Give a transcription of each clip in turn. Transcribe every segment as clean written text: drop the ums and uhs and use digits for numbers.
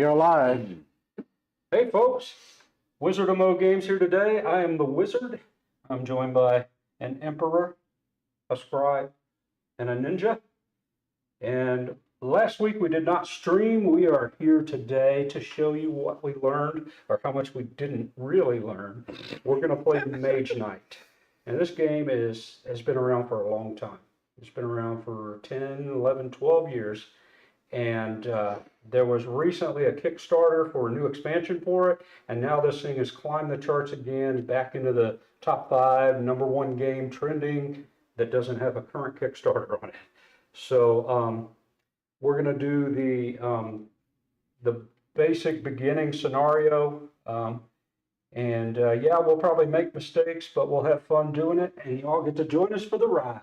We are live. Hey folks, Wizard of Mo Games here today. I am the Wizard. I'm joined by an Emperor, a Scribe, and a Ninja. And last week we did not stream. We are here today to show you what we learned or how much we didn't really learn. We're going to play Mage Knight. And this game has been around for a long time. It's been around for 10, 11, 12 years. And there was recently a Kickstarter for a new expansion for it, and now this thing has climbed the charts again, back into the top 5, #1 game trending that doesn't have a current Kickstarter on it. So we're going to do the basic beginning scenario, and yeah, we'll probably make mistakes, but we'll have fun doing it, and you all get to join us for the ride.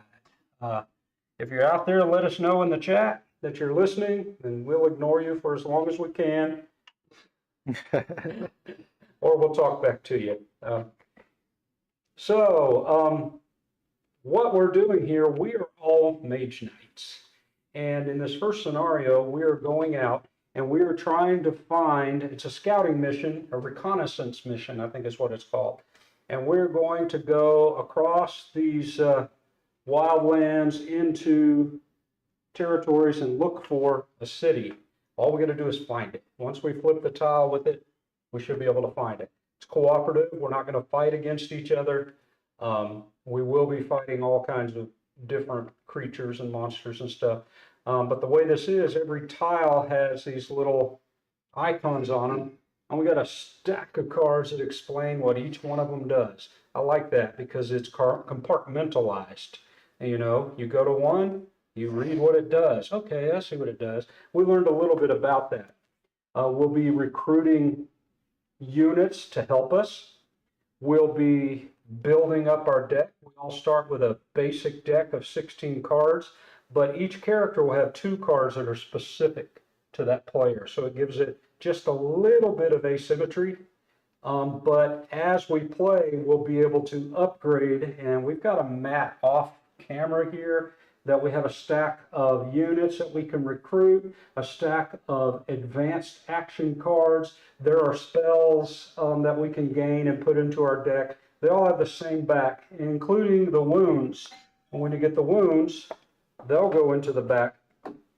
If you're out there, let us know in the chat that you're listening, and we'll ignore you for as long as we can. Or we'll talk back to you. What we're doing here, we are all Mage Knights. And in this first scenario, we are going out and we are trying to find, it's a scouting mission, a reconnaissance mission, I think is what it's called. And we're going to go across these wildlands into territories and look for a city. All we got to do is find it. Once we flip the tile with it, we should be able to find it. It's cooperative. We're not going to fight against each other. We will be fighting all kinds of different creatures and monsters and stuff. But the way this is, every tile has these little icons on them, and we got a stack of cards that explain what each one of them does. I like that because it's compartmentalized. And, you know, you go to one, you read what it does. Okay, I see what it does. We learned a little bit about that. We'll be recruiting units to help us. We'll be building up our deck. We all start with a basic deck of 16 cards, but each character will have 2 cards that are specific to that player. So it gives it just a little bit of asymmetry. But as we play, we'll be able to upgrade, and we've got a map off camera here that we have a stack of units that we can recruit, a stack of advanced action cards. There are spells that we can gain and put into our deck. They all have the same back, including the wounds. And when you get the wounds, they'll go into the back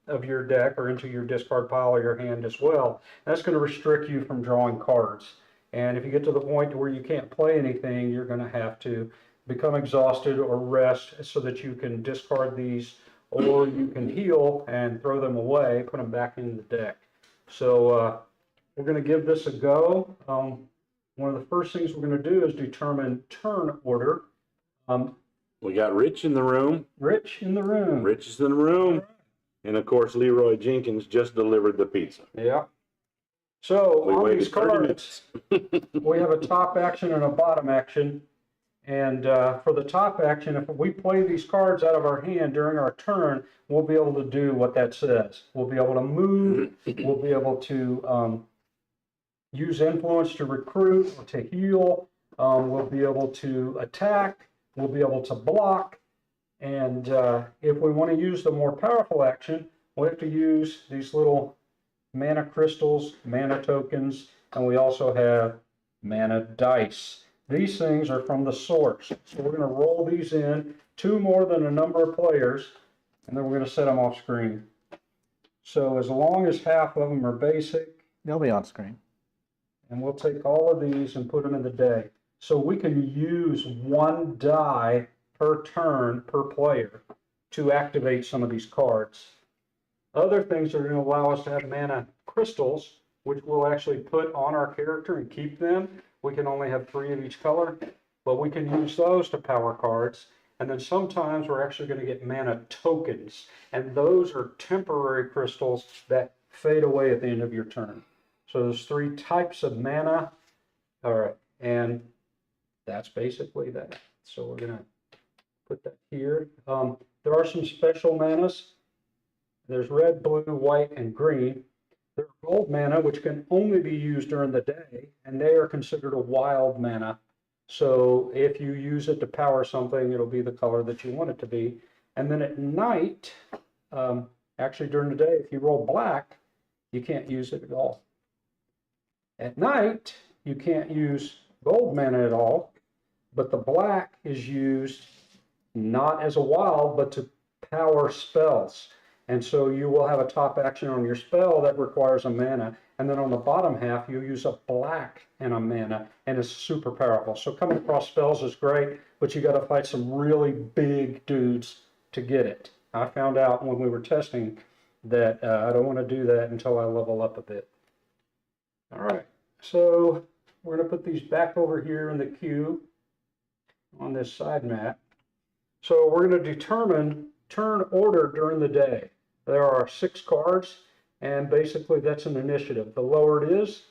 of your deck or into your discard pile or your hand as well. That's going to restrict you from drawing cards. And if you get to the point where you can't play anything, you're going to have to become exhausted or rest so that you can discard these, or you can heal and throw them away, put them back in the deck. So we're going to give this a go. One of the first things we're going to do is determine turn order. We got Rich in the room. Rich in the room. Rich is in the room. And of course, Leroy Jenkins just delivered the pizza. Yeah. So on these cards, we have a top action and a bottom action. And for the top action, if we play these cards out of our hand during our turn, we'll be able to do what that says. We'll be able to move. We'll be able to use influence to recruit or to heal. We'll be able to attack. We'll be able to block. And if we want to use the more powerful action, we have to use these little mana crystals, mana tokens, and we also have mana dice. These things are from the source. So we're going to roll these in, 2 more than a number of players, and then we're going to set them off screen. So as long as half of them are basic, They'll be on screen. and we'll take all of these and put them in the deck. So we can use 1 die per turn per player to activate some of these cards. Other things are going to allow us to have mana crystals, which we'll actually put on our character and keep them. We can only have 3 of each color, but we can use those to power cards. And then sometimes we're actually going to get mana tokens, and those are temporary crystals that fade away at the end of your turn. So there's 3 types of mana. All right, and that's basically that. So we're going to put that here. There are some special manas. There's red, blue, white, and green. There are gold mana, which can only be used during the day, and they are considered a wild mana. So if you use it to power something, it'll be the color that you want it to be. And then at night, actually during the day, if you roll black, you can't use it at all. At night, you can't use gold mana at all, but the black is used not as a wild, but to power spells. And so you will have a top action on your spell that requires a mana. And then on the bottom half, you use a black and a mana, and it's super powerful. So coming across spells is great, but you got to fight some really big dudes to get it. I found out when we were testing that I don't want to do that until I level up a bit. All right, so we're going to put these back over here in the queue on this side mat. So we're going to determine turn order during the day. There are 6 cards, and basically that's an initiative. The lower it is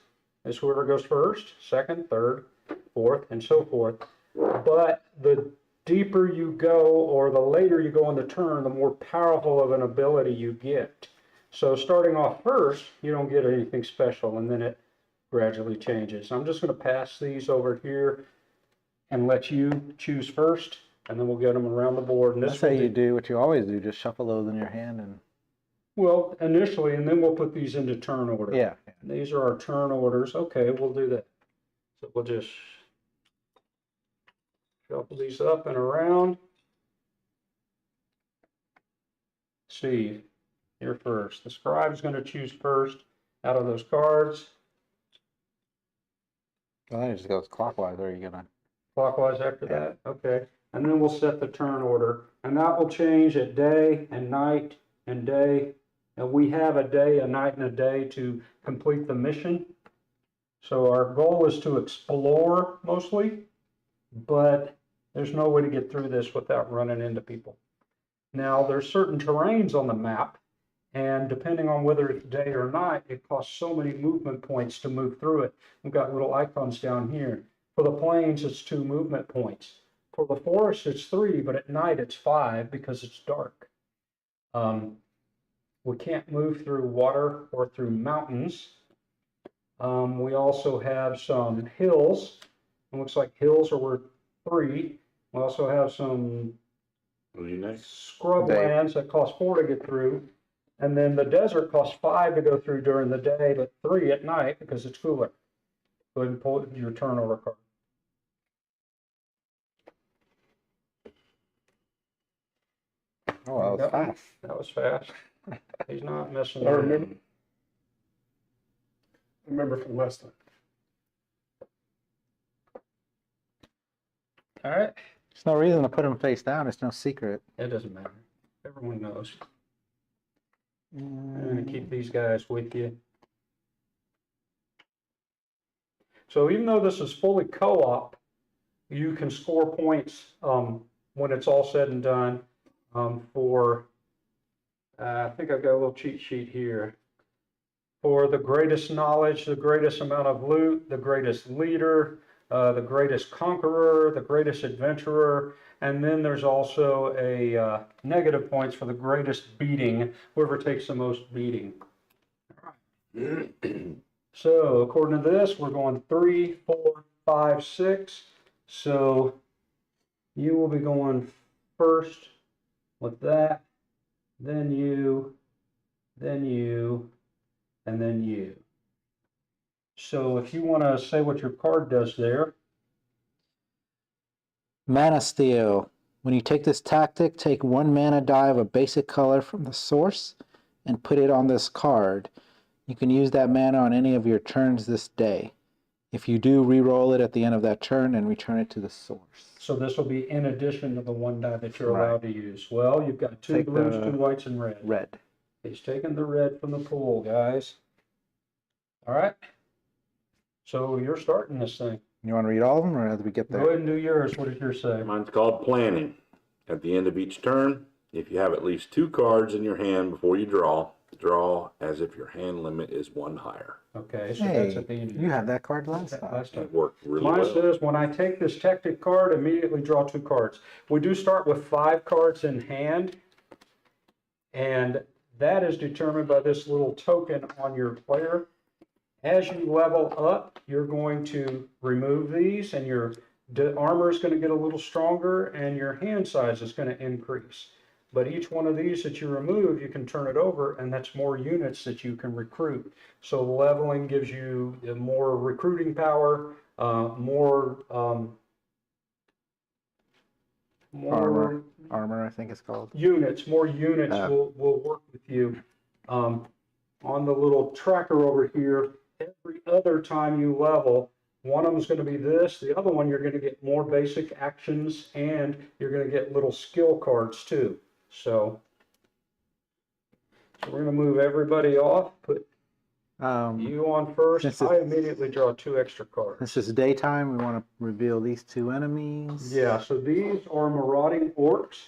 whoever goes first, second, third, fourth, and so forth. But the deeper you go, or the later you go on the turn, the more powerful of an ability you get. So starting off first, you don't get anything special, and then it gradually changes. I'm just going to pass these over here and let you choose first, and then we'll get them around the board. And That's how you do what you always do, just shuffle those in your hand and... Well, initially, and then we'll put these into turn order. Yeah. These are our turn orders. Okay, we'll do that. So we'll just shuffle these up and around. Steve, you're first. The scribe's going to choose first out of those cards. Well, then it just goes clockwise, or are you gonna... Clockwise after that? Okay. And then we'll set the turn order. And that will change at day and night and day. And we have a day, a night, and a day to complete the mission. So our goal is to explore mostly, but there's no way to get through this without running into people. Now, there's certain terrains on the map, and depending on whether it's day or night, it costs so many movement points to move through it. We've got little icons down here. For the plains, it's 2 movement points. For the forest, it's 3, but at night it's 5 because it's dark. We can't move through water or through mountains. We also have some hills. It looks like hills are worth 3. We also have some scrub lands that cost 4 to get through. And then the desert costs 5 to go through during the day, but 3 at night because it's cooler. Go ahead and pull your turn order card. Oh, that was fast. That was fast. He's not messing I around. remember from last time. All right. There's no reason to put them face down. It's no secret. It doesn't matter. Everyone knows. I'm going to keep these guys with you. So even though this is fully co-op, you can score points when it's all said and done for, I think I've got a little cheat sheet here, for the greatest knowledge, the greatest amount of loot, the greatest leader, the greatest conqueror, the greatest adventurer, and then there's also a negative points for the greatest beating, whoever takes the most beating. All right. So according to this, we're going 3, 4, 5, 6. So you will be going first with that, then you, then you, and then you. So if you want to say what your card does there. Mana Steal. When you take this tactic, take 1 mana die of a basic color from the source and put it on this card. You can use that mana on any of your turns this day. If you do, re-roll it at the end of that turn and return it to the source. So this will be in addition to the 1 die that you're allowed to use. Well, you've got 2 blues, 2 whites, and red. Red. He's taking the red from the pool, guys. All right. So you're starting this thing. You want to read all of them, or as we get there? Go ahead and do yours. What did yours say? Mine's called planning. At the end of each turn, if you have at least 2 cards in your hand before you draw as if your hand limit is 1 higher. Okay, so Hey, that's at the end. you had that card last time. Last time. It worked really Mine well. says, when I take this tactic card, immediately draw 2 cards. We do start with 5 cards in hand, and that is determined by this little token on your player. As you level up, you're going to remove these, and your armor is going to get a little stronger, and your hand size is going to increase. But each one of these that you remove, you can turn it over, and that's more units that you can recruit. So leveling gives you more recruiting power, more Armor, I think it's called. units. More units will work with you. On the little tracker over here, every other time you level, one of them is going to be this, the other one you're going to get more basic actions, and you're going to get little skill cards too. So we're going to move everybody off, put you on first. I immediately draw 2 extra cards. This is daytime. We want to reveal these 2 enemies. Yeah, so these are marauding orcs,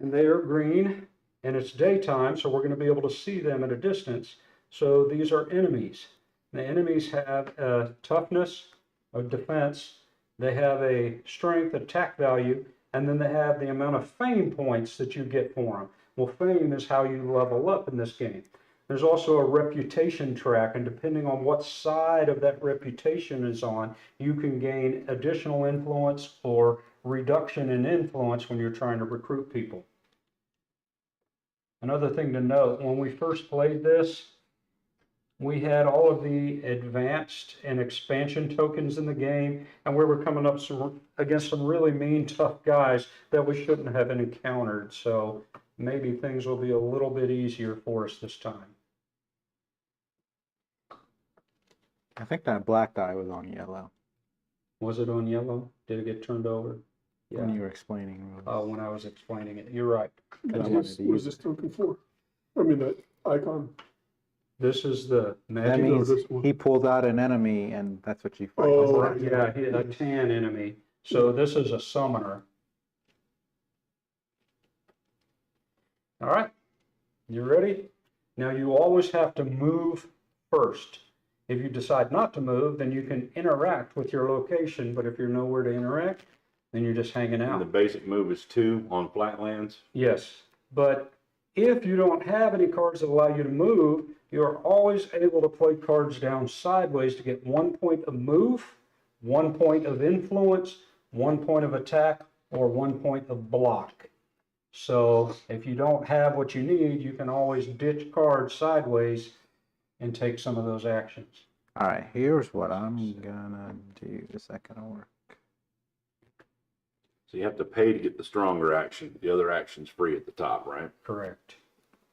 and they are green, and it's daytime, so we're going to be able to see them at a distance. So these are enemies. The enemies have a toughness, a defense, they have a strength, attack value, and then they have the amount of fame points that you get for them. Well, fame is how you level up in this game. There's also a reputation track, and depending on what side of that reputation is on, you can gain additional influence or reduction in influence when you're trying to recruit people. Another thing to note, when we first played this, we had all of the advanced and expansion tokens in the game, and we were coming up against some really mean, tough guys that we shouldn't have encountered. So maybe things will be a little bit easier for us this time. I think that black die was on yellow. Was it on yellow? Did it get turned over? Yeah. When you were explaining. Oh, when I was explaining it. You're right. What is this token for? I mean, that icon. This is the magic. That means this one. he pulled out an enemy, and that's what you fight. Oh, Right, yeah, a tan enemy. So this is a summoner. All right, you ready? Now you always have to move first. If you decide not to move, then you can interact with your location, but if you're nowhere to interact, then you're just hanging And out. the basic move is 2 on flatlands. Yes, but if you don't have any cards that allow you to move, you're always able to play cards down sideways to get 1 point of move, 1 point of influence, 1 point of attack, or 1 point of block. So if you don't have what you need, you can always ditch cards sideways and take some of those actions. All right, here's what I'm gonna do. Is that gonna work? So you have to pay to get the stronger action. The other action's free at the top, right? Correct.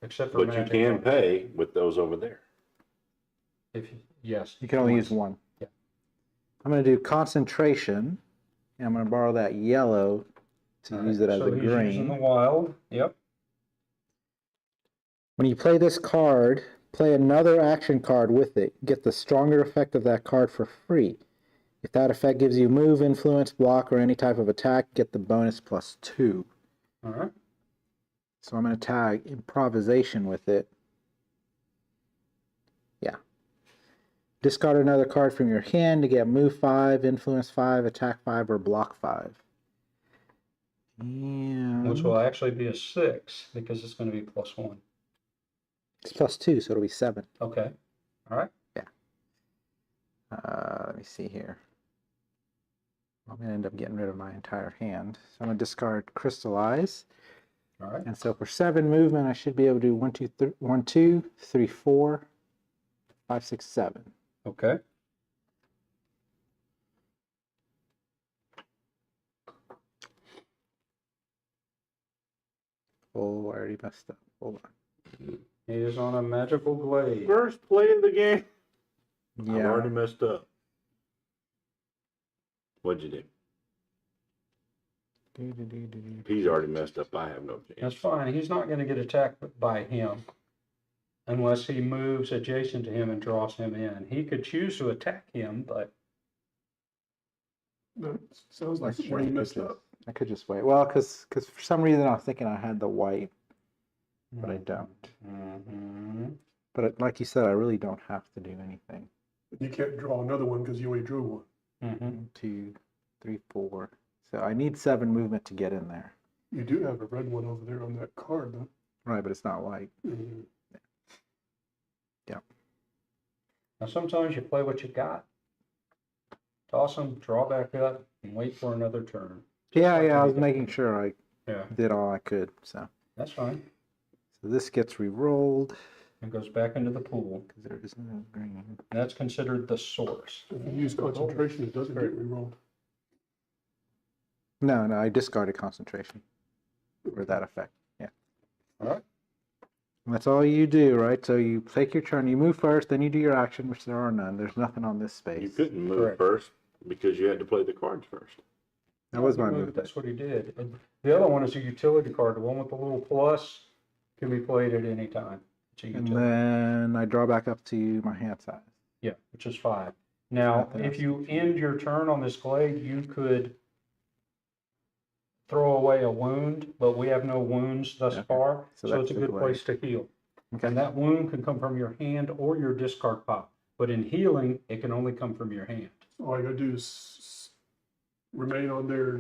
Except for But you magic can cards. pay with those over there. Yes. You can only use one. Yeah. I'm gonna do concentration, and I'm gonna borrow that yellow to use it as so a he's using the green. wild. Yep. When you play this card, play another action card with it. Get the stronger effect of that card for free. If that effect gives you move, influence, block, or any type of attack, get the bonus +2. All right. So I'm going to tag improvisation with it. Yeah. Discard another card from your hand to get move 5, influence 5, attack 5, or block 5. And Which will actually be a 6 because it's going to be +1. it's +2, so it'll be 7. Okay. All right. Let me see here. I'm going to end up getting rid of my entire hand. So I'm going to discard Crystallize. All right. And so for 7 movement, I should be able to do 1, 2, 3, 4, 5, 6, 7. Okay. Oh, I already messed up. Hold on. He is on a magical glade. First play of the game. I've Yeah. already messed up. What'd you do? He's already messed up. I have no chance. That's fine. He's not going to get attacked by him unless he moves adjacent to him and draws him in. He could choose to attack him, but That sounds like Let's where you wait, messed because up. I could just wait. Well, because for some reason I was thinking I had the white, but I don't. Mm-hmm. But like you said, I really don't have to do anything. You can't draw another one because you only drew one. Mm-hmm. 1, 2, 3, 4. So I need 7 movement to get in there. You do have a red one over there on that card, though. Right, but it's not white. Mhm. Now sometimes you play what you got. Toss them, draw back up, and wait for another turn. Yeah, I was making sure I Yeah. did all I could. So That's fine. So this gets re-rolled It goes back into the pool. because there is no green. That's considered the source. If you use concentration, it doesn't get rerolled. No, I discarded concentration for that effect. Yeah. All right. And that's all you do, right? So you take your turn, you move first, then you do your action, which there are none. There's nothing on this space. You couldn't move Correct. first because you had to play the cards first. That was my He moved, movement. that's what he did. And the other one is a utility card. The one with the little plus can be played at any time. It's a And utility. then I draw back up to my hand size. Yeah, which is 5. Now, Nothing if else. you end your turn on this glade, you could throw away a wound, but we have no wounds thus Okay. far, So so that's it's a the good glade. place to heal. Okay. And that wound can come from your hand or your discard pile. But in healing, it can only come from your hand. All I gotta do is remain on there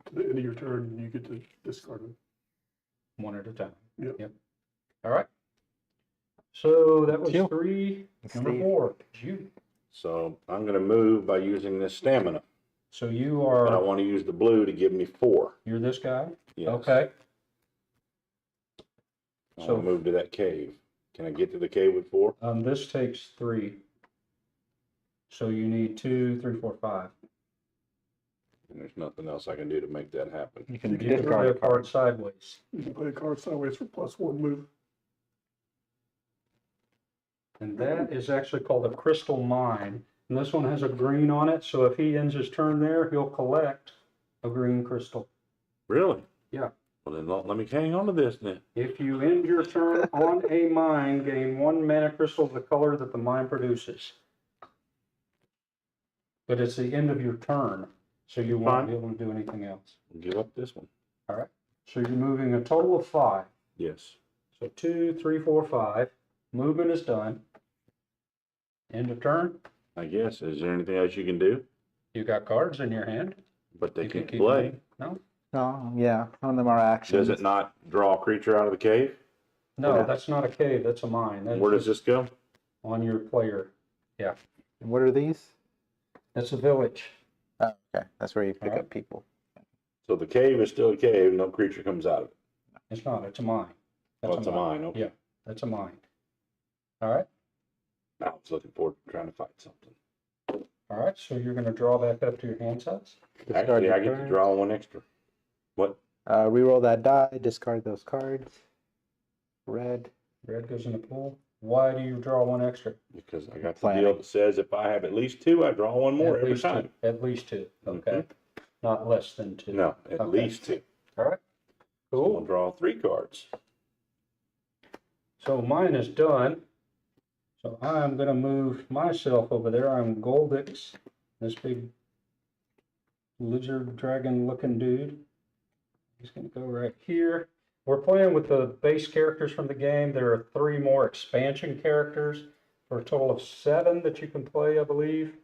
to the end of your turn, and you get to discard them. One at a time. Yep. All right. So that was Cool. 3. Number Steve. 4 is you. So I'm going to move by using this stamina. So you But I are, want to use the blue to give me 4. you're this guy? Yes. Okay. I So- want to move to that cave. Can I get to the cave with 4? This takes 3. So you need 2, 3, 4, 5. And there's nothing else I can do to make that happen. You can You can play discard a a card card. sideways. You can play a card sideways for +1 move. And that is actually called a crystal mine. And this one has a green on it, so if he ends his turn there, he'll collect a green crystal. Really? Yeah. Well, then let me hang on to this then. If you end your turn on a mine, gain 1 mana crystal of the color that the mine produces. But it's the end of your turn, so you won't Fine. be able to do anything else. Give up this one. All right. So you're moving a total of 5. Yes. So 2, 3, 4, 5. Movement is done. End of turn. I guess. Is there anything else you can do? You got cards in your hand. But they You can can't keep play. moving. No, Oh, yeah. Some of them are actions. Does it not draw a creature out of the cave? no, Yeah. that's not a cave. That's a mine. That's Where does just this go? on your player. And what are these? That's a village. Oh, okay. That's where you pick Alright. up people. So the cave is still a cave. No creature comes out of it. It's not. It's a mine. That's Oh, it's a mine. Okay. Yeah. That's a mine. All right. I was looking forward to trying to fight something. All right. So you're going to draw back up to your hand size. Actually, I get to cards. draw 1 extra. What? Reroll that die, discard those cards. Red. Red goes in the pool. Why do you draw 1 extra? Because I got the Planning. deal that says if I have at least 2, I draw 1 more At every least time. 2. At least 2. Okay. Not less than 2. No, at Okay. least 2. All right. So I'll Cool. draw 3 cards. So mine is done. So I'm going to move myself over there. I'm Goldix, this big lizard dragon looking dude. He's going to go right here. We're playing with the base characters from the game. There are 3 more expansion characters for a total of 7 that you can play, I believe.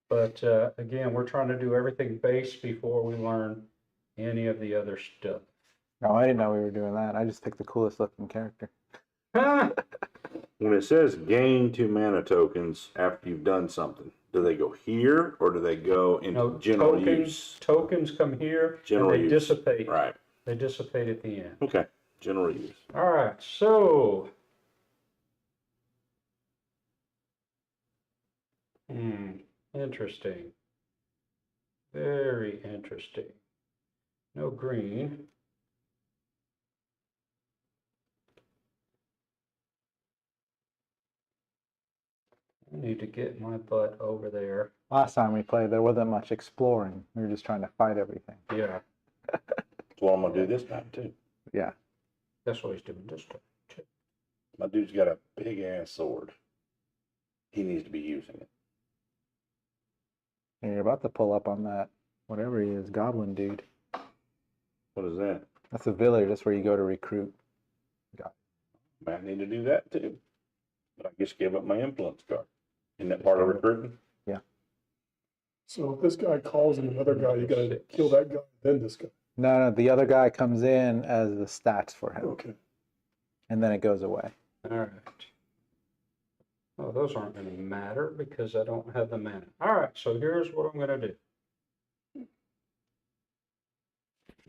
But again, we're trying to do everything base before we learn any of the other stuff. No, I didn't know we were doing that. I just picked the coolest looking character. When it says gain 2 mana tokens after you've done something, do they go here or do they go into No, general use? tokens come here General and they use. dissipate. Right. They dissipate at the end. Okay. General use. All right, so. Interesting. Very interesting. No green. I need to get my butt over there. Last time we played, there wasn't much exploring. We were just trying to fight everything. Yeah, That's what I'm going to do this time, too. Yeah. that's what he's doing this time. My dude's got a big ass sword. He needs to be using it. And you're about to pull up on that, whatever he is, goblin dude. What is that? That's a village. That's where you go to recruit. Might need to do that, too. But I just gave up my influence card. Isn't that part of recruiting? So if this guy calls in another guy, you gotta kill that guy, then this guy. No, the other guy comes in as the stats for him, Okay. and then it goes away. All right. Oh, those aren't going to matter because I don't have the mana. All right, so here's what I'm going to do.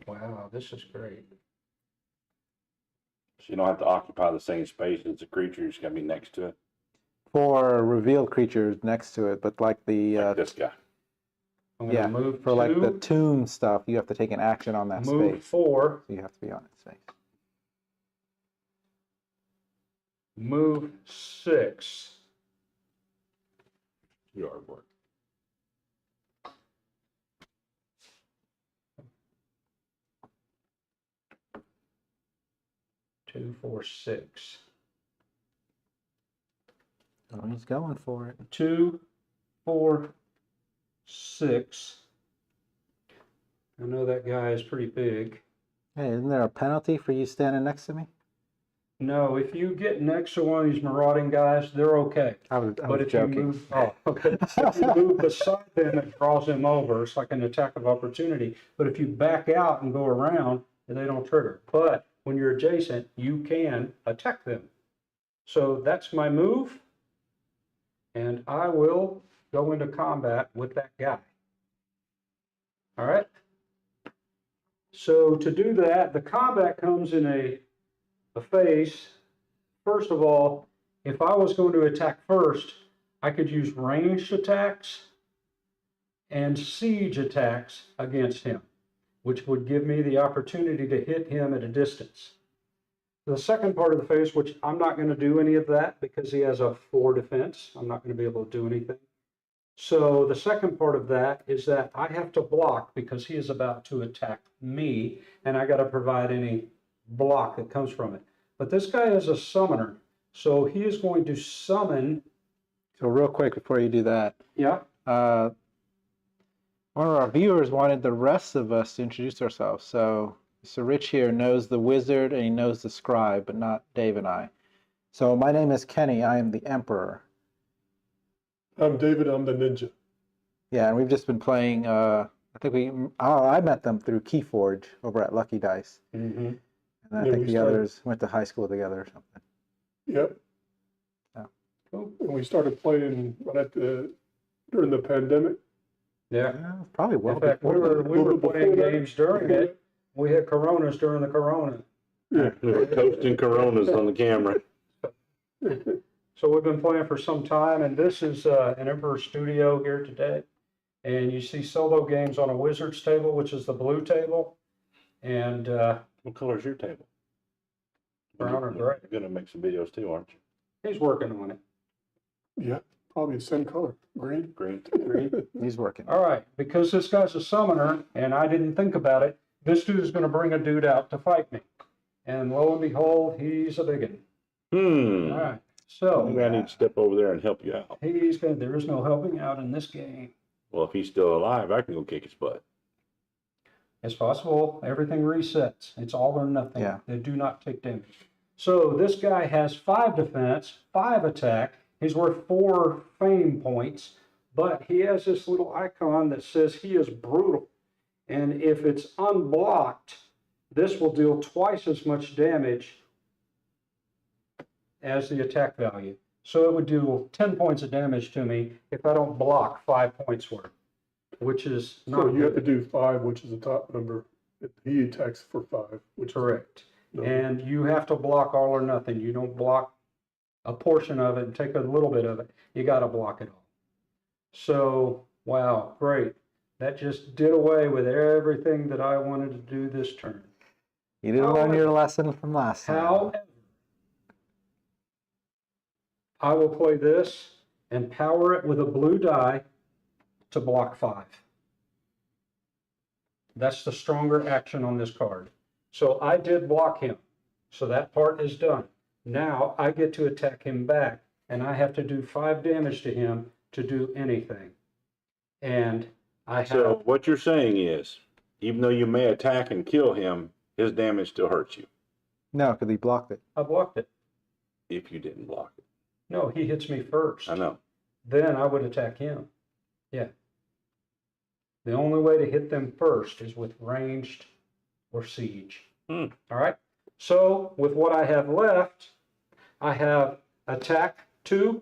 Wow, this is great. So you don't have to occupy the same space as the creature. You just got to be next to it. For revealed creatures next to it, but like the Like this guy. I'm gonna yeah, move for like the 2, tomb stuff, you have to take an action on that move space. 4, So you have to be on its space. move 6. Yard work. Two, 4, 6. Oh, he's going for it. 2, 4, 6. I know that guy is pretty big. Hey, isn't there a penalty for you standing next to me? No, if you get next to one of these marauding guys, they're okay. I was But if joking. you move, oh, okay. If you move beside them, it draws them over. It's like an attack of opportunity. But if you back out and go around, they don't trigger. But when you're adjacent, you can attack them. So that's my move. And I will go into combat with that guy. All right. So to do that, the combat comes in a phase. First of all, if I was going to attack first, I could use ranged attacks and siege attacks against him, which would give me the opportunity to hit him at a distance. The second part of the phase, which I'm not going to do any of that because he has a 4 defense, I'm not going to be able to do anything. So the second part of that is that I have to block because he is about to attack me, and I got to provide any block that comes from it. But this guy is a summoner, so he is going to summon. So real quick before you do that, Yeah. one of our viewers wanted the rest of us to introduce ourselves. So Rich here knows the wizard and he knows the scribe, but not Dave and I. So my name is Kenny. I am the Emperor. I'm David, I'm the ninja. Yeah, and we've just been playing. I met them through Keyforge over at Lucky Dice, Mm-hmm. and I Yeah, think we the started- others went to high school together or something. Yep. Oh. Cool. And we started playing during the pandemic. Yeah. Probably well In fact, we before. were playing games during it. We had Coronas during the Corona. Yeah. We were toasting Coronas on the camera. So we've been playing for some time, and this is an Emperor Studio here today. And you see solo games on a wizard's table, which is the blue table. And What color is your table? brown or gray. You're gonna make some videos too, aren't you? He's working on it. Yeah, probably the same color, green. Green. Green. He's working. All right, because this guy's a summoner, and I didn't think about it, this dude is going to bring a dude out to fight me. And lo and behold, he's a biggin. All right, so Maybe I need to step over there and help you out. he's going. There is no helping out in this game. Well, if he's still alive, I can go kick his butt. It's possible. Everything resets. It's all or nothing. Yeah. They do not take damage. So this guy has 5 defense, 5 attack. He's worth 4 fame points, but he has this little icon that says he is brutal. And if it's unblocked, this will deal twice as much damage as the attack value. So it would do 10 points of damage to me if I don't block 5 points worth, which is So not you have to good. do 5, which is the top number. He attacks for 5, which is Correct. no. And you have to block all or nothing. You don't block a portion of it and take a little bit of it. You got to block it all. So, wow, great. That just did away with everything that I wanted to do this turn. You didn't learn your lesson from last time. However, I will play this and power it with a blue die to block 5. That's the stronger action on this card. So I did block him. So that part is done. Now I get to attack him back, and I have to do 5 damage to him to do anything. And I have... So what you're saying is, even though you may attack and kill him, his damage still hurts you No, because he blocked it. I blocked it. if you didn't block it. No, he hits me first. I know. Then I would attack him. Yeah. The only way to hit them first is with ranged or siege. Hmm. All right. So with what I have left, I have attack 2,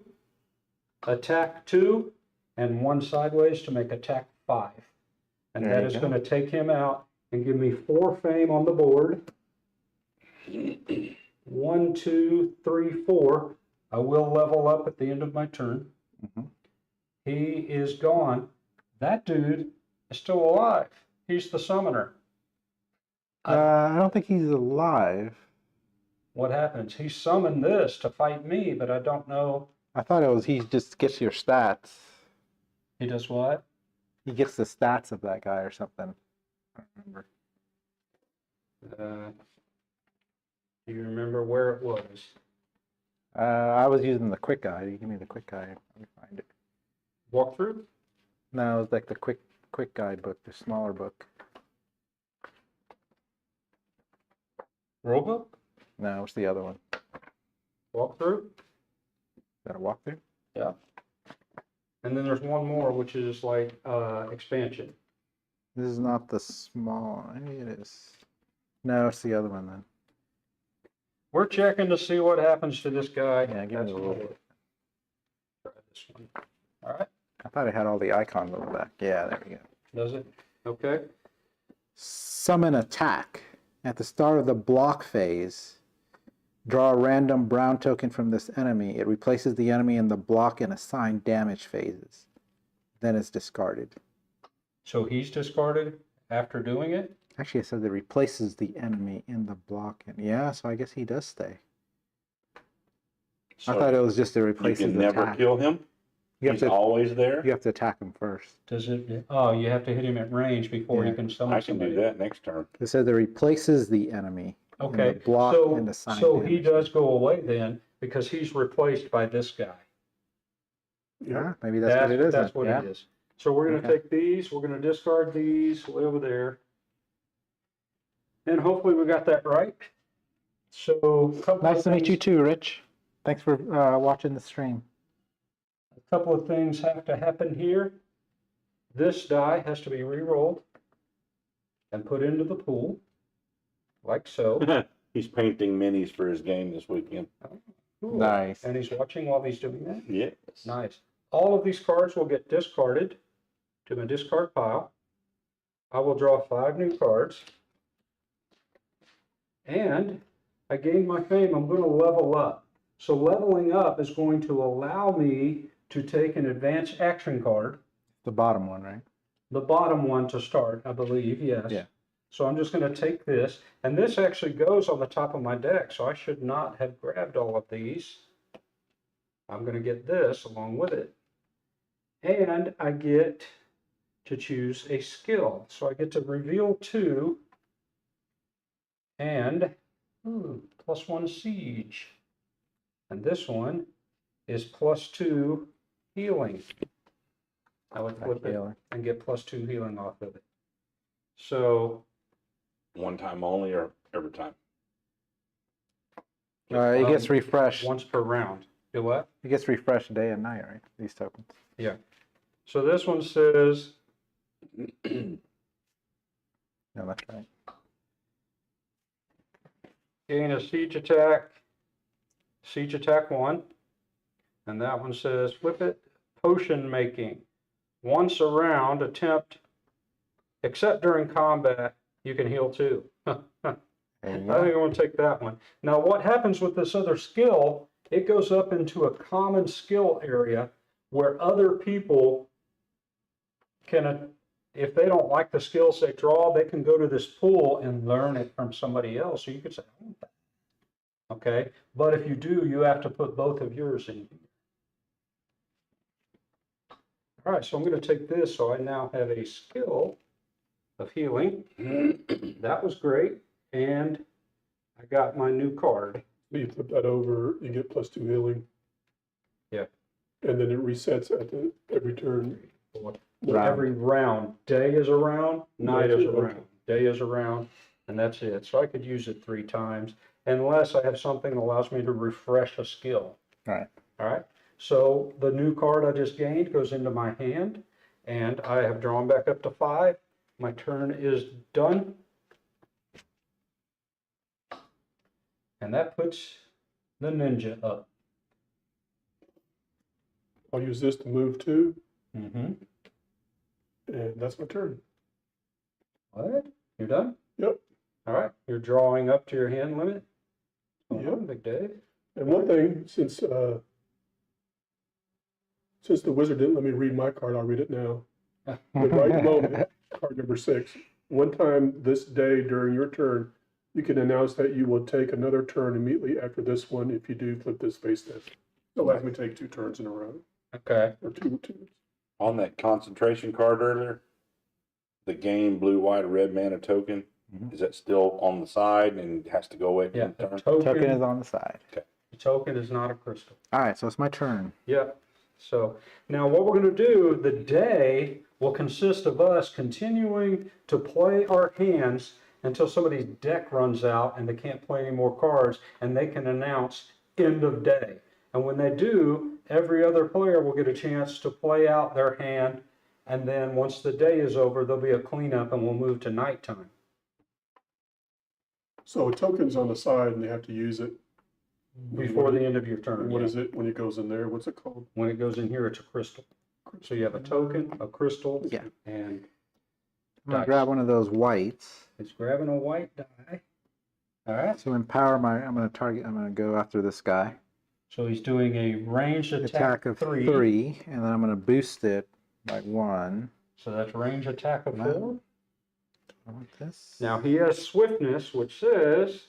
and 1 sideways to make attack 5. And There that you is go. going to take him out and give me 4 fame on the board. 1, 1, 2, 3, 4. I will level up at the end of my turn. Mhm. He is gone. That dude is still alive. He's the summoner. I don't think he's alive. What happens? He summoned this to fight me, but I don't know. I thought it was he just gets your stats. He does what? He gets the stats of that guy or something. I don't remember. Do you remember where it was? I was using the quick guide. You give me the quick guide. Let me find it. Walkthrough? No, it was like the quick guide book, the smaller book. Rulebook? No, it's the other one. Is Walkthrough? that a walkthrough? Yeah. And then there's one more, which is like expansion. This is not the small. Maybe it is. No, it's the other one then. We're checking to see what happens to this guy. Yeah, give me the rule. Try this one. All right. I thought it had all the icons on the back. Yeah, there we go. Does it? Okay. Summon attack. At the start of the block phase, draw a random brown token from this enemy. It replaces the enemy in the block and assigned damage phases. Then it's discarded. So he's discarded after doing it? Actually, it says it replaces the enemy in the block. And yeah, so I guess he does stay. So I thought it was just it you replaces can the never attack. kill him. You have He's to always there. you have to attack him first. Does it? Oh, you have to hit him at range before you Yeah. can summon I can somebody. do that next turn. It says it replaces the enemy in Okay. the block So, and assigned so he damage. does go away then because he's replaced by this guy. Yeah, maybe that's what it is. That's then. what Yeah. it is. So we're going to Okay. take these. We're going to discard these way over there. And hopefully we got that right. So Nice to meet you too, Rich. Thanks for watching the stream. A couple of things have to happen here. This die has to be re-rolled and put into the pool, like so. He's painting minis for his game this weekend. Cool. Nice. And he's watching while he's doing that. Yes. Nice. All of these cards will get discarded to my discard pile. I will draw 5 new cards. And I gained my fame. I'm going to level up. So leveling up is going to allow me to take an advanced action card, The bottom one, right? the bottom one to start, I believe, yes. Yeah. So I'm just going to take this, and this actually goes on the top of my deck, so I should not have grabbed all of these. I'm going to get this along with it. And I get to choose a skill. So I get to reveal 2 and +1 siege. And this one is +2 healing. I would flip it and get +2 healing off of it. So One time only or every time? It gets refreshed. once per round. Do what? It gets refreshed day and night, right? These tokens. Yeah. So this one says No, that's right. gain a siege attack 1. And that one says flip it, potion making. Once a round, attempt, except during combat, you can heal 2. There you I think go. I'm going to take that one. Now, what happens with this other skill, it goes up into a common skill area where other people can, if they don't like the skills they draw, they can go to this pool and learn it from somebody else. So you could say, I want that. Okay, but if you do, you have to put both of yours in here. All right, so I'm going to take this, so I now have a skill of healing. That was great, and I got my new card. You flip that over, you get +2 healing. Yeah. And then it resets at every turn. Round. Every round, day is a round, night is a Okay. round, day is a round, and that's it. So I could use it 3 times, unless I have something that allows me to refresh a skill. All right. All right, so the new card I just gained goes into my hand, and I have drawn back up to 5. My turn is done. And that puts the ninja up. I'll use this to move 2, Mm-hmm. and that's my turn. What? You're done? Yep. All right, you're drawing up to your hand limit. Yep. Dave. And one thing, since the wizard didn't let me read my card, I'll read it now. The right moment, card number 6. One time this day during your turn, you can announce that you will take another turn immediately after this one. If you do, flip this face down. So let me take 2 turns in a row, Okay. or two. On that concentration card earlier, the game blue, white, red mana token, is that still on the side and has to go away from Yeah, the the turn? Token is on the side. the token is not a crystal. All right, so it's my turn. Yep. So now what we're going to do, the day will consist of us continuing to play our hands until somebody's deck runs out and they can't play any more cards, and they can announce end of day. And when they do, every other player will get a chance to play out their hand, and then once the day is over, there'll be a cleanup and we'll move to nighttime. So a token's on the side and they have to use it. Before the end of your turn. And what yeah. is it when it goes in there? What's it called? When it goes in here, it's a crystal. So you have a token, a crystal, Yeah. and I'm gonna dice. grab one of those whites. It's grabbing a white die. All right. To empower I'm gonna go after this guy. So he's doing a ranged Attack of 3, and then I'm gonna boost it by 1. So that's range attack of Wow. 4. I want this. Now he has swiftness, which says,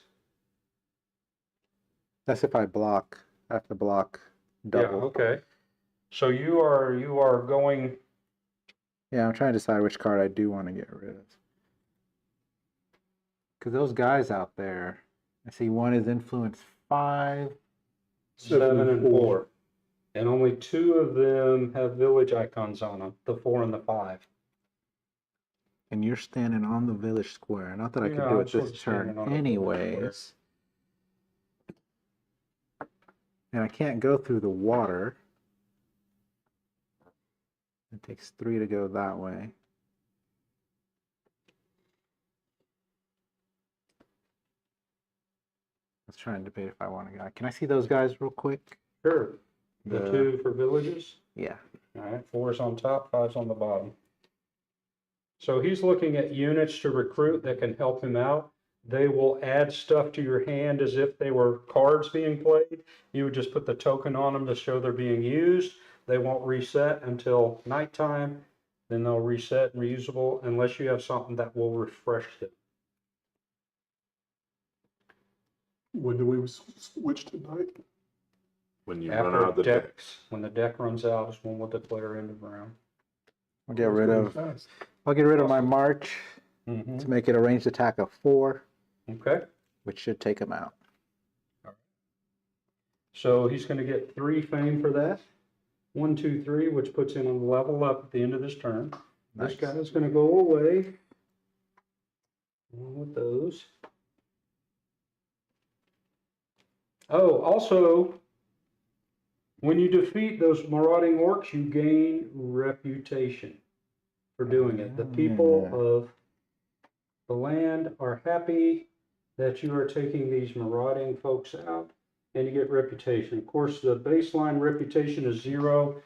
That's if I block. I have to block double. yeah, okay. So you are going, Yeah, I'm trying to decide which card I do want to get rid of. Because those guys out there, I see one is influence 5. 7 and 4. And only 2 of them have village icons on them, the 4 and the 5. And you're standing on the village square. Not that I could Yeah, do I'm it sort this of standing turn on the village anyways. And I can't go through the water. It takes 3 to go that way. I was trying to debate if I want to go. Can I see those guys real quick? Sure. The 2 for villages. Yeah. All right, 4 is on top, 5's on the bottom. So he's looking at units to recruit that can help him out. They will add stuff to your hand as if they were cards being played. You would just put the token on them to show they're being used. They won't reset until nighttime. Then they'll reset and reusable unless you have something that will refresh them. When do we switch to night? When you run out of After the deck. decks, when the deck runs out is when we'll declare end of round. I'll get rid of my march Mm-hmm. to make it a ranged attack of 4, Okay. which should take him out. So he's going to get 3 fame for that. 1, 2, 3, which puts him on level up at the end of this turn. Nice. This guy is going to go away. Along with those. Oh, also, when you defeat those marauding orcs, you gain reputation for doing it. The people of the land are happy that you are taking these marauding folks out, and you get reputation. Of course, the baseline reputation is 0.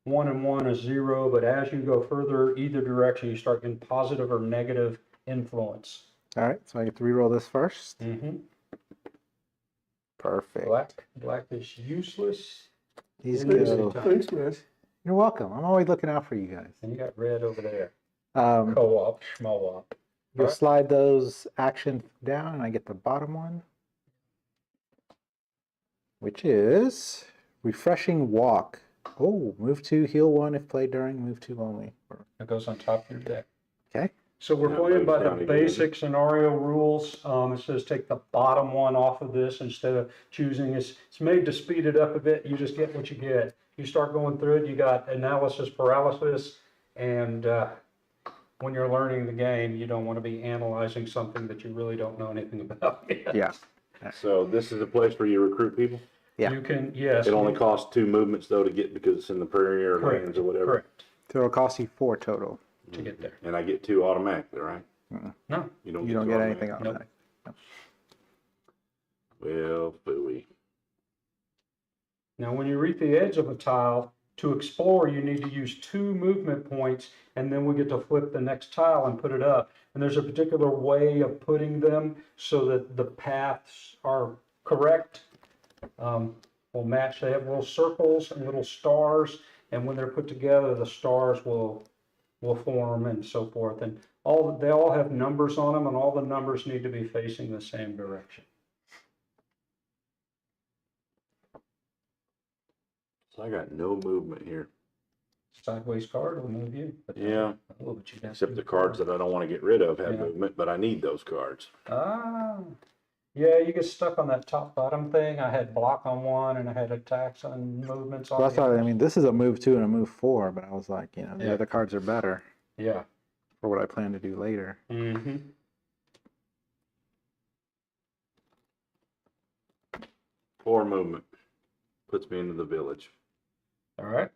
1 and 1 is 0, but as you go further either direction, you start getting positive or negative influence. All right, so I get to reroll this first. Mm-hmm. Perfect. Black is useless. These It is go. a time. Thanks, man. You're welcome. I'm always looking out for you guys. And you got red over there. Um, Co-op, schmo-op. You'll Right. slide those actions down, and I get the bottom one, which is refreshing walk. Oh, move 2, heal 1 if played during, move 2 only. It goes on top of your deck. Okay. So we're Yeah, playing by move the down again. basic scenario rules. It says take the bottom one off of this instead of choosing. It's made to speed it up a bit. You just get what you get. You start going through it, you got analysis paralysis, and when you're learning the game, you don't want to be analyzing something that you really don't know anything about yet. Yeah. So this is a place where you recruit people? Yeah. You can, yes. It only costs 2 movements though to get, because it's in the prairie or Correct, lands or whatever. correct, So it'll cost you 4 total. to get there. And I get 2 automatically, right? No, You don't You don't 2 get anything automatic. on that. Well, phooey. now when you reach the edge of a tile, to explore, you need to use 2 movement points, and then we get to flip the next tile and put it up. And there's a particular way of putting them so that the paths are correct. will match. They have little circles and little stars, and when they're put together, the stars will form and so forth. And they all have numbers on them, and all the numbers need to be facing the same direction. So I got no movement here. Sideways card will move you. But Yeah. oh, but you'd have Except to the cards that I don't want to get rid of have Yeah. movement, but I need those cards. Ah, yeah, you get stuck on that top bottom thing. I had block on one and I had attacks on movements on Well, the I thought, I others. mean, this is a move 2 and a move 4, but I was like, you know, the Yeah. other cards are better Yeah. for what I plan to do later. Mm-hmm. Four movement. Puts me into the village. All right.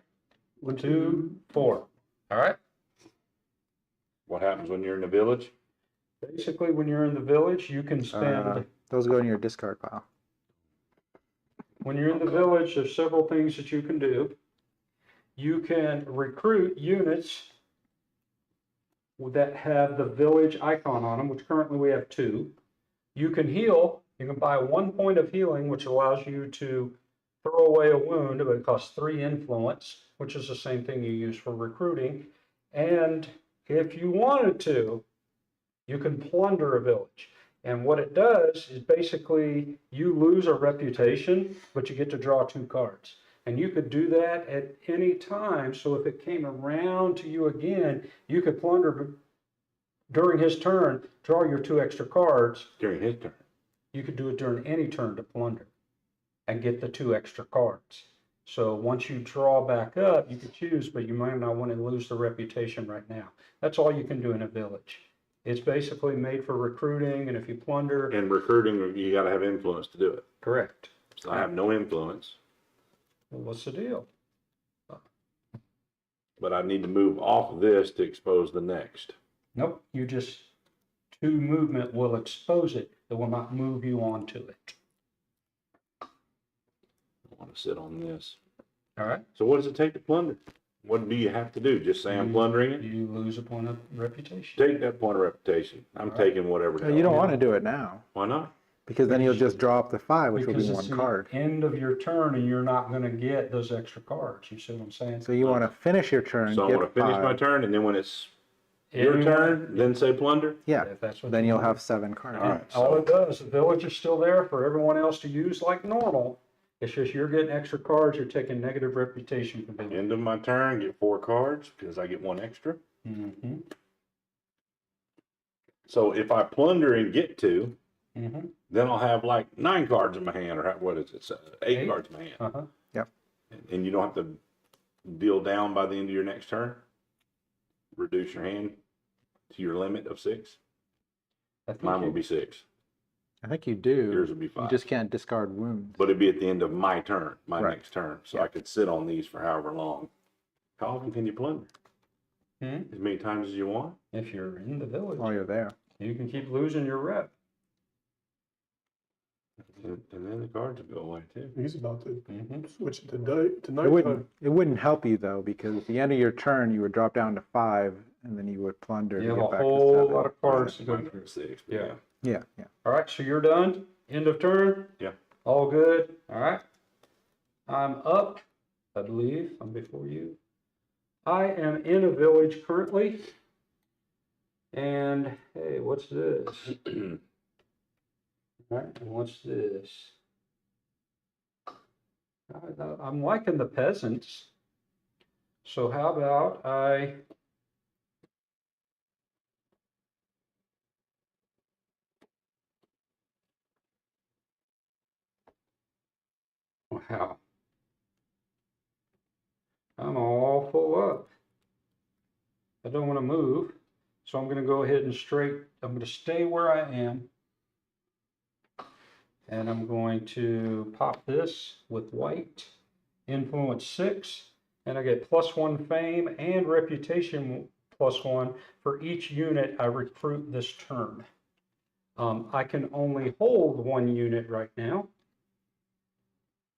1, 2, 4. All right. What happens when you're in the village? Basically, when you're in the village, you can spend. Those go in your discard pile. When you're in the village, there's several things that you can do. You can recruit units that have the village icon on them, which currently we have 2. You can heal. You can buy 1 point of healing, which allows you to throw away a wound, but it costs 3 influence, which is the same thing you use for recruiting. And if you wanted to, you can plunder a village. And what it does is basically you lose a reputation, but you get to draw 2 cards. And you could do that at any time. So if it came around to you again, you could plunder during his turn, draw your 2 extra cards. During his turn. You could do it during any turn to plunder and get the 2 extra cards. So once you draw back up, you could choose, but you might not want to lose the reputation right now. That's all you can do in a village. It's basically made for recruiting, and if you plunder. And recruiting, you got to have influence to do it. Correct. So I have no influence, Well, what's the deal? but I need to move off of this to expose the next. Nope, you just, 2 movement will expose it. It will not move you onto it. I want to sit on this. All right? So what does it take to plunder? What do you have to do? Just say I'm plundering it? You lose a point of reputation. Take that point of reputation. I'm Right. taking whatever. the You hell don't I want to want. do it now, Why not? because then you'll just draw up the 5, which will Because be it's 1 the card. end of your turn and you're not going to get those extra cards. You see what I'm saying? So you want to finish your turn, So I'm get going to finish 5. my turn, and then when it's your And- turn, then say plunder? Yeah, If that's what then you you'll want. have 7 cards. All right. All it does, the village is still there for everyone else to use like normal. It's just you're getting extra cards, you're taking negative reputation from people. End of my turn, get 4 cards, because I get 1 extra. Mm-hmm. So if I plunder and get 2, Mm-hmm. then I'll have like 9 cards in my hand, or what is it? 8 8? cards in my hand. Uh-huh. And you don't have to deal down by the end of your next turn? Reduce your hand to your limit of 6? I think Mine you- will be 6. I think you do. Yours would be You 5. just can't discard wounds. But it'd be at the end of my turn, my Right. next turn. So Yeah. I could sit on these for however long. How often can you plunder? Hmm? As many times as you want? If you're in the village, While you're there. you can keep losing your rep. And then the cards will go away too. He's about to Mm-hmm. switch it to It nighttime. wouldn't help you though, because at the end of your turn you would drop down to 5, and then you would plunder You to have get a back to whole 7. lot of cards to go Mine through. are 6. But Yeah. Yeah, yeah. All right, so you're done. End of turn. Yeah. All good. All right. I'm up, I believe. I'm before you. I am in a village currently. And hey, what's this? All right, and what's this? I'm liking the peasants. So how about I wow. I'm all full up. I don't want to move, so I'm going to go ahead and I'm going to stay where I am. And I'm going to pop this with white, influence 6, and I get +1 fame and reputation +1 for each unit I recruit this turn. I can only hold 1 unit right now.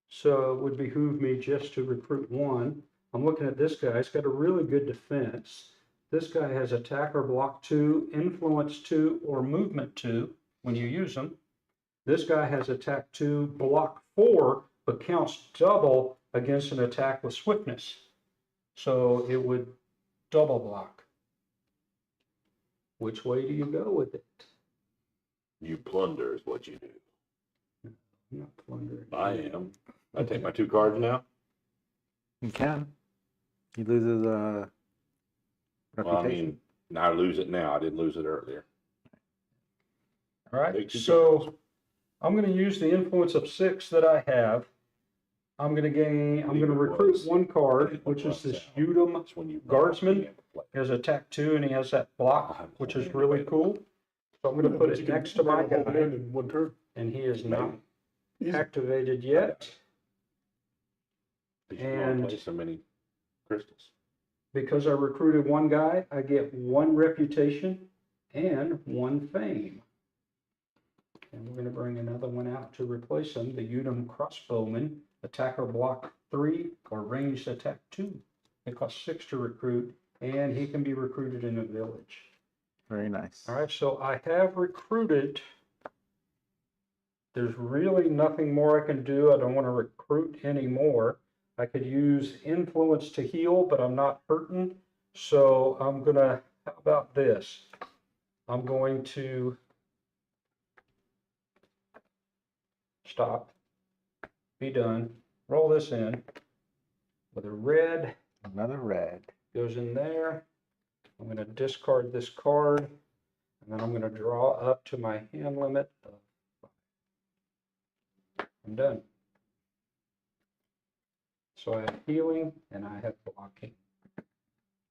So it would behoove me just to recruit 1. I'm looking at this guy. He's got a really good defense. This guy has attack or block 2, influence 2, or movement 2 when you use them. This guy has attack 2, block 4, but counts double against an attack with swiftness. So it would double block. Which way do you go with it? You plunder is what you do. I'm not plundering. I am. I take my 2 cards now. You can. He loses Well, I reputation. mean, I lose it now. I didn't lose it earlier. All right, Take 2 so I'm going to use the influence of 6 that I have. I'm going to recruit 1 card, which is this Udom That's when you Guardsman. He has attack 2 and he has that block, which is really cool. So I'm going to put But it you can next to my bring a whole guy, hand in 1 turn. and he is not Easy. activated yet. You can only And play so many crystals. because I recruited 1 guy, I get 1 reputation and 1 fame. And we're going to bring another one out to replace him, the Udom Crossbowman, attacker block 3 or ranged attack 2. It costs 6 to recruit, and he can be recruited in a village. Very nice. All right, so I have recruited. There's really nothing more I can do. I don't want to recruit anymore. I could use influence to heal, but I'm not hurting. So I'm gonna, how about this? I'm going to stop, be done, roll this in with a red, Another red. goes in there. I'm gonna discard this card, and then I'm gonna draw up to my hand limit of 5. I'm done. So I have healing and I have blocking.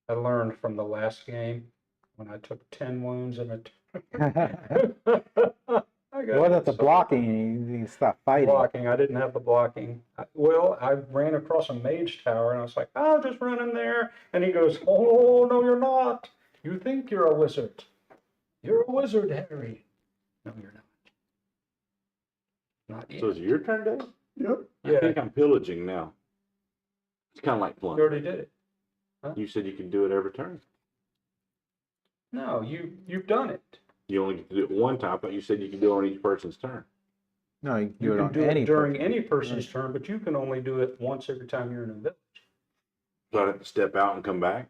I learned from the last game when I took 10 wounds in What about the blocking? You stop fighting. blocking. I didn't have the blocking. Well, I ran across a mage tower and I was like, oh, just run in there. And he goes, oh, no, you're not. You think you're a wizard. You're a wizard, Harry. No, you're not. Not yet. So is it your turn, Dave? Yep. Yeah. I think I'm pillaging now. It's kind of like You plunder. already did it. You said you can do it every turn. No, you've done it. You only get to do it 1 time, but you said you can do it on each person's turn. No, you can do You it can on do any it during person. any person's turn, but you can only do it once every time you're in a village. So I have to step out and come back.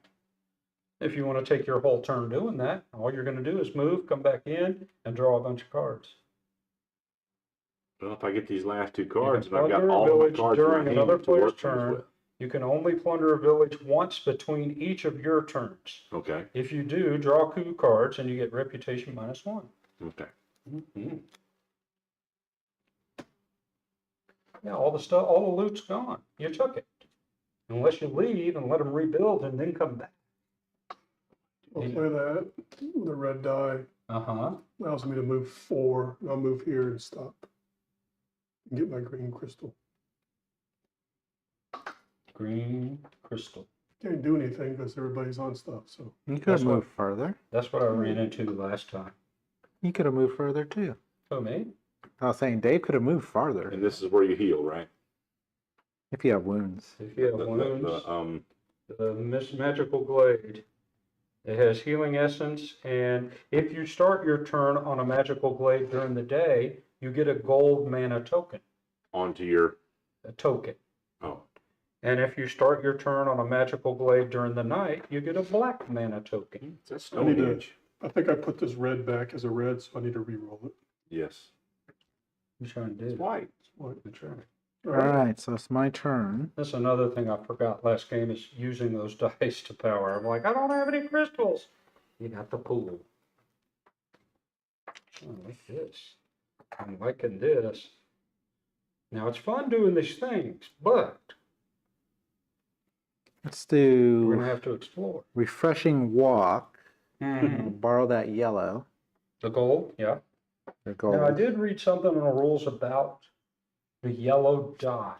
If you want to take your whole turn doing that, all you're going to do is move, come back in, and draw a bunch of cards. Well, if I get these last 2 cards and I've plunder got a all of my village cards in my during hand another to player's work these turn. with. You can only plunder a village once between each of your turns. Okay. If you do, draw 2 cards and you get reputation -1. Okay. Mm-hmm. Yeah, all the loot's gone. You took it. Unless you leave and let them rebuild and then come back. I'll play that. The red die Uh-huh. allows me to move 4. I'll move here and stop. And get my green crystal. Green crystal. Can't do anything because everybody's on stuff, so. You could That's have what- moved further. That's what I ran into last time. You could have moved further too. Oh, me? I was saying Dave could have moved farther And this is where you heal, right? if you have wounds. If you have The- wounds, the magical glade. It has healing essence, and if you start your turn on a magical glade during the day, you get a gold mana token. onto your, A token. oh, And if you start your turn on a magical glade during the night, you get a black mana token. that's I need Stone to- Age. I think I put this red back as a red, so I need to re-roll it. Yes. I'm trying to It's do. white. What? That's right. All right, so it's my turn. That's another thing I forgot last game is using those dice to power. I'm like, I don't have any crystals. You got the pool. Oh, like this. I'm liking this. Now it's fun doing these things, but Let's we're do gonna have to explore. refreshing walk. Mm-hmm. Borrow that yellow. The gold, yeah. The gold. Now I did read something in the rules about the yellow die.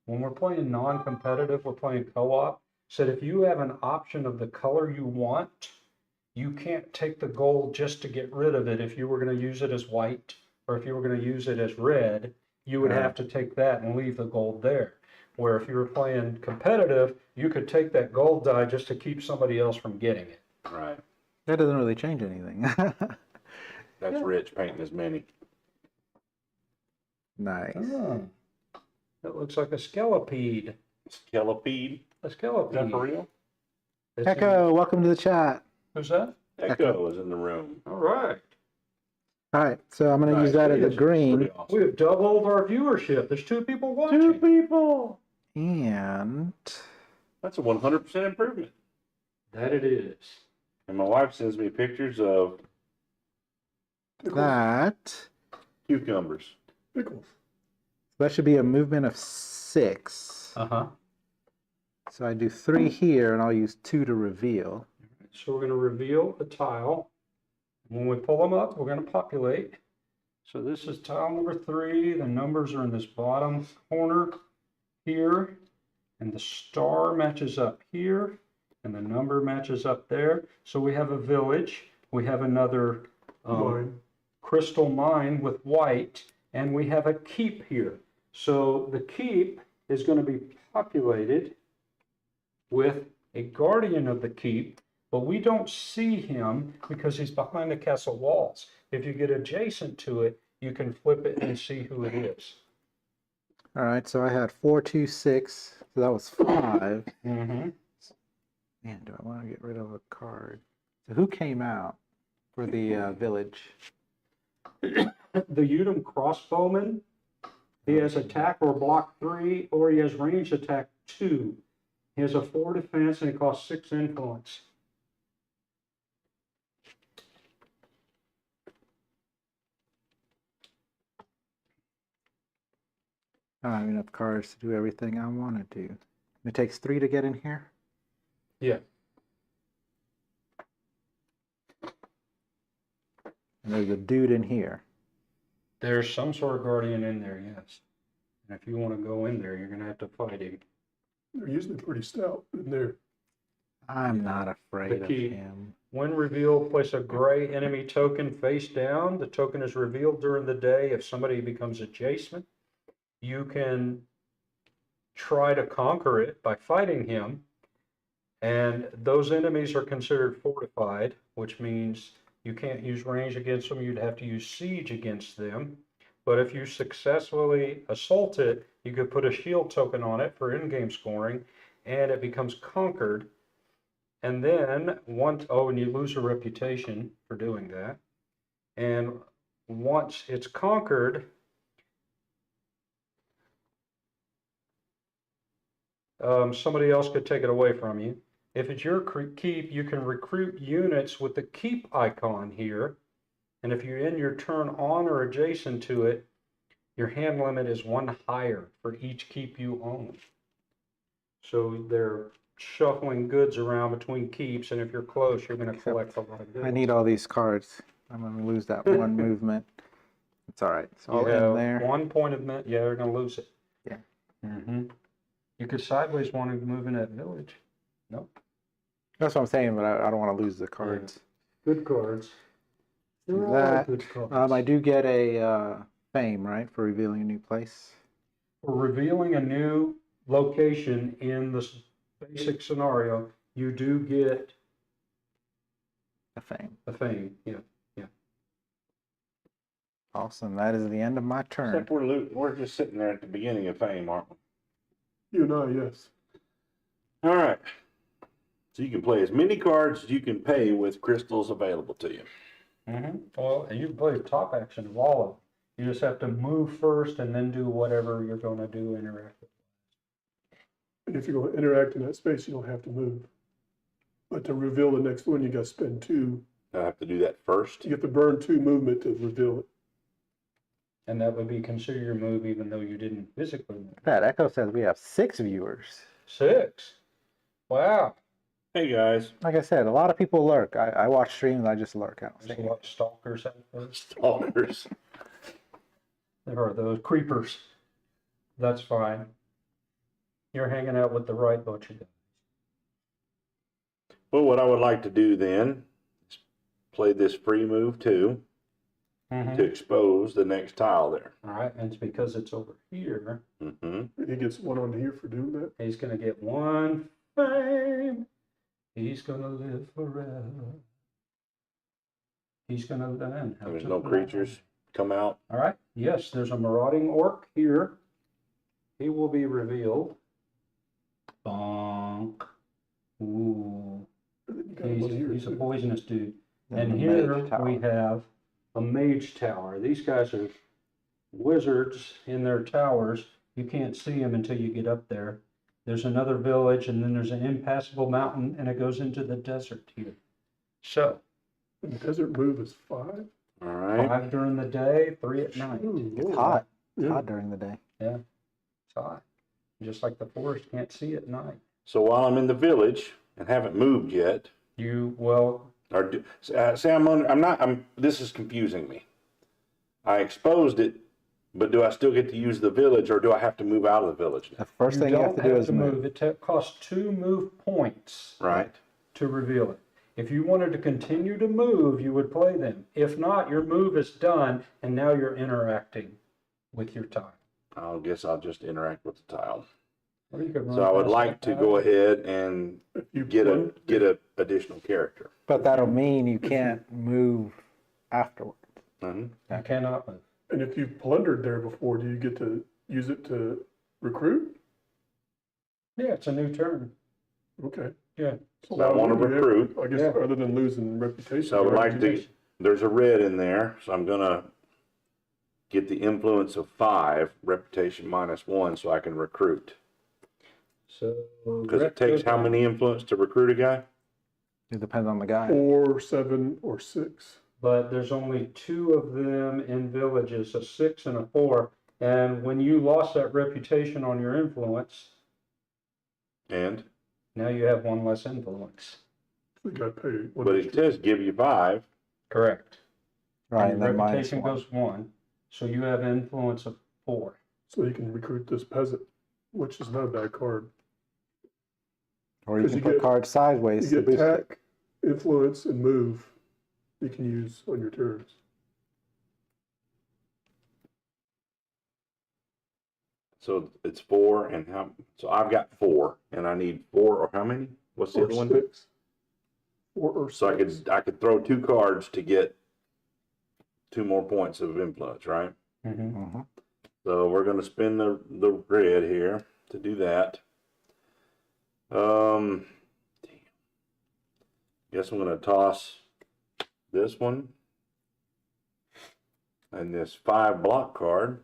When we're playing non-competitive, we're playing co-op. Said if you have an option of the color you want, you can't take the gold just to get rid of it. If you were going to use it as white or if you were going to use it as red, you would have to take that and leave the gold there. Where if you were playing competitive, you could take that gold die just to keep somebody else from getting it. Right. That doesn't really change anything. That's Yeah. rich painting as many. Nice. Oh. That looks like a skelipede. Skelipede. A Is that for skelipede. real? It's in- Echo, welcome to the chat. Who's that? Echo is in the room. All right. All right, so I'm going to use that as a green. Pretty awesome. We have doubled our viewership. There's 2 people watching. 2 people. And That's a 100% improvement. That it is. And my wife sends me pictures of that cucumbers. Pickles. should be a movement of 6. Uh-huh. So I do 3 here, and I'll use 2 to reveal. So we're going to reveal a tile. When we pull them up, we're going to populate. So this is tile number 3. The numbers are in this bottom corner here. And the star matches up here. And the number matches up there. So we have a village. We have another Mine. crystal mine with white. And we have a keep here. So the keep is going to be populated with a guardian of the keep. But we don't see him because he's behind the castle walls. If you get adjacent to it, you can flip it and see who it is. All right, so I had 4, 2, 6. So that was 5. Mm-hmm. Man, do I want to get rid of a card? So who came out for the village? The Udom crossbowman, he has attack or block 3, or he has range attack 2. He has a 4 defense and he costs 6 influence. I don't have enough cards to do everything I want to do. It takes 3 to get in here. Yeah. And there's a dude in here. There's some sort of guardian in there, yes. And if you want to go in there, you're going to have to fight him. They're usually pretty stout in there. I'm not afraid of key. him. When revealed, place a gray enemy token face down. The token is revealed during the day. If somebody becomes adjacent, you can try to conquer it by fighting him. And those enemies are considered fortified, which means you can't use range against them. You'd have to use siege against them. But if you successfully assault it, you could put a shield token on it for in-game scoring, and it becomes conquered. And then and you lose a reputation for doing that. And once it's conquered, somebody else could take it away from you. If it's your keep, you can recruit units with the keep icon here. And if you end your turn on or adjacent to it, your hand limit is 1 higher for each keep you own. So they're shuffling goods around between keeps, and if you're close, you're going to collect a lot of goods. I need all these cards. I'm going to lose that 1 movement. It's all right. It's all in there. 1 point of yeah, they're going to lose it. Yeah. Mm-hmm. You could sideways want to move in that village. Nope. That's what I'm saying, but I don't want to lose the cards. Good cards. Do They're all that. good cards. I do get a fame, right, for revealing a new place. For revealing a new location in this basic scenario, you do get A fame. a fame. Yeah. Awesome. That is the end of my turn. Except we're just sitting there at the beginning of fame, aren't we? You and I, yes. All right. So you can play as many cards as you can pay with crystals available to you. Mm-hmm. Well, and you can play the top action of all of them. You just have to move first and then do whatever you're going to do interactive. And if you're going to interact in that space, you don't have to move. But to reveal the next one, you got to spend 2. I have to do that first. You have to burn 2 movement to reveal it. And that would be considered your move even though you didn't physically move. That Echo says we have 6 viewers. 6. Wow. Hey guys. Like I said, a lot of people lurk. I watch streams. I just lurk out. There's a lot of stalkers out there. Stalkers. There are those creepers. That's fine. You're hanging out with the right bunch of guys. Well, what I would like to do then is play this free move too to expose the next tile there. All right, and it's because it's over here. Mm-hmm. And he gets 1 on here for doing that. He's going to get 1 fame. He's going to live forever. He's going to learn how There's to no fly. creatures come out. All right. Yes, there's a marauding orc here. he will be revealed. Bonk. Ooh. You got one here, He's a too. poisonous dude. Then And the here mage tower. we have a mage tower. These guys are wizards in their towers. You can't see them until you get up there. There's another village, and then there's an impassable mountain, and it goes into the desert here. So, And the desert move is 5? All right. 5 during the day, 3 at night. Ooh, It's Lord. hot. It's Yeah. hot during the day. Yeah, it's hot. Just like the forest can't see at night. So while I'm in the village and haven't moved yet, Well, say this is confusing me. I exposed it, but do I still get to use the village, or do I have to move out of the village now? The first thing you have to do is move. It costs 2 move points Right. to reveal it. If you wanted to continue to move, you would play them. If not, your move is done, and now you're interacting with your tile. I guess I'll just interact with the tile. Or you could run So I would past like that to tile. go ahead and If you get plundered- a additional character. But that'll mean you can't move afterwards. Mhm. You cannot move. And if you've plundered there before, do you get to use it to recruit? Yeah, it's a new turn. Okay. Yeah. So I wanna recruit. I guess, Yeah. other than losing reputation. So I would right? like to, there's a red in there, so I'm gonna get the influence of 5, reputation -1, so I can recruit. So. Because it takes how many influence to recruit a guy? It depends on the guy. 4, 7, or 6. But there's only 2 of them in villages, a 6 and a 4. And when you lost that reputation on your influence, And, now you have 1 less influence. So you got to pay one but it extra. says give you 5. Correct. Right, And and your then minus reputation 1. goes 1, so you have influence of 4. So you can recruit this peasant, which is not a bad card. Or you 'Cause can you put get- cards sideways You to get boost it. attack, influence, and move you can use on your turns. So it's 4 and how, so I've got 4 and I need 4 or how many? What's the Or other one? 6. 4 or 6. So I could throw 2 cards to get 2 more points of influence, right? Mm-hmm. Mhm. So we're gonna spin the red here to do that. Guess I'm gonna toss this one and this 5 block card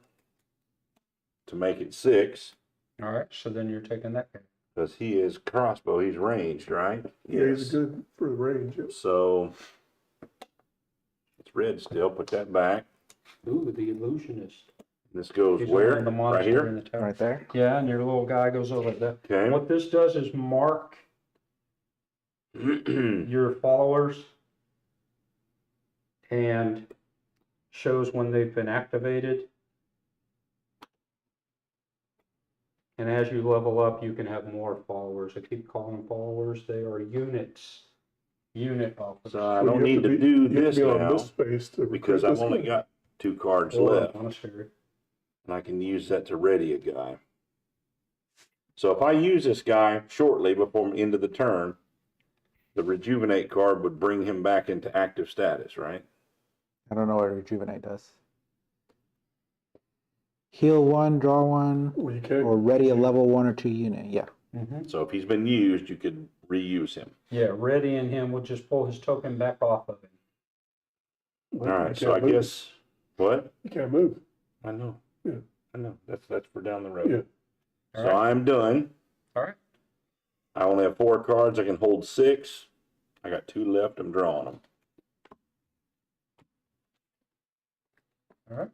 to make it 6, All right, so then you're taking that guy. because he is crossbow, he's ranged, right? Yeah, he's good for the range. Yes. So it's red still, put that back. Ooh, the illusionist. This goes He's where? over in the Right monastery in here? the tower. Right there. Yeah, and your little guy goes over there. Okay. What this does is mark your followers and shows when they've been activated. And as you level up, you can have more followers. I keep calling them followers. They are units. Unit officers. So I So don't you have need to be- do you have this be on now this space to recruit because I've this only guy. got 2 cards Or left. monastery. And I can use that to ready a guy. So if I use this guy shortly before the end of the turn, the rejuvenate card would bring him back into active status, right? I don't know what rejuvenate does. Heal 1, draw 1, Well, you can't. or ready a level 1 or 2 unit. Yeah. Mm-hmm. So if he's been used, you could reuse him. Yeah, readying him would just pull his token back off of him. All You right, can't so I move. guess, what? You can't move. I know. Yeah. I know. That's for down the road. Yeah. So I'm done. All right. I only have 4 cards. I can hold 6. I got 2 left. I'm drawing them. All right.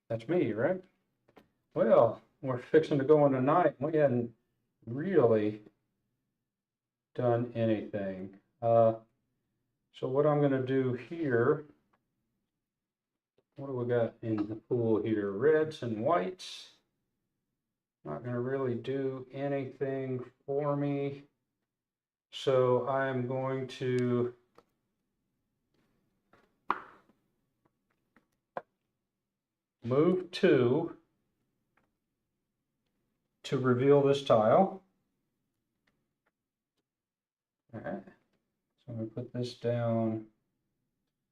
That's me, right? Well, we're fixing to go in tonight. We hadn't really done anything. So what I'm gonna do here, what do we got in the pool here? Reds and whites. Not gonna really do anything for me. So I'm going to move 2 to reveal this tile. All right, so I'm going to put this down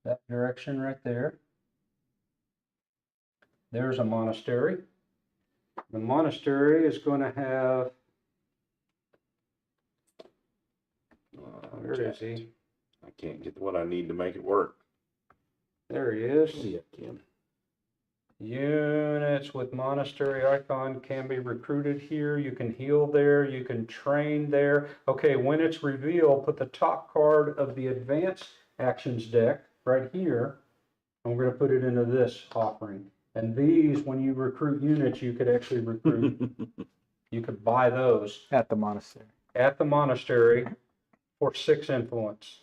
that direction right there. There's a monastery. The monastery is going to have, where is he? I can't get what I need to make it work. There he is. Yeah, Kim. Units with monastery icon can be recruited here. You can heal there. You can train there. Okay, when it's revealed, put the top card of the advanced actions deck right here. And we're going to put it into this offering. And these, when you recruit units, you could actually recruit. You could buy those At the monastery. at the monastery for 6 influence.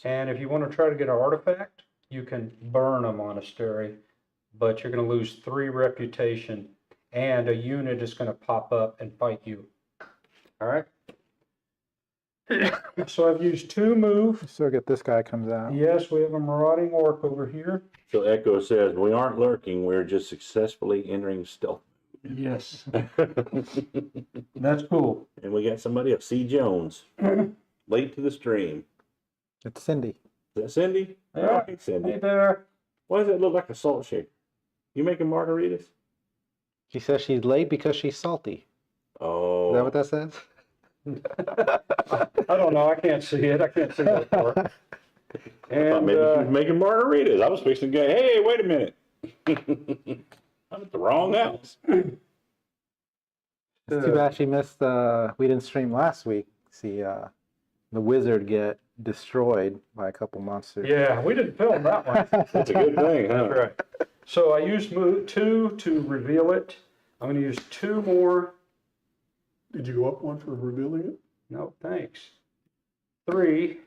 And if you want to try to get an artifact, you can burn a monastery, but you're going to lose 3 reputation, and a unit is going to pop up and fight you. All right. So I've used 2 move. So get this guy comes out. Yes, we have a marauding orc over here. So Echo says, we aren't lurking, we're just successfully entering stealth. Yes, And that's cool. we got somebody else, C. Jones, late to the stream. It's Cindy. Is that Cindy? Yeah. Hey, Cindy. Hey there. Why does it look like a salt shaker? You making margaritas? She says she's late because she's salty. Oh. Is that what that says? I don't know. I can't see it. I can't see that part. I thought And maybe she was making margaritas. I was fixing to go, hey, wait a minute. I'm at the wrong house. It's too bad she missed we didn't stream last week. See the wizard get destroyed by a couple monsters. yeah, we didn't film that one. That's a good thing, huh? That's right. So I used move 2 to reveal it. I'm going to use 2 more. Did you go up one for revealing it? No, thanks. 3,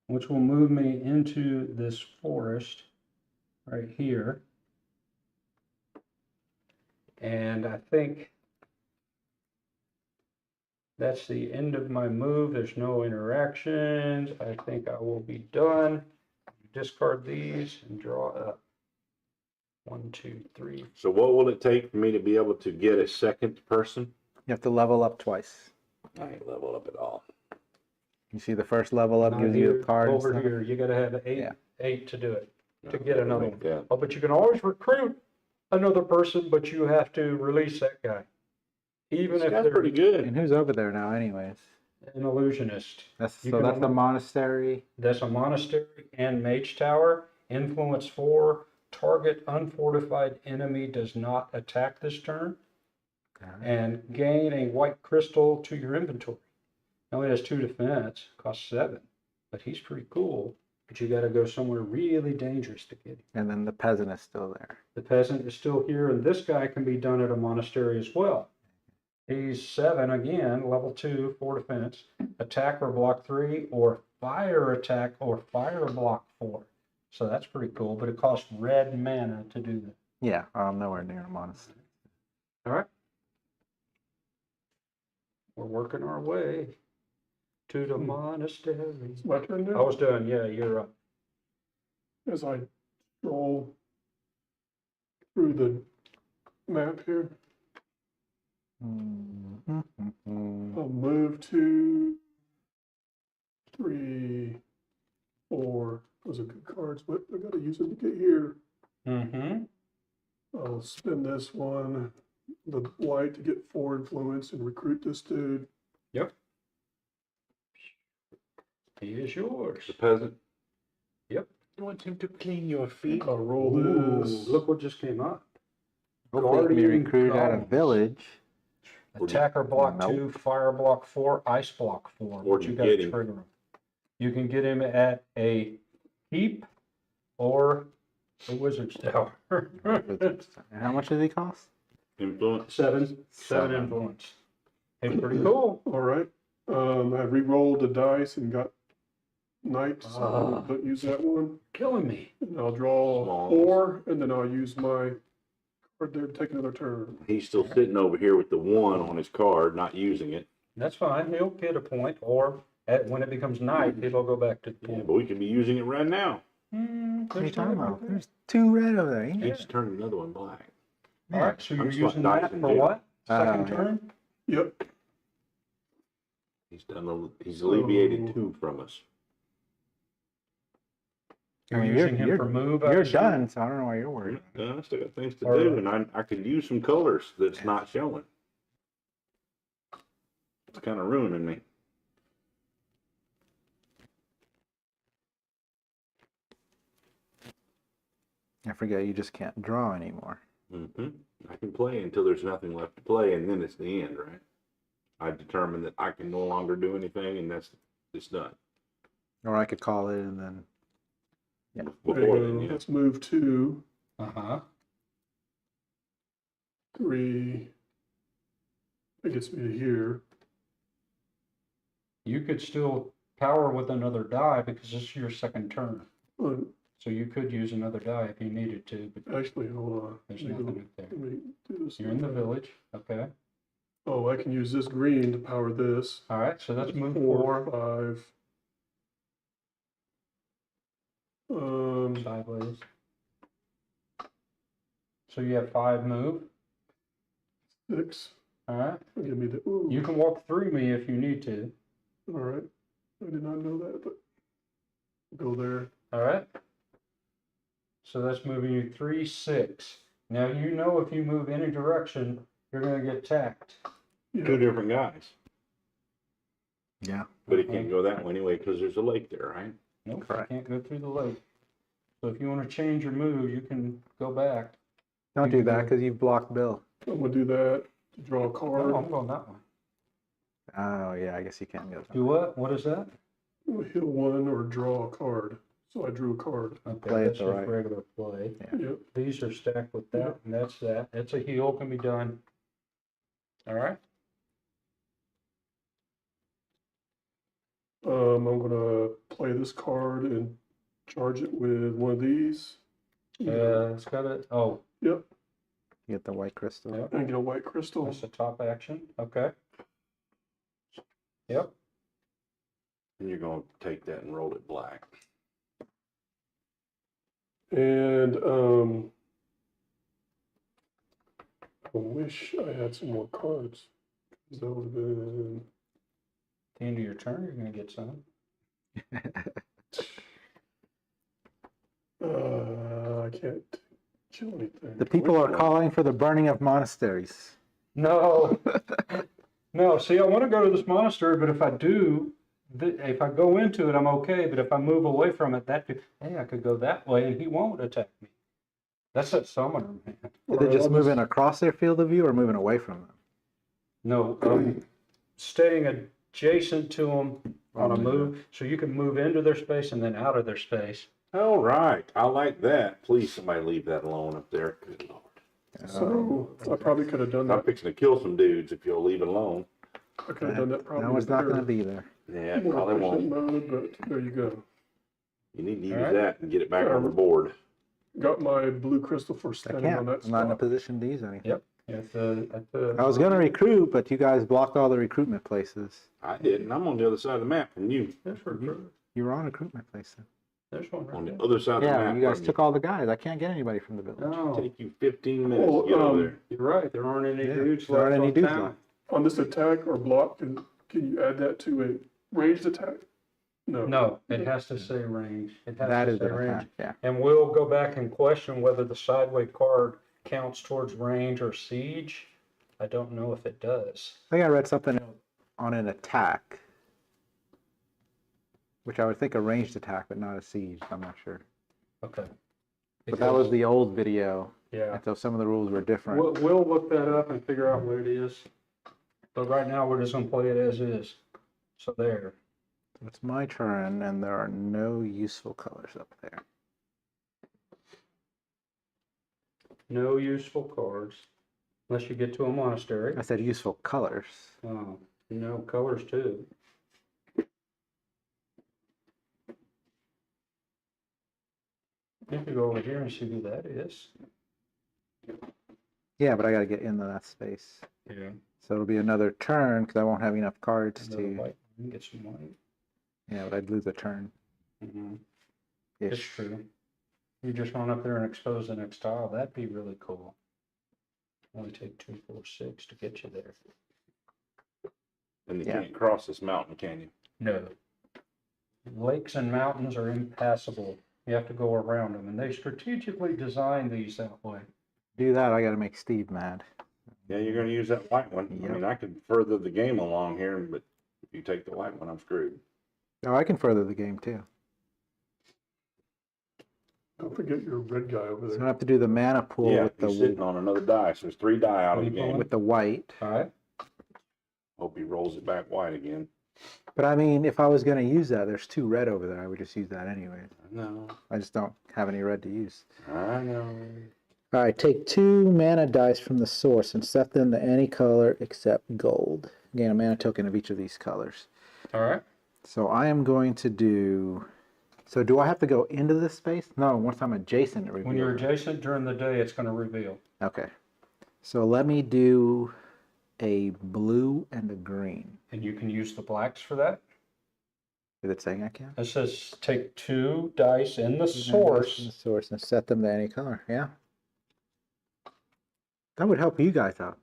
which will move me into this forest right here. And I think that's the end of my move. There's no interactions. I think I will be done. Discard these and draw up. 1, 2, 3. So what will it take for me to be able to get a second person? You have to level up twice. I ain't level up at all. You see the first level up Now gives you a card. and over stuff? here, you got to have 8, Yeah. 8 to do it. To No, get another like one. that. Oh, but you can always recruit another person, but you have to release that guy. Even This if guy's they're pretty good. And who's over there now, anyways? an illusionist. That's You so can that's the only- monastery. That's a monastery and mage tower. Influence 4. Target unfortified enemy does not attack this turn. And gain a white crystal to your inventory. He only has 2 defense, costs 7. But he's pretty cool. But you got to go somewhere really dangerous to get him. And then the peasant is still there. The peasant is still here, and this guy can be done at a monastery as well. He's 7 again, level 2, 4 defense, attack or block 3, or fire attack or fire block 4. So that's pretty cool, but it costs red mana to do that. Yeah, I'm nowhere near a monastery. All right. We're working our way to the monastery. It's my turn I now. was done, yeah, you're up. As I scroll through the map here, I'll move to 3, 4. Those are good cards, but I gotta use them to get here. Mm-hmm. I'll spend this one, the white, to get 4 influence and recruit this dude. Yep. He is yours. The peasant. Yep. You want him to clean your feet? I'll roll Ooh, this. look what just came up. Hopefully it can be Guardian recruited at a Columns. village. Attacker block Nope. 2, fire block 4, ice block 4. Where'd But you gotta get him? trigger him. You can get him at a keep or a wizard's tower. And how much does he cost? Influence. 7 Seven. influence. Hey, pretty cool. All right. I re-rolled the dice and got knight, so Ah. don't use that one. Killing me. And I'll draw Small. 4, and then I'll use my card there to take another turn. He's still sitting over here with the 1 on his card, not using it. That's fine. He'll get a point, or when it becomes night, it'll go back to the Yeah, point. but we could be using it right now. What are you There's talking time. about? There's 2 red over there. He just turned another one black. All right, so you're I'm just using like that dice for in what? Second yeah. turn? Yep. He's alleviated 2 from us. I You're mean, using him for move, I You're assume? done, so I don't know why you're worried. I still got things to All do, right. and I could use some colors that's not showing. It's kind of ruining me. I forget you just can't draw anymore. I can play until there's nothing left to play, and then it's the end, right? I determine that I can no longer do anything, and it's done. Or I could call it and then. Yeah. There Before you then, go. yeah. Let's move to Uh-huh. 3. That gets me to here. You could still power with another die because this is your second turn. Uh, So you could use another die if you needed to, but Actually, hold on. there's Let me nothing up there. Let me do this. You're in the village, okay? Oh, I can use this green to power this. All right, so let's move 4, four 5. sideways. So you have 5 move, 6. all right? Give me the, ooh. You can walk through me if you need to, All right. I did not know that, but go there. all right? So that's moving you 3, 6. Now you know if you move any direction, you're gonna get tacked. Yeah. Two different guys, Yeah. but he can't go that way anyway because there's a lake there, right? Nope, you Correct. can't go through the lake. So if you wanna change your move, you can go back. Don't You do can that go- because you've blocked Bill. I'm gonna do that to draw a No, card. I'm going that way. Oh, yeah, I guess you can't go. Do what? What is that? Hit 1 or draw a card. So I drew a card. Okay, Play it that's the just right- regular play. Yep. These are stacked with that, and that's that. It's a heal, can be done. All right? I'm gonna play this card and charge it with one of these. It's got a, oh, Yep. You get the white crystal. Yep. And get a white crystal. that's the top action. Okay. Yep. And you're going to take that and roll it black. And I wish I had some more cards. 'Cause that would have been. At the end of your turn, you're gonna get some. I can't kill anything. The people Which are one? calling for the burning of monasteries. No. No, see, I want to go to this monastery, but if I do, if I go into it, I'm okay. But if I move away from it, hey, I could go that way and he won't attack me. That's that summoner, man. Are they just moving across their field of view or moving away from them? No, staying adjacent to them on a move, so you can move into their space and then out of their space. All right. I like that. Please, somebody leave that alone up there. Good Lord. So I probably could have done I'm that. fixing to kill some dudes if you'll leave it alone. I could have done that probably. No, it's not better. going to be there. Yeah, it More probably efficient won't. mode, but there you go. You need to use All right. that and get it back on the board. Got my blue crystal for I standing can't. on that I'm not in a spot. position to use anything. Yep. At the. I was going to recruit, but you guys blocked all the recruitment places. I didn't. I'm on the other side of the map from you. There's recruit. You were on recruitment place then. There's one On right the other side of the Yeah, map. you guys from took all the guys. I can't get anybody from the village. there. No, Take you 15 minutes Oh, to get over there. you're right. There aren't any Yeah, dudes there aren't left any on dudes town. left. On this attack or block, can you add that to a ranged attack? No. No, it has to say range. It has That to is say an range. attack, yeah. And we'll go back and question whether the sideway card counts towards range or siege. I don't know if it does. I think I read something on an attack, which I would think a ranged attack, but not a siege. I'm not sure. Okay. But that was Because- the old video, Yeah. and so some of the rules were different. We'll look that up and figure out what it is. But right now, we're just gonna play it as is. So there. It's my turn, and there are no useful colors up there. No useful cards. Unless you get to a monastery. I said useful colors. Oh, no, colors too. You could go over here and see who that is. Yeah, but I got to get into that space. Yeah. So it'll be another turn because I won't have enough cards Another to. white. You can get some white. Yeah, but I'd lose a turn. Mm-hmm. It's Ish. true. You just run up there and expose the next tile. That'd be really cool. Only take 2, 4, 6 to get you there. And you Yeah. can't cross this mountain, can you? No. Lakes and mountains are impassable You have to go around them, and they strategically designed these that way. Do that, I gotta make Steve mad. Yeah, you're gonna use that white one. I Yep. mean, I could further the game along here, but if you take the white one, I'm screwed. Oh, I can further the game too. Don't forget your red guy over So I there. have to do the mana pool Yeah, with he's sitting on another die, so there's 3 die out of the What are you game. with the white. All right. Hope he rolls it back white again. But I mean, if I was gonna use that, there's 2 red over there. I would just use that anyways. No, I just don't have any red to use. I know. All right, take 2 mana dice from the source and set them to any color except gold. Gain a mana token of each of these colors. All right. So I am going to do. So do I have to go into this space? No, once I'm adjacent, it reveals. When you're adjacent during the day, it's going to reveal. Okay. So let me do a blue and a green. And you can use the blacks for that. Is it saying I can? It says take 2 dice in the And the source. source and set them to any color. Yeah. That would help you guys out.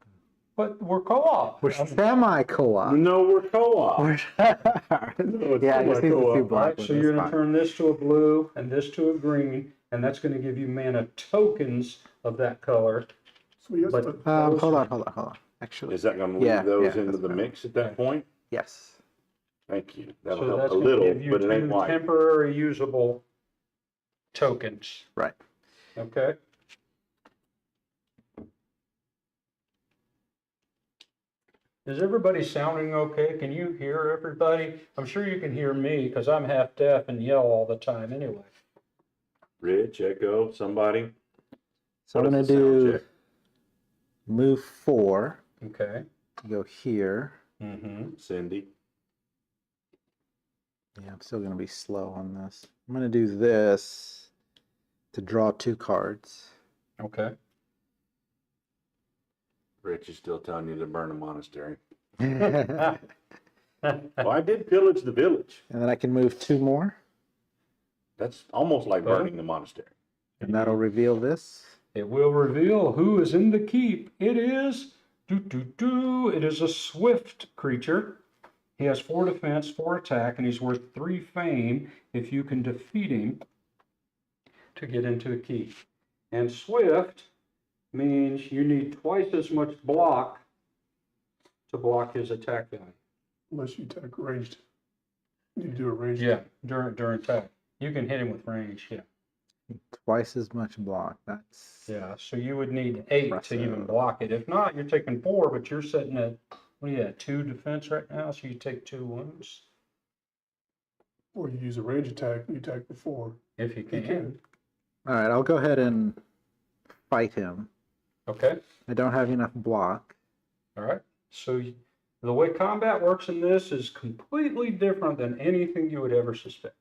But we're co-op. We're semi-co-op. No, we're co-op. We're- it's yeah, I just need the semi-co-op. 2 All black right, ones. so you're that's going to fine. turn this to a blue and this to a green, and that's going to give you mana tokens of that color. So he has But- to, Hold on. Actually, Is that gonna leave Yeah, those yeah, into that's the fine. mix at that point? yes. Thank you. That'll So help that's a going to little, give you but it ain't 2 white. temporary usable tokens. Right. Okay. Is everybody sounding okay? Can you hear everybody? I'm sure you can hear me because I'm half deaf and yell all the time anyway. Rich, Echo, somebody? So I'm What going is to the sound do check? move 4. Okay. Go here. Mm-hmm. Cindy? Yeah, I'm still going to be slow on this. I'm going to do this to draw 2 cards. Okay. Rich is still telling you to burn a monastery. And Oh, I did pillage the village. then I can move 2 more, That's almost like Well- burning the monastery. and that'll reveal this. It will reveal who is in the keep. It is it is a swift creature. He has 4 defense, 4 attack, and he's worth 3 fame if you can defeat him to get into the keep. And swift means you need twice as much block to block his attack value. unless you attack ranged. You need to do a ranged. Yeah, during attack. You can hit him with range, yeah. Twice as much block. That's Yeah, so you would need 8 to even Impressive. block it. If not, you're taking 4, but you're sitting at, what are you at, 2 defense right now, so you take 2 wounds, Or you use a range attack, you attack for 4. if you You can. can. all right. I'll go ahead and fight him. Okay, I don't have enough block. all right. So the way combat works in this is completely different than anything you would ever suspect.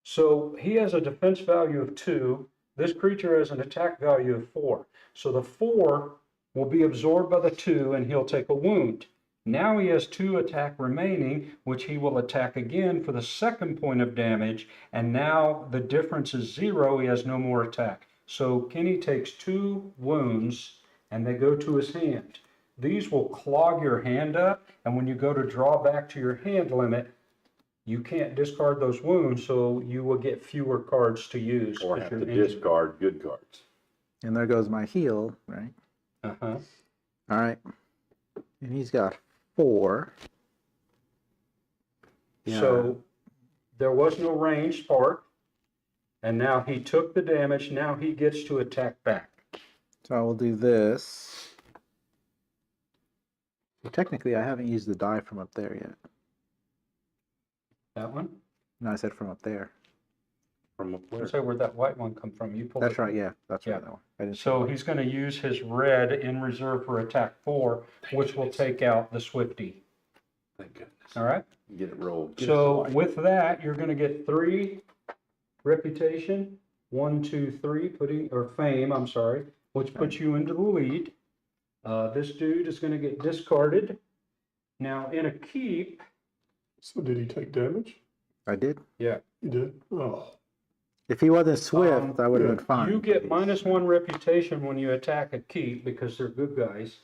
So he has a defense value of 2. This creature has an attack value of 4. So the 4 will be absorbed by the 2 and he'll take a wound. Now he has 2 attack remaining, which he will attack again for the second point of damage. And now the difference is 0. He has no more attack. So Kenny takes 2 wounds and they go to his hand. These will clog your hand up. And when you go to draw back to your hand limit, you can't discard those wounds, so you will get fewer cards to use. Or 'cause have you're to injured. discard good cards. And there goes my heal, right? Uh-huh. All right. And he's got 4. Yeah. So there was no ranged part, and now he took the damage. Now he gets to attack back. So I will do this. Well, technically, I haven't used the die from up there yet. That one? No, I said from up there. From a player. Let's say where'd that white one come from? You pulled That's it. right. Yeah, that's Yeah. right. That one. I didn't. So he's going to use his red in reserve for attack 4, which will take out the Swifty. Thank goodness. All right? Get it rolled. Get it So white. with that, you're going to get 3 reputation, 1, 2, 3, fame, I'm sorry, which puts you into the lead. This dude is going to get discarded. Now in a keep, So did he take damage? I did. yeah, He did? Oh, If he wasn't swift, I would have yeah. been fine. you get -1 reputation when you attack a keep because they're good guys.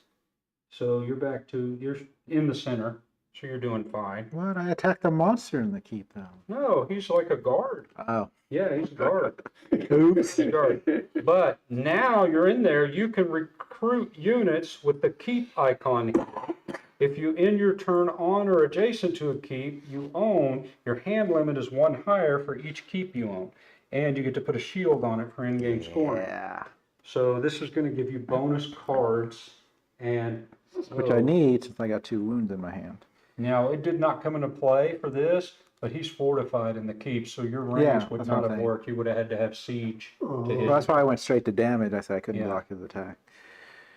So you're in the center. So you're doing fine. What? I attacked a monster in the keep though. No, he's like a guard. Oh. Yeah, he's a guard. Oops. He's a guard. But now you're in there, you can recruit units with the keep icon here. If you end your turn on or adjacent to a keep you own, your hand limit is 1 higher for each keep you own. And you get to put a shield on it for in-game scoring. Yeah. So this is going to give you bonus cards and Which I need since I got 2 wounds in my hand. Now, it did not come into play for this, but he's fortified in the keep, so your range Yeah, would that's not what I'm have saying. worked. You would have had to have siege to Well, hit. that's why I went straight to damage. I said I couldn't Yeah. block his attack.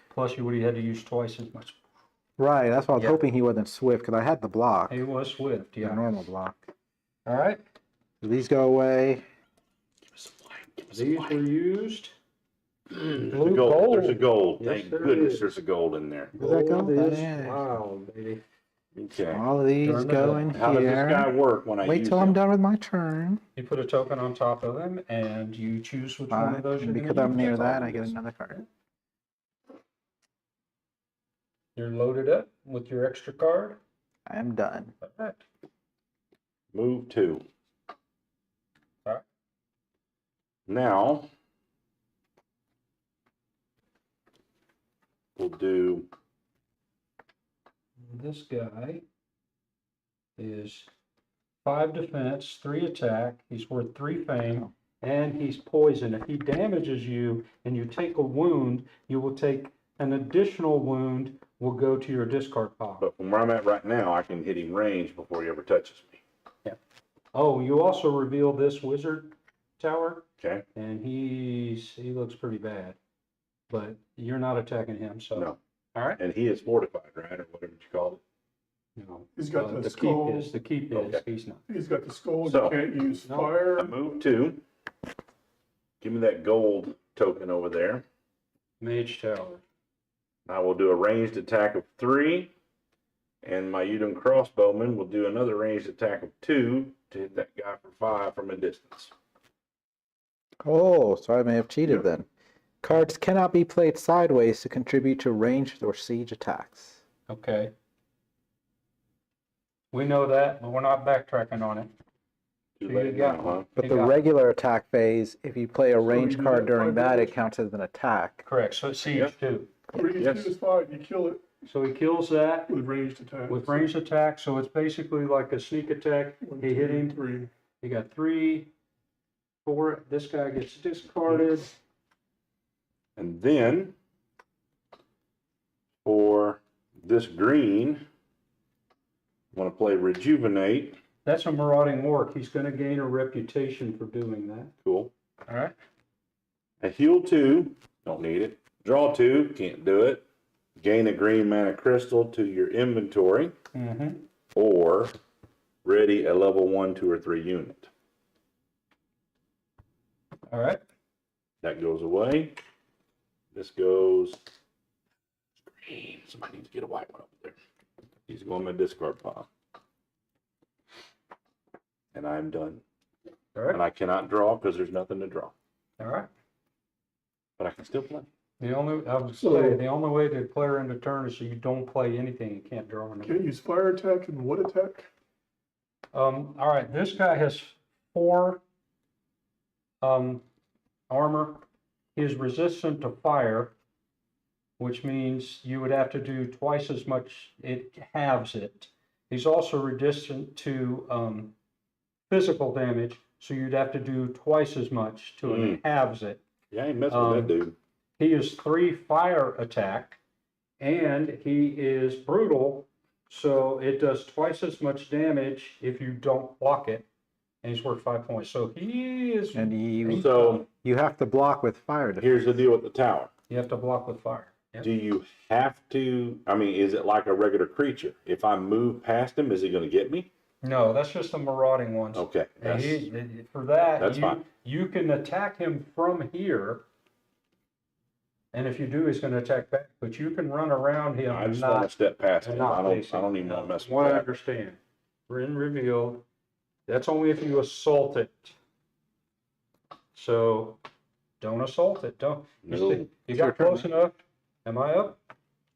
Plus, you would have had to use twice as much. Right, that's why I was Yeah. hoping he wasn't swift because I had the block, He was swift, the yeah. normal block. All right, So these go away. these were used. There's a Blue gold. There's a gold. Yes, Thank there goodness is. there's a gold in there. Does that go? Gold is Yeah. wild, baby. Okay. All of these Turn the go deck. in How does this guy here. work when I Wait use till I'm him? done with my turn. You put a token on top of him, and you choose which one of those you're And going because to I'm use. near That's all that, it I get is. another card. You're loaded up with your extra card. I am done. All right. Move 2. All right. Now, we'll do, This guy is 5 defense, 3 attack. He's worth 3 fame, and he's poison. If he damages you and you take a wound, you will take an additional wound. Will go to your discard pile. but from where I'm at right now, I can hit him range before he ever touches me. Oh, you also reveal this wizard tower, Okay? and he looks pretty bad, but you're not attacking him. So No. all right. And he is fortified, right? Or whatever you called it. No, He's got the the skull. keep is the keep is Okay. he's not. He's got the skull, So- you can't use No. fire. I move 2. Give me that gold token over there. Mage tower. I will do a ranged attack of 3. And my Udon crossbowman will do another ranged attack of 2 to hit that guy for 5 from a distance. Oh, so I may have cheated then. Cards cannot be played sideways to contribute to ranged or siege attacks. Okay. We know that, but we're not backtracking on it. Too So late you got now, one. huh? But You the got it. regular attack phase, if you play a ranged you card get during 5 that, it damage? counts as an attack. Correct. So it's siege Yep. too. Range Yes. 2 is 5, you kill it So he kills that with ranged attack. with ranged attack. So it's basically like a sneak attack. He hit him. 3. He got 3, 4. This guy gets discarded. And then for this green, I want to play Rejuvenate. That's a marauding orc. He's going to gain a reputation for doing that. Cool. All right. A heal 2, don't need it. Draw 2, can't do it. Gain a green mana crystal to your inventory. Mm-hmm. Or ready a level 1, 2, or 3 unit. All right. That goes away. This goes green. Somebody needs to get a white one up there. He's going in my discard pile. And I'm done. All right. And I cannot draw because there's nothing to draw. All right. But I can still play. I would So- say the only way to declare into turn is so you don't play anything. You can't draw anything. Can't use fire attack and wood attack. All right, this guy has 4 armor. He is resistant to fire, which means you would have to do twice as much. It halves it. He's also resistant to physical damage, so you'd have to do twice as much to it. It halves it. Yeah, I ain't messing with that dude. He is 3 fire attack, and he is brutal, so it does twice as much damage if you don't block it, and he's worth 5 points. So he is. And you So have to block with fire defense. here's the deal with the tower. You have to block with fire. Yep. Do you have to, I mean, is it like a regular creature? If I move past him, is he going to get me? No, that's just the marauding ones. Okay. And That's, for that, that's fine. you can attack him from here, and if you do, he's going to attack back. But you can run around him I and just want to not. step past And him. not I don't facing. even want to mess What with I that. understand. We're in revealed. That's only if you assault it. So don't assault it. Don't. You, No. see, you It's got your turn, close enough. Am I up?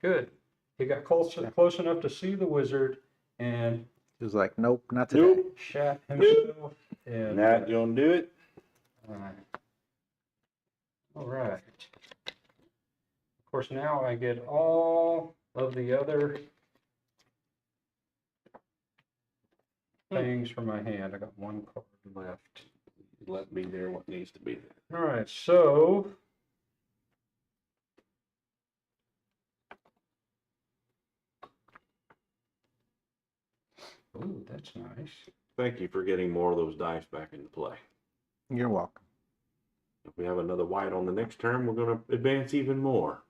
Good. You got close enough to see the wizard, and He was like, nope, not today. Nope. shat himself. And Not gonna do it. all right. All right. Of course, now I get all of the other things from my hand. I got one card left. Let be there what needs to be there. All right, so ooh, that's nice. Thank you for getting more of those dice back into play. You're welcome. If we have another white on the next turn, we're gonna advance even more.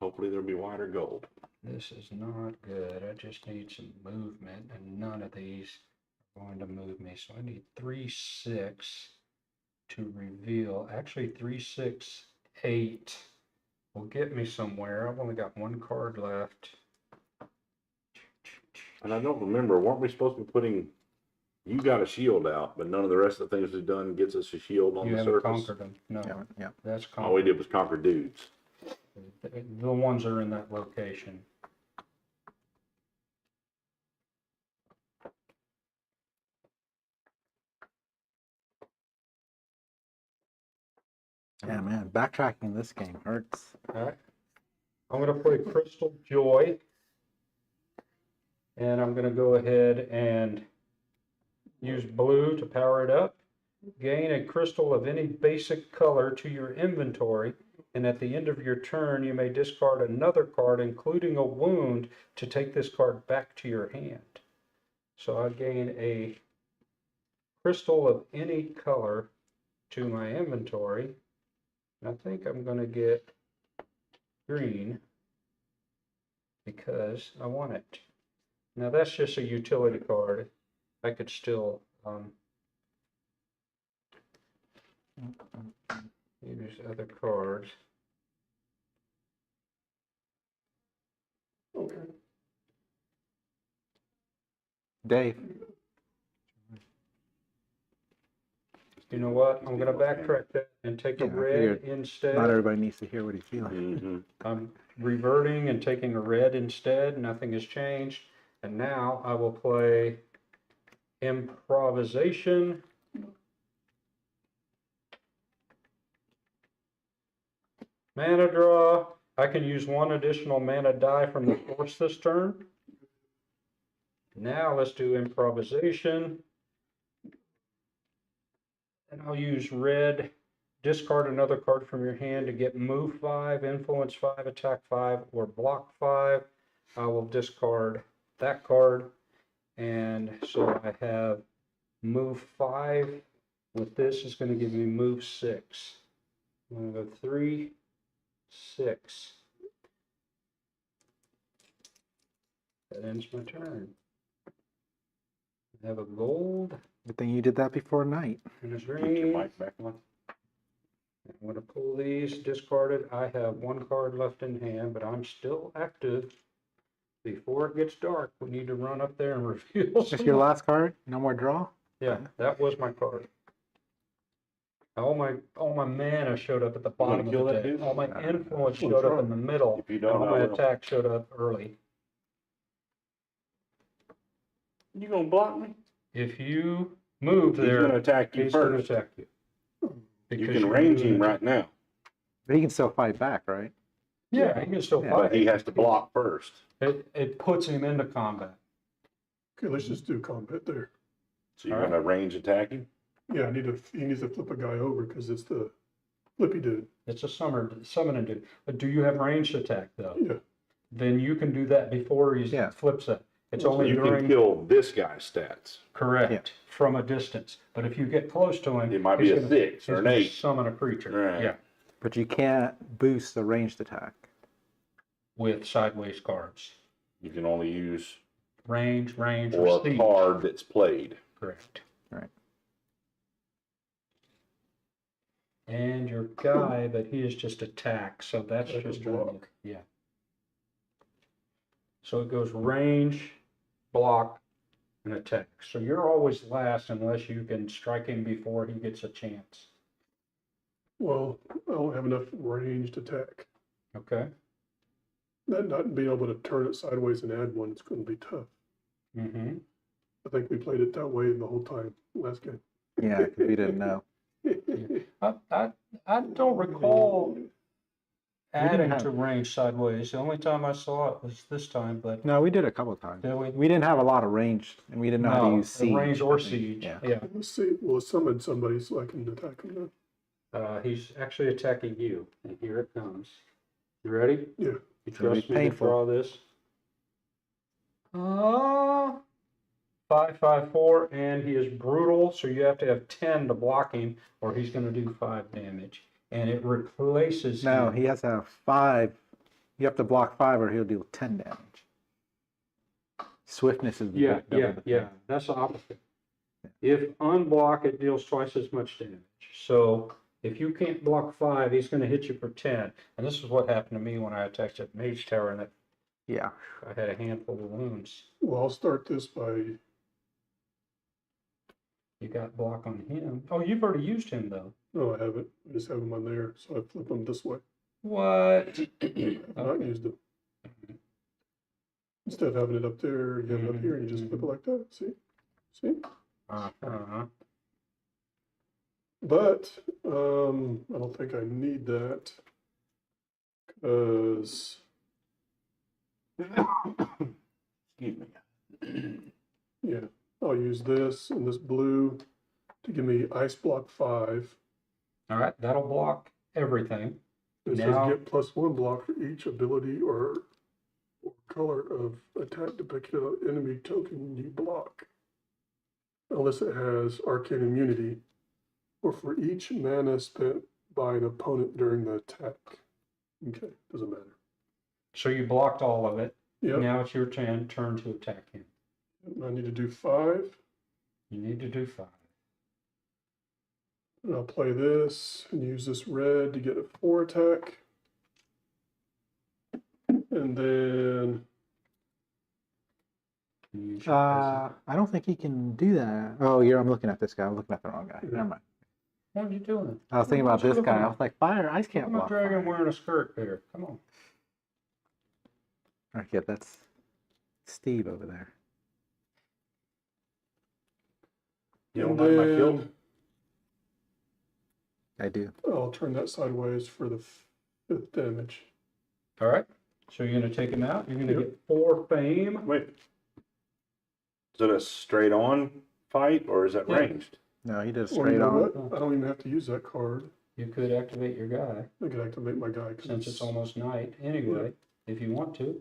Hopefully there'll be white or gold. This is not good. I just need some movement, and none of these are going to move me. So I need 3, 6 to reveal. Actually, 3, 6, 8 will get me somewhere. I've only got one card left. And I don't remember, weren't we supposed to be putting, you got a shield out, but none of the rest of the things we've done gets us a shield on You the haven't surface? conquered them. No, Yeah, yeah. that's All we conquered. did was conquer dudes. The ones are in that location. Yeah, man. Backtracking this game hurts. All right. I'm going to play Crystal Joy. And I'm going to go ahead and use blue to power it up. Gain a crystal of any basic color to your inventory. And at the end of your turn, you may discard another card, including a wound, to take this card back to your hand. So I gain a crystal of any color to my inventory. And I think I'm going to get green because I want it. Now that's just a utility card. I could still use other cards. Okay. Dave. You know what? I'm going to backtrack that and take a Yeah, I red figured instead. Not everybody needs to hear what he's feeling. Mm-hmm. I'm reverting and taking a red instead. Nothing has changed. And now I will play improvisation. Mana draw. I can use one additional mana die from the force this turn. Now let's do improvisation. And I'll use red. Discard another card from your hand to get move 5, influence 5, attack 5, or block 5. I will discard that card. And so I have move 5. With this is going to give me move 6. I'm going to go 3, 6. That ends my turn. I have a gold Good thing you did that before night. and a Get your green. mic back on. I'm going to pull these, discard it. I have one card left in hand, but I'm still active. Before it gets dark, we need to run up there and reveal. Just your last card? No more draw? Yeah, that was my card. All my mana showed up at the bottom kill of the that deck. dude? All my influence showed up in the middle. If you And don't, all I my will. attack showed up early. You gonna block me? If you move He's there, gonna attack you he's going to first. attack you. You Because can you're range him moving. right now, But he can still fight back, right? Yeah, he can still Yeah. fight. but he has to block first. It puts him into combat. Okay, let's just do combat there. So you're All right. gonna range attack him? Yeah, he needs to flip a guy over because it's the flippy dude. It's a summoning dude. But do you have ranged attack though? Yeah. Then you can do that before he Yeah. flips it. It's So only You during can kill this guy's stats. correct from a distance. But if you get close to him, It might be he's a gonna- 6 or he's an gonna 8. Summon a creature. Right. Yeah, But you can't boost the ranged attack. with sideways cards. You can only use Range, or or a siege. card that's played. Correct. Right. And your guy, but he is just attack, so that's Like a just block. yeah. So it goes range, block, and attack. So you're always last unless you can strike him before he gets a chance. Well, I don't have enough ranged attack. Okay. That not being able to turn it sideways and add one, it's gonna be tough. Mm-hmm. I think we played it that way the whole time last game. Yeah, 'cause we didn't know. I don't recall adding have- to range sideways. The only time I saw it was this time, but No, we did a couple times. did we? We didn't have a lot of range, and we didn't know how to No, use siege. range I or think. siege. Yeah. Yeah. Let's see, we'll summon somebody so I can attack him now. He's actually attacking you, and here it comes. You ready? Yeah. You gonna be trust me to painful. draw this? 5/5/4, and he is brutal, so you have to have 10 to block him, or he's going to do 5 damage. And it replaces No, him. he has to have 5. You have to block 5, or he'll deal 10 damage. Swiftness is the Yeah, double the yeah. damage. That's the opposite. If unblock, it deals twice as much damage. So if you can't block 5, he's going to hit you for 10. And this is what happened to me when I attacked at Mage Tower, and Yeah. I had a handful of wounds. Well, I'll start this by, You got block on him. Oh, you've already used him though. no, I haven't. I just have him on there, so I flip him this way. What? I've not used it. Instead of having it up there, you have it up here and you just flip it like that, see? See? Uh-huh. But, I don't think I need that. Cause, Excuse me. yeah, I'll use this and this blue to give me ice block 5. All right, that'll block everything. It says Now- get +1 block for each ability or color of attack depicted on enemy token you block. Unless it has arcane immunity, or for each mana spent by an opponent during the attack. Okay, doesn't matter. So you blocked all of it. Yep, Now it's your turn to attack him. I need to do 5. You need to do 5. And I'll play this and use this red to get a 4 attack. And then, You should I don't think he can do that. Oh, I'm looking at this guy. I'm looking at the wrong guy. Never mind. What are you doing? I was thinking about What you this guy. looking I was like, fire, ice Look can't at my block dragon fire. wearing a skirt there. Come on. All right, yeah, that's Steve over there. You don't and like my kilt? then I do. I'll turn that sideways for the 5th damage. All right. So you're going to take him out. You're going to Yep. get 4 fame. Wait. Is it a straight on fight or is that Yeah. ranged? No, he did Or you straight know on. what? I don't even have to use that card. You could activate your guy I can activate my guy. 'Cause since it's almost night anyway, if you want to.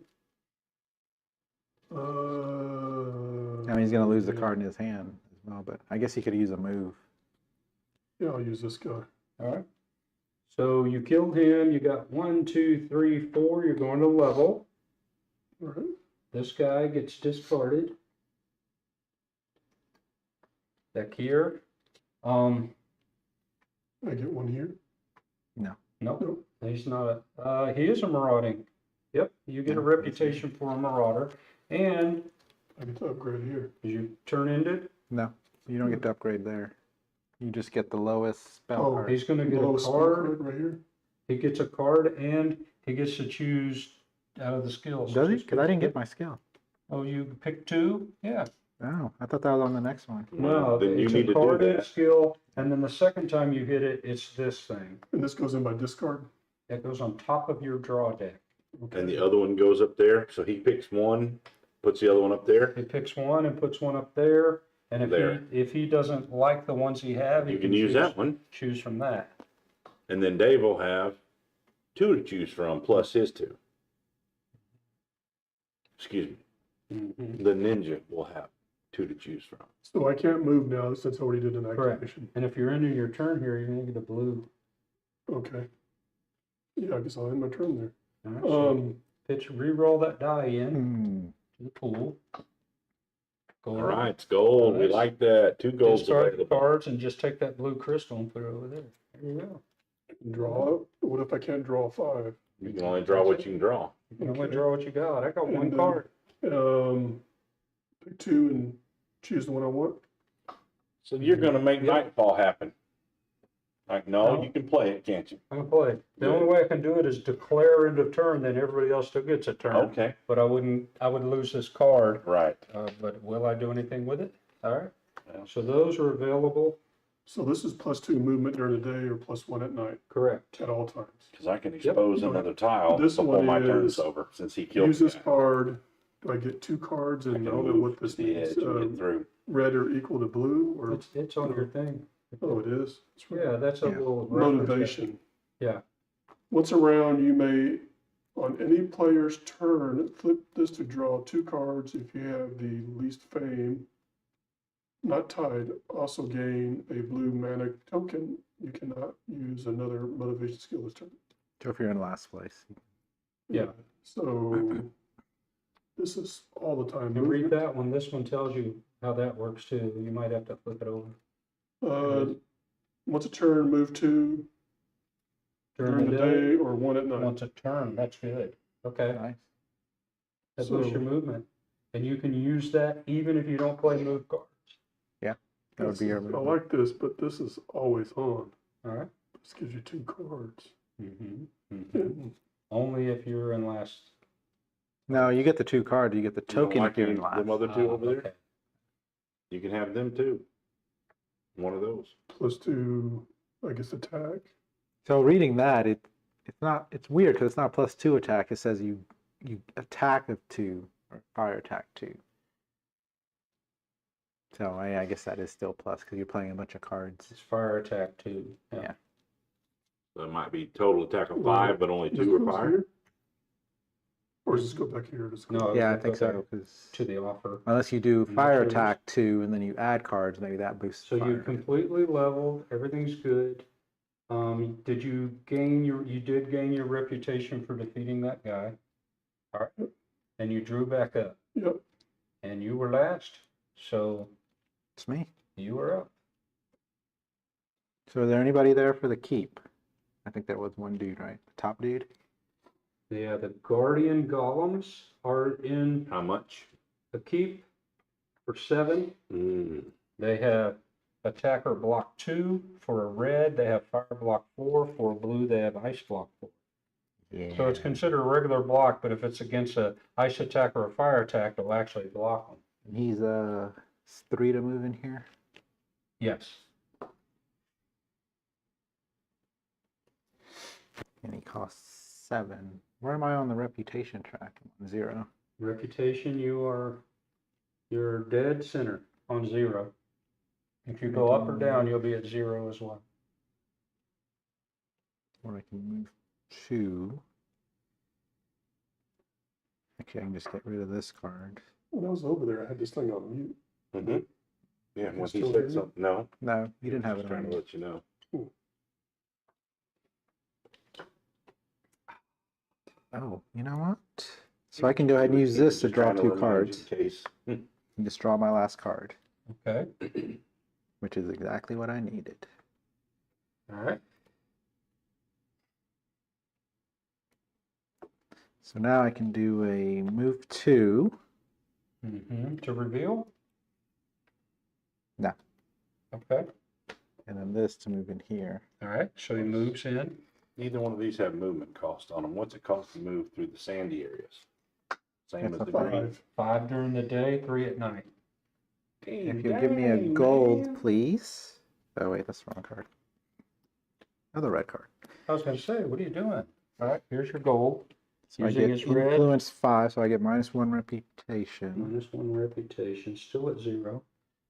I mean, he's going to lose the card in his hand as well, but I guess he could use a move. Yeah, I'll use this guy. All right. So you killed him. You got 1, 2, 3, 4. You're going to level. All right. This guy gets discarded. Back here. I get 1 here. Nope. Nope. He's not a, he is a marauding. Yep, you get a Yeah, reputation for a marauder. And I get to upgrade here. you turn into, No, you don't get to upgrade there. You just get the lowest spell Oh, card. he's gonna get a Lowest spell card. right here. He gets a card and he gets to choose out of the skills. Does he? Just Because I didn't pick- get my skill. Oh, you picked 2? Yeah. Oh, I thought that was on the next one. No, Then you it's need a to do card and a that. skill, and then the second time you hit it, it's this thing. And this goes in by discard. That goes on top of your draw deck. And the other one goes up there, so he picks one, puts the other one up there. He picks one and puts one up there, and There. if he doesn't like the ones he have, he You can use that one, choose from that. and then Dave will have 2 to choose from, plus his 2. Excuse me, Mhm. the ninja will have 2 to choose from. So I can't move now since I already did an Correct. activation. And if you're ending your turn here, you're gonna get a blue. Okay. Yeah, I guess I'll end my turn there. All right, so Um, re-roll that die in Hmm. to the pool. Go All right, it's gold, we Nice. like that, 2 golds discard the available. cards and just take that blue crystal and put it over there. There you go. draw. What if I can't draw 5? You can only draw what you can draw. You can only Okay. draw what you got. I got one And then- card. Pick 2 and choose the one I want. So you're gonna make Yeah. nightfall happen. No, you can play it, can't you? I can play. The Good. only way I can do it is declare end of turn, then everybody else still gets a turn. Okay, But I would lose this card. right. But will I do anything with it? All right. Yeah. So those are available. So this is +2 movement during the day or +1 at night Correct. at all times. Because I can expose another tile This before one my turn's is over, since he killed Use the this guy. card. Do I get 2 cards? I And I can don't know move what this to the means. edge and get through. Red or equal to blue or, It's on your thing. oh, it is? It's Yeah, that's a Yeah. little reference there. Motivation. Yeah. Once around, you may, on any player's turn, flip this to draw 2 cards. If you have the least fame, not tied, also gain a blue mana token. You cannot use another motivation skill this turn. So if you're in last place. Yeah. So this is all the time. You read movement. that one. This one tells you how that works too. You might have to flip it over. Once a turn, move 2 during the day or 1 at night. Once a turn, that's good. Okay, Nice. that boosts So- your movement. And you can use that even if you don't play move cards. That would be your I movement. like this, but this is always on. All right? This gives you 2 cards. Mm-hmm. Only if you're in last. No, you get the 2 cards. You get the You don't token like if you're in them last. other two over there? Okay. You can have them too. One of those. +2, I guess, attack. So reading that, it's weird because it's not +2 attack. It says you attack of 2 or fire attack 2. So I guess that is still plus because you're playing a bunch of cards. It's fire attack too. Yeah. So it might be total attack of 5, but only This 2 are goes fire. here? Or does this go back here? Does it go- No, Yeah, I it's think okay so. Because To the offer. unless you do I'm not fire sure. attack 2 and then you add cards, maybe that boosts. So fire. you completely leveled, everything's good. Did you gain you did gain your reputation for defeating that guy. All right. And you drew back up Yep. and you were last. So It's me. you were up. So is there anybody there for the keep? I think there was one dude, right? The top dude. Yeah, the guardian golems are in How much? the keep for 7. They have attacker block 2 for a red. They have fire block 4 for a blue. They have ice block 4. Yeah. So it's considered a regular block, but if it's against a ice attack or a fire attack, it'll actually block them. He's 3 to move in here. Yes. And he costs 7. Where am I on the reputation track? I'm on 0. Reputation, you're dead center on 0. If you go up or down, you'll be at 0 as well. Or I can move 2. Actually, I can just get rid of this card. When I was over there, I had this thing on mute. Mm-hmm. Yeah, when It's he still said there? something, no. No, you didn't have Just it trying on. to let you know. Oh, you know what? So I can go ahead and use this to Just draw trying to 2 remind you cards in case. and just draw my last card, Okay. which is exactly what I needed. All right. So now I can do a move 2. To reveal? No. Okay. And then this to move in here. All right. So he moves in. Neither one of these have movement cost on them. What's it cost to move through the sandy areas? Same It's as a the 5. green. 5 during the day, 3 at night. If you'll give me a gold, please. Oh, wait, that's the wrong card. Another red card. I was going to say, what are you doing? All right. Here's your gold. So I Using get his red. influence 5, so I get -1 reputation. -1 reputation, still at 0.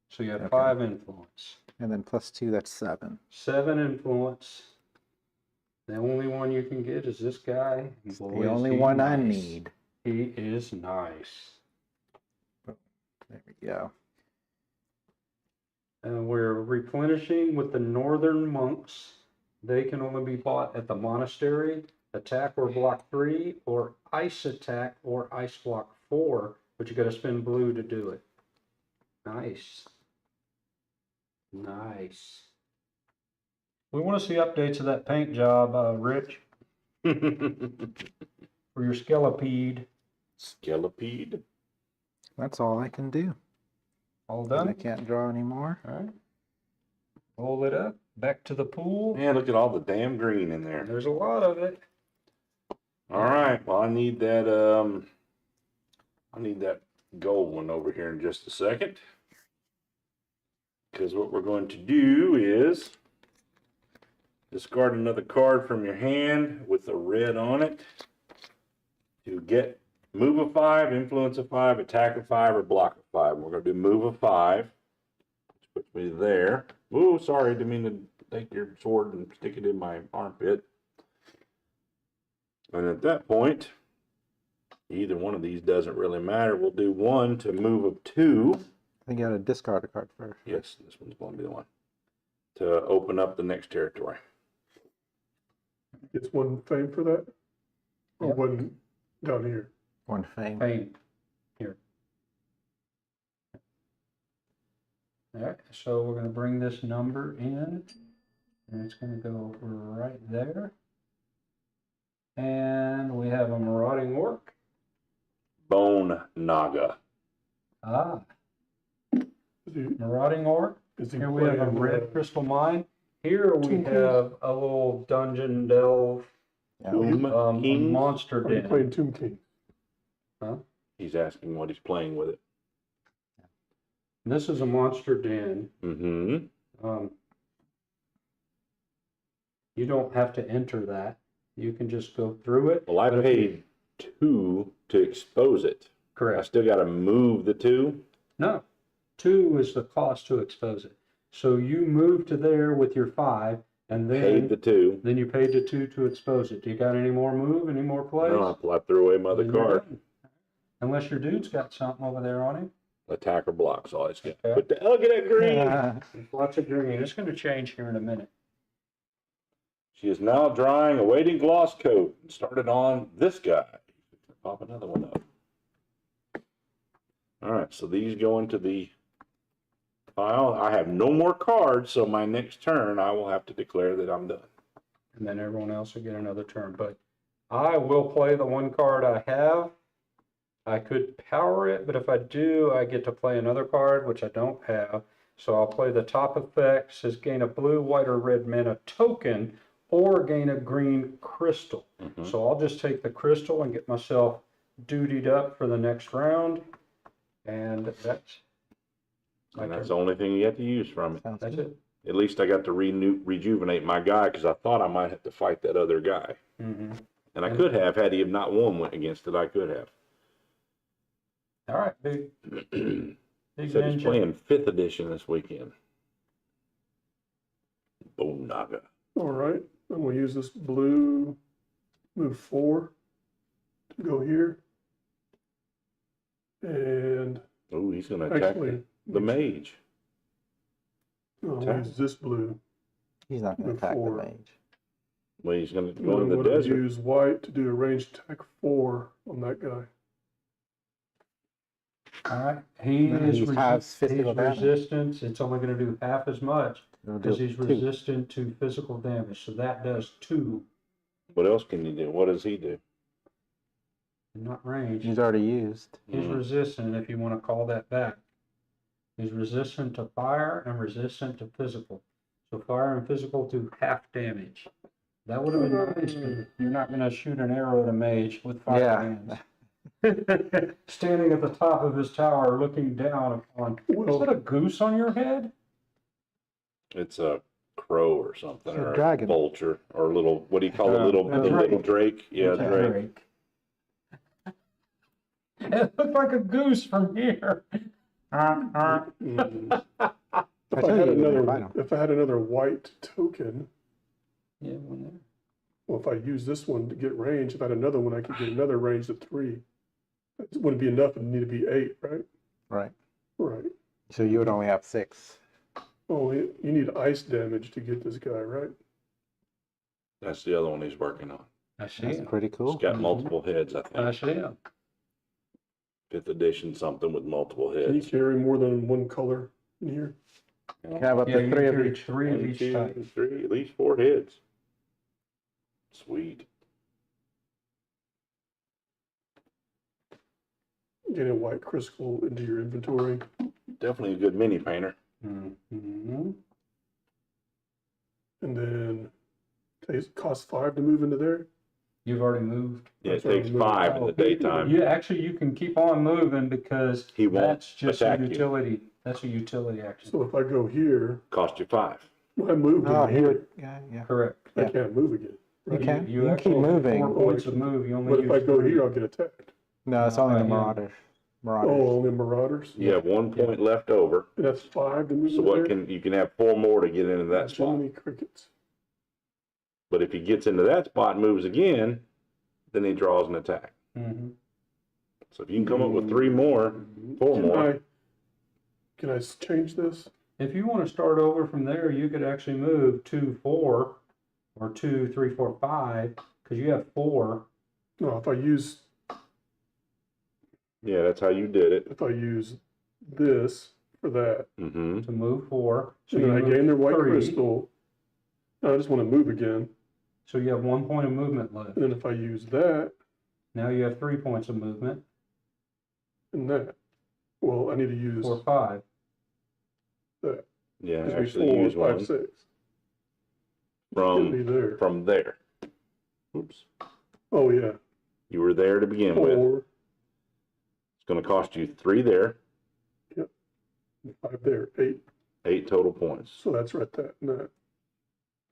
So you have Okay. 5 influence. And then +2, that's 7. 7 influence. The only one you can get is this guy. It's Boy, the is only he one I nice. need. He is nice. There we go. And we're replenishing with the northern monks. They can only be bought at the monastery, attack or block 3, or ice attack or ice block 4, but you got to spend blue to do it. Nice. Nice. We want to see updates of that paint job, Rich, for your Skelipede. Skelipede. That's all I can do. All And I done? can't draw anymore. All right. Roll it up. back to the pool. Man, look at all the damn green in there. There's a lot of it. All right. Well, I need that gold one over here in just a second. Because what we're going to do is discard another card from your hand with a red on it to get move a 5, influence a 5, attack a 5, or block a 5. We're going to do move a 5, which puts me there. Oh, sorry, didn't mean to take your sword and stick it in my armpit. And at that point, either one of these doesn't really matter. We'll do 1 to move a 2. I think you got to discard a card first. Yes, this one's going to be the one to open up the next territory. Gets 1 fame for that? Or Yep. 1 down here? 1 fame. Fame. Here. All right, so we're going to bring this number in, and it's going to go right there. And we have a marauding orc. Bone Naga. Ah, Is he, marauding orc. is he Here we have a playing, red crystal mine. Here we Tomb King? have a little dungeon delve, Yeah. Doom a King. monster Are you den. playing Tomb King? He's asking what he's playing with it. This is a monster den. Mm-hmm. You don't have to enter that. You can just go through it. Well, I But if paid 2 to expose it. I Correct. still got to move the 2. No, 2 is the cost to expose it. So you move to there with your 5, and Paid the 2. then you paid the 2 to expose it. Do you got any more move, any more plays? No, I threw away my other Then you're card. done. Unless your dude's got something over there on him. Attack or blocks. All he's got. Okay. But look at that green. There's lots of green. It's going to change here in a minute. She is now drying, awaiting gloss coat, and started on this guy. Pop another one up. All right, so these go into the pile. I have no more cards, so my next turn I will have to declare that I'm done. And then everyone else will get another turn. But I will play the 1 card I have. I could power it, but if I do, I get to play another card, which I don't have. So I'll play the top effect, says gain a blue, white, or red mana token, or gain a green crystal. Mhm. So I'll just take the crystal and get myself dutied up for the next round. And that's my And that's turn. the only thing you have to use from it. Sounds That's good. it. At least I got to rejuvenate my guy because I thought I might have to fight that other guy. Mm-hmm. And I could have, had he have not won went against it, I could have. All right, big He big said he's ninja. playing 5th edition this weekend. Bone Naga. All right, I'm gonna use this blue, move 4 to go here. And Oh, he's going to attack actually, the mage. no, I'm attack. gonna use this blue. He's not going to attack the Before. mage. Well, he's going to And go to I'm the gonna desert. use white to do a ranged attack 4 on that guy. All right, he No, is he has physical damage. resistance. It's only going to do half as much It'll because do he's 2. resistant to physical damage. So that does 2, What else can you do? What does he do? not range. He's already used. He's Mm. resistant, if you want to call that back. He's resistant to fire and resistant to physical. So fire and physical do half damage. That would have been nice, but you're not going to shoot an arrow at a mage with fire Yeah. hands. Standing at the top of his tower looking down upon. Is Well, that a goose on your head? It's a crow or something, It's a or dragon. a vulture, or a little, what do you call it? A Little, drake. the little drake? Yeah, It's a drake. It looked like a goose from here. mm, I if I told had you you wouldn't fight another, him. if I had another white token, Yeah, one there. well, if I use this one to get range, if I had another one, I could get another range of 3. It wouldn't be enough, it'd need to be 8, right? Right. Right. So you would only have 6. Oh, you need ice damage to get this guy, right? That's the other one he's working on. I see That's him. pretty It's cool. got multiple heads, I I think. see him. 5th edition something with multiple Can you heads. carry more than one color in here? You have up Yeah, to you 3 of carry each. 3 of 1, each 2, type. 3, at least 4 heads. Sweet. Get a white crystal into your inventory. Definitely a good mini painter. Mm-hmm. And then it costs 5 to move into there. You've already moved. Yeah, it That's already takes moved. 5 in the daytime. You actually, you can keep on moving because He won't that's just a attack you. utility. That's a utility action. So if I go here, Cost you 5. well, I moved Oh, into he here. would. Yeah. Correct. I yeah. can't move again. You Right? can. You You can actually keep have moving. 4 points of move. You only But if I use go 3. here, I'll get attacked. No, it's No, only the yeah. Marauders. Oh, only Marauders? You have 1 point left over. And that's 5 to move So into what there? you can have 4 more to get into that That's so spot. many crickets. But if he gets into that spot and moves again, then he draws an attack. Mm-hmm. So if you can come up with 3 more, 4 more. Can I change this? If you want to start over from there, you could actually move 2, 4, or 2, 3, 4, 5, because you have 4. No, if I use Yeah, that's how you did it. this for that, Mm-hmm. To move 4. So and then you I move gain their white 3. crystal. No, I just want to move again. So you have 1 point of movement left. And then if I use that Now you have 3 points of movement, and that, well, I need to use 4, 5. that. Yeah, Gives me actually 4, use 5, one 6. Get me there. from there. Oops. Oh yeah. You were there to begin with. 4, It's going to cost you 3 there, 5 there, 8. 8 total points. So that's right that and that.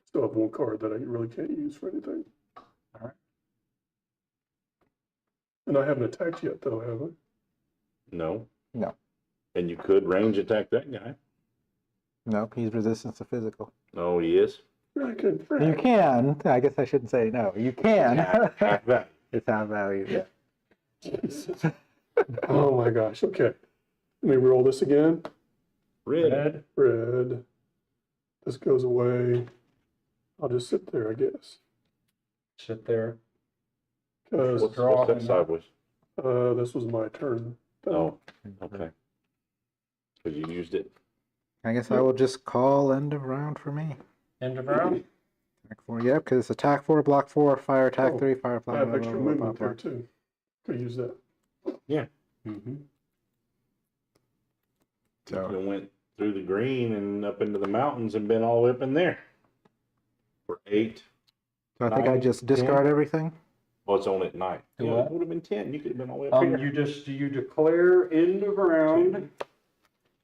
Still have 1 card that I really can't use for anything. All right. And I haven't attacked yet though, have I? No. No. And you could range attack that guy. Nope, he's resistant to physical. Oh, he is. I can. You can. I guess I shouldn't say no. You can. Half value. It's half value. Yeah. Oh my gosh. Okay. Let me roll this again. Red. Red. This goes away. I'll just sit there, I guess. Sit there. Because What's that sideways? this was my turn. Oh, okay. Because you used it. I guess I will just call end of round for me. End of round. Attack 4, yep, because it's attack 4, block 4, fire attack Oh, 3, fire I fly. have extra movement there too. Could use that. Mm-hmm. You could have went through the green and up into the mountains and been all the way up in there. For 8. So I think I 9, just discard 10. everything. Well, it's only at night. Do Yeah, what? it would have been 10. You could have been all the way up here. You declare end of round,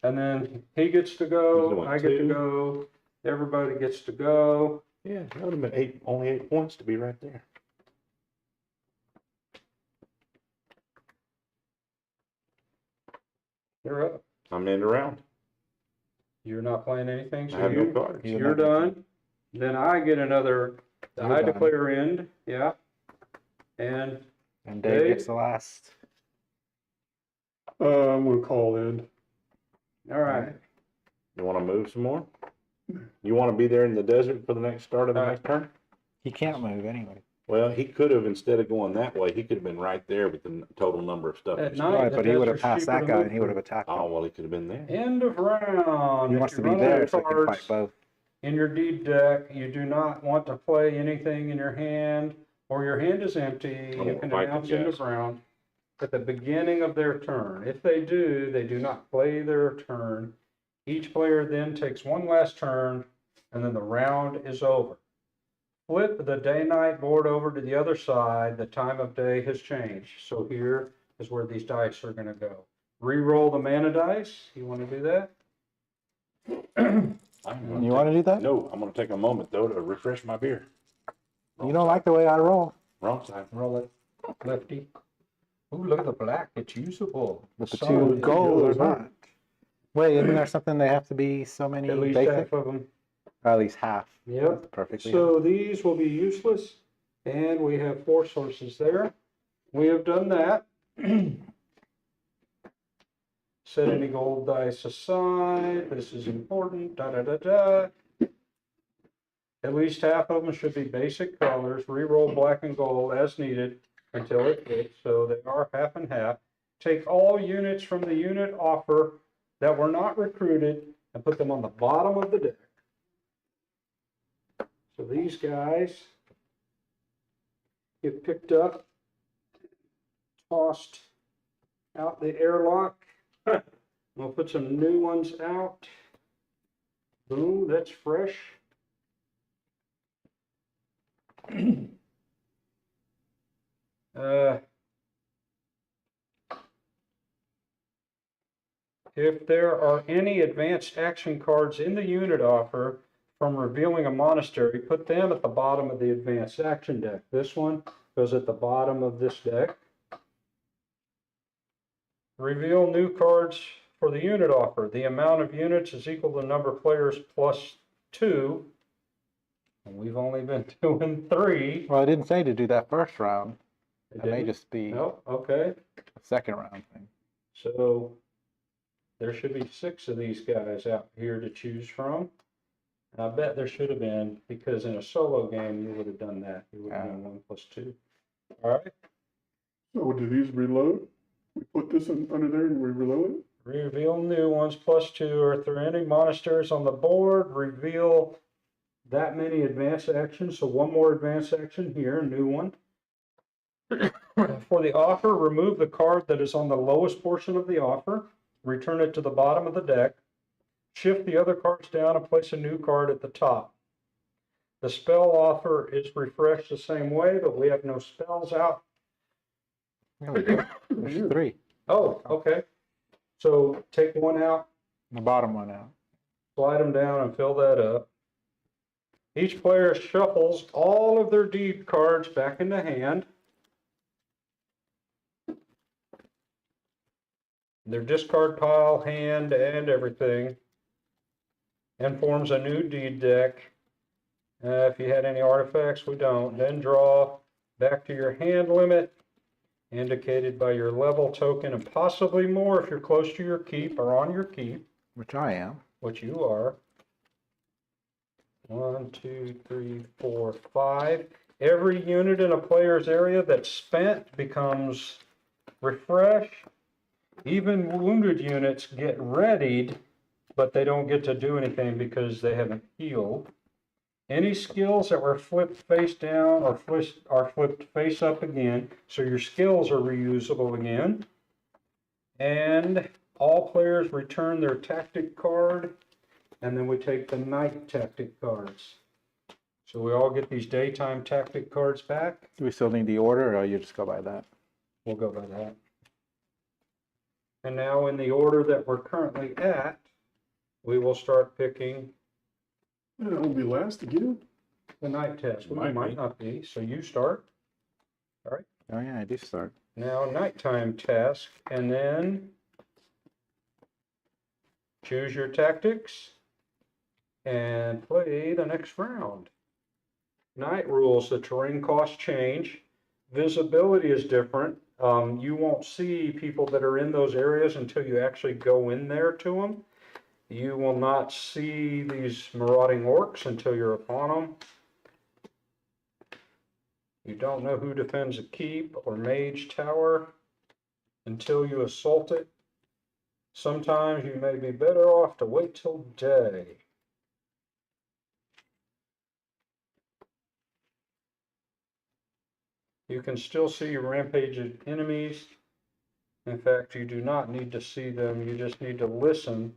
and then he gets to go, He's doing I get to 2. go, everybody gets to go. Yeah, that would have been 8. Only 8 points to be right there. You're up. I'm in the round. You're not playing anything, I so have no cards. you're done. Then I get another, You're I done. declare end, yeah. And And Dave Dave? gets the last. I'm gonna call in. all right, You want to move some more? You want to be there in the desert for the next start of the next turn? He can't move anyway. Well, he could have, instead of going that way, he could have been right there with the total number of stuff. At he's night. got. Right, but he the would have desert's passed cheaper that to guy move and he would have through. attacked Oh, him. well, he could have been there. End of round. He If wants to you be run out there of so he can fight cards both. in your deed deck, you do not want to play anything in your hand, or your hand is empty, I'm you gonna can fight announce them end of guys. round at the beginning of their turn. If they do not play their turn. Each player then takes one last turn, and then the round is over. Flip the day-night board over to the other side. The time of day has changed. So here is where these dice are going to go. Re-roll the mana dice. You want to do that? You want to do that? No, I'm going to take a moment, though, to refresh my beer. You don't like the way I roll. Wrong side. Roll it, lefty. Ooh, look at the black. It's usable. With the Solid. 2 gold or those are- not. Wait, isn't there something they have to be so many At least basic? half of them. Or at least half. Yep. That's perfectly. So these will be useless, and we have 4 sources there. We have done that. Set any gold dice aside. This is important. Da da da da. At least half of them should be basic colors. Reroll black and gold as needed until it fits. So they are half and half. Take all units from the unit offer that were not recruited and put them on the bottom of the deck. So these guys get picked up, tossed out the airlock. We'll put some new ones out. Boom, that's fresh. If there are any advanced action cards in the unit offer from revealing a monastery, put them at the bottom of the advanced action deck. This one goes at the bottom of this deck. Reveal new cards for the unit offer. The amount of units is equal to the number of players plus 2. And we've only been doing 3. Well, I didn't say to do that first round. It That may didn't? just be No, okay. a second round thing. So there should be 6 of these guys out here to choose from. I bet there should have been, because in a solo game, you would have done that. You would have done 1 plus 2. All right. So do these reload? We put this under there and we reload it? Reveal new ones plus 2. Or if there are any monasteries on the board, reveal that many advanced actions. So 1 more advanced action here, a new one. For the offer, remove the card that is on the lowest portion of the offer. Return it to the bottom of the deck. Shift the other cards down and place a new card at the top. The spell offer is refreshed the same way, but we have no spells out. There we go. There's 3. Oh, okay. So take 1 out, The bottom one out. slide them down and fill that up. Each player shuffles all of their deed cards back into hand. Their discard pile, hand, and everything. And forms a new deed deck. If you had any artifacts, we don't. Then draw back to your hand limit, indicated by your level token, and possibly more if you're close to your keep or on your keep, Which I am. which you are. 1, 2, 3, 4, 5. Every unit in a player's area that's spent becomes refreshed. Even wounded units get readied, but they don't get to do anything because they haven't healed. Any skills that were flipped face down are flipped face up again, so your skills are reusable again. And all players return their tactic card, and then we take the night tactic cards. So we all get these daytime tactic cards back. Do we still need the order, or you just go by that? We'll go by that. And now in the order that we're currently at, we will start picking Yeah, it won't be last again. the night test. We Might might be. not be, so you start. Oh yeah, I do start. Now nighttime task, and then choose your tactics and play the next round. Night rules, the terrain costs change. Visibility is different. You won't see people that are in those areas until you actually go in there to them. You will not see these marauding orcs until you're upon them. You don't know who defends a keep or mage tower until you assault it. Sometimes you may be better off to wait till day. You can still see your rampaging enemies. In fact, you do not need to see them. You just need to listen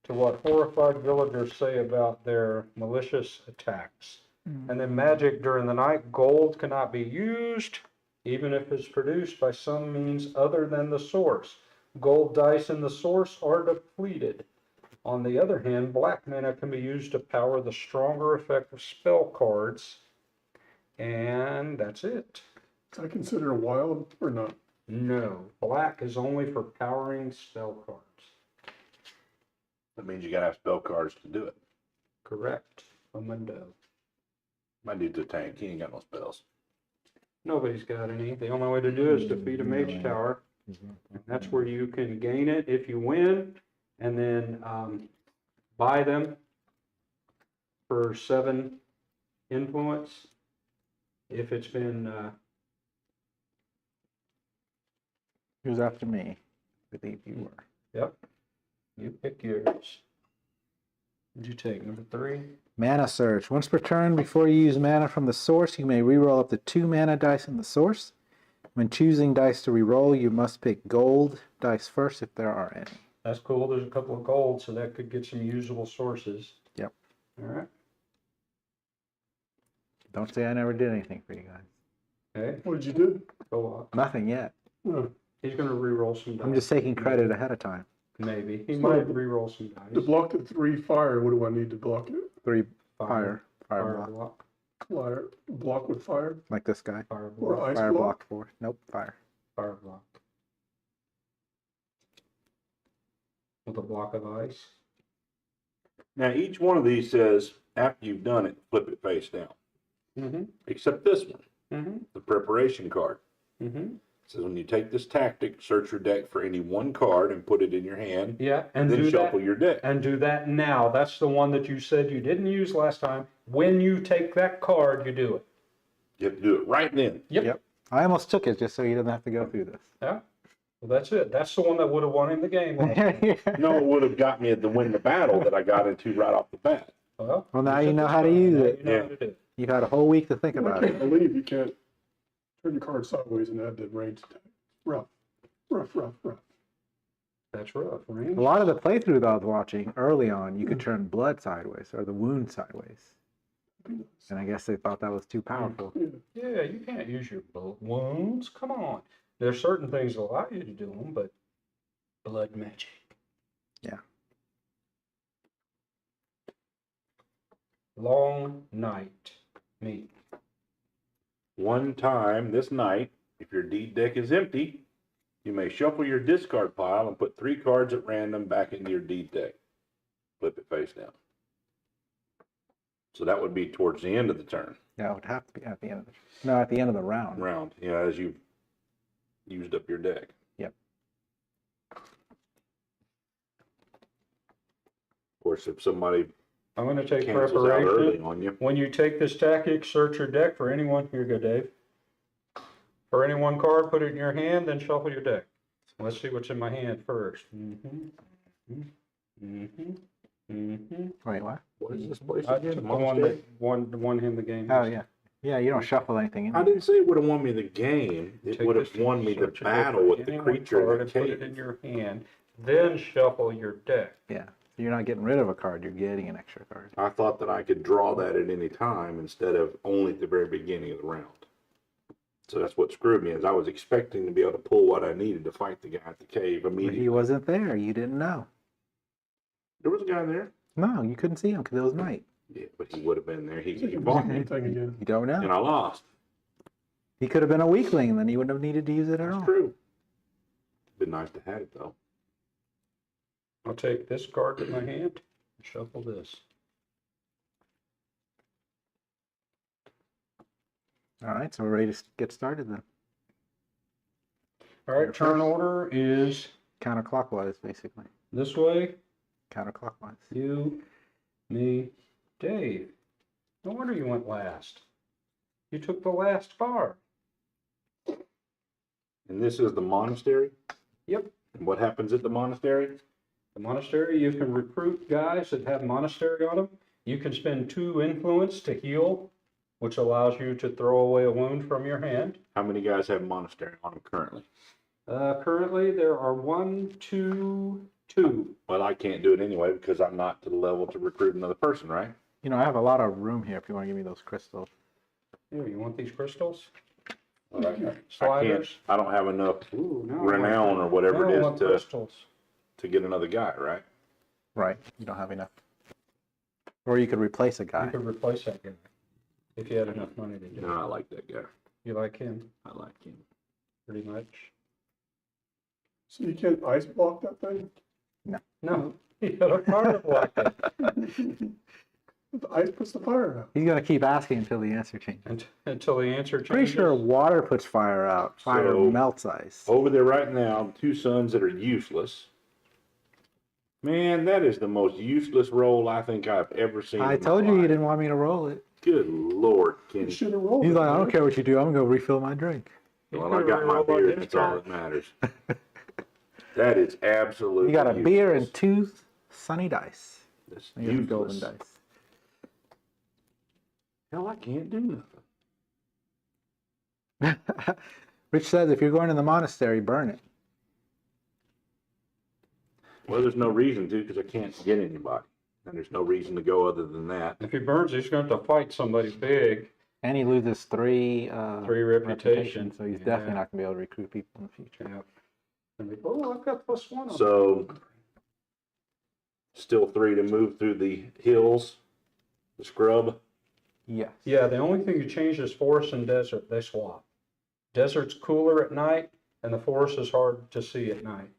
to what horrified villagers say about their malicious attacks. And then magic during the night, gold cannot be used, even if it's produced by some means other than the source. Gold dice in the source are depleted. On the other hand, black mana can be used to power the stronger effect of spell cards. And that's it. Is that considered a wild or not? No, black is only for powering spell cards. That means you gotta have spell cards to do it. Correct. Amundo. My dude's a tank. He ain't got no spells. Nobody's got any. The only way to do it is defeat a mage tower. And that's where you can gain it if you win, and then buy them for 7 influence. If it's been Who's after me? I believe you were. yep, you pick yours. What'd you take? Number 3? Mana Surge. Once per turn, before you use mana from the source, you may reroll up to 2 mana dice in the source. When choosing dice to reroll, you must pick gold dice first if there are any. That's cool. There's a couple of gold, so that could get some usable sources. Yep. All right. Don't say I never did anything for you guys. Okay, What did you do? go on. Nothing yet. Oh, He's gonna re-roll some dice. I'm just taking credit ahead of time. Maybe. He So might re-roll some to dice. block the 3 fire, what do I need to block it? 3 Fire. fire Fire block. block. Fire, block with fire Like this guy. Fire or block. ice Fire block? block 4. Nope, fire. Fire block. With a block of ice. Now, each one of these says, after you've done it, flip it face down. Mm-hmm. Except this one, Mm-hmm. the preparation card. Mm-hmm. It says when you take this tactic, search your deck for any one card and put it in your hand, Yeah, and and then do shuffle that. your deck. And do that now. That's the one that you said you didn't use last time. When you take that card, you do it. You have to do it right then. Yep. I almost took it just so you didn't have to go through this. Yeah. Well, that's it. That's the one that would have won in the game. last time. No, it would have got me to win the battle that I got into right off the bat. Well, Well, now took you know this how to time. use Now it. You know Yeah. how to do it. You've had a whole week to think I about can't it. believe you can't turn your card sideways and add the range attack. Rough, rough, rough, rough. That's rough, right? A lot of the playthrough that I was watching early on, you could turn blood sideways or the wound sideways. Be nice. And I guess they thought that was too powerful. Yeah. Yeah, you can't use your wounds. Come on. There's certain things that allow you to do them, but blood magic. Yeah. Long night. Me. One time this night, if your deed deck is empty, you may shuffle your discard pile and put 3 cards at random back into your deed deck. Flip it face down. So that would be towards the end of the turn. Yeah, it would have to be at the end of at the end of the round. As you've used up your deck. Yep. Of course, if somebody I'm going to take cancels out early preparation. on you, When you take this tactic, search your deck for anyone. Here you go, Dave. For any one card, put it in your hand, then shuffle your deck. Let's see what's in my hand first. Mm-hmm. Mm-hmm. Mm-hmm. Wait, what? what is this place I again? took the one that won him the game. Oh, yeah. Yeah, you don't shuffle anything in. I didn't say it would have won me the game. It Take would this have won me the search your deck battle for with the any one creature card in the and put it in cave. your hand, then shuffle your deck. Yeah. You're not getting rid of a card, you're getting an extra card. I thought that I could draw that at any time instead of only at the very beginning of the round. So that's what screwed me, is I was expecting to be able to pull what I needed to fight the guy at the cave But immediately. he wasn't there. You didn't know. There was a guy there. No, you couldn't see him because it was night. Yeah, but he would have been there. So He you fought block me, anything again. You don't and know. I lost. He could have been a weakling and then he wouldn't have needed to use it at That's all. true. Been nice to have it though. I'll take this card in my hand and shuffle this. All right, so we're ready to get started then. All right, Your turn first. order is Counterclockwise, basically. this way. Counterclockwise. You, me, Dave. No wonder you went last. You took the last card. And this is the monastery. Yep. And what happens at the monastery? The monastery, you can recruit guys that have monastery on them. You can spend 2 influence to heal, which allows you to throw away a wound from your hand. How many guys have monastery on them currently? Currently, there are 1, 2, 2. Well, I can't do it anyway because I'm not to the level to recruit another person, right? You know, I have a lot of room here if you want to give me those crystals. Here, you want these crystals? Well, I can't. Sliders? I don't have enough Ooh, now I want- renown or whatever now I it want is to crystals. get another guy, right? Right. You don't have enough. Or you could replace a You guy. could replace that guy if you had enough money to do No, it. I like that guy. You like him I like him. pretty much? So you can't ice block that thing? No, he had a fire block it The ice puts the fire out. He's going to keep asking until the answer changes. until the answer changes. Pretty sure water puts fire out. Fire So- melts ice. Over there right now, 2 sons that are useless. Man, that is the most useless roll I think I've ever seen. I in my told you you life. didn't want me to roll it. Good Lord, You Kenny. should have rolled He's it, like, I don't man. care what you do. I'm going to go refill my drink. He's Well, gonna I got my re-roll beer, on and this that's all turn. that matters. That is absolutely You got a beer and useless. 2 sunny dice. That's You have golden useless. dice. Hell, I can't do nothing. Rich says if you're going to the monastery, burn it. Well, there's no reason to because I can't get anybody. And there's no reason to go other than that. If he burns, he's going to have to fight somebody big, And he loses 3 3 reputation. so he's Yeah. definitely not going to be able to recruit people in the future. Yeah. Oh, I've got +1 on So still 3 to move through the hills, the scrub. Yes. Yeah, the only thing you change is forest and desert. They swap. Desert's cooler at night, and the forest is hard to see at night.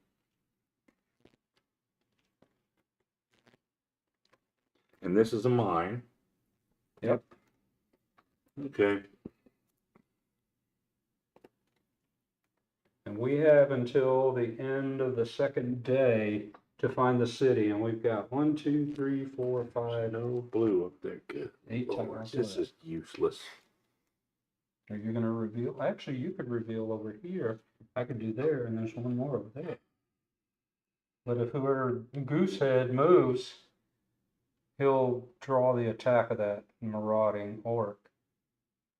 And this is a mine. Yep. Okay. And we have until the end of the second day to find the city, and we've got 1, 2, 3, 4, 5, No blue up there. Good 8 Lord, tiles this left. is useless. Are you gonna reveal? Actually, you could reveal over here. I could do there, and there's one more over there. But if whoever Goosehead moves, he'll draw the attack of that marauding orc.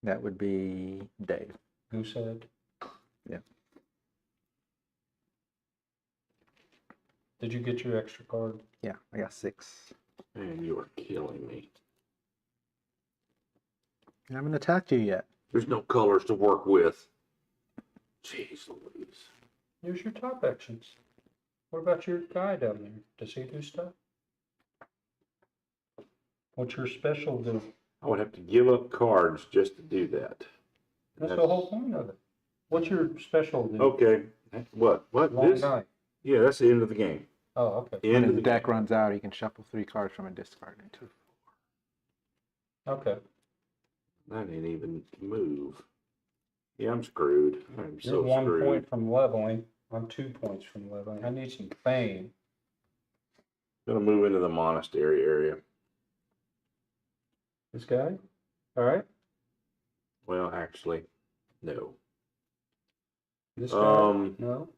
That would be Dave. Goosehead. Yeah. Did you get your extra card? Yeah, I got 6. Man, you are killing me. I haven't attacked you yet. There's no colors to work with. Jeez Louise. Here's your top actions. What about your guy down there? Does he do stuff? What's your special do? I would have to give up cards just to do that. That's the whole point of it. What's your special do? Okay. What? Long This? night. Yeah, that's the end of the game. Oh, okay. When End of his the deck game. runs out, he can shuffle 3 cards from a discard into. Okay. I didn't even move. Yeah, I'm screwed. I'm You're so 1 screwed. point from leveling. I'm 2 points from leveling. I need some fame. Gonna move into the monastery area. This guy? All right. Well, actually, no. This guy? Um, No.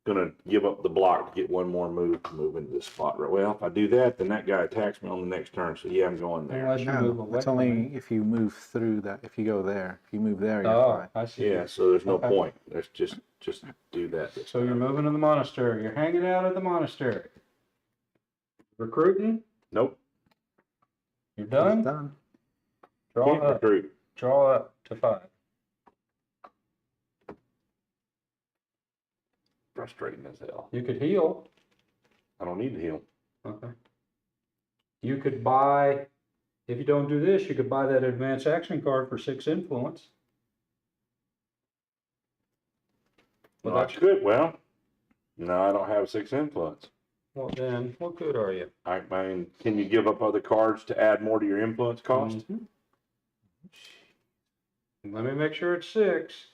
Gonna give up the block to get one more move to move into this spot. Right. Well, if I do that, then that guy attacks me on the next turn. So yeah, I'm going there. Unless you move No, away. it's from only him. if you move through that. If you go there, if you move there, you're Oh, fine. I see. Yeah. So there's no Okay. point. Let's just do that. This So you're time. moving to the monastery. You're hanging out at the monastery. Recruiting? Nope. You're It's done? done. Draw Can't up. recruit. Draw up to 5. Frustrating as hell. You could heal. I don't need to heal. Okay. You could buy, if you don't do this, you could buy that advanced action card for 6 influence. Well, I could. Well, no, I don't have 6 influence. Well, then, what good are you? I mean, can you give up other cards to add more to your influence cost? Mhm. Let me make sure it's 6.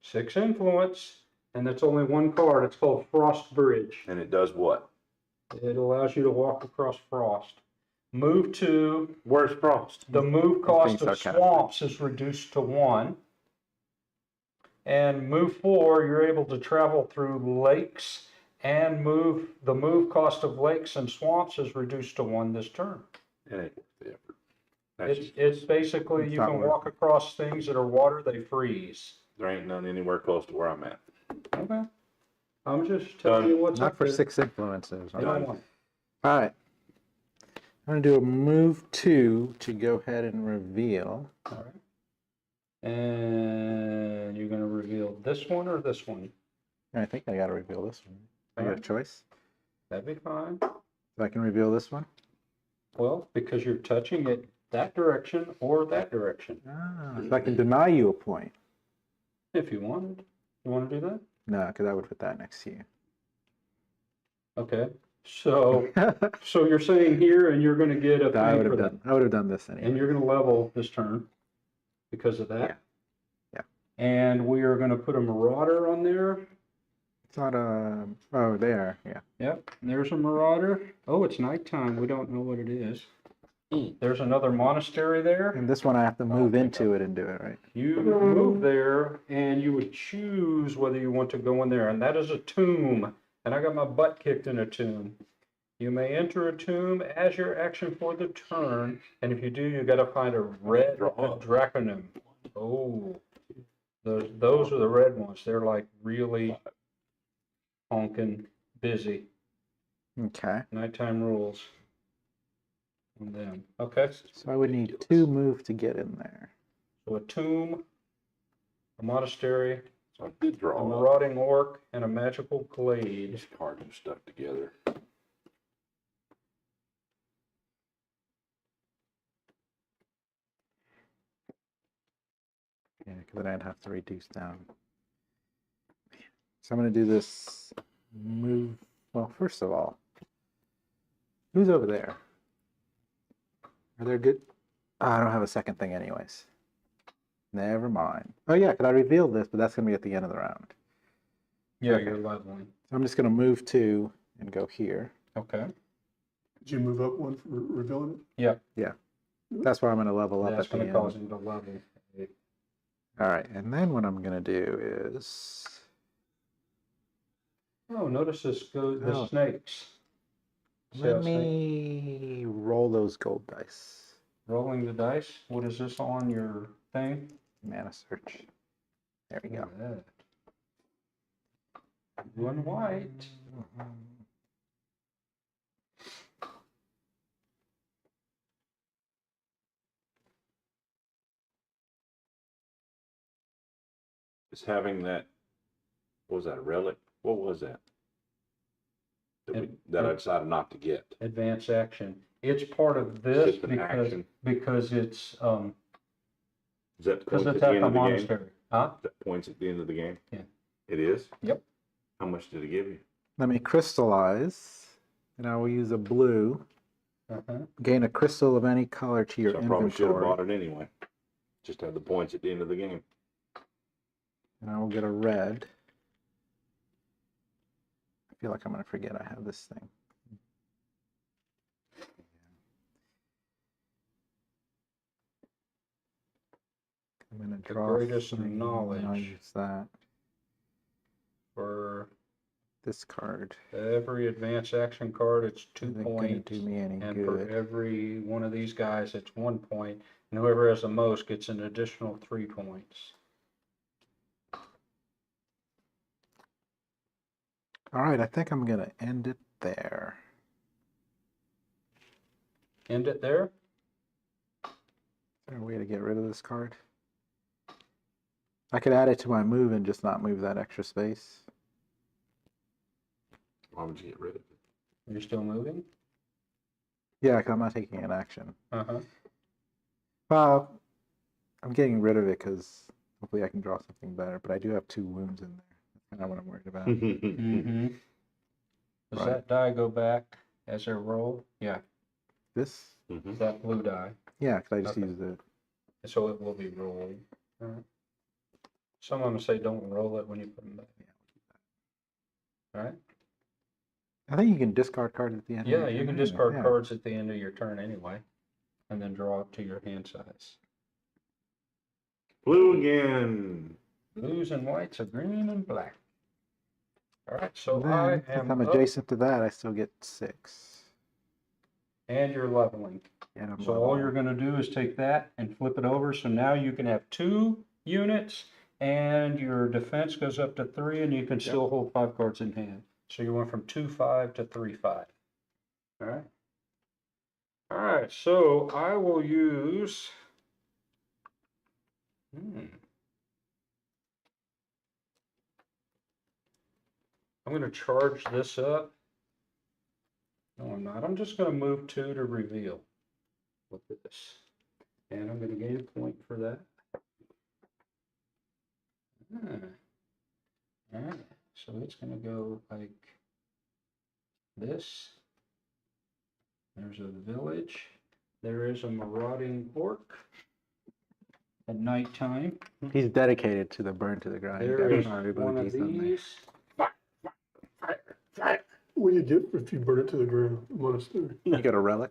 6 influence, and that's only 1 card. It's called Frost Bridge. And it does what? It allows you to walk across frost. Move 2. Where's Frost? The move being cost of sarcastic. swamps is reduced to 1. And move 4, you're able to travel through lakes, and the move cost of lakes and swamps is reduced to 1 this turn. It ain't worth the effort. That's It's basically, It's you not can worth walk across things that are water, they freeze. there ain't none anywhere close to where I'm at. Okay. I'm just telling you what's Not up for there. 6 influences. You don't Done. want it. All right. I'm going to do a move 2 to go ahead and reveal. All right. And you're gonna reveal this one or this one? I think I got to reveal this one. I got a Alright. choice. That'd be fine. So I can reveal this one. Well, because you're touching it that direction or that direction, So I can deny you a point. if you wanted. You wanna do that? No, because I would put that next to you. Okay. So you're saying here, and you're gonna get a I thing would for have that, done. I would have done this anyway. and you're gonna level this turn because of that. Yeah. And we are gonna put a marauder on there. It's not a. Oh, there. Yeah. Yep, there's a marauder. Oh, it's nighttime. We don't know what it is. There's another monastery there. And this one I have to move into it and do it, right? You move there, and you would choose whether you want to go in there, and that is a tomb. And I got my butt kicked in a tomb. You may enter a tomb as your action for the turn, and if you do, you got to find a red draconum. Oh, those are the red ones. They're like really honking busy. Okay. Nighttime rules on them. Okay. So I would need 2 move to get in there. So a tomb, a monastery, So I did a draw up. marauding orc, and a magical glade. These cards are stuck together. Yeah, because then I'd have to reduce down. So I'm going to do this move. Well, first of all, who's over there? Are there good? Oh, I don't have a second thing anyways. Never mind. Oh yeah, because I revealed this, but that's going to be at the end of the round. Yeah, Okay. you're leveling. So I'm just going to move 2 and go here. Okay. Did you move up one for revealing it? Yeah, That's why I'm going to level up that's at the going end. to cause him to level. All right, and then what I'm going to do is... Oh, notice this the Oh. snakes. See Let how snake- me roll those gold dice. rolling the dice. What is this on your thing? Mana search. There we go. Look at that. Blue and white. Is having that, what was that, a relic? What was that? That I decided not to get. Advance action. It's part of this Just an because it's Is that the because points it's at the at end the of the game? monastery. Huh? That points at the end of the game? Yeah. It is? Yep. How much did it give you? Let me crystallize, and I will use a blue. Uh-huh. Gain a crystal of any color to your So I probably should have inventory. bought it anyway. Just have the points at the end of the game. And I will get a red. I feel like I'm going to forget I have this thing. I'm going to The draw greatest 3, and knowledge. I'll use that. For This card every advance action card, it's 2 isn't going points. to do me any And for good. every one of these guys, it's 1 point. And whoever has the most gets an additional 3 points. All right, I think I'm going to end it there. End it there? Is there a way to get rid of this card? I could add it to my move and just not move that extra space. Why would you get rid of it? Are you still moving? Yeah, because I'm not taking an action. Uh-huh. Well, I'm getting rid of it because hopefully I can draw something better, but I do have 2 wounds in there. That's kind of what I'm worried about. Mm-hmm. Does Right. that die go back as a roll? Yeah, This? Mhm. that blue die. Yeah, because I just Okay. used it. So it will be rolled. Alright. Some of them say don't roll it when you put them back. Alright? I think you can discard cards at the end. of Yeah, your you turn can anyway. discard Yeah. cards at the end of your turn anyway. And then draw up to your hand size. Blue again. Blues and whites are green and black. Alright, so And then, I since am I'm up, adjacent to that, I still get 6. and you're leveling. And I'm So all you're gonna do is take that and flip it over, so now you can have 2 units, and your defense goes up to 3, and you can still hold 5 cards in hand. So you went from 2-5 to 3-5. Alright? Alright, so I will use... I'm gonna charge this up. No, I'm not. I'm just gonna move 2 to reveal with this. And I'm gonna gain a point for that. Alright, so it's gonna go like this. There's a village. There is a marauding orc at nighttime. He's dedicated to the burn to the ground. There You is got one of emojis on there. these. What do you get if you burn it to the ground? Monastery. You got a relic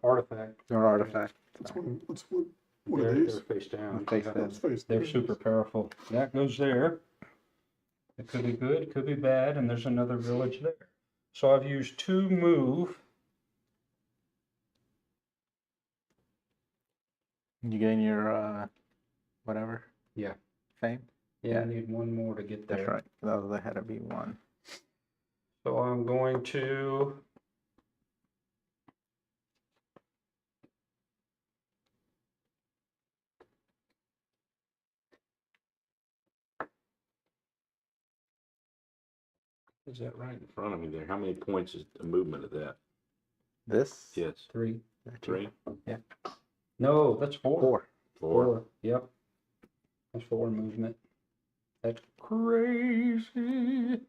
Artifact. or artifact. What's Sorry. one of They're these? face down. Face Yeah. down. Let's face They're it. super powerful. That goes there. It could be good, it could be bad, and there's another village there. So I've used 2 move. You gain your whatever. Yeah. Fame. Yeah, I Yeah. need 1 more to get there. That's right. That was ahead of B1. So I'm going to Is that right in front of me there? How many points is the movement of that? This? Yes, 3. 3? No, that's 4. 4. 4. Yep. That's 4 movement. That's crazy.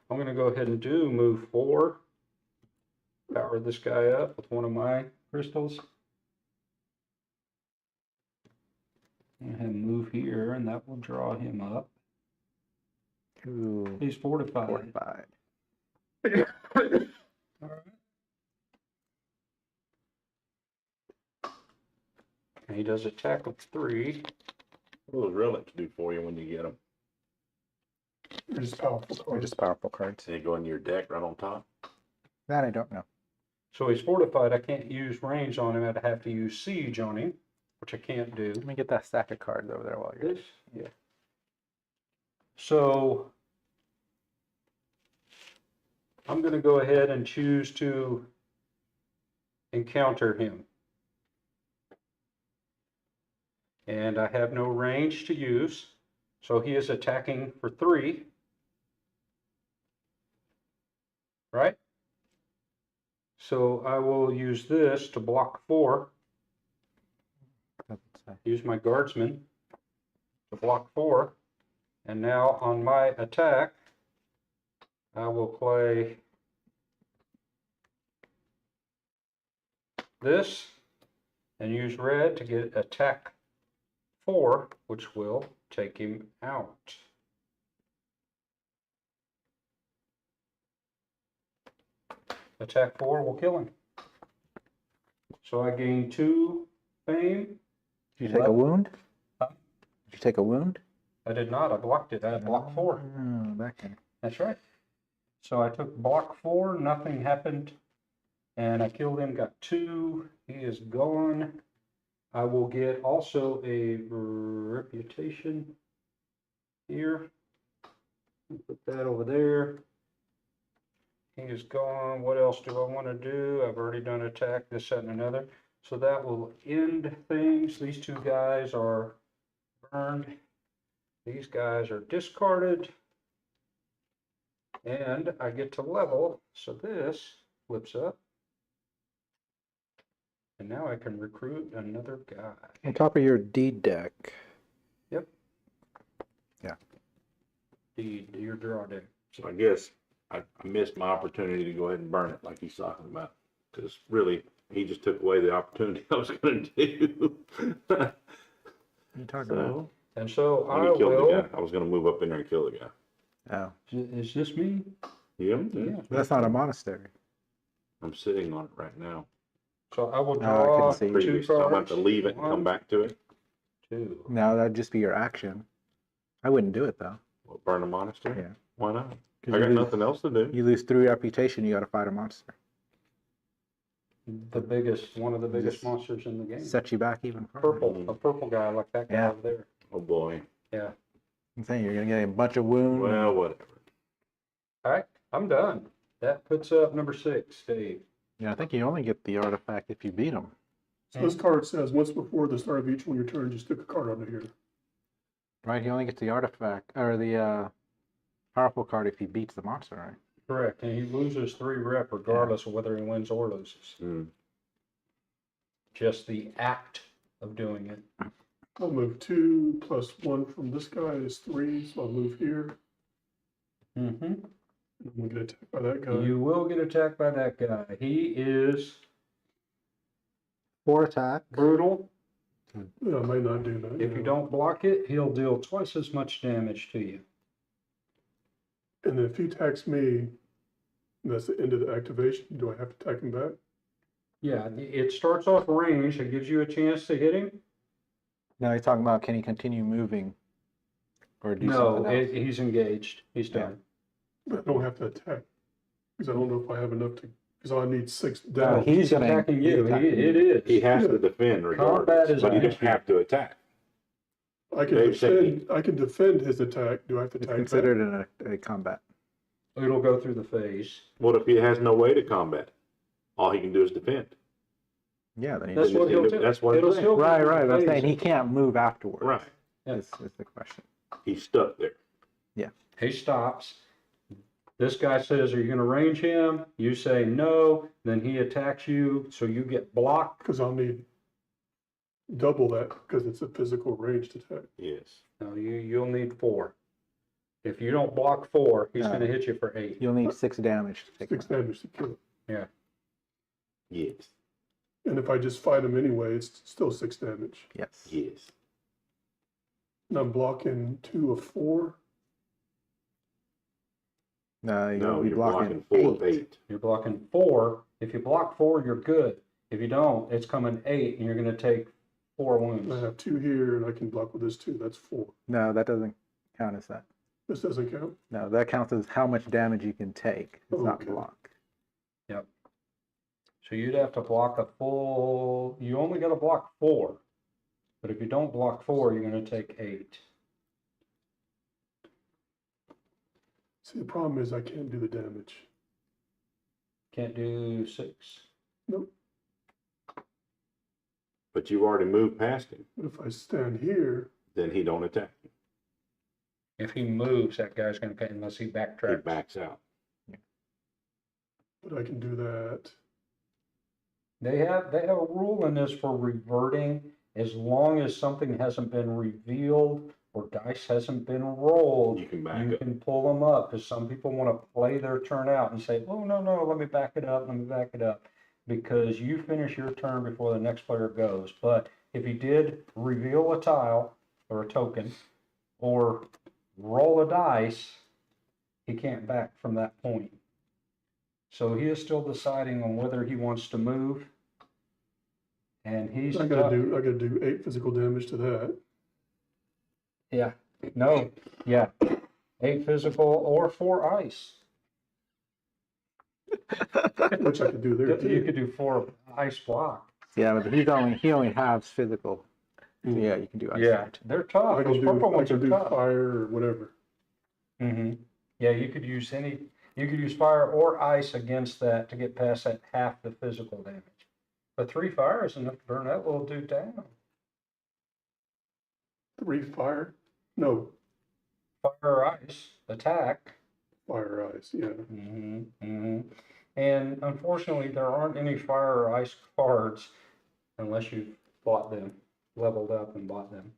I'm going to go ahead and do move 4. Power this guy up with one of my crystals. And have him move here, and that will draw him up. Ooh, He's fortified. fortified. All right. And he does attack of 3. What does relics do for you when you get them? They're just powerful They're cards. just powerful cards. They go into your deck right on top? That I don't know. So he's fortified. I can't use range on him. I'd have to use siege on him, which I can't do. Let me get that stack of cards over there while you're. This, yeah. So I'm going to go ahead and choose to encounter him. And I have no range to use. So he is attacking for 3. Right? So I will use this to block 4. Doesn't say. Use my guardsman to block 4. And now on my attack, I will play this and use red to get attack 4, which will take him out. Attack 4 will kill him. So I gain 2 fame. Did you take a wound? Huh? Did you take a wound? I did not. I blocked it. I had block 4. Oh, that can. That's right. So I took block 4. Nothing happened. And I killed him. Got 2. He is gone. I will get also a reputation here. Put that over there. He is gone. What else do I want to do? I've already done attack, this, that, and another. So that will end things. These 2 guys are burned. These guys are discarded. And I get to level. So this flips up. And now I can recruit another guy. On top of your deed deck. Yep. Yeah. Your draw deck. So I guess I missed my opportunity to go ahead and burn it like he's talking about. Because really, he just took away the opportunity I was going to do. What are you talking about? So, And so when I he killed the will. guy, I was going to move up in there and kill the guy. Oh, Is this me? Yeah, that's not a monastery. I'm sitting on it right now. So I will Oh, I draw can see. 2 Previous, so I'm going cards. to have to leave it and come 1, back to it. 2. No, that'd just be your action. I wouldn't do it though. Well, burn a monastery? Yeah. Why not? 'Cause I you got lose- nothing else to do. You lose 3 reputation, you gotta fight a monster. The biggest, one of the biggest Just monsters in the game. Set you back even further. Purple, a purple guy like that guy Yeah. over there. Oh boy. Yeah. I'm saying you're gonna get a bunch of wounds. Well, whatever. All right, I'm done. That puts up number 6, Dave. Yeah, I think you only get the artifact if you beat them. So this card says, once before the start of each one of your turn, just stick a card onto here. Right? He only gets the artifact or the powerful card if he beats the monster, right? Correct, and he loses 3 rep regardless of whether he wins or loses. Mm. Just the act of doing it. I'll move 2 plus 1 from this guy is 3, so I'll move here. Mm-hmm. And I'm gonna get attacked by that guy. You will get attacked by that guy. He is 4 attack. brutal. Yeah, I might not do that. If you don't block it, he'll deal twice as much damage to you. And then if he attacks me, and that's the end of the activation, do I have to attack him back? Yeah, it starts off range. It gives you a chance to hit him. Now you're talking about can he continue moving or do No, something else? he's engaged. He's Yeah. done. But I don't have to attack, because I don't know if I have enough to, because I need 6 No, down. he's gonna attacking you. attack It is. He has to defend Combat regardless, is but he doesn't action. have to attack. I can Dave said defend, I can defend his attack. Do I have to It's attack back? considered a combat. It'll go through the phase. What if he has no way to combat? All he can do is defend. Yeah, then he That's just, what he'll do. That's what I'm It'll saying. still be right, right. I'm phase. saying he can't move afterwards. Right. Yeah. Is the question. He's stuck there. He stops. This guy says, are you gonna range him? You say no, then he attacks you, so you get blocked. Because I'll need double that because it's a physical ranged attack. Yes. No, you'll need 4. If you don't block 4, he's gonna hit you for 8. You'll need 6 damage to take 6 him out. damage to kill it. Yes. And if I just fight him anyway, it's still 6 damage. Yes. Yes. And I'm blocking 2 of 4. No, No, you're you're blocking blocking 4 of 8. You're blocking 4. If you block 4, you're good. If you don't, it's coming 8, and you're gonna take 4 wounds. I have 2 here, and I can block with this 2. That's 4. No, that doesn't count as that. This doesn't count. No, that counts as how much damage you can take. It's not Okay. block. So you'd have to block a full, you only gotta block 4. But if you don't block 4, you're gonna take 8. See, the problem is I can't do the damage. Can't do 6. Nope. But you've already moved past him. But if I stand here, Then he don't attack you. If he moves, that guy's gonna cut unless he He backtracks. backs out. but I can do that. They have a rule in this for reverting as long as something hasn't been revealed or dice hasn't been rolled. You can back You up. can pull them up because some people want to play their turn out and say, oh, no, let me back it up, because you finish your turn before the next player goes. But if he did reveal a tile or a token or roll a dice, he can't back from that point. So he is still deciding on whether he wants to move. And he's I gotta do 8 physical damage to that. Yeah, no, yeah. 8 physical or 4 ice. Which I could do there You too. could do 4 ice block. Yeah, but he only has physical. So yeah, you can do ice Yeah, there too. they're tough. I Those can purple ones are do tough. fire or whatever. Yeah, you could use fire or ice against that to get past that half the physical damage. But 3 fire is enough to burn that little dude down. 3 fire? No, Fire or ice, attack. fire eyes, yeah. And unfortunately, there aren't any fire or ice cards unless you've bought them, leveled up and bought them.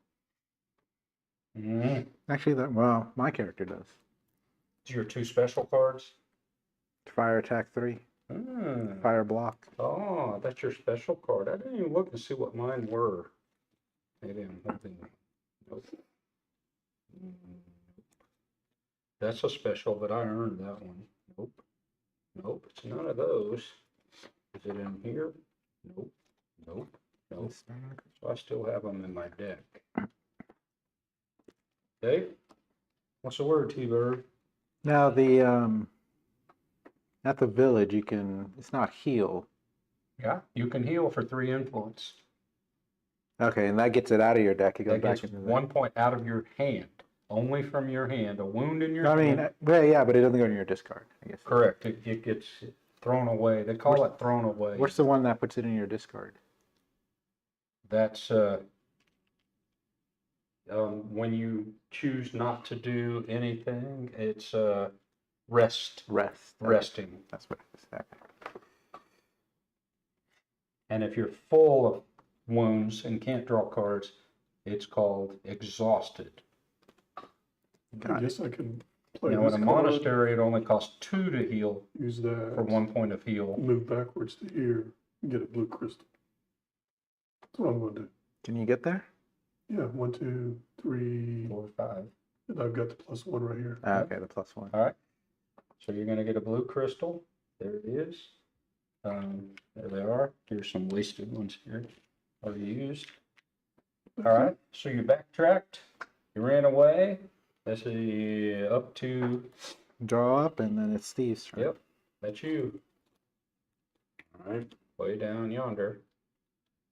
Actually, well, my character does. Your 2 special cards. Fire attack 3, Hmm. fire block. Oh, that's your special card. I didn't even look to see what mine were. Maybe I'm hoping. Nope. That's a special, but I earned that one. Nope. Nope, it's none of those. Is it in here? Nope. Nope. Nope. So I still have them in my deck. Dave? What's the word, T-Bird? Now at the village you can. It's not heal. Yeah, you can heal for 3 influence. Okay, and that gets it out of your deck. It goes That back gets into 1 point out of your hand. Only from your hand. A wound in your I hand. mean, well, yeah, but it doesn't go in your discard. I guess. Correct. It gets thrown away. They call it thrown away. What's the one that puts it in your discard? That's when you choose not to do anything. It's rest. Rest. Okay, Resting. that's what it is. Okay. And if you're full of wounds and can't draw cards, it's called exhausted. I Got it. guess I can play Now, this in a card, monastery, it only costs 2 to heal use that, for 1 point of heal. move backwards to here, and get a blue crystal. That's what I'm gonna do. Can you get there? Yeah, 1, 2, 3, 4 or 5. and I've got the +1 right here. Okay, the +1. All right. So you're going to get a blue crystal. There it is. There they are. Here's some wasted ones here. Already used. All right. So you backtracked. You ran away. That's up to. Draw up, and then it's Steve's turn. Yep. That's you. All right. Way down yonder.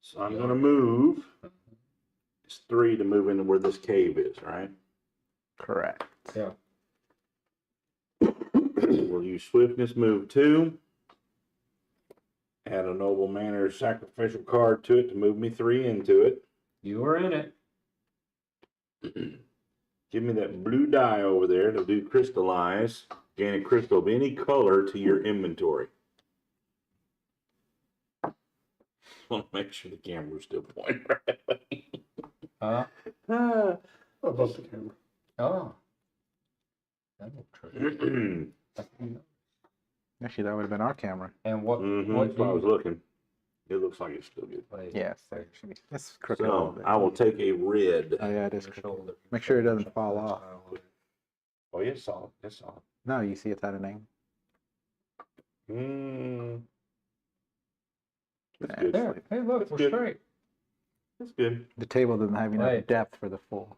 So I'm going to move. It's 3 to move into where this cave is, right? Correct. Yeah. We'll use swiftness, move 2. Add a noble manner sacrificial card to it to move me 3 into it. You are in it. Give me that blue die over there to do crystallize. Gain a crystal of any color to your inventory. Want to make sure the camera's still pointing right. Huh? Above the camera. Oh. That will true. Actually, that would have been our camera. And what That's why I was looking. It looks like it's still good. Yes, actually. That's crooked a little So bit. I will take a red. Oh, yeah, it is crooked. Make sure it doesn't fall off. Oh, yeah, solid. That's solid. No, you see it's out of name. That's Nah, good. There. Hey, look, That's we're good. straight. That's good. The table doesn't have enough Right. depth for the full.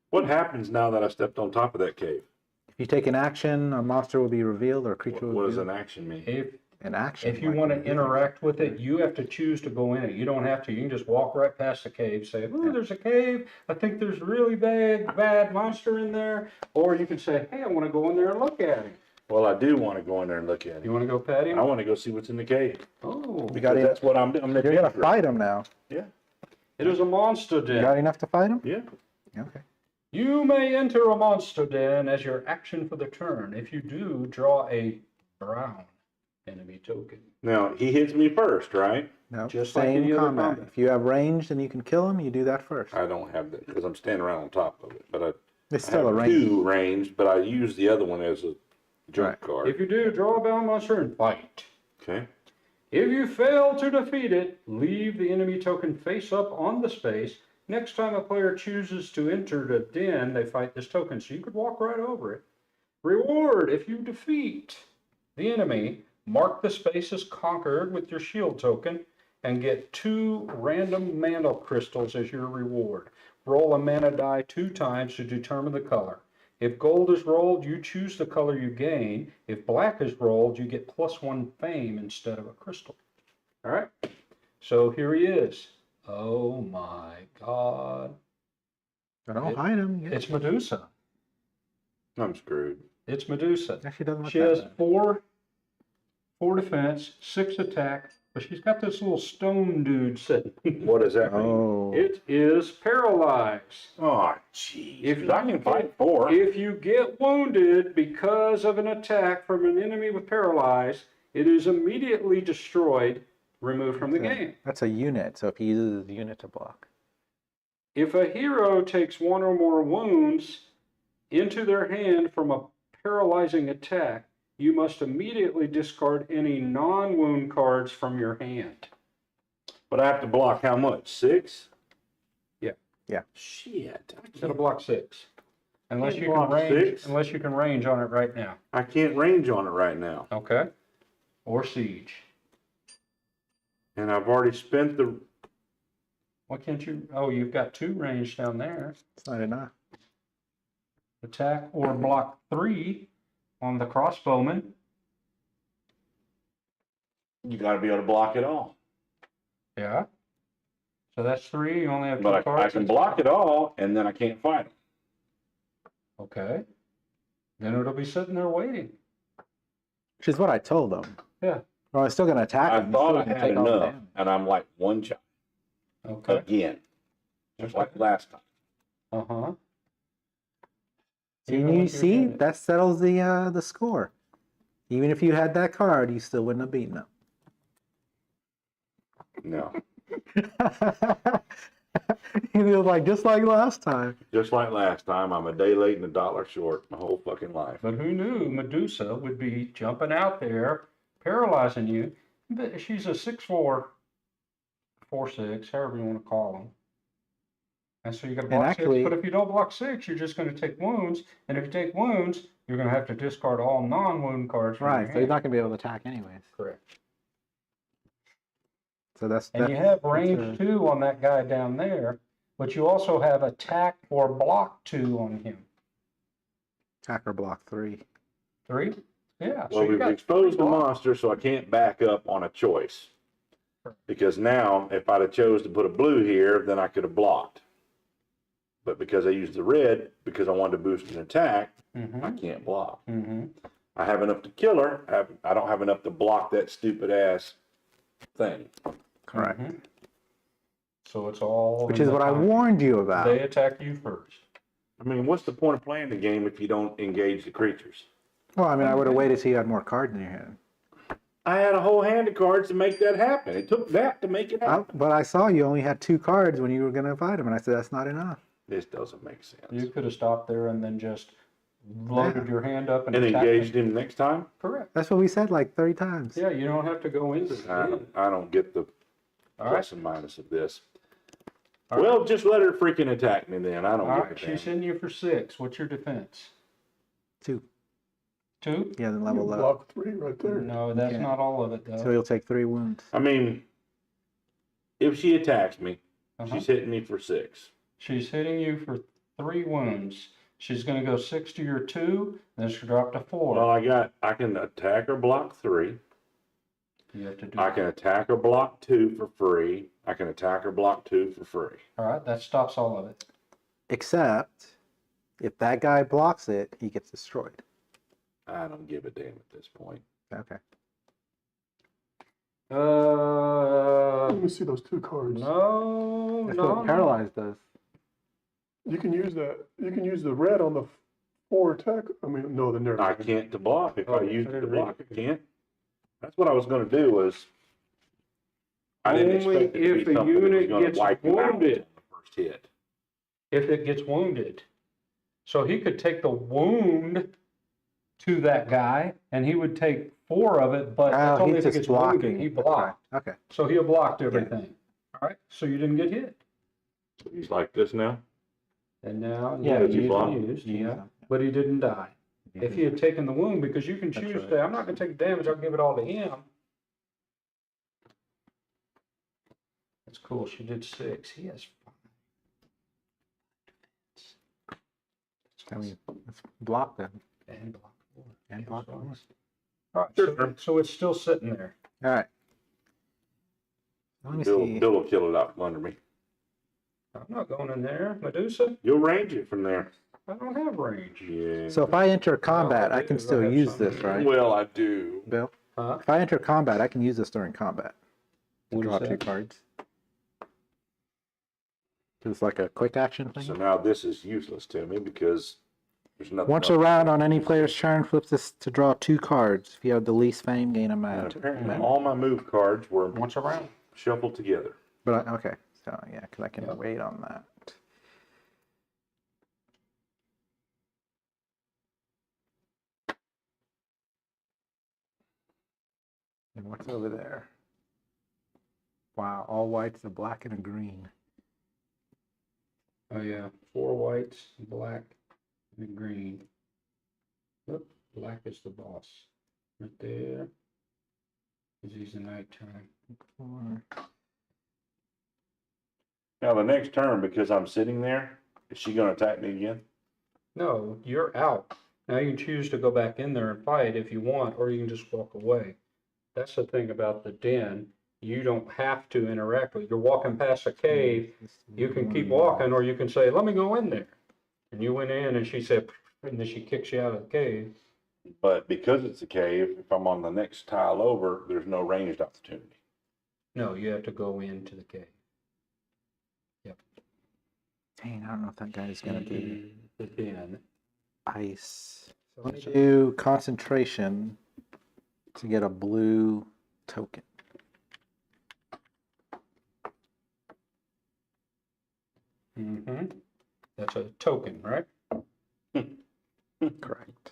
What happens now that I stepped on top of that cave? If you take an action, a monster will be revealed or a creature will What be does revealed. an action mean? An action. If you like want to reveal. interact with it, you have to choose to go in it. You don't have to. You can just walk right past the cave, say, "Ooh, Yeah. there's a cave. I think there's a really bad monster in there." Or you can say, "Hey, I want to go in there and look at him." Well, I do want to go in there and look at You it. want to go pet him? I want to go see what's in the cave. Oh, You got That's what I'm doing. I'm You're gonna adventurer. fight him now. Yeah. it is a monster You den. got enough to fight him? Yeah. Okay. You may enter a monster den as your action for the turn. If you do, draw a brown enemy token. Now, he hits me first, right? No, Just like same any other combat. combat. If you have range and you can kill him, you do that first. I don't have that because I'm standing right on top of it. But I It's still a have range. 2 range, but I use the other one as a jump Right. card. If you do, draw a brown monster and fight. Okay. If you fail to defeat it, leave the enemy token face up on the space. Next time a player chooses to enter the den, they fight this token, so you could walk right over it. Reward: if you defeat the enemy, mark the space as conquered with your shield token and get 2 random mana crystals as your reward. Roll a mana die 2 times to determine the color. If gold is rolled, you choose the color you gain. If black is rolled, you get +1 fame instead of a crystal. All right, so here he is. Oh my God. Don't hide him. Yeah. It's Medusa. I'm screwed. It's Medusa. Actually doesn't look She that has bad. 4 defense, 6 attack, but she's got this little stone dude sitting. What does that mean? Oh. It is paralyzed. Oh, jeez. If I can fight 4. If you get wounded because of an attack from an enemy with paralyzed, it is immediately destroyed, removed from the game. That's a unit, so if he uses the unit to block. If a hero takes 1 or more wounds into their hand from a paralyzing attack, you must immediately discard any non-wound cards from your hand. But I have to block how much? 6? Yeah. Yeah. Shit. It's gonna block 6. Unless Can't you can block range 6? unless you can range on it right now. I can't range on it right now. Okay? Or siege. And I've already spent the... Why can't you? Oh, you've got 2 range down there. It's not enough. Attack or block 3 on the crossbowman. You got to be able to block it all. Yeah. So that's 3. You only have 2 But cards. I can block it all, and then I can't fight it. Okay. Then it'll be sitting there waiting. Which is what I told them. Yeah. Well, I'm still going to attack I him. thought I He's still had gonna take all the enough, damage. and I'm like 1 shot Okay. again. Just like last time. Uh-huh. See, Even you with your see, unit. that settles the score. Even if you had that card, you still wouldn't have beaten him. No. He was like, just like last time. Just like last time, I'm a day late and $1 short my whole fucking life. But who knew Medusa would be jumping out there, paralyzing you. But she's a 6'4", 4'6", however you want to call them. And so you got to block actually- 6. But if you don't block 6, you're just going to take wounds. And if you take wounds, you're going to have to discard all non-wound cards from Right, your so hand. he's not going to be able to attack anyways. Correct. So that's And you have range 2 on that guy down there, but you also have attack or block 2 on him. attacker block 3. 3? Yeah. Well, you we've got exposed 3 the blocks. monster, so I can't back up on a choice. Because now, if I'd have chose to put a blue here, then I could have blocked. But because I used the red, because I wanted to boost an attack, I can't block. Mm-hmm. I have enough to kill her. I don't have enough to block that stupid ass thing. Correct. Mhm. So it's all. Which in is the what I time. warned you about. They attack you first. I mean, what's the point of playing the game if you don't engage the creatures? Well, I mean, I would have waited till you had more cards in your hand. I had a whole hand of cards to make that happen. It took that to make it happen. But I saw you only had 2 cards when you were going to fight him, and I said that's not enough. This doesn't make sense. You could have stopped there and then just loaded your hand up and And attacked engaged them. him next time? Correct. That's what we said like 30 times. Yeah, you don't have to go into the end. I don't get the All plus right. and minus of this. All Well, just let her freaking attack me then. I don't All give right. a She's damn. hitting you for 6. What's your defense? 2. 2? Yeah, then You level up. block 3 right there. No, that's can't. not all of it though. So he'll take 3 wounds. I mean, if she attacks me, Uh-huh. she's hitting me for 6. She's hitting you for 3 wounds. She's going to go 6 to your 2, then she'll drop to 4. Well, I can attack or block 3. You have to do. I can attack or block 2 for free. I can attack or block 2 for free. All right, that stops all of it. Except, if that guy blocks it, he gets destroyed. I don't give a damn at this point. Okay. Let me see those 2 cards. No, That's no, what Paralyzed does. You can use that. You can use the red on the 4 attack. I mean, no, the never. I can't to block. If I Oh, use it to there block, it I is. can't. That's what I was going to do. Was I didn't Only expect it to if be a something that was unit going to gets wipe you out on wounded. the first hit. if it gets wounded. So he could take the wound to that guy, and he would take 4 of it, but that's only he's if it just gets wounded. blocking. He blocked. Okay. So he blocked everything. All right, so you didn't get hit. He's like this now. And now, Yeah, you blocked. used, You yeah, use them. but he didn't die. Yeah. If he had taken the wound, because you can That's choose right. to, I'm not going to take damage, I'll give it all to him. That's cool, she did 6. He has 5. I mean, let's block them. And block 4. And block 4. All right, so it's still sitting there. All right. Let me Bill, see. Bill will kill it out from under me. I'm not going in there. Medusa, You'll range it from there. I don't have range. Yeah. So if I enter combat, I can do. I still have use some. this, right? Well, I do. Bill? Huh? If I enter combat, I can use this during combat. What Draw is 2 that? cards. It's like a quick action thing. So now this is useless to me because there's nothing. Once else. a round on any player's turn, flip this to draw 2 cards. If you have the least fame, gain a And mana. apparently all my move cards were Once around. shuffled together. But okay, so yeah, because I can Yep. wait on that. And what's over there? Wow, all whites, a black and a green. Oh yeah, 4 whites, black, and green. Look, black is the boss. Right there. Because he's a nighttime. 4. Now the next turn, because I'm sitting there, is she going to attack me again? No, you're out. Now you can choose to go back in there and fight if you want, or you can just walk away. That's the thing about the den. You don't have to interact with. You're walking past a cave. You can keep walking, or you can say, "Let me go in there." And you went in, and she said, and then she kicks you out of the cave. But because it's a cave, if I'm on the next tile over, there's no ranged opportunity. No, you have to go into the cave. Dang, I don't know if that guy's gonna do The den. ice. So Let me it's a- do concentration to get a blue token. That's a token, right? Correct.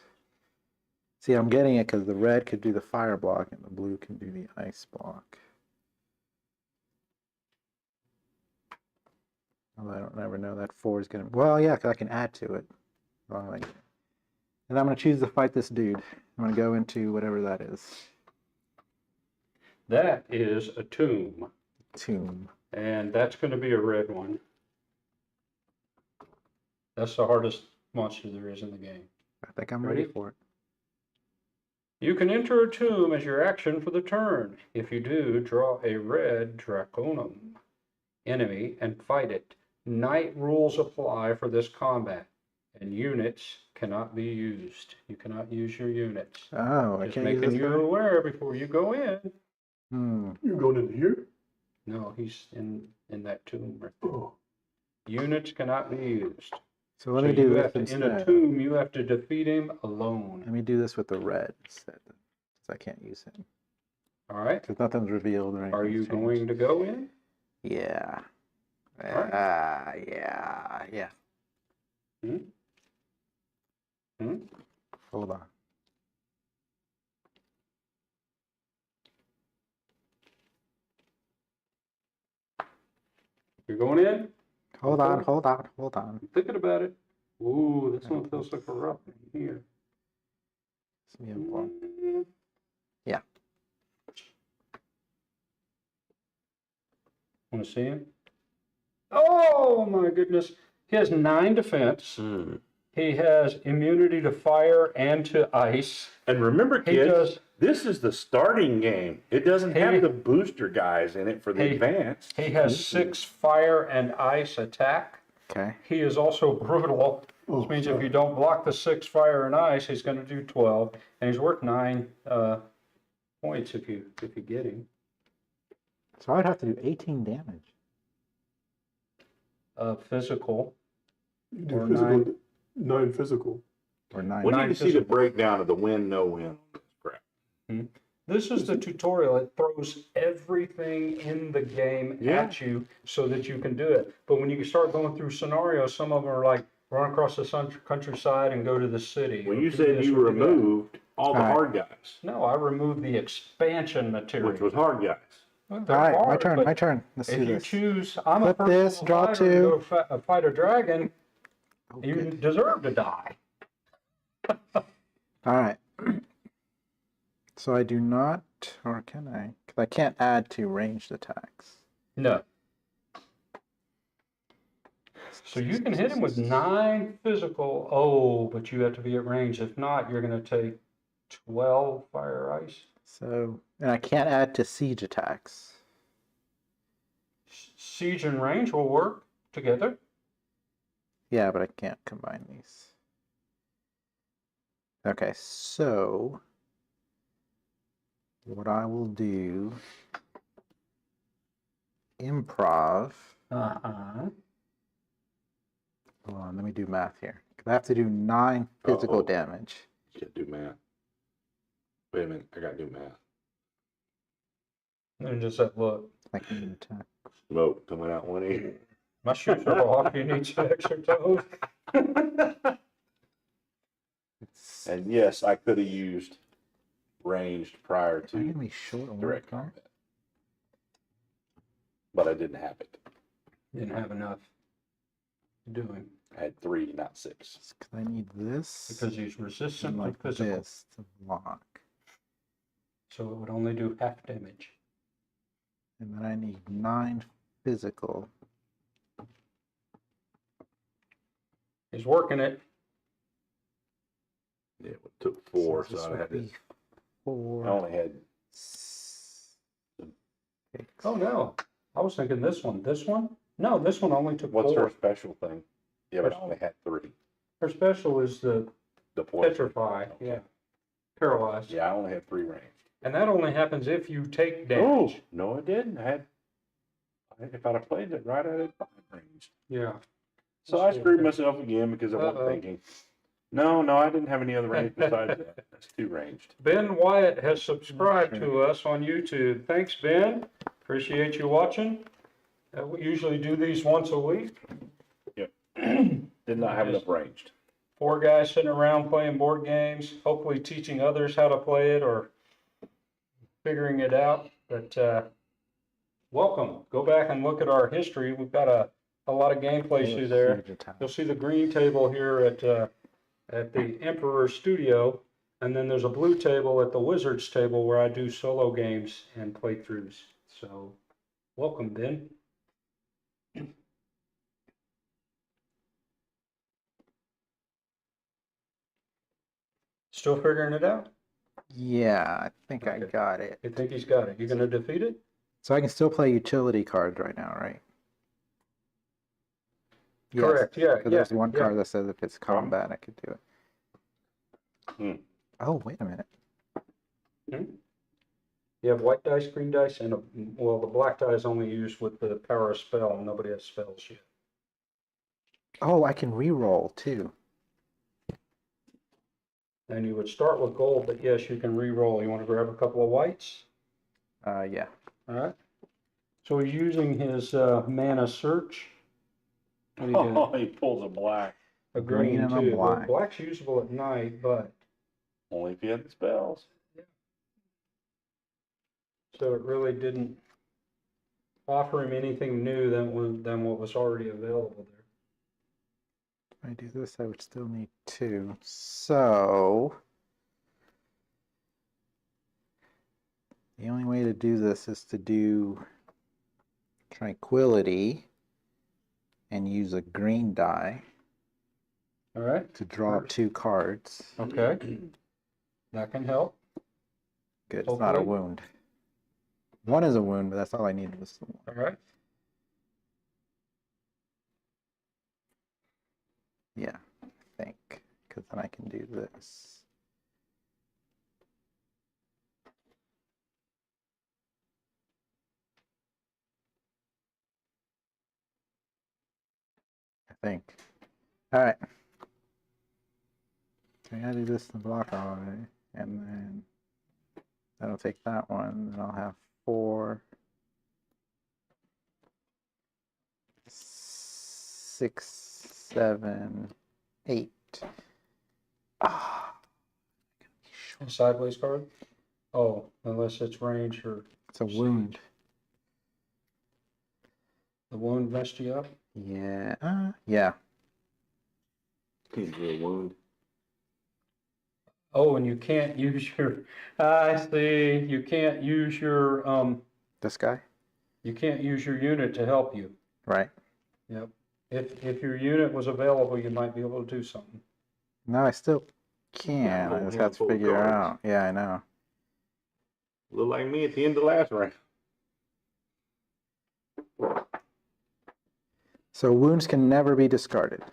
See, I'm getting it because the red could do the fire block and the blue can do the ice block. Well, I don't never know that 4 is gonna. Well, yeah, 'cause I can add to it. Wrong way. And I'm gonna choose to fight this dude. I'm gonna go into whatever that is. That is a tomb, Tomb. and that's going to be a red one. That's the hardest monster there is in the game. I think I'm ready Ready? for it. You can enter a tomb as your action for the turn. If you do, draw a red Draconum enemy and fight it. Night rules apply for this combat, and units cannot be used. You cannot use your units. Oh, I Just can't use making this you guy? aware before you go in. You're going into here? No, he's in that tomb right there. Oh, Units cannot be used. So let So me do you this have to, in a instead. tomb, you have to defeat him alone. Let me do this with the red instead, because I can't use him. All right. Because nothing's revealed or Are anything's you changed. going to go in? Yeah. Alright. Yeah. Hmm? Hmm? Hold on. You're going in? Hold on, Okay. hold on, hold on. I'm thinking about it. Ooh, this one feels like a rough in here. Yeah, well, Mm, yeah. Want to see him? Oh my goodness. He has 9 defense. Hmm. He has immunity to fire and to ice. And remember, He kids, does. this is the starting game. It doesn't He- have the booster guys in it for the he- advanced. He has 6 fire and ice attack. Okay. He is also brutal, which means if you don't block the 6 fire and ice, he's going to do 12, and he's worth 9 points if you get him. So I would have to do 18 damage. Physical. you do Or physical, 9 physical. Or 9. We need 9 to see the physical. breakdown of the win, no win on this crap. This is the tutorial. It throws everything in the game Yeah. at you so that you can do it. But when you start going through scenarios, some of them are like run across the countryside and go to the city. Well, or you do said this you or do that. removed all the Alright. hard guys, No, I removed the expansion material. which was hard guys. Well, All they're right, my hard, turn, but my turn. Let's if do you this. choose, I'm Flip a this, draw fighter to 2. go fight a dragon, Oh, you good. deserve to die. All right. So I do not, or can I? Because I can't add to ranged attacks. No. So you can hit him with 9 physical. Oh, but you have to be at range. If not, you're going to take 12 fire ice. So, and I can't add to siege attacks. Siege and range will work together. Yeah, but I can't combine these. Okay, so what I will do, improv. Uh-huh. Hold on, let me do math here. 'Cause I have to do 9 physical Uh-oh. damage. Can't do math. Wait a minute, I gotta do math. And just that look. I can attack. Smoke coming out 180. My shoes are off. You need some extra toes. It's And yes, I could have used ranged prior am I gonna to be short on direct one combat, but I didn't have it. Didn't have enough to do him I had 3, not 6. because I need this because he's and resistant to like physical. this to block, So it would only do half damage. and then I need 9 physical. He's working it. Yeah, it took 4, this so I would had to. be 4. I only had. 6. Oh no, I was thinking this one. This one? No, this one only took What's 4. her special thing? Yeah, but I only had 3. Her special is the The poison. petrify. Okay. Yeah, paralyzed. Yeah, I only had 3 range. And that only happens if you take Oh, damage. no, I didn't. If I'd have played it right, I had 5 range. Yeah. So I screwed myself again because I wasn't Uh-oh. thinking. No, I didn't have any other range besides that. That's 2 ranged. Ben Wyatt has subscribed to us on YouTube. Thanks, Ben. Appreciate you watching. We usually do these once a week. Yep. Did not have enough ranged. 4 guys sitting around playing board games, hopefully teaching others how to play it or figuring it out. But welcome. Go back and look at our history. We've got a lot of gameplay through there. Siege attack. You'll see the green table here at the Emperor Studio, and then there's a blue table at the Wizards table where I do solo games and playthroughs. So, welcome, Ben. Still figuring it out? Yeah, I think I Okay. got it. You think he's got it? You gonna defeat it? So I can still play utility cards right now, right? Yes, Correct. Yeah. because Yeah. there's one yeah. card that says if it's combat, I could do it. Hmm. Oh, wait a minute. Hmm? You have white dice, green dice, and well, the black die is only used with the power of spell. Nobody has spells yet. Oh, I can re-roll too. And you would start with gold, but yes, you can re-roll. You want to grab a couple of whites? Yeah. All right. So he's using his mana search. What do you Oh, get? he pulls a black. A green green and a too. Well, black. black's usable at night, but Only if you had the spells. so it really didn't offer him anything new than what was already available there. If I do this, I would still need 2. So the only way to do this is to do Tranquility and use a green die All right. to draw 2 cards. Okay. That can help. Good, it's not a Hopefully. wound. 1 is a wound, but that's all I needed was the 1. All right. Yeah, I think, because then I can do this. I think. All right. I gotta do this to block all of it, and then that'll take that one, and I'll have 4, 6, 7, 8. Ah, Sideways card? Oh, unless it's range or it's a wound. the wound messed you up? Yeah, yeah. He's a wound. Oh, and you can't use your, I see, you can't use your, This guy, you can't use your unit to help you. right? Yep. If your unit was available, you might be able to do something. No, I still can. I whole just have to handful of figure cards. out. Yeah, I know. Look like me at the end of the last round. So wounds can never be discarded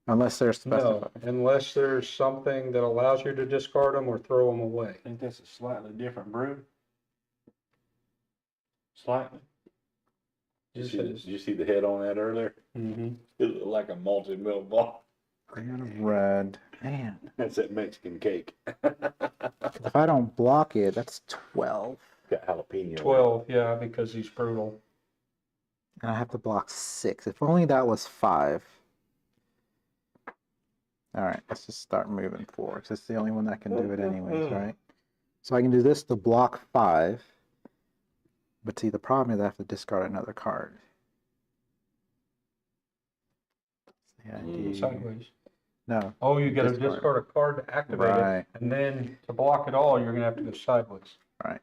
unless they're specified. No, unless there's something that allows you to discard them or throw them away. I think that's a slightly different brew. Slightly. Did you see the head on that earlier? Mm-hmm. It looked like a multi-mill ball. Green and red. Man, That's that Mexican cake. if I don't block it, that's 12. Got jalapeno. 12, yeah, because he's brutal. And I have to block 6. If only that was 5. All right, let's just start moving forward. 'Cause it's the only one that can do it anyways, right? So I can do this to block 5. But see, the problem is I have to discard another card. Yeah, Sideways. no, Oh, you gotta Discard. discard a card to activate Right. it, and then to block it all, you're gonna have to go sideways. Right.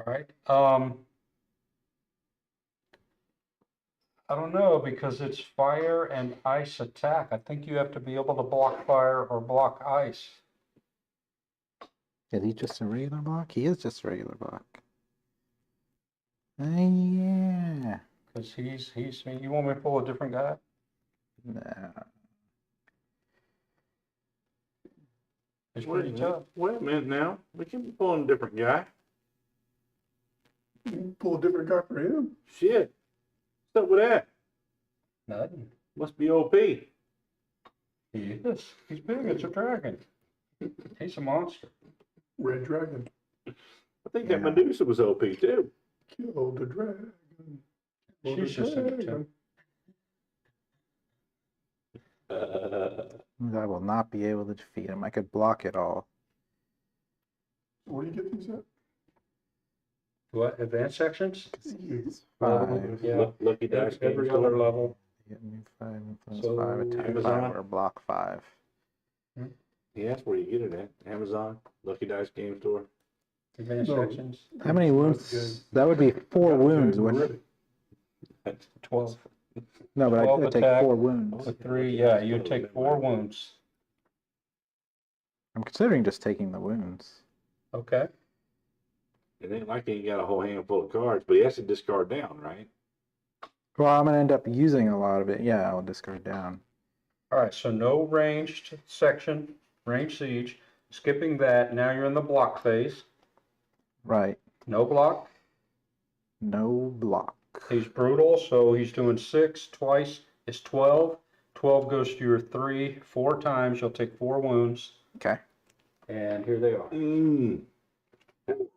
All right. I don't know, because it's fire and ice attack. I think you have to be able to block fire or block ice. Is he just a regular block? He is just a regular block. Yeah. Because you want me to pull a different guy? No. It's pretty tough. Wait a minute now. We can be pulling a different guy. You can pull a different guy for him. Shit. What's up with that? Nothing. Must be OP. He is. He's big. It's a dragon. He's a monster. Red Dragon. I think Yeah. that Medusa was OP too. Kill the dragon. Kill She's the just in it dragon. too. I will not be able to defeat him. I could block it all. Where do you get these at? What, advanced sections? 'Cause he's Level, 5. yeah. Lucky Dice Every Game other Store. level. Hit me 5, influence So, 5, attack 5, Amazon? or block 5. Yeah, that's where you get it at. Amazon, Lucky Dice Game Store. Advanced No. sections. How many Not wounds? good. That would be 4 wounds. Good, Wouldn't it? ready. That's 12. No, but I 12 could take attack. 4 wounds. With 3, yeah, you'd take 4 wounds. I'm considering just taking the wounds. Okay. It ain't like he ain't got a whole handful of cards, but he has to discard down, right? Well, I'm going to end up using a lot of it. Yeah, I'll discard down. All right, so no ranged section, ranged siege. Skipping that, now you're in the block phase. Right. No block. No block. He's brutal, so he's doing 6 twice. It's 12. 12 goes to your 3 4 times. You'll take 4 wounds. Okay. And here they are. Mm.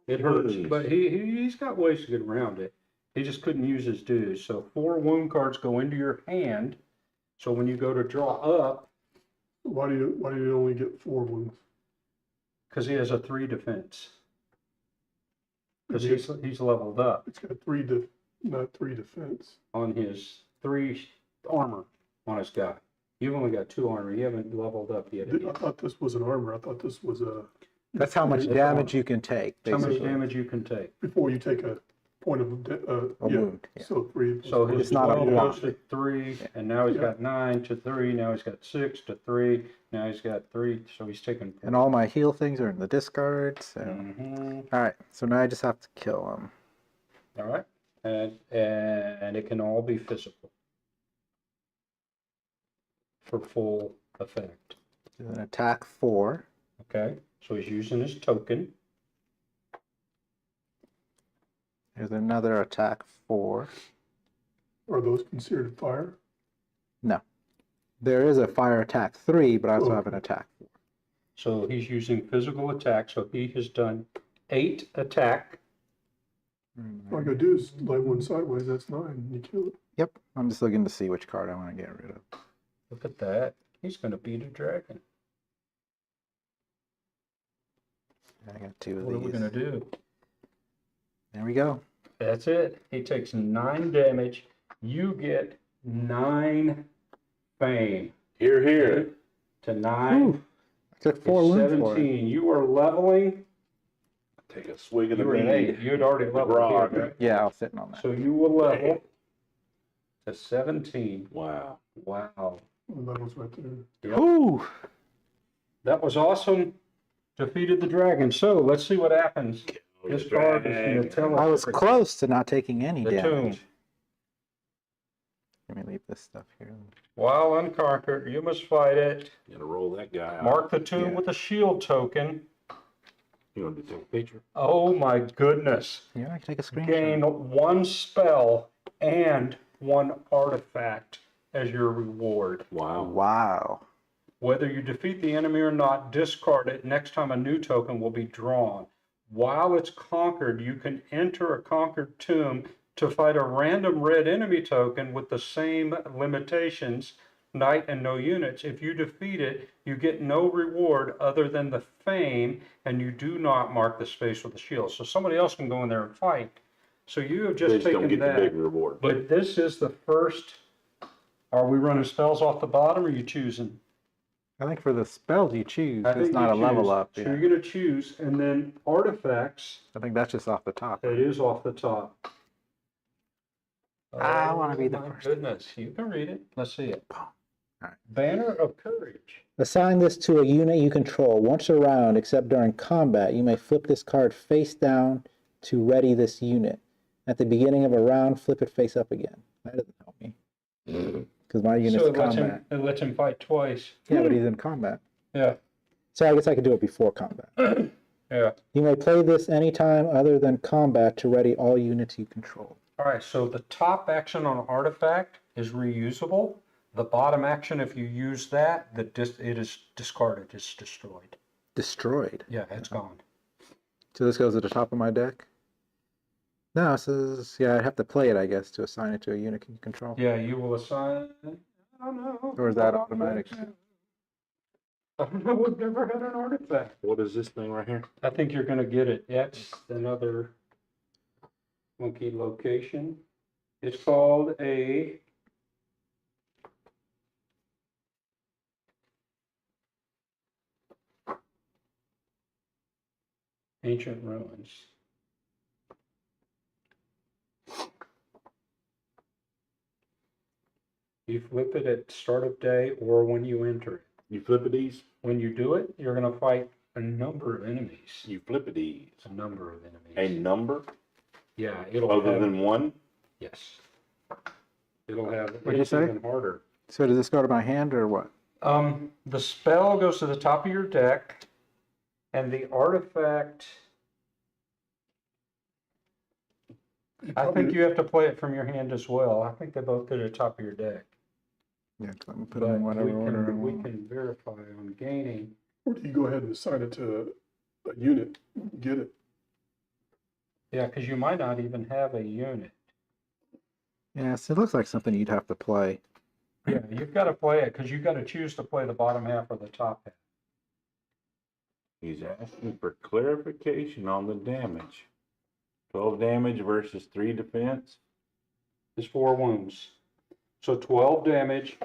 It hurts, Mm. but he's got ways to get around it. He just couldn't use his dues. So 4 wound cards go into your hand. So when you go to draw up, Why do you only get 4 wounds? because he has a 3 defense. Because It's he's leveled up got not 3 defense. on his 3 armor on his guy. You've only got 2 armor. You haven't leveled up yet. I thought this was an armor. I thought this was a, That's how much damage you can take, How much basically. damage you can take. before you take a point of, A yeah, wound. Yeah. so 3. So his It's not a 12 block. goes to 3, and now he's got 9 to 3. Now he's got 6 to 3. Now he's got 3. So he's taking. And all my heal things are in the discard. So. Mhm. All right. So now I just have to kill him. All right, and it can all be physical for full effect. An attack 4. Okay, so he's using his token. Here's another attack 4. Are those considered fire? There is a fire attack 3, but I also Oh. have an attack 4. So he's using physical attack. So he has done 8 attack. All I gotta do is lay one sideways, that's 9, and you kill it. Yep. I'm just looking to see which card I want to get rid of. Look at that. He's going to beat a dragon. I got 2 of What are these. we going to do? There we go. That's it. He takes 9 damage. You get 9 fame. Here, here. 8 to 9. I took 4 is wounds for it. 17. You are leveling. Take a swig of the You were at 8. mead. You had already leveled grog. here, right? Yeah, I was sitting on that. So you will level to 17. Wow. Wow. That was right there. Yep. Whew. That was awesome. Defeated the dragon. So let's see what happens. This card is going to tell us. I was close to not taking any The damage. tomb. Let me leave this stuff here. While unconquered, you must fight it. You gotta roll that guy out. Mark the tomb Yeah. with a shield token. You want to take a picture? Oh my goodness. Yeah, I can take a screenshot. Gain 1 spell and 1 artifact as your reward. Wow. Wow. Whether you defeat the enemy or not, discard it. Next time a new token will be drawn. While it's conquered, you can enter a conquered tomb to fight a random red enemy token with the same limitations, knight and no units. If you defeat it, you get no reward other than the fame, and you do not mark the space with the shield. So somebody else can go in there and fight. So you have They just just don't taken get the big that. reward. But this is the first. Are we running spells off the bottom, or are you choosing? I think for the spells you choose, I it's think not a you level choose. up. So Yeah. you're going to choose, and then artifacts. I think that's just off the top. It is off the top. I wanna be the my first. Goodness, you can read it. Let's see it. All right. Banner of Courage. Assign this to a unit you control. Once a round, except during combat, you may flip this card face down to ready this unit. At the beginning of a round, flip it face up again. That doesn't help me. Because my unit's So in combat. it lets him fight twice. Yeah, but he's in combat. Yeah, So I guess I could do it before combat. yeah. You may play this anytime other than combat to ready all units you control. All right, so the top action on artifact is reusable. The bottom action, if you use that, it is discarded, it's destroyed. Destroyed. Yeah, it's gone. So this goes to the top of my deck? No, it says, yeah, I'd have to play it, I guess, to assign it to a unit you control. Yeah, you will assign, I don't know. Or is that automatic? I don't know, we've never had an artifact. What is this thing right here? I think you're gonna get it. That's another monkey location. It's called a ancient ruins. You flip it at start of day or when you enter it. You flippity-ease? When you do it, you're gonna fight a number of enemies. You flippity-ease. A number of enemies. A number Yeah, it'll other have, than one? yes. It'll have, What'd you it's say? even harder. So does this go to my hand or what? The spell goes to the top of your deck, and the artifact I think you have to play it from your hand as well. I think they both go to the top of your deck. Yeah, 'cause I'm gonna put But them in whatever we order I can, we want. can verify on gaining. Or do you go ahead and assign it to a unit, get it? Yeah, because you might not even have a unit. Yes, it looks like something you'd have to play. Yeah, you've got to play it because you've got to choose to play the bottom half or the top half. He's asking for clarification on the damage. 12 damage versus 3 defense. His 4 wounds. So 12 damage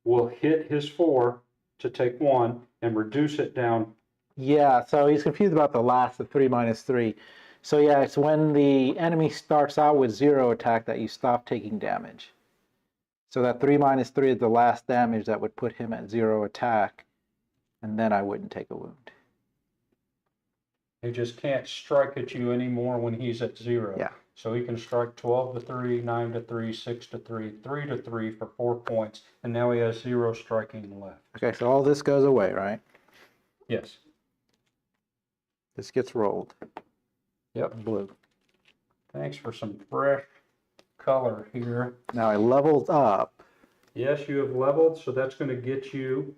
will hit his 4 to take 1 and reduce it down. Yeah, so he's confused about the last, the 3 minus 3. So yeah, it's when the enemy starts out with 0 attack that you stop taking damage. So that 3 minus 3 is the last damage that would put him at 0 attack, and then I wouldn't take a wound. He just can't strike at you anymore when he's at 0. Yeah. So he can strike 12 to 3, 9 to 3, 6 to 3, 3 to 3 for 4 points, and now he has 0 striking left. Okay, so all this goes away, right? Yes. This gets rolled. Yep. Blue. Thanks for some fresh color here. Now I leveled up. Yes, you have leveled, so that's going to get you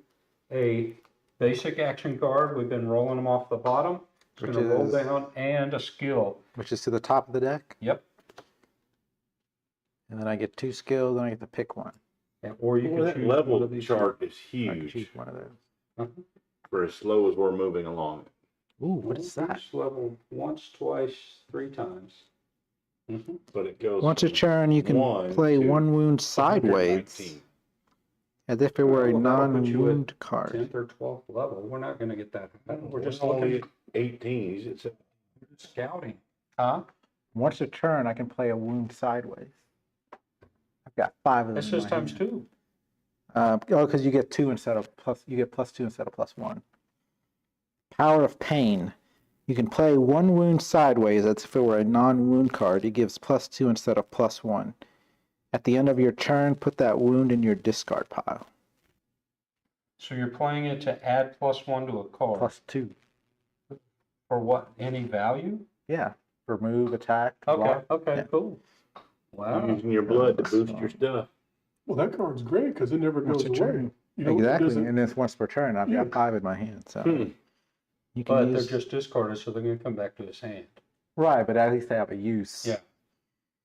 a basic action card. We've been rolling them off the bottom. It's going to roll down, and a skill. Which is to the top of the deck. Yep. And then I get 2 skills, and I get to pick one. Yeah, or you can That choose one level of these. chart is I can huge choose one of those. Uh-huh. for as slow as we're moving along. Ooh, what is that? Each level once, twice, 3 times. Mm-hmm. But it goes Once a from turn, you can 1 play to 1 wound sideways, 119. as if it were a Well, that'll put you at non-wound card. 10th or 12th level. We're not going to get that. We're just only looking 18. He's at 17. at scouting. Huh? Once a turn, I can play a wound sideways. I've got 5 of them. That's in just my times hand. 2. Oh, because you get 2 instead of plus. You get +2 instead of +1. Power of Pain. You can play 1 wound sideways as if it were a non-wound card. It gives +2 instead of +1. At the end of your turn, put that wound in your discard pile. So you're playing it to add +1 to a card. +2. For what? Any value? Yeah. For move, attack, Okay, block. okay, Yeah. cool. Wow. Using your blood to boost your stuff. Well, that card's great because it never Once goes a away. turn. You know, it Exactly, doesn't- and it's once per turn. I've Yeah. got 5 in my hand, so Hmm. you can But use. they're just discarded, so they're going to come back to his hand. Right, but at least they have a use. Yeah.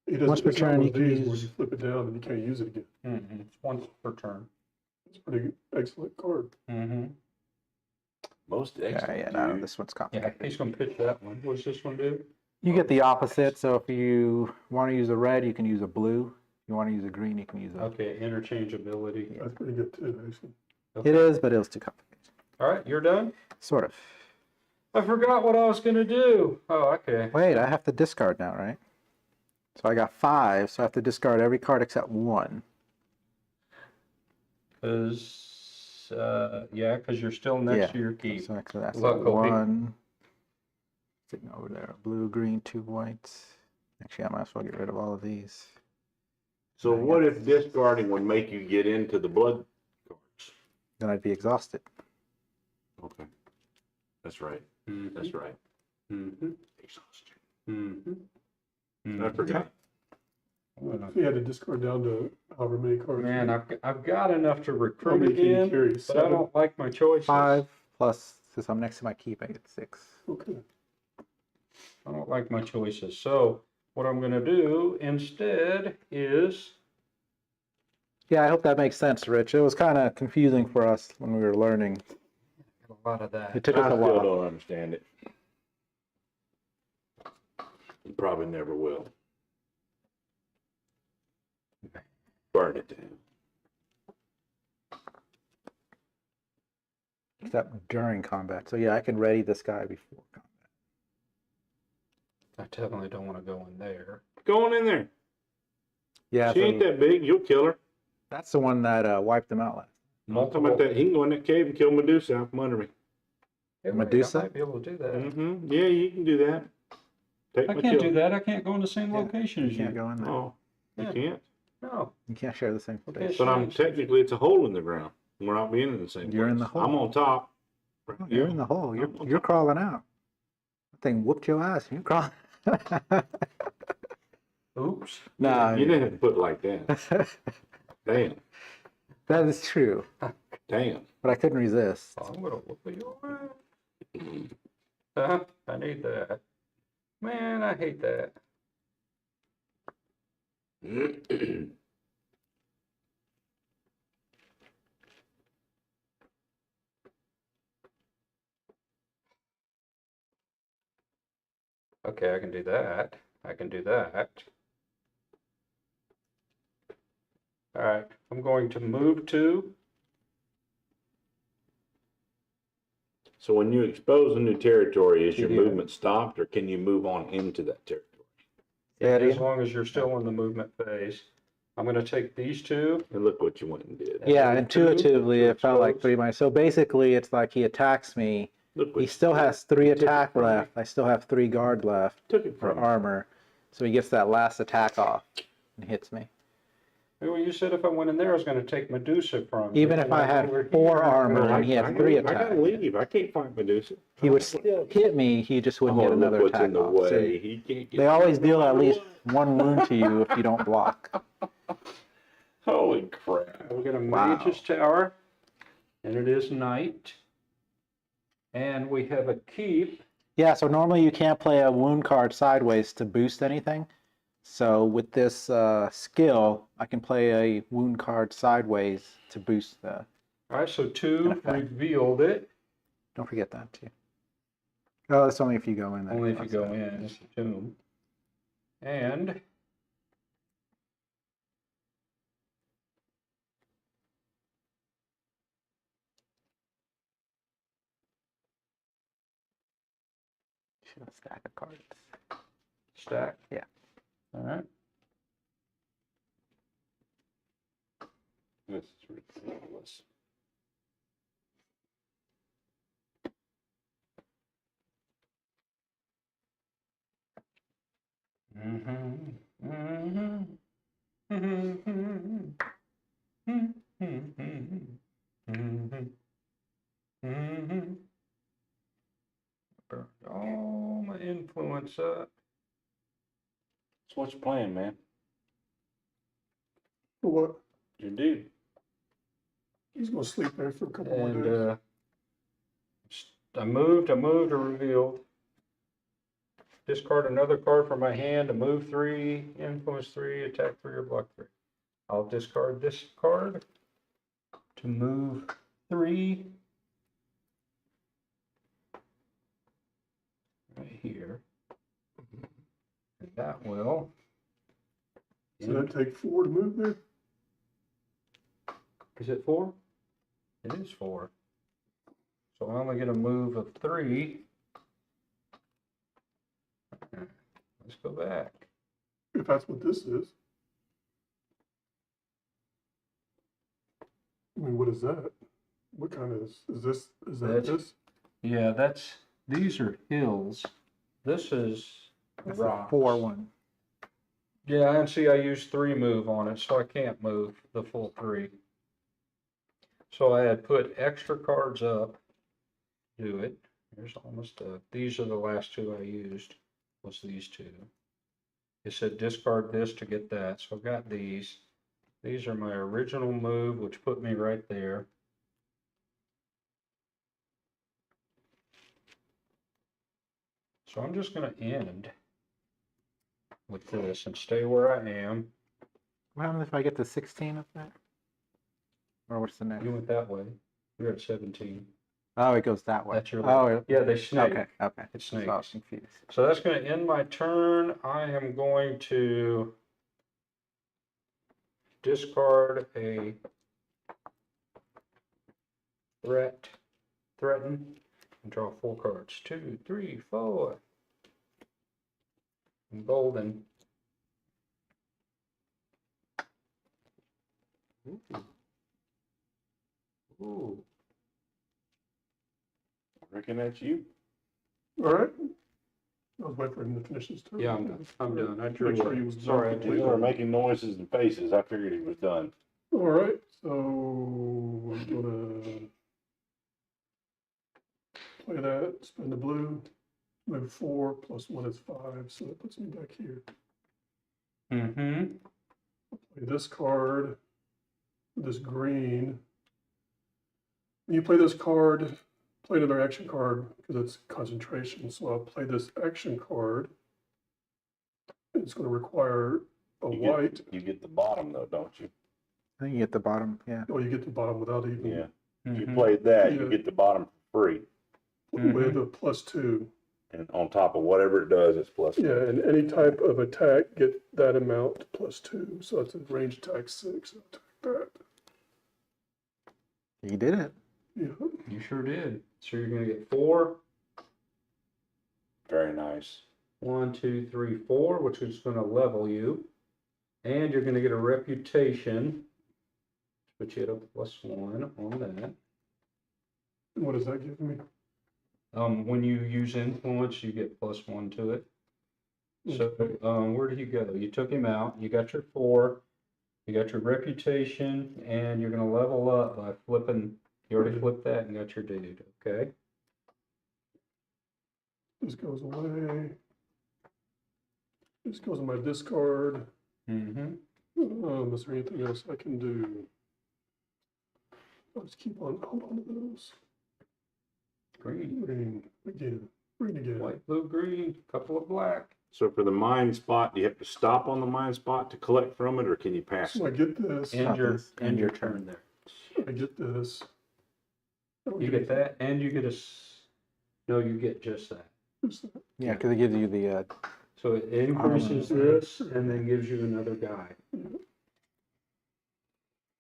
It doesn't, Once per it's not turn, one you of can these where use- you flip it down and you can't use it again. Mm-hmm. It's once per turn. It's a pretty excellent card. Mm-hmm. Most Yeah, excellent. yeah, no, dude. this one's Yeah, complicated. he's going to pitch that one. What does this one do? You get the opposite, so if you want to use a red, you can use a blue. If you want to use a green, you can use a. Okay, interchangeability. That's pretty good too, actually. It is, but it was too complicated. All right, you're done? Sort of. I forgot what I was going to do. Oh, okay. Wait, I have to discard now, right? So I got 5, so I have to discard every card except 1. Because, because you're still next to your keep. So actually that's a Luckily. 1. Sitting over there. Blue, green, 2 whites. Actually, I might as well get rid of all of these. So I what got if discarding would make you get into the blood cards? Then I'd be exhausted. Okay. That's right. Mm-hmm. That's right. Mm-hmm. Exhaustion. Mm-hmm. I forgot. If you had to discard down to however many cards. Man, I've got enough to How recruit many can you again, carry? but I 7? don't like my choices. 5 plus, since I'm next to my keep, I get 6. Okay. I don't like my choices. So what I'm going to do instead is, Yeah, I hope that makes sense, Rich. It was kind of confusing for us when we were learning. a lot of that. It took I us a still while. don't understand it. You probably never will. Burn it down. Except during combat. So yeah, I can ready this guy before combat. I definitely don't want to go in there. Go on in there. Yeah, She ain't so that big. You'll kill her. that's the one that wiped him out last. I'm talking about that. He can go in that cave and kill Medusa out from under me. Yeah, Medusa? I might be able to do that. Mm-hmm. Yeah, you can do that. Take I my can't kill. do that. I can't go in the same Yeah, location You as you. can't go in there. Oh, you Yeah. can't. No. You can't share the same Okay, space. But I'm technically, it's a hole in the ground. We're not being in the same You're in place. the hole. I'm on top. right You're now. in the hole. You're I'm on you're top. crawling out. That thing whooped your ass. You crawl. Oops. Nah, You didn't have to put it like that. Damn. that is true, Damn. but I couldn't resist. I'm gonna whoop your ass. I need that. Man, I hate that. Okay, I can do that. I can do that. All right, I'm going to move to. So when you expose a new territory, is your TDI. movement stopped, or can you move on into that territory? Say it As again? long as you're still in the movement phase. I'm gonna take these two. And look what you went and did. Yeah, move two intuitively, to it felt like expose. 3 minus. So basically, it's like he attacks me. Look what He you still did. has 3 You took it attack from me. left. I still have 3 guard left Took it for from me. armor. So he gets that last attack off and hits me. Well, you said if I went in there, I was gonna take Medusa from you. Even if and I over had here, 4 I'm armor gonna and he had 3 I gotta attack, leave. I can't fight Medusa. he would still hit me. He just wouldn't get look another what's attack in the off. So way. He can't get they always deal at no least matter 1 wound to you if you don't block. what. Holy crap. We're gonna Wow. Mage's Tower, and it is night. And we have a keep. Yeah, so normally you can't play a wound card sideways to boost anything. So with this skill, I can play a wound card sideways to boost the. All right, so In 2 effect. revealed it. Don't forget that too. Oh, that's only if you go in there. Only if you go in. It's a tomb. And Should stack of cards. stack. Yeah. All right. This is ridiculous. Burned all my influence up. So what's your plan, man? For what? Your dude. He's gonna sleep there for a couple more And days. I moved, or revealed. Discard another card from my hand to move 3, influence 3, attack 3, or block 3. I'll discard this card to move 3 right here. And that will. So that take 4 to move there? Is it 4? It is 4. So I only get a move of 3. Let's go back. If that's what this is. I mean, what is that? What kind of is this? Is that That's- this? Yeah, these are hills. This is That's a rocks. 4-1. Yeah, and see, I used 3 move on it, so I can't move the full 3. So I had put extra cards up. Do it. There's almost these are the last 2 I used. Was these 2. It said discard this to get that, so I've got these. These are my original move, which put me right there. So I'm just going to end with this and stay where I am. What happens if I get to 16 of that? Or what's the next? You went that way. You're at 17. Oh, it goes that way. That's your Oh, Yeah, they snake. okay. It So I was snakes. confused. So that's going to end my turn. I am going to discard a threaten, and draw 4 cards. 2, 3, 4. And golden. Ooh. I reckon that's you. All right. I was waiting for him to finish his turn. Yeah, I'm done. I'm done. I drew Make sure it. he was done Sorry, I You completely. were making noises and faces. I figured he was done. All right, so I'm gonna play that, spend the blue, move 4, +1 is 5, so that puts me back here. Mm-hmm. Play this card, this green. When you play this card, play another action card because it's concentration. So I'll play this action card. It's going to require a You white. get, you get the bottom though, don't you? I think you get the bottom, yeah. Oh, you get the bottom without even Yeah. If you Mhm. played that, you Yeah. get the bottom for free. with a +2. And on top of whatever it does, it's plus. Yeah, and any type of attack, get that amount +2. So it's a range attack 6. I'll attack that. You did it. Yeah. You sure did. So you're gonna get 4. Very nice. 1, 2, 3, 4, which is gonna level you. And you're gonna get a reputation. Put you at a +1 on that. And what does that give me? When you use influence, you get +1 to it. So, where did you go? You took him out, you got your 4, you got your reputation, and you're gonna level up by flipping, you already flipped that and got your dude, okay? This goes away. This goes in my discard. Mm-hmm. Is there anything else I can do? I'll just keep on, hold on to those. Green, Green again. Green again. white, blue, green, couple of black. So for the mine spot, do you have to stop on the mine spot to collect from it, or can you pass So I it? get this. End Not your, this, end your turn there. I get this. I don't You get that, and you get no, you get just that. this. Yeah, because it gives you the, So it increases this and then gives you another guy.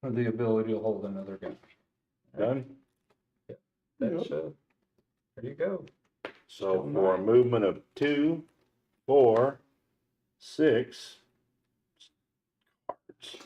Or the ability to hold another guy. Done? That's, there you go. So Still for a nine. movement of 2, 4, 6 cards.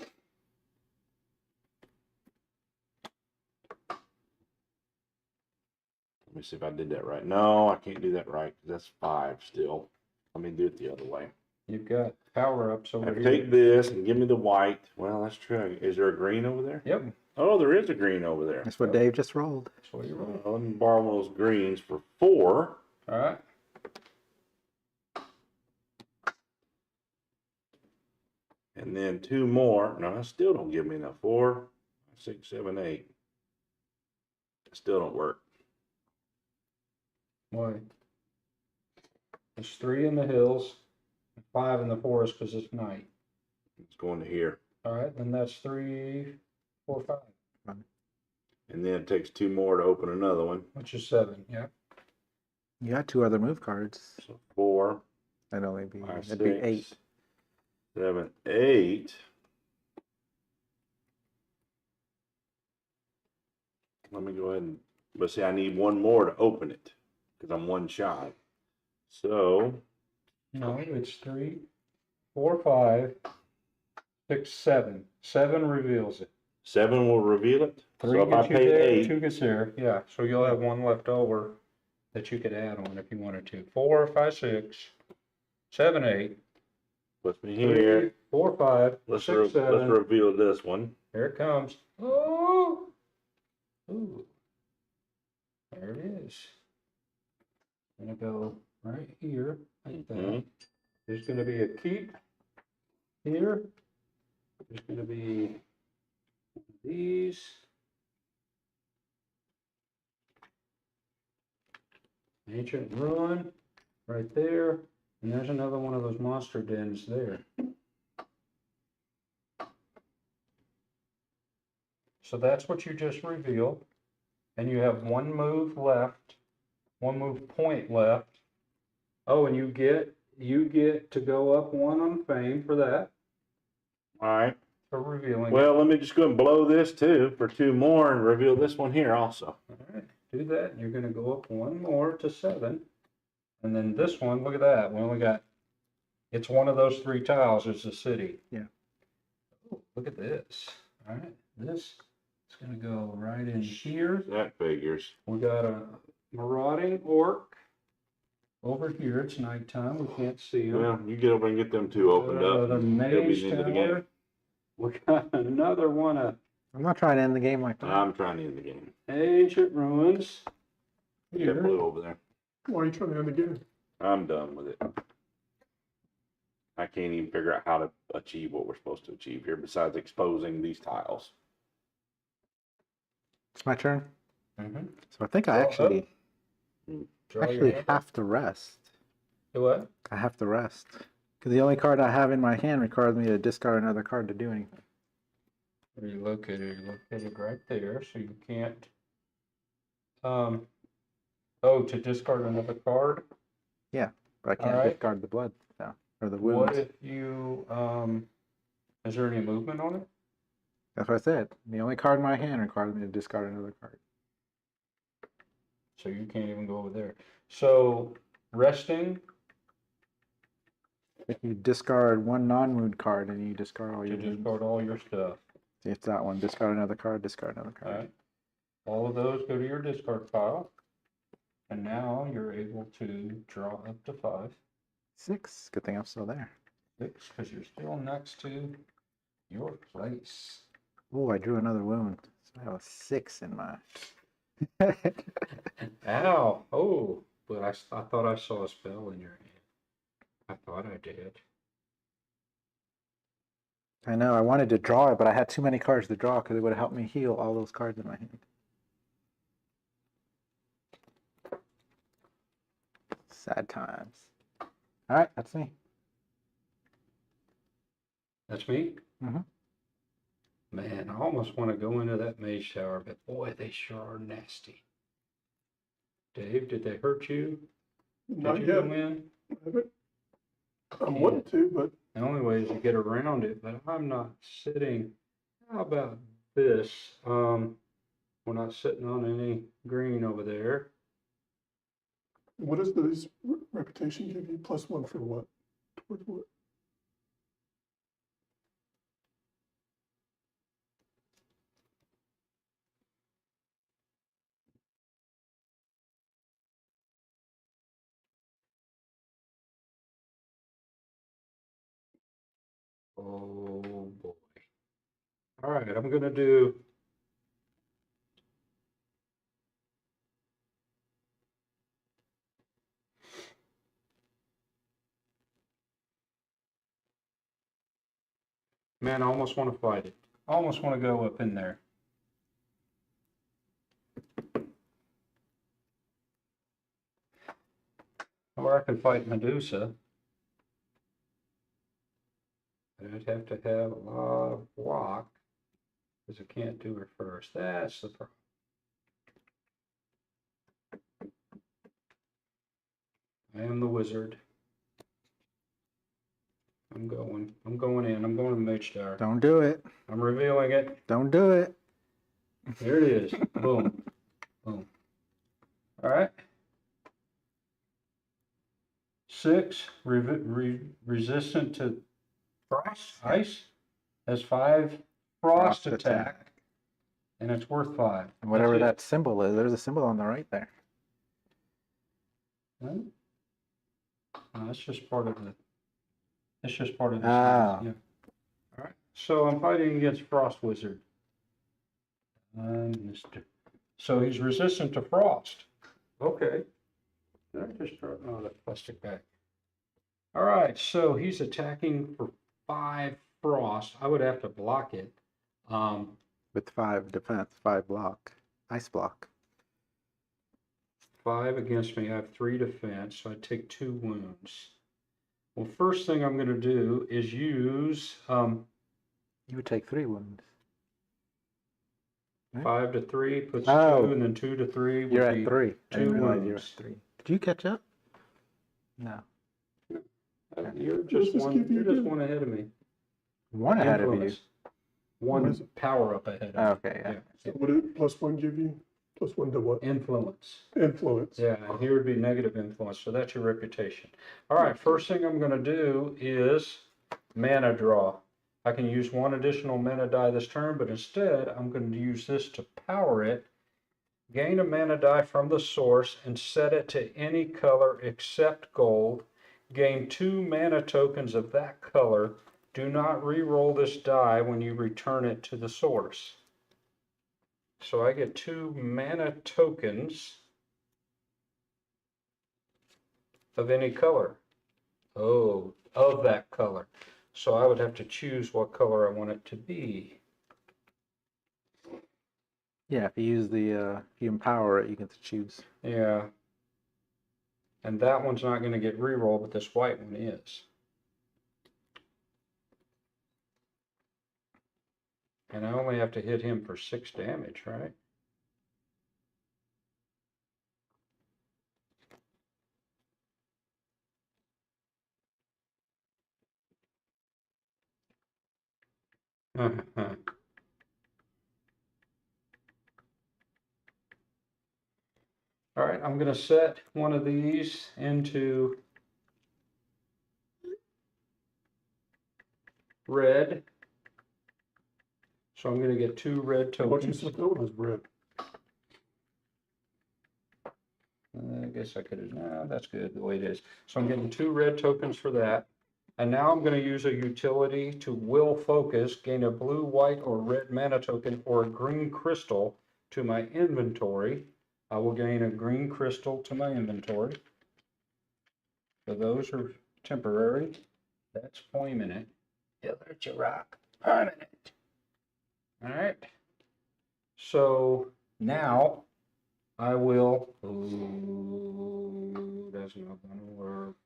Let me see if I did that right. No, I can't do that right, 'cause that's 5 still. Let me do it the other way. You've got power-ups over I here. take this and give me the white. Well, that's true. Is there a green over there? Yep, Oh, there is a green over there. that's what Dave just rolled. that's what you roll. Let me borrow one of those greens for 4. All right, And then 2 more. No, that still don't give me enough. 4, 6, 7, 8. It still don't work. why? There's 3 in the hills, 5 in the forest because it's night. It's going to here. All right, then that's 3, 4, 5, And then it takes 2 more to open another one. which is 7, yeah. You got 2 other move cards. So 4, That'd only be, 5, it'd be 6, 8. 7, 8. Let me go ahead and, but see, I need 1 more to open it because I'm 1 shy. So, No, it's 3, 4, 5, 6, 7. 7 reveals it. 7 will reveal it. 3 So if I gets you pay there, 8, 2 gets there. Yeah, so you'll have 1 left over that you could add on if you wanted to. 4, 5, 6, 7, 8. puts me here. 3, 4, 5, Let's 6, 7. let's reveal this one. Here it comes. Oh, ooh, there it is. Gonna go right here, like that. Mhm. There's gonna be a keep here. There's gonna be these. Ancient ruin right there, and there's another one of those monster dens there. So that's what you just revealed, and you have 1 move left, 1 move point left. Oh, and you get to go up 1 on fame for that, All right. for revealing it. Well, let me just go and blow this too for 2 more and reveal this one here also. All right, do that. You're gonna go up 1 more to 7. And then this one, look at that. We only got, it's one of those 3 tiles, it's a city. Yeah. Oh, look at this. All right, this is gonna go right in here. That figures. We got a marauding orc over here. It's nighttime. We can't see him. Well, you get over and get them 2 opened up. The and it'll be mage the end of the game. tower. We got another one of I'm not trying to end the game like that. I'm trying to end the game. ancient ruins You got here. blue over there. Why are you trying to end the game? I'm done with it. I can't even figure out how to achieve what we're supposed to achieve here besides exposing these tiles. It's my turn. Mm-hmm. So I think I Draw actually Draw your hand up. have to rest. Do what? I have to rest. Because the only card I have in my hand requires me to discard another card to do anything. Where are you located? You're located right there, so you can't. Oh, to discard another card? But I can't Alright. discard the blood now, or the What wounds. if you, is there any movement on it? That's what I said. The only card in my hand requires me to discard another card. So you can't even go over there. So, resting If you discard one non-wound card and you discard all to your wounds. discard all your stuff. See, it's that one. Discard another card, discard another card. Alright. All of those go to your discard pile. And now you're able to draw up to 5. 6. Good thing I'm still there. 6, because you're still next to your place. Oh, I drew another wound. So I have a 6 in my. Ow! Oh, but I thought I saw a spell in your hand. I thought I did. I know, I wanted to draw it, but I had too many cards to draw because it would have helped me heal all those cards in my hand. Sad times. All right, that's me. That's me? Mhm. Man, I almost want to go into that mage tower, but boy, they sure are nasty. Dave, did they hurt you? Not Did you yet. go in? I haven't. I'm wanting to, but The only way is to get around it, but I'm not sitting. How about this? We're not sitting on any green over there. what does this reputation give you? +1 for what? Towards what? Oh boy. All right, I'm gonna do. Man, I almost want to fight it. I almost want to go up in there. Or I could fight Medusa. But I'd have to have a lot of block, because I can't do her first. That's the problem. I am the wizard. I'm going in. I'm going to Mage Tower. Don't do it. I'm revealing it. Don't do it. There it is. Boom. Boom. All right. 6, resistant to frost, ice. Has 5 frost attack. And it's worth 5. And whatever That's it. that symbol is, there's a symbol on the right there. No, that's just part of the. It's just part of the. Ah. Yeah. All right. So I'm fighting against Frost Wizard. So he's resistant to frost. Okay. Did I just throw that plastic back? All right. So he's attacking for 5 frost. I would have to block it. With 5 defense, 5 block. Ice block. 5 against me. I have 3 defense, so I take 2 wounds. Well, first thing I'm going to do is use You would take 3 wounds. 5 to 3 puts Oh. 2, and then 2 to 3 would You're be at 3. I 2 didn't realize you were at wounds. 3. Did you catch up? No. You're Does just this give you you're just again? one ahead of me. One ahead of you. Influence. What One is it? power up ahead of me. Okay, yeah. So what did +1 give you? +1 to what? Influence. Influence. Yeah, and here would be negative influence, so that's your reputation. All right, first thing I'm going to do is mana draw. I can use 1 additional mana die this turn, but instead I'm going to use this to power it. Gain a mana die from the source and set it to any color except gold. Gain 2 mana tokens of that color. Do not re-roll this die when you return it to the source. So I get 2 mana tokens of any color. Oh, of that color. So I would have to choose what color I want it to be. Yeah, if you use the if you empower it, you get to choose. Yeah. And that one's not going to get reroll, but this white one is. And I only have to hit him for 6 damage, right? All right, I'm going to set one of these into red. So I'm going to get 2 red Why don't you tokens. set that one as red? I guess I could have, no, that's good the way it is. So I'm getting 2 red tokens for that. And now I'm going to use a utility to will focus, gain a blue, white, or red mana token or a green crystal to my inventory. I will gain a green crystal to my inventory. So those are temporary. That's permanent. Pillar to rock, permanent. All right. So now I will. Ooh, that's not gonna work.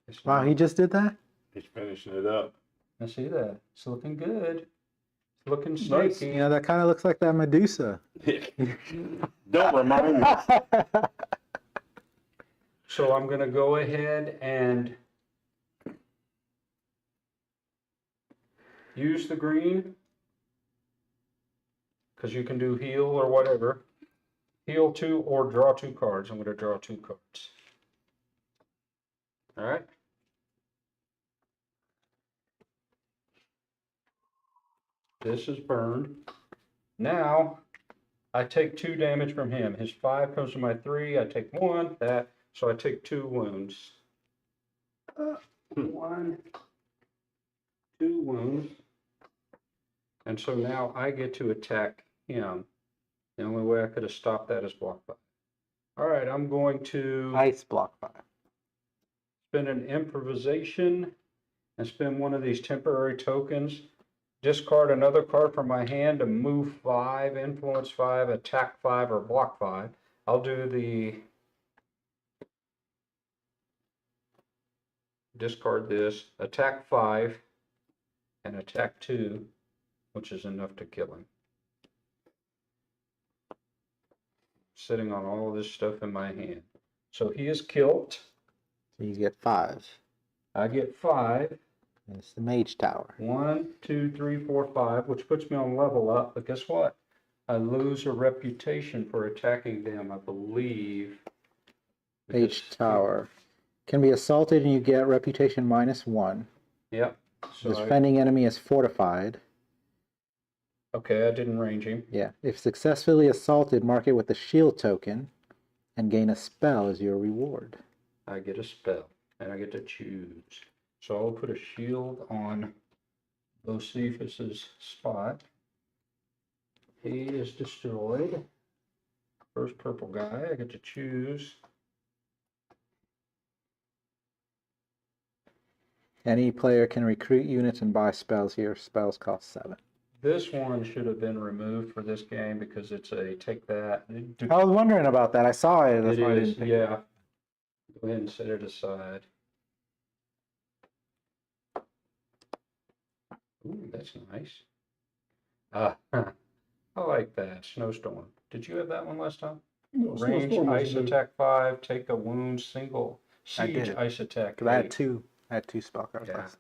It's Wow, he not. just did that? He's finishing it up. I see that. It's looking good. It's looking Nice. snaky. You know, that kind of looks like that Medusa. Don't remind me. So I'm gonna go ahead and use the green, because you can do heal or whatever. Heal 2 or draw 2 cards. I'm gonna draw 2 cards. All right. This is burned. Now I take 2 damage from him. His 5 comes to my 3. I take 1. So I take 2 wounds. 1, 2 wounds. And so now I get to attack him. The only way I could have stopped that is block 5. All right, I'm going to Ice block 5. spend an improvisation and spend one of these temporary tokens. Discard another card from my hand to move 5, influence 5, attack 5, or block 5. I'll do the discard this, attack 5, and attack 2, which is enough to kill him. Sitting on all this stuff in my hand. So he is killed. So you get 5. I get 5. And it's the Mage Tower. 1, 2, 3, 4, 5, which puts me on level up. But guess what? I lose a reputation for attacking them, I believe. Mage Tower. Can be assaulted and you get reputation -1. Yep. So Defending enemy is fortified. okay, I didn't range him. Yeah. If successfully assaulted, mark it with the shield token and gain a spell as your reward. I get a spell, and I get to choose. So I'll put a shield on Bocephus's spot. He is destroyed. First purple guy, I get to choose. Any player can recruit units and buy spells here. Spells cost 7. This one should have been removed for this game because it's a take that. I was wondering about that. I saw it. That's It why I is, didn't pick it yeah. up. Go ahead and set it aside. Ooh, that's nice. I like that. Snowstorm. Did you have that one last time? No, Range, Snowstorm ice wasn't new. attack 5, take a wound, single. I Siege, did. ice attack 'Cause I had 8. 2. I had 2 spell cards Yeah. last.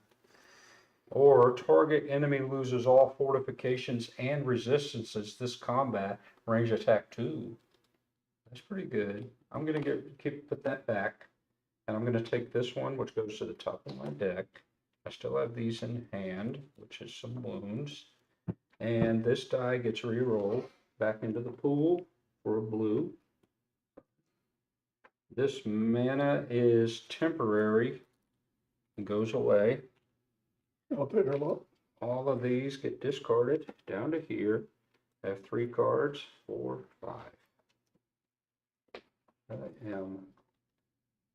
Or target enemy loses all fortifications and resistances this combat. Range attack 2. That's pretty good. I'm gonna put that back, and I'm gonna take this one, which goes to the top of my deck. I still have these in hand, which is some wounds, and this die gets re-rolled back into the pool for a blue. This mana is temporary and goes away. I'll take her lot. All of these get discarded down to here. I have 3 cards, 4, 5. I am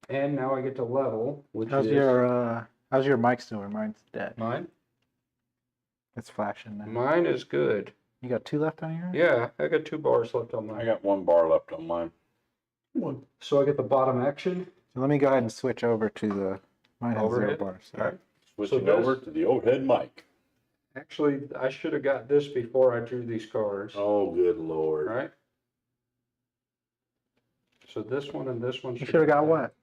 And now I get to level, which How's is your mic doing? Mine's dead. mine. It's flashing now. Mine is good. You got 2 left on yours? Yeah, I got 2 bars left on I mine. got 1 bar left on mine. One. So I get the bottom action. So let me go ahead and switch over to the. Mine has 0 Overhead? bars. All right. Switching this- over to the old head mic. Actually, I should have got this before I drew these cards. Oh, good lord. All right. So this one and this one. You should have got what?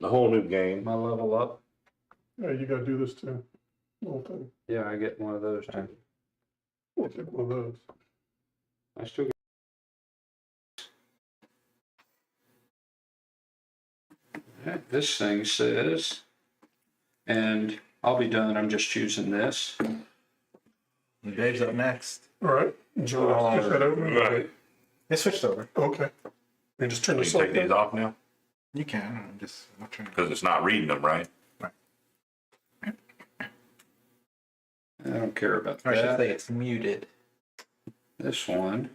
The whole new game. My level up. Yeah, you gotta do this too. Whole thing. Yeah, I get one of those too. We'll take one of those. I still get. This thing says, and I'll be done. I'm just choosing this. Dave's up next. All right. So let's switch that over. Right. It switched over. Okay. And just turn You this can off. take these off now? You can. I'm just. I'm trying to. Because it's not reading them, right? I don't care about Or I should that. say it's muted. This one.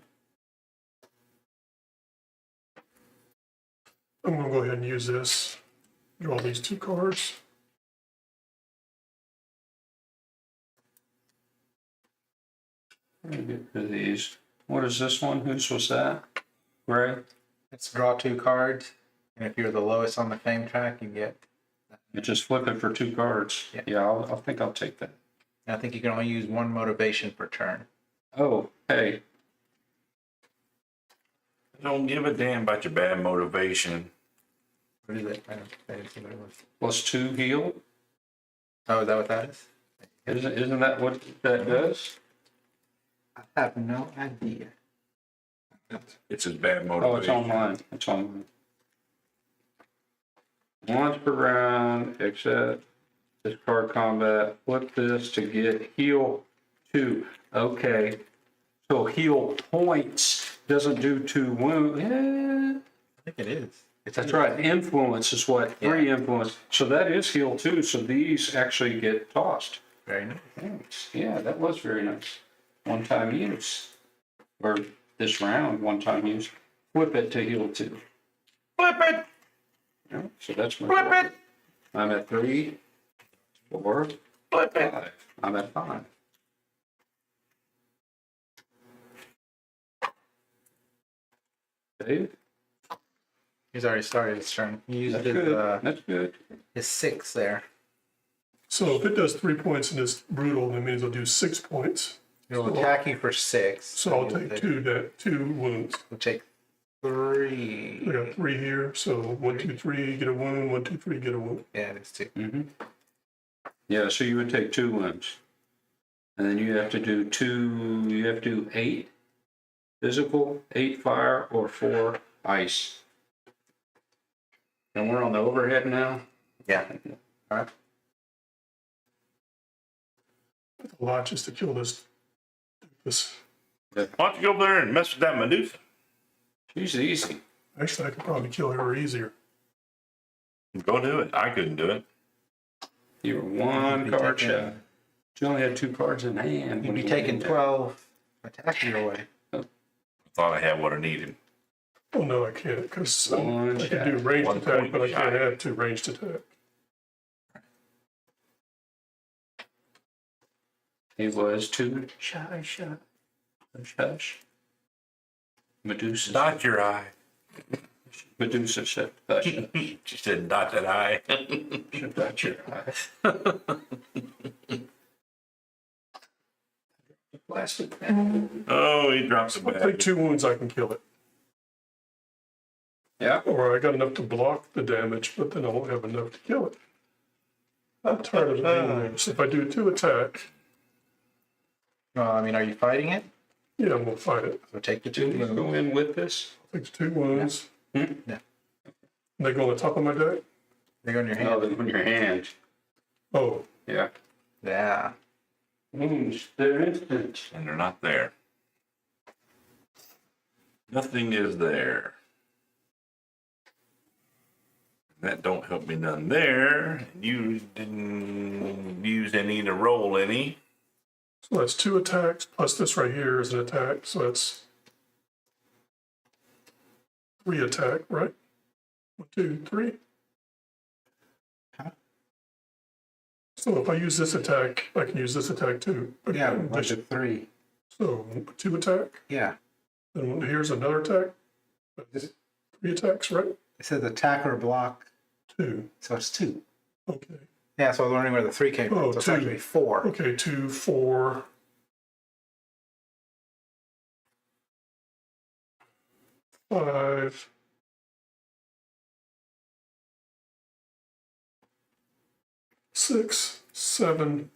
I'm gonna go ahead and use this. Draw these 2 cards. Let me get rid of these. What is this one? Whose was that? Ray? Let's draw 2 cards, and if you're the lowest on the fame track, you get. You just flip it for 2 cards. Yeah. I think I'll take that. I think you can only use 1 motivation per turn. Oh, hey. Don't give a damn about your bad motivation. What is it? I didn't see what it was. +2 heal. Oh, is that what that is? Isn't that what that does? I have no idea. It's his bad motivation. Oh, it's online. It's online. Once per round, except this card combat, flip this to get heal 2. Okay. So heal points doesn't do 2 wounds. Yeah. I think it is. It's That's right. Influence is what? 3 influence. So that is heal 2. So these actually get tossed. Very nice. Thanks. Yeah, that was very nice. One-time use. Or this round, one-time use. Flip it to heal 2. Flip it! Yeah, so that's my. Flip it! I'm at 3, 4, Flip it! 5. I'm at 5. Dave? He's already started his turn. He used That's his, good. That's good. his 6 there. So if it does 3 points and it's brutal, that means it'll do 6 points. It'll attack you for 6. So I'll take 2 wounds. We'll take 3. We got 3 here. So 1, 2, 3, get a wound. 1, 2, 3, get a wound. Yeah, it's 2. Mm-hmm. Yeah, so you would take 2 wounds. And then you have to do 2, you have to do 8 physical, 8 fire, or 4 ice. And we're on the overhead now? Yeah. All right. A lot just to kill this. Why don't you go over there and mess with that Medusa? She's easy. Actually, I could probably kill her easier. Go do it. I couldn't do it. You were 1 You'd be card taking- shot. You only had 2 cards in hand. You'd when be you taking went in 12 attack your way. Thought I had what I needed. Oh, no, I can't, because One I can shot. do ranged 1 attack, point but I can't shot. add 2 ranged attack. there. It was 2 hush. Medusa. Dot your eye. Medusa said, hush. She said, dot that eye. Dot your eye. Plastic bag. Oh, he dropped the If I take bag. 2 wounds, I can kill it. Yeah. Or I got enough to block the damage, but then I won't have enough to kill it. I'm tired of it being there. So if I do 2 attack, Well, I mean, are you fighting it? yeah, I'm gonna fight it. So take the Do 2 you wounds. go in with this? Take the 2 wounds. Hmm? Yeah. They go on the top of my deck? They go in your No, hand. they're in your hand. Oh, Yeah. Yeah. Wounds, they're instant. And they're not there. Nothing is there. That don't help me none there. You didn't use any to roll any. so that's 2 attacks, plus this right here is an attack, so that's 3 attack, right? 1, 2, 3. Huh? So if I use this attack, I can use this attack too. Yeah, In bunch addition. of 3. So 2 attack, Yeah. then here's another attack. This- 3 attacks, right? It says attack or block, 2. so it's 2. Okay. Yeah, so I was wondering where the 3 came from. Oh, So it's 2. actually 4. Okay, 2, 4. 5. 6, 7.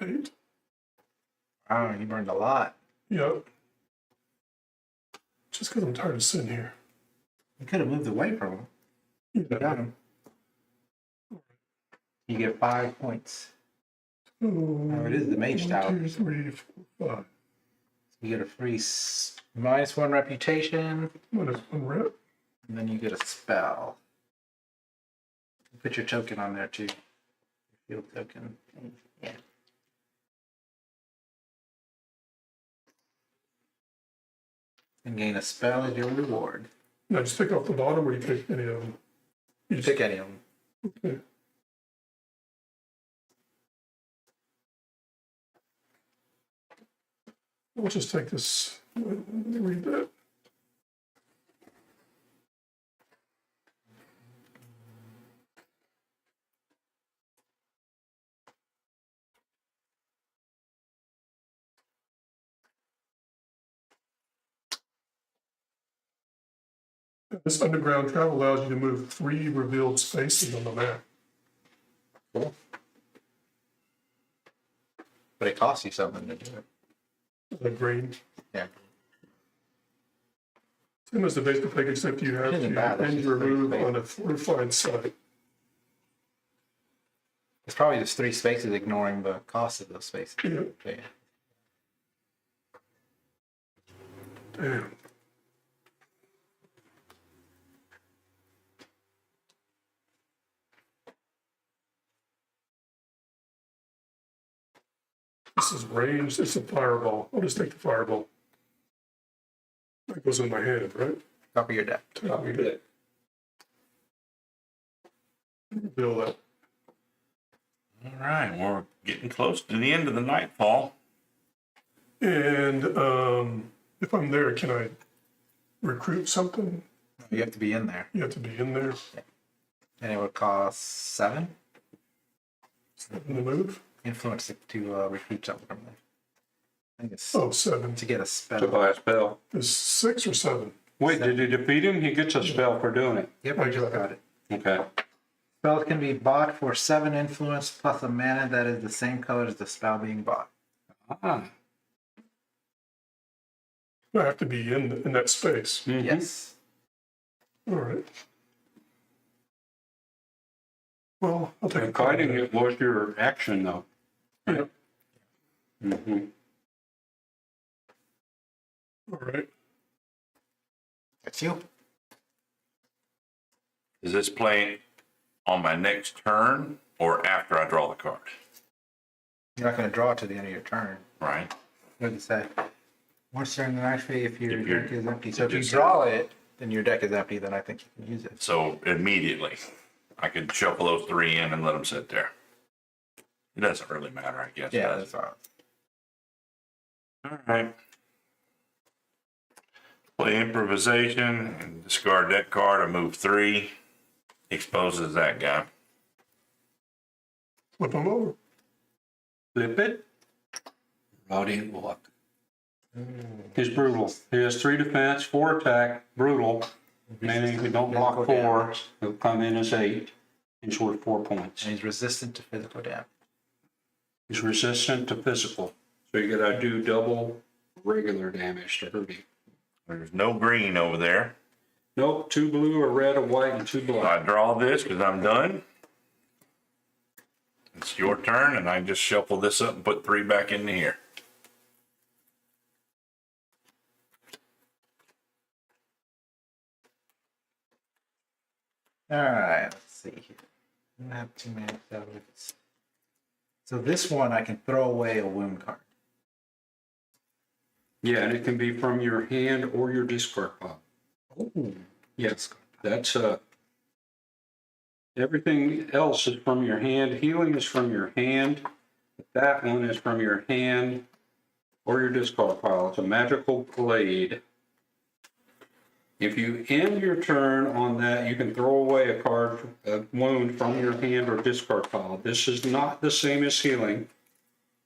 8. Wow, you burned a lot. Yep. Just because I'm tired of sitting here. You could have moved away from him. You Yeah. got him. You get 5 points. Oh, it is the Mage Tower. 1, 2, 3, 4, 5. You get a free -1 reputation, -1 rep. and then you get a spell. Put your token on there too. Your field token. Yeah. And gain a spell as your reward. Now just take off the bottom, or you pick any of them. You just Pick any of them. Okay. We'll just take this. Let me read that. This underground travel allows you to move 3 revealed spaces on the map. Cool. But it costs you something to do it. The green. Yeah. Same as the basic package, except you have Isn't bad, to that's end just your pretty move basic. on a fortified site. It's probably just 3 spaces ignoring the cost of those spaces. Yeah. Yeah. Damn. This is ranged. It's a fireball. I'll just take the fireball. That goes in my hand, right? Top of your deck. Top of it. Build that. All right, we're getting close to the end of the nightfall. And if I'm there, can I recruit something? You have to be in there. You have to be in there And it would cost 7 in the move. influence to recruit something from there. I think it's Oh, 7. to get a To spell. buy a spell. Is 6 or 7? Wait, did you defeat him? He gets a spell for doing it. Yep, I just got it. Okay. Spells can be bought for 7 influence plus a mana that is the same color as the spell being bought. Ah. I have to be in that space. Mhm. Yes. All right. Well, I'll take And fighting it was your action, though. Yep. Mm-hmm. All right. That's you. Is this playing on my next turn or after I draw the card? You're not going to draw it to the end of your turn. Right? What does it say? Once during the next phase, if your If you're- deck is empty. So if you just- draw it, then your deck is empty, then I think you can use it. So immediately, I could shuffle those 3 in and let them sit there. It doesn't really matter, I guess. Yeah, does that's it? all. All right. Play improvisation and discard that card. I move 3. Exposes that guy. Flip them over. Flip it. Radiant Walk. He's brutal. He has 3 defense, 4 attack, brutal. Meaning if you don't block Physical 4, damage. he'll come in as 8. He's worth 4 points. And he's resistant to physical damage. He's resistant to physical. So you gotta do double regular damage to hurt him. There's no green over there. Nope, 2 blue, a red, a white, and 2 So black. I draw this because I'm done. It's your turn, and I just shuffle this up and put 3 back into here. All right, let's see here. I don't have too many. So So this one, I can throw away a wound card. Yeah, and it can be from your hand or your discard pile. Oh, Yes, that's, everything else is from your hand. Healing is from your hand. That one is from your hand or your discard pile. It's a magical blade. If you end your turn on that, you can throw away a card, a wound from your hand or discard pile. This is not the same as healing,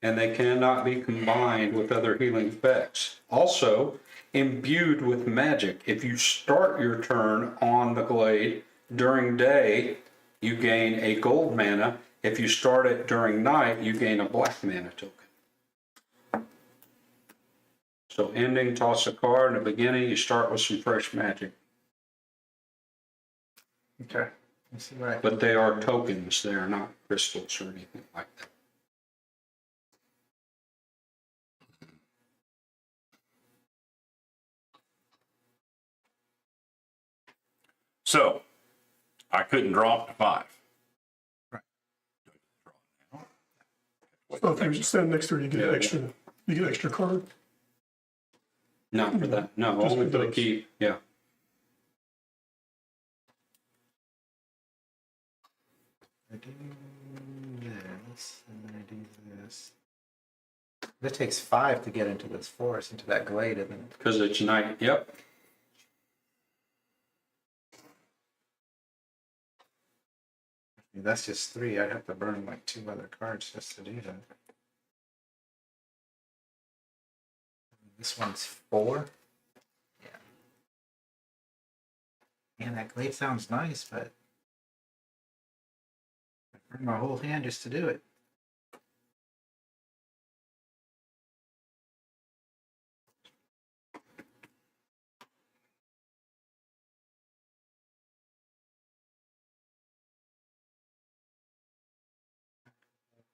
and they cannot be combined with other healing effects. Also, imbued with magic. If you start your turn on the glade during day, you gain a gold mana. If you start it during night, you gain a black mana token. So ending, toss a card. In the beginning, you start with some fresh magic. okay. Let's see what I can But they are tokens. They are not crystals or anything like that. So, I couldn't draw up to 5. So if you stand next to her, you get an extra card. Not for that. No, Just only for for the those. keep. Yeah. I do this, and then I do this. It takes 5 to get into this forest, into that glade, and then Because it's night. Yep. that's just 3. I'd have to burn like 2 other cards just to do that. This one's 4. Yeah. Man, that glade sounds nice, but I burned my whole hand just to do it.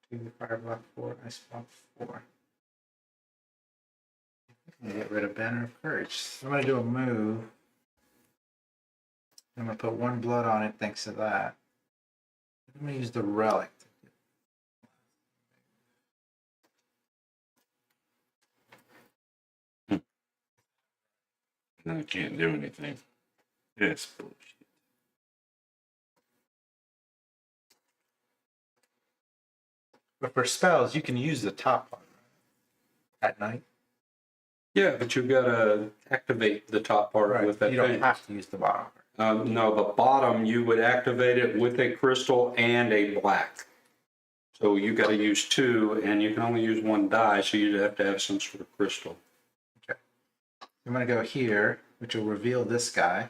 Two, 5 left, 4. I spawned 4. I'm gonna get rid of Banner of Courage. So I'm gonna do a move. I'm gonna put 1 blood on it thanks to that. I'm gonna use the relic. I can't do anything. It's bullshit. But for spells, you can use the top one at night. Yeah, but you've got to activate the top part with that You don't thing. have to use the bottom. No, the bottom, you would activate it with a crystal and a black. So you got to use 2, and you can only use 1 die, so you'd have to have some sort of crystal. I'm gonna go here, which will reveal this guy.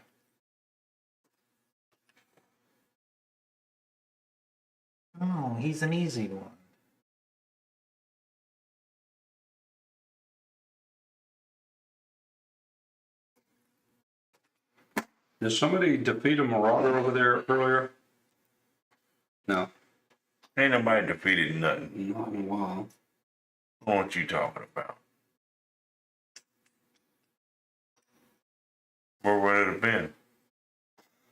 Oh, he's an easy one. Did somebody defeat a marauder over there earlier? No, Ain't nobody defeated nothing. not in a while. What you talking about? Where would it have been?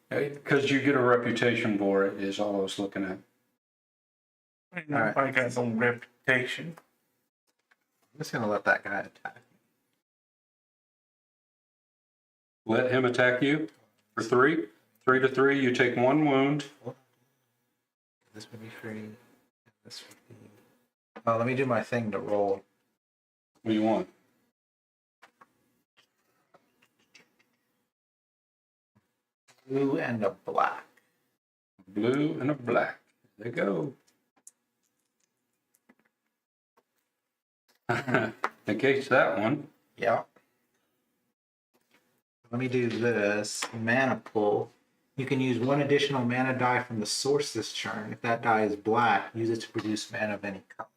Because you get a reputation for it, is all I was looking at. Ain't nobody got no reputation. I'm just gonna let that guy attack me. Let him attack you for 3. 3 to 3, you take 1 wound. This would be free. This would be. Oh, let me do my thing to roll. What do you want? Blue and a black. Blue and a black. There you go. Negates that one. Yep. Let me do this. Mana pull. You can use 1 additional mana die from the source this turn. If that die is black, use it to produce mana of any color.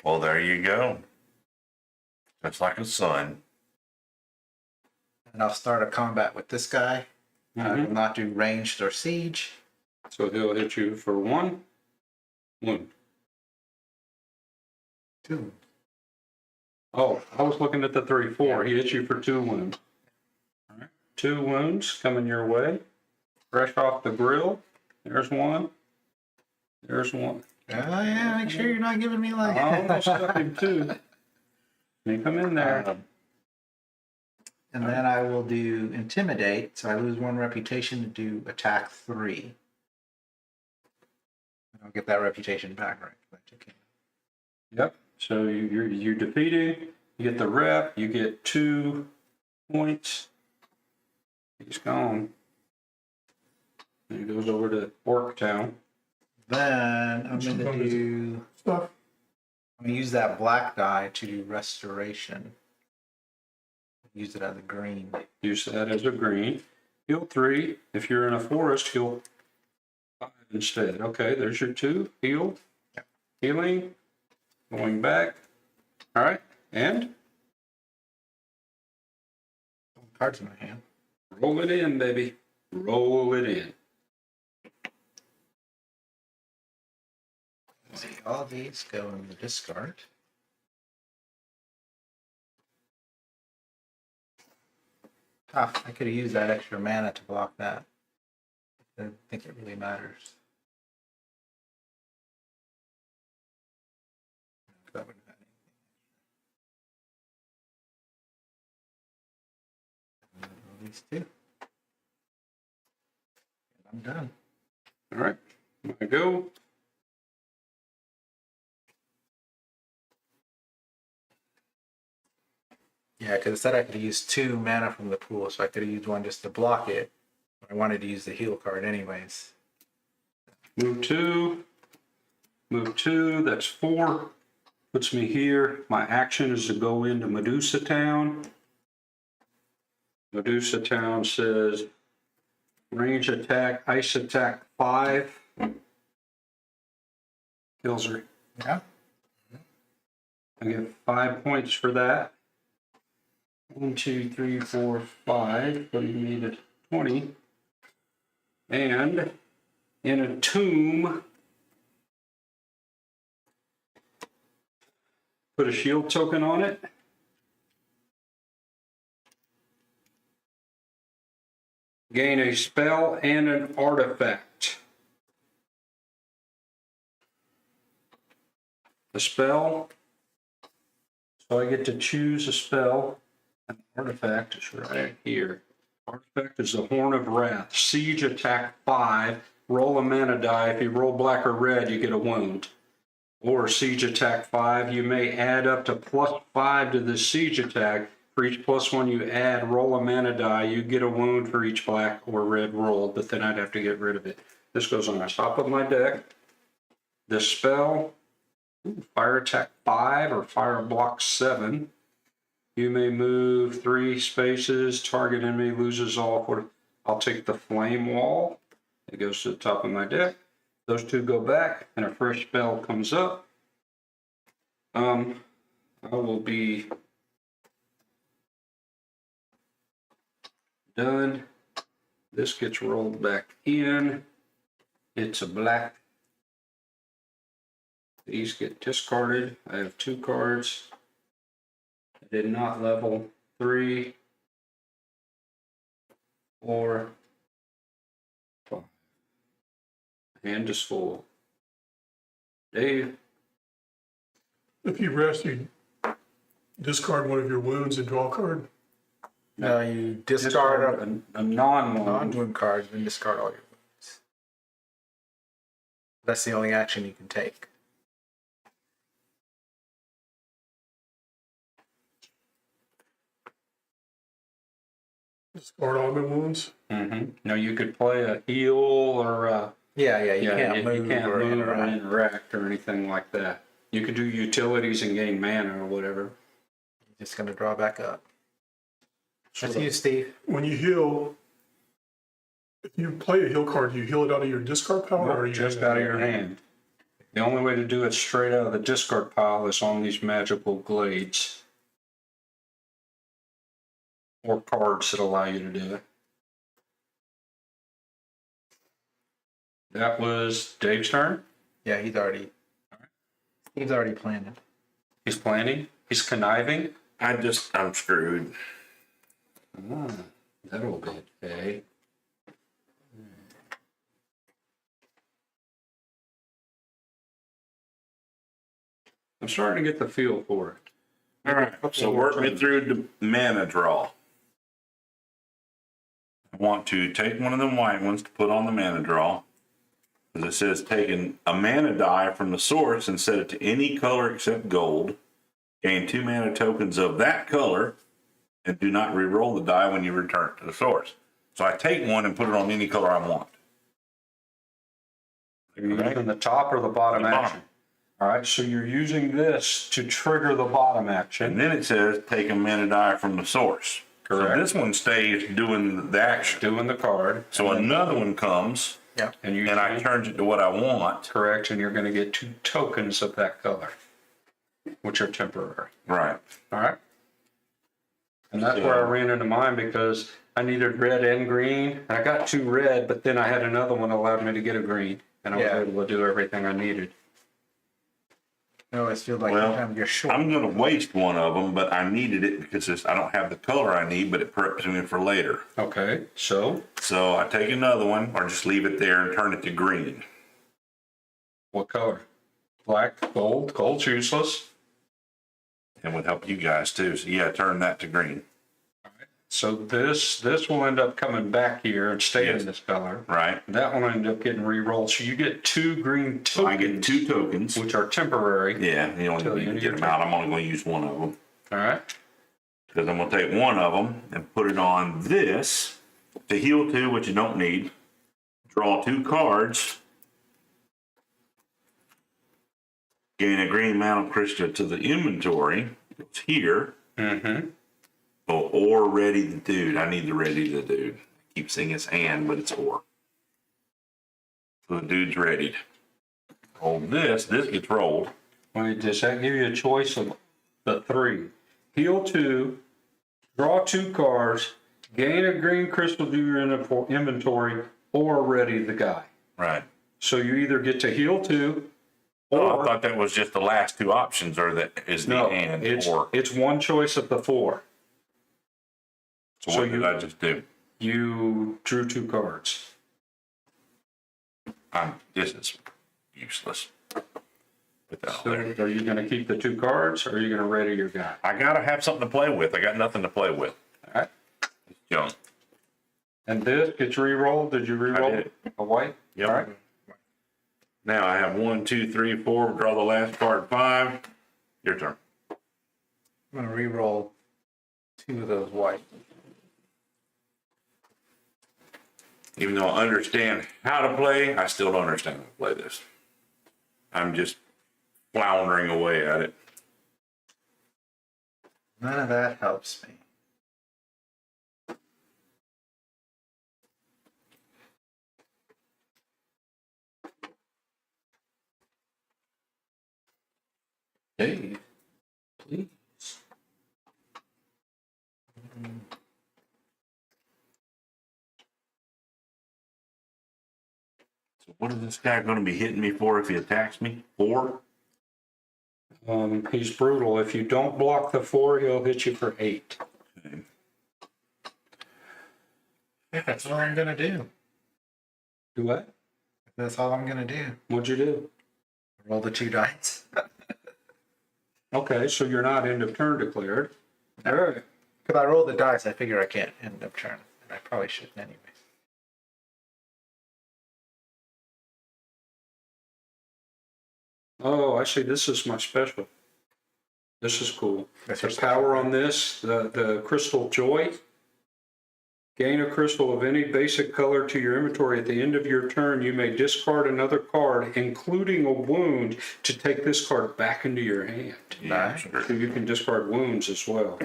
Well, there you go. That's like a sun. And I'll start a combat with this guy. I will not do ranged or siege. So he'll hit you for 1 wound. 2. Oh, I was looking at the 3, 4. He hit you for 2 wounds. All right. 2 wounds coming your way. Fresh off the grill. There's 1. There's 1. Oh yeah, make sure you're not giving me like. I almost stuck him too. Sneak him in there. And then I will do intimidate, so I lose 1 reputation to do attack 3. And I'll get that reputation back, right? Yep. So you're defeating. You get the rep. You get 2 points. He's gone. And he goes over to Orc Town. Then I'm going to do Stuff. I'm going to use that black die to do restoration. Use it as a green. Use that as a green. Heal 3. If you're in a forest, heal 5 instead. Okay, there's your 2. Heal. Yep. Healing. Going back. All right. And Cards in my hand. roll it in, baby. Roll it in. See, all these go in the discard. Ah, I could have used that extra mana to block that. I don't think it really matters. That wouldn't have anything. These two. And I'm done. All right. I go. Yeah, because it said I could use 2 mana from the pool, so I could have used 1 just to block it. But I wanted to use the heal card anyways. Move 2. Move 2. That's 4. Puts me here. My action is to go into Medusa Town. Medusa Town says range attack, ice attack 5. Kills her. Yeah. I get 5 points for that. 1, 2, 3, 4, 5, putting me to 20. And in a tomb, put a shield token on it. Gain a spell and an artifact. The spell, so I get to choose a spell. An artifact is right here. Artifact is the Horn of Wrath. Siege attack 5. Roll a mana die. If you roll black or red, you get a wound. Or siege attack 5. You may add up to +5 to the siege attack. For each +1 you add, roll a mana die. You get a wound for each black or red roll, but then I'd have to get rid of it. This goes on the top of my deck. The spell, fire attack 5 or fire block 7. You may move 3 spaces. Target enemy loses all. I'll take the flame wall. It goes to the top of my deck. Those 2 go back, and a fresh spell comes up. I will be done. This gets rolled back in. It's a black. These get discarded. I have 2 cards. I did not level 3, 4, 5. Hand is full. Dave? If you rest, you discard one of your wounds and draw a card. No, you discard a non-wound. non-wound card and discard all your wounds. That's the only action you can take. Discard all my wounds. Mm-hmm. No, you could play a heal or a, Yeah, you yeah, can't you move can't or move or interact. interact or anything like that. You could do utilities and gain mana or whatever. You're just going to draw back up. That's Sort you, of. Steve. When you heal, if you play a heal card, do you heal it out of your discard pile, or are you Just out of your hand. The only way to do it straight out of the discard pile is on these magical glades. Or cards that allow you to do it. That was Dave's turn. Yeah, Steve's already planning. He's planning. He's conniving. I'm screwed. Ah, that'll be okay. I'm starting to get the feel for it. All right, so work me through the mana draw. I want to take one of them white ones to put on the mana draw. Because it says taking a mana die from the source and set it to any color except gold. Gain 2 mana tokens of that color and do not re-roll the die when you return it to the source. So I take one and put it on any color I want. You're using the top or the bottom The bottom. action. All right, so you're using this to trigger the bottom action. And then it says take a mana die from the source. Correct. So this one stays doing the action. Doing the card. So another one comes and I turn it to what I want. Correct, and you're going to get 2 tokens of that color, which are temporary. Right. All right. And that's where I ran into mine because I needed red and green. I got 2 red, but then I had another one that allowed me to get a green, and I was able to do everything I needed. I always feel like Well, sometimes you're short. I'm going to waste one of them, but I needed it because I don't have the color I need, but it preps me for later. Okay, so So I take another one or just leave it there and turn it to green. what color? Black, gold. Gold's useless. And would help you guys too. So yeah, turn that to green. So this will end up coming back here and staying Yes. in this color. Right. That one ended up getting re-rolled. So you get 2 green So I tokens, get 2 tokens. which are temporary. Yeah, you only Till the need end to of get your them out. I'm only going to use one of them. All right. Because I'm going to take one of them and put it on this to heal 2, which you don't need. Draw 2 cards. Gain a green mantle crystal to the inventory. It's here. Mm-hmm. Oh, or ready the dude. I need the ready the dude. I keep saying it's and, but it's or. So the dude's readied. Roll this. This gets rolled. Wait, does that give you a choice of the 3? Heal 2, draw 2 cards, gain a green crystal to your inventory, or ready the guy. Right. So you either get to heal 2, Oh, or I thought that was just the last 2 options, or that is the no, and it's or. one choice of the 4. So so what did you- I just do? You drew 2 cards. This is useless. Put that on So there. are you going to keep the 2 cards, or are you going to ready your guy? I gotta have something to play with. I got nothing to play with. All right. It's junk. And this gets re-rolled. Did you re-roll did. a white? Yep. All right. Now I have 1, 2, 3, 4. Draw the last card 5. Your turn. I'm gonna re-roll 2 of those white. Even though I understand how to play, I still don't understand how to play this. I'm just floundering away at it. None of that helps me. Dave, please. So what is this guy going to be hitting me for if he attacks me? 4? He's brutal. If you don't block the 4, he'll hit you for 8. Okay. Yeah, that's all I'm gonna do. Do what? That's all I'm gonna do. What'd you do? Roll the 2 dice. Okay, so you're not end of turn declared. All right. Because I rolled the dice, I figure I can't end up turn. And I probably shouldn't anyways. Oh, I see. This is my special. This is cool. That's The your power on this, the crystal joy. Gain a crystal of any basic color to your inventory at the end of your turn. You may discard another card, including a wound, to take this card back into your hand. Yeah, Nice. sure. So you can discard wounds as well.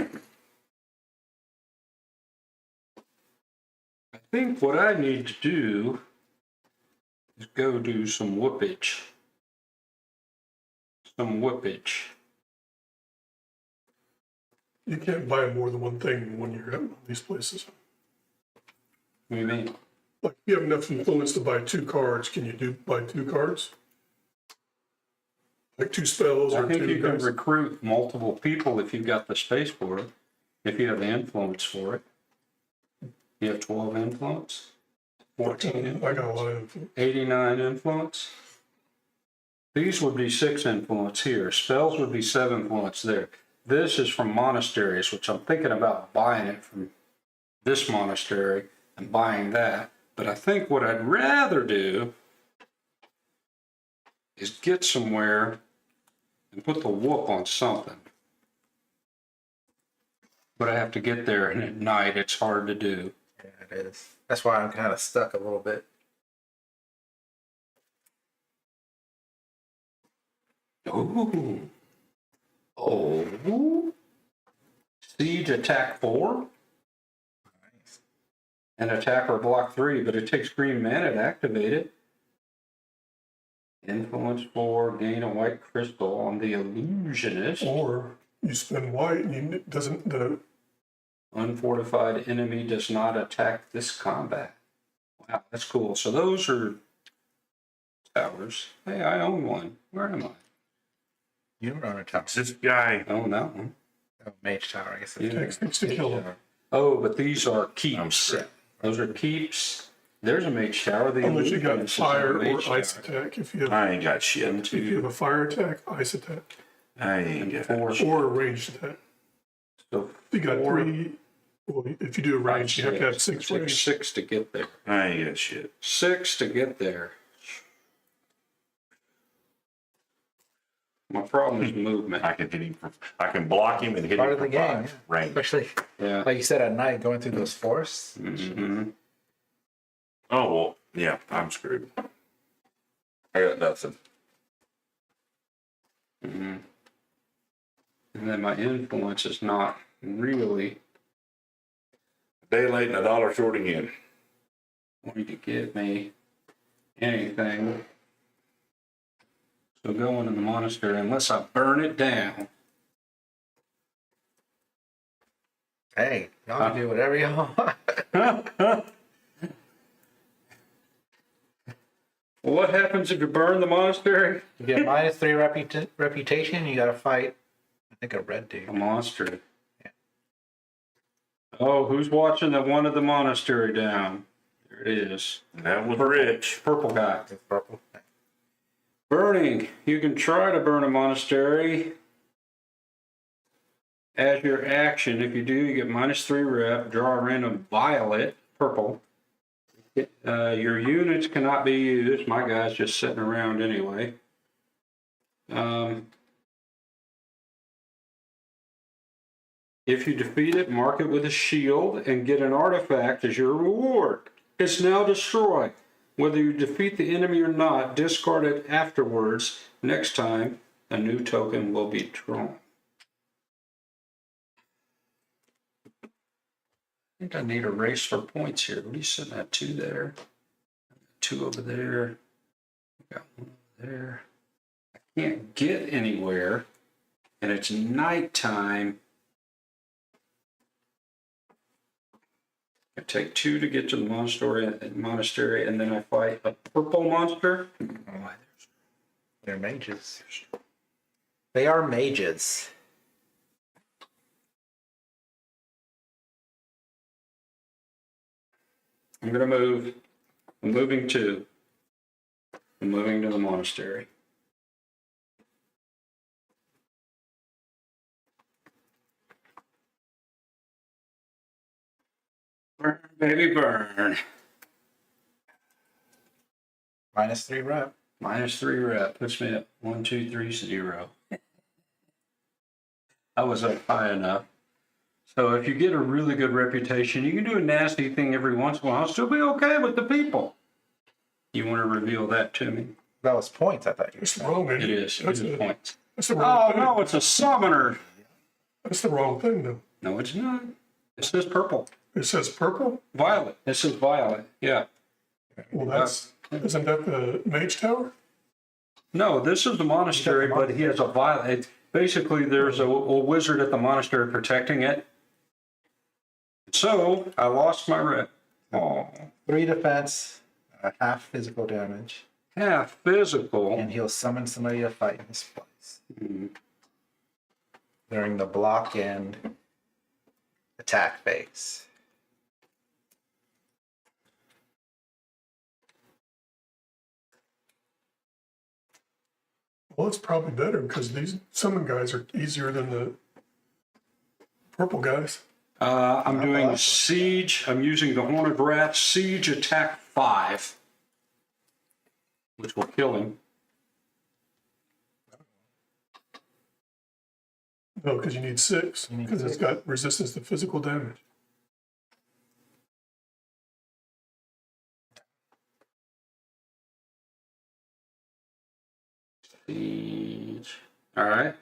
I think what I need to do is go do some whoopage. Some whoopage. You can't buy more than one thing when you're at one of these places. What do you mean? Like, if you have enough influence to buy 2 cards, can you buy 2 cards? Like 2 spells I or think 2 you can guys? recruit multiple people if you've got the space for it, if you have the influence for it. You have 12 influence, 14 I got a influence, lot of influence. 89 influence. These would be 6 influence here. Spells would be 7 influence there. This is from monasteries, which I'm thinking about buying it from this monastery and buying that. But I think what I'd rather do is get somewhere and put the whoop on something. But I have to get there, and at night it's hard to do. Yeah, it is. That's why I'm kind of stuck a little bit. Ooh. Oh. Siege attack 4. Nice. And attacker block 3, but it takes green mana to activate it. Influence 4, gain a white crystal on the illusionist. Or you spend white and you doesn't the Unfortified enemy does not attack this combat. Wow, that's cool. So those are towers. Hey, I own one. Where am I? You don't own a tower. It's this guy. I own that one. Oh, Mage Tower, I guess. Yeah. takes things to kill them. Oh, but these are I'm keeps. sorry. Those are keeps. There's a mage tower. The Unless you got illusionist is a fire or mage ice tower. attack. If you have I ain't got shit. And if you two have a fire attack, ice attack, I ain't got and 4. shit. or a ranged attack. So You got 4, 3. Well, if you do a range, you have to have 6 It takes range. 6 to get there. I ain't got shit. 6 to get there. My problem is movement. I can hit him I can block him and hit Part him of the from game, 5 range. Especially, Yeah. like you said, at night, going through those forests. Mm-hmm. Oh well, yeah, I'm screwed. I got nothing. Mm-hmm. And then my influence is not really Day late and $1 short again. going to give me anything. So going in the monastery, unless I burn it down. Hey, y'all can do whatever y'all want. What happens if you burn the monastery? You get -3 reputation, you gotta fight, I think, a red dude. A monster. Yeah. Oh, who's watching that wanted the monastery down? There it is. That was rich. Purple guy. It's purple. Burning. You can try to burn a monastery as your action. If you do, you get -3 rep. Draw a random violet, purple. Your units cannot be used. My guy's just sitting around anyway. If you defeat it, mark it with a shield and get an artifact as your reward. It's now destroyed. Whether you defeat the enemy or not, discard it afterwards. Next time, a new token will be drawn. I think I need a race for points here. What are you sitting at? 2 there. 2 over there. Got 1 over there. I can't get anywhere, and it's nighttime. I take 2 to get to the monastery, and then I fight a purple monster. Oh, They're mages. They are mages. I'm gonna move. I'm moving 2. I'm moving to the monastery. Burn, baby, burn. -3 rep. -3 rep puts me at 1, 2, 3, 0. I was up high enough. So if you get a really good reputation, you can do a nasty thing every once in a while, still be okay with the people. You want to reveal that to me? That was points, I thought you were It's saying. wrong, man. It is. It That's, is a, points. that's the wrong Oh thing. no, it's a summoner. That's the wrong thing, though. No, it's not. It says purple. It says purple. Violet. It says violet. Yeah. Well, isn't that the mage tower? No, this is the monastery, but he has a violet. Basically, there's a wizard at the monastery protecting it. So I lost my rep. Oh, 3 defense, half physical damage, half physical. and he'll summon somebody to fight in his place Mhm. during the block and attack phase. Well, it's probably better because these summon guys are easier than the purple guys. I'm doing siege. I'm using the Horned Rat siege attack 5, which will kill him. No, because you need 6, because it's got resistance to physical damage. Siege. All right.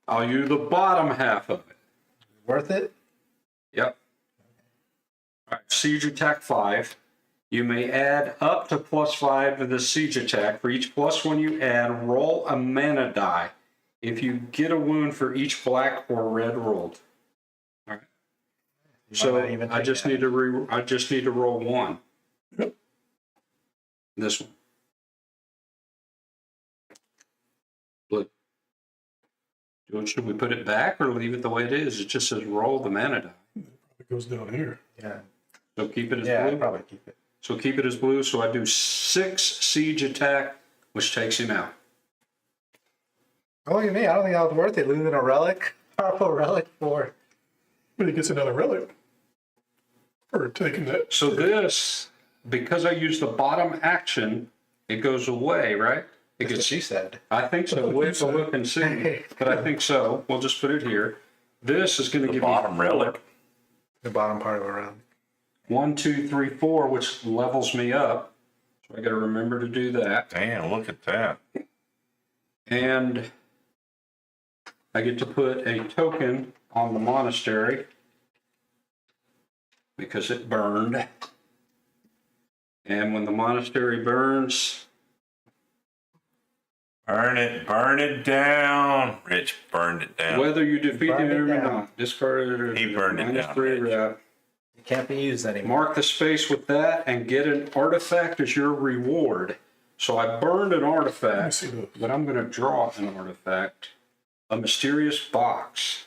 I'll use the bottom half of it. Worth it? Yep. All right. Siege attack 5. You may add up to +5 to the siege attack. For each +1 you add, roll a mana die. If you get a wound for each black or red rolled. All right. So I just need to roll 1. Yep. This one. Blue. Should we put it back or leave it the way it is? It just says roll the mana die. It goes down here. Yeah. So keep it as Yeah, blue. I'd probably keep it. So keep it as blue. So I do 6 siege attack, which takes him out. Oh, look at me. I don't think that was worth it. Losing a relic. Powerful relic for. But he gets another relic for taking that. So this, because I use the bottom action, it goes away, right? It That's what gets. she said. I think so. We'll have to look and see, but I think so. We'll just put it here. This is going to give bottom me relic. The bottom part of a relic. 1, 2, 3, 4, which levels me up. So I got to remember to do that. Damn, look at that. And I get to put a token on the monastery because it burned. And when the monastery burns, Burn it down. Rich burned it down. whether you defeat Burned the it enemy or down. not, discard it or He burned it down, -3 Mitch. wrap. It can't be used anymore. Mark the space with that and get an artifact as your reward. So I burned an Let me artifact, see those. but I'm going to draw an artifact, a mysterious box.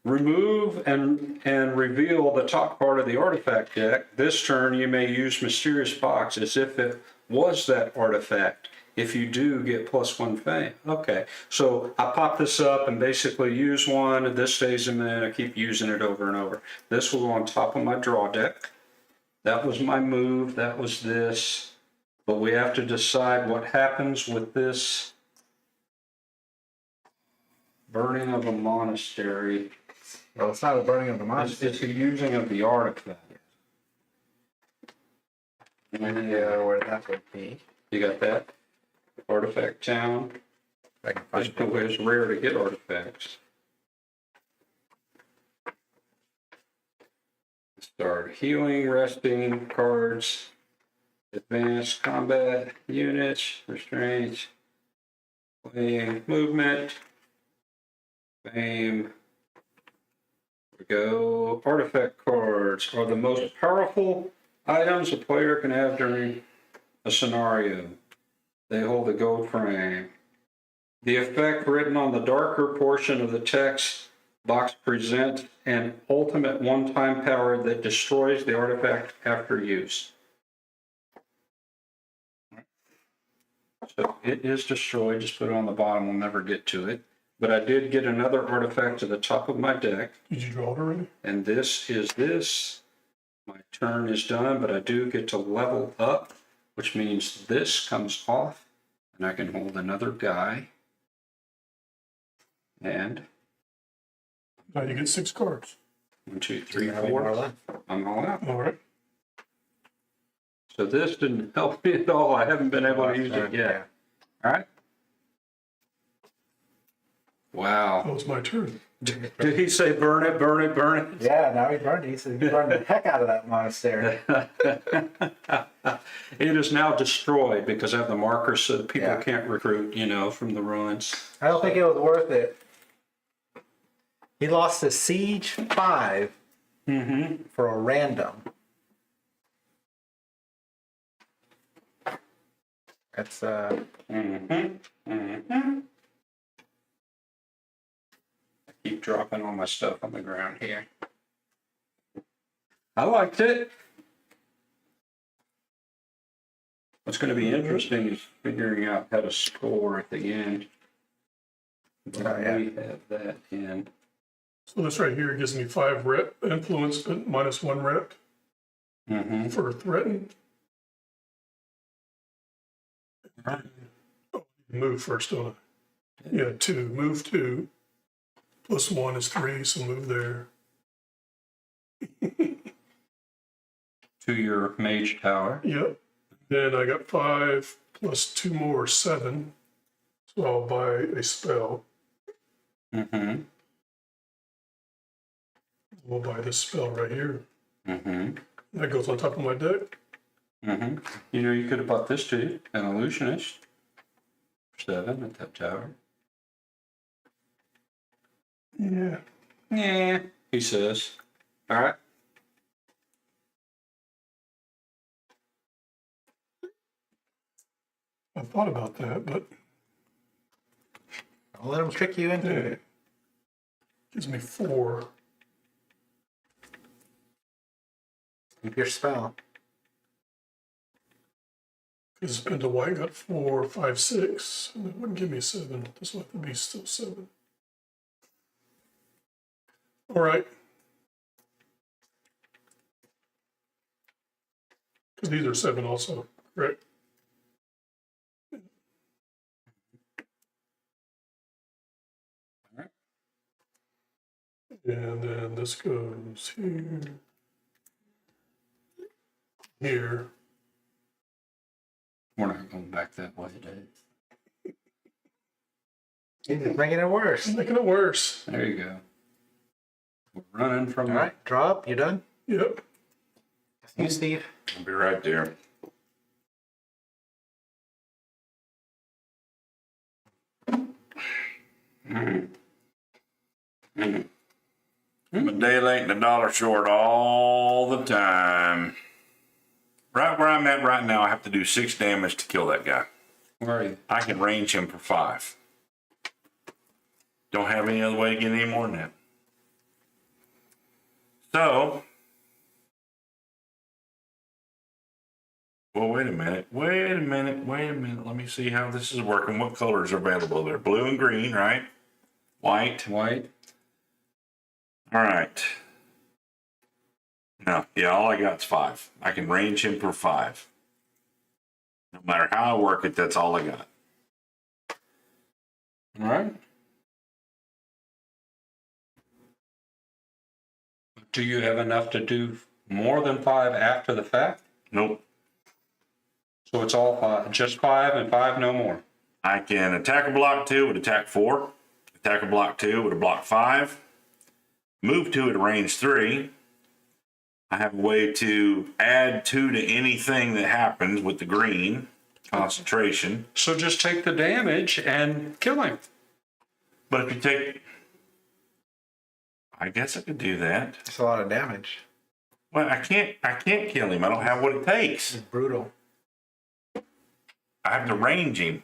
Remove and reveal the top part of the artifact deck. This turn you may use mysterious box as if it was that artifact. If you do, get +1 fame. Okay, so I pop this up and basically use one, and this stays in there, and I keep using it over and over. This will go on top of my draw deck. That was my move, that was this. But we have to decide what happens with this burning of a monastery. Well, it's not a burning of the monastery. It's the using of the artifact. Yeah, where that would be. You got that? Artifact town. If I can find it. It's rare to get artifacts. Start healing, resting, cards, advanced combat units, restraints, playing movement, fame. We go. Artifact cards are the most powerful items a player can have during a scenario. They hold a gold frame. The effect written on the darker portion of the text box presents an ultimate one-time power that destroys the artifact after use. So it is destroyed, just put it on the bottom, we'll never get to it. But I did get another artifact to the top of my deck, Did you draw it already? and this is this. My turn is done, but I do get to level up, which means this comes off, and I can hold another guy. And Now you get 6 cards. 1, 2, Do 3, you have any more 4. left? I'm all out. All right. So this didn't help me at all. I haven't been able to use it yet. All right. Wow. Oh, it's my turn. Did he say burn it, burn it, burn it? Yeah, now he burned it. He said he burned the heck out of that monastery. It is now destroyed because I have the markers so that people Yeah. can't recruit, from the ruins. I don't think it was worth it. He lost to Siege 5 for a random. That's I keep dropping all my stuff on the ground here. I liked it. What's going to be interesting is figuring out how to score at the end. But yeah. we have that in. So this right here gives me 5 influence, but minus 1 rep Mm-hmm. for threaten. Right. Oh, move first, don't I? Yeah, 2. Move 2. Plus 1 is 3, so move there. To your mage tower. Yep. Then I got 5 plus 2 more, 7. So I'll buy a spell. Mm-hmm. We'll buy this spell right here. Mm-hmm. That goes on top of my deck. Mm-hmm. You know, you could have bought this too, an illusionist. 7 at that tower. Yeah. Yeah, he says. All right. I thought about that, but Don't let them trick you into yeah. it. Gives me 4. Keep your spell. Because spin to white got 4, 5, 6. And it wouldn't give me 7. This will have to be still 7. All right. Because these are 7 also, correct? And then this goes here. Here. We're not going back that way, Dave. You're just making it worse. Making it worse. There you go. We're running from All right, draw up. You done? Yep. You, Steve. I'll be right there. I'm a day late and a dollar short all the time. Right where I'm at right now, I have to do 6 damage to kill that guy. Where are you? I can range him for 5. Don't have any other way to get any more than that. So, well, wait a minute. Let me see how this is working. What colors are available there? Blue and green, right? White. White. All right. No, yeah, all I got is 5. I can range him for 5. No matter how I work it, that's all I got. All right. Do you have enough to do more than 5 after the fact? Nope. So it's all 5, just 5 and 5, no more. I can attack a block 2 with attack 4. Attack a block 2 with a block 5. Move 2 at range 3. I have a way to add 2 to anything that happens with the green concentration. So just take the damage and kill him. But if you take, I guess I could do that. It's a lot of damage. Well, I can't kill him. I don't have what it takes. It's brutal. I have to range him.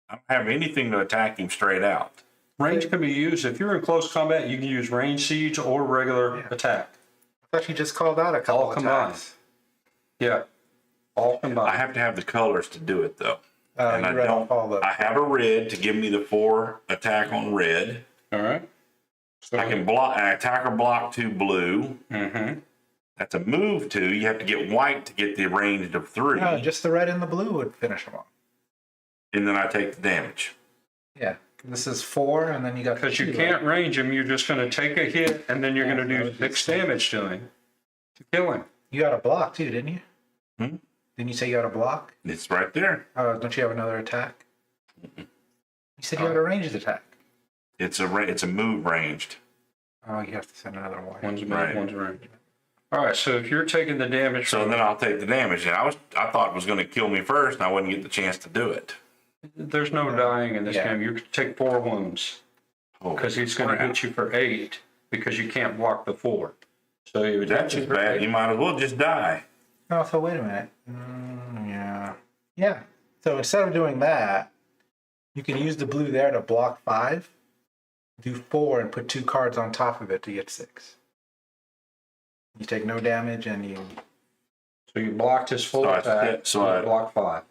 I don't have anything to attack him straight out. Range can be used, if you're in close combat, you can use range siege or regular attack. I thought you just called out a couple All of combined. attacks. Yeah, all I combined. have to have the colors to do it though. And You read off all the. I have a red to give me the 4 attack on red. All right. So I can block, I attack or block 2 blue. Mm-hmm. That's a move 2. You have to get white to get the range of 3. No, just the red and the blue would finish them off. And then I take the damage. Yeah. This is 4, and then you got. Because you 2, can't right? range him, you're just going to take a hit, and then you're going to do 6 damage to him to kill him. You got a block too, didn't you? Hmm? Didn't you say you had a block? It's right there. Don't you have another attack? You said you had a ranged attack. It's a move ranged. Oh, you have to send another one. One's move, Right. one's range. All right, so if you're taking the damage So from, then I'll take the damage. And I thought it was going to kill me first, and I wouldn't get the chance to do it. there's no dying in this Yeah. game. You take 4 wounds because he's going to hit you for 8 because you can't block the 4. So you would That's just bad. You might as well just die. Oh, so wait a minute. Yeah. Yeah. So instead of doing that, you can use the blue there to block 5, do 4, and put 2 cards on top of it to get 6. You take no damage, and you. So you blocked his full So I attack. fit- so you I- block 5.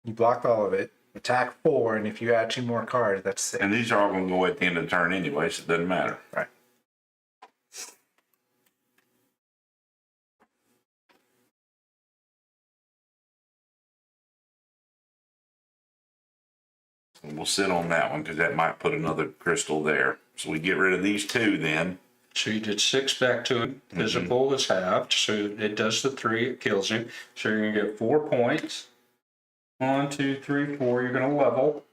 You blocked all of it. Attack 4, and if you add 2 more cards, that's 6. And these are all going to go at the end of the turn anyway, so it doesn't matter. Right. And we'll sit on that one because that might put another crystal there. So we get rid of these 2 then. So you did 6 back to him. Visible is halved, so it does the 3, it kills him. So you're gonna get 4 points. 1, 2, 3, 4. You're gonna level.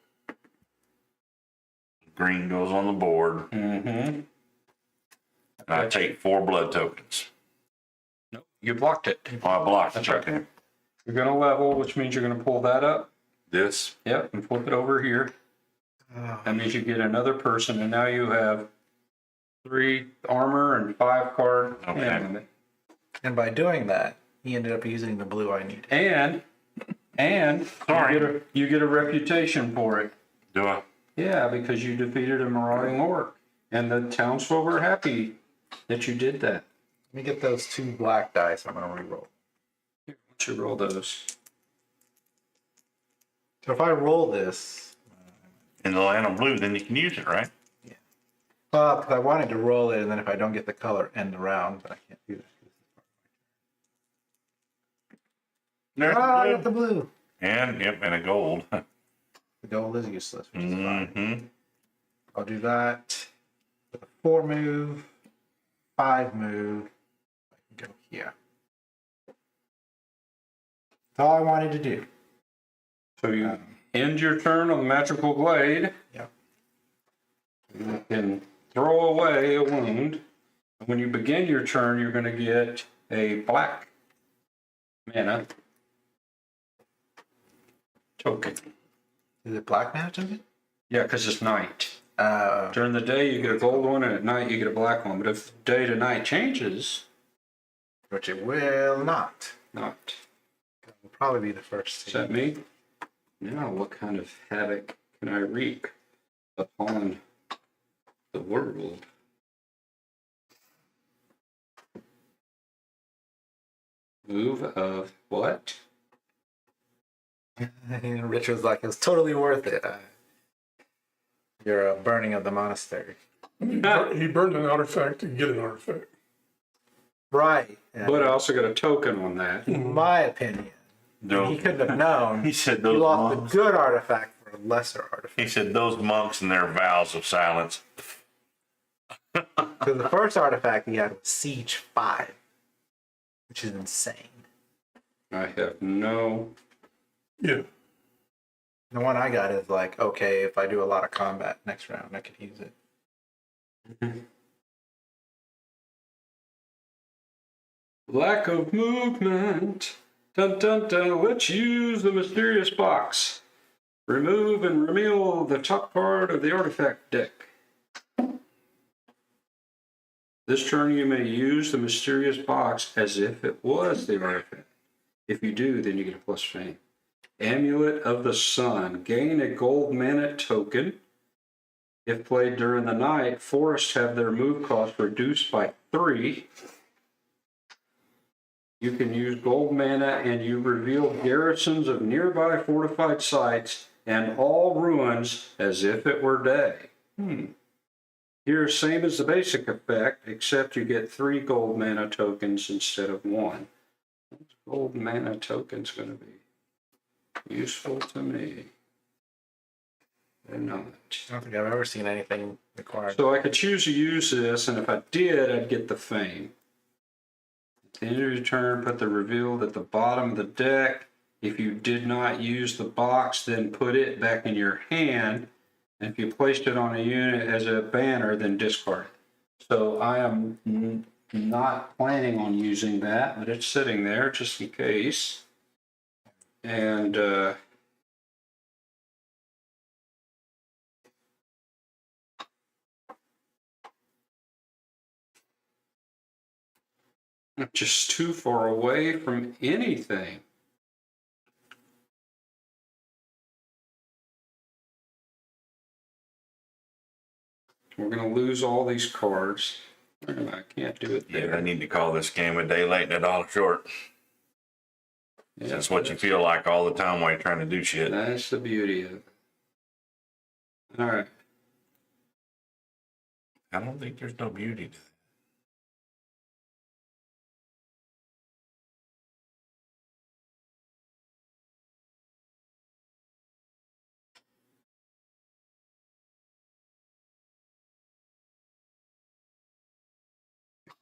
Green goes on the board. Mm-hmm. And I take 4 blood tokens. No, you blocked it. Oh, I blocked it. That's right. Okay. You're gonna level, which means you're gonna pull that up. This. Yep, and flip it over here. That means you get another person, and now you have 3 armor and 5 card Okay. hand limit. And by doing that, he ended up using the blue I needed. And Sorry. you get a reputation for it. Do I? Yeah, because you defeated a marauding orc, and the townsfolk are happy that you did that. Let me get those 2 black dice. I'm going to reroll. Here, why don't you roll those? So if I roll this, In the land of blue, then you can use it, right? because I wanted to roll it, and then if I don't get the color, end the round, but I can't do that. There's Ah, I the got the blue. blue. And, yep, and a gold. The gold is useless, which is fine. Mm-hmm. I'll do that with a 4 move, 5 move. I can go here. That's all I wanted to do. So you end your turn on the magical blade. Yep. You can throw away a wound. When you begin your turn, you're going to get a black mana token. Is it black mana token? Yeah, because it's night. Uh, During the day, you get a gold one, and at night, you get a black one. But if day to night changes, which it will not. not. It will probably be the first. Is that me? Now, what kind of havoc can I wreak upon the world? Move of what? And Rich was like, it was totally worth it. Your burning of the monastery. He burned an artifact to get an artifact. Right. And But I also got a token on that. in my opinion, he couldn't have known. He said He those lost monks. a good artifact for a lesser artifact. He said those monks and their vows of silence. Because the first artifact he had was Siege 5, which is insane. I have no. Yeah. The one I got is like, okay, if I do a lot of combat next round, I could use it. Lack of movement. Dun dun dun. Let's use the mysterious box. Remove and reveal the top part of the artifact deck. This turn you may use the mysterious box as if it was the artifact. If you do, then you get a plus fame. Amulet of the Sun. Gain a gold mana token. If played during the night, forests have their move cost reduced by 3. You can use gold mana and you reveal garrisons of nearby fortified sites and all ruins as if it were day. Here, same as the basic effect, except you get 3 gold mana tokens instead of 1. What's gold mana tokens going to be useful to me? They're not. I don't think I've ever seen anything required. So I could choose to use this, and if I did, I'd get the fame. At the end of your turn, put the revealed at the bottom of the deck. If you did not use the box, then put it back in your hand. And if you placed it on a unit as a banner, then discard it. So I am not planning on using that, but it's sitting there just in case. And just too far away from anything. We're going to lose all these cards. I can't do it Yeah, there. I need to call this game a day late and $1 short. That's what you feel like all the time while you're trying to do shit. That's the beauty of it. All right. I don't think there's no beauty to that.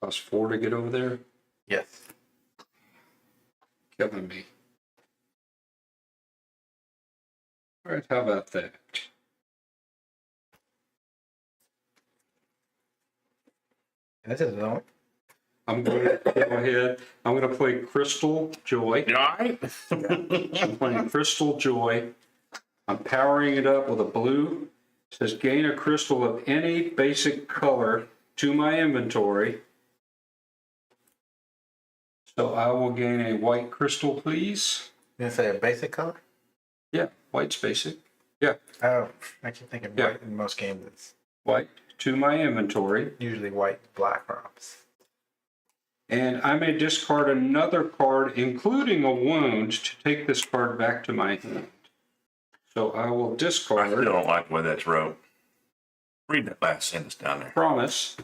Cost 4 to get over there. Yes. Killing me. All right, how about that? This is the I'm going to go ahead. I'm going to play Crystal Joy. You all right? I'm playing Crystal Joy. I'm powering it up with a blue. It says gain a crystal of any basic color to my inventory. So I will gain a white crystal, please. You gonna say a basic color? Yeah, white's basic. Yeah, Oh, I keep thinking Yeah. white in most games. It's white to my inventory. usually white, black, or opposite. And I may discard another card, including a wound, to take this card back to my hand. So I will I discard. still don't like the way that's wrote. Read that last sentence down there. Promise.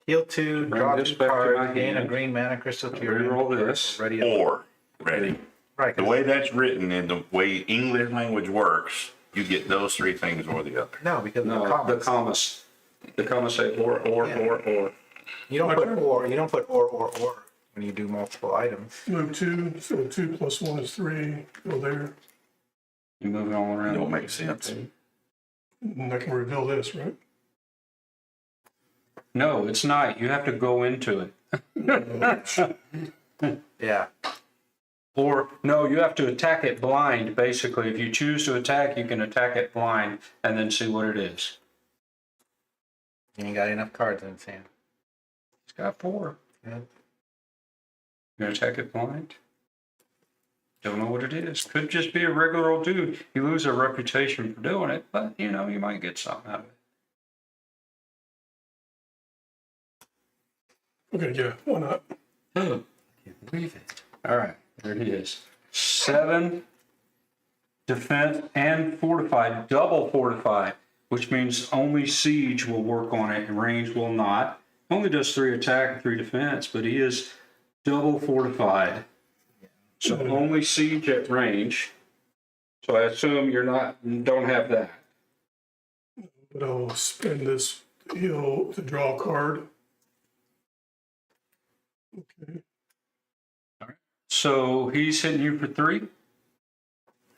Heal 2, Bring draw this 2 back to my cards, gain a hand. green mana crystal to your Reroll inventory, this. Ready up. Or ready. Right. The 'Cause- way that's written and the way English language works, you get those three things or the other. No, because No, the the comments. commas. The commas say or. You don't put or. You don't put or when you do multiple items. Move 2, so 2 plus 1 is 3, go there. You move it all around. Don't make sense. And I can reveal this, right? No, it's not. You have to go into it. Yeah. Or, no, you have to attack it blind, basically. If you choose to attack, you can attack it blind and then see what it is. You ain't got enough cards in his hand. It's got 4. Yeah. You gonna attack it blind? Don't know what it is. Could just be a regular old dude. You lose a reputation for doing it, but, you know, you might get something out of it. Okay, yeah, why not? Oh, can't believe it. All right, there it is. 7 defense and fortified, double fortified, which means only siege will work on it and range will not. Only does 3 attack and 3 defense, but he is double fortified. So only siege at range. So I assume don't have that. But I'll spend this heal to draw a card. Okay, So he's hitting you for 3.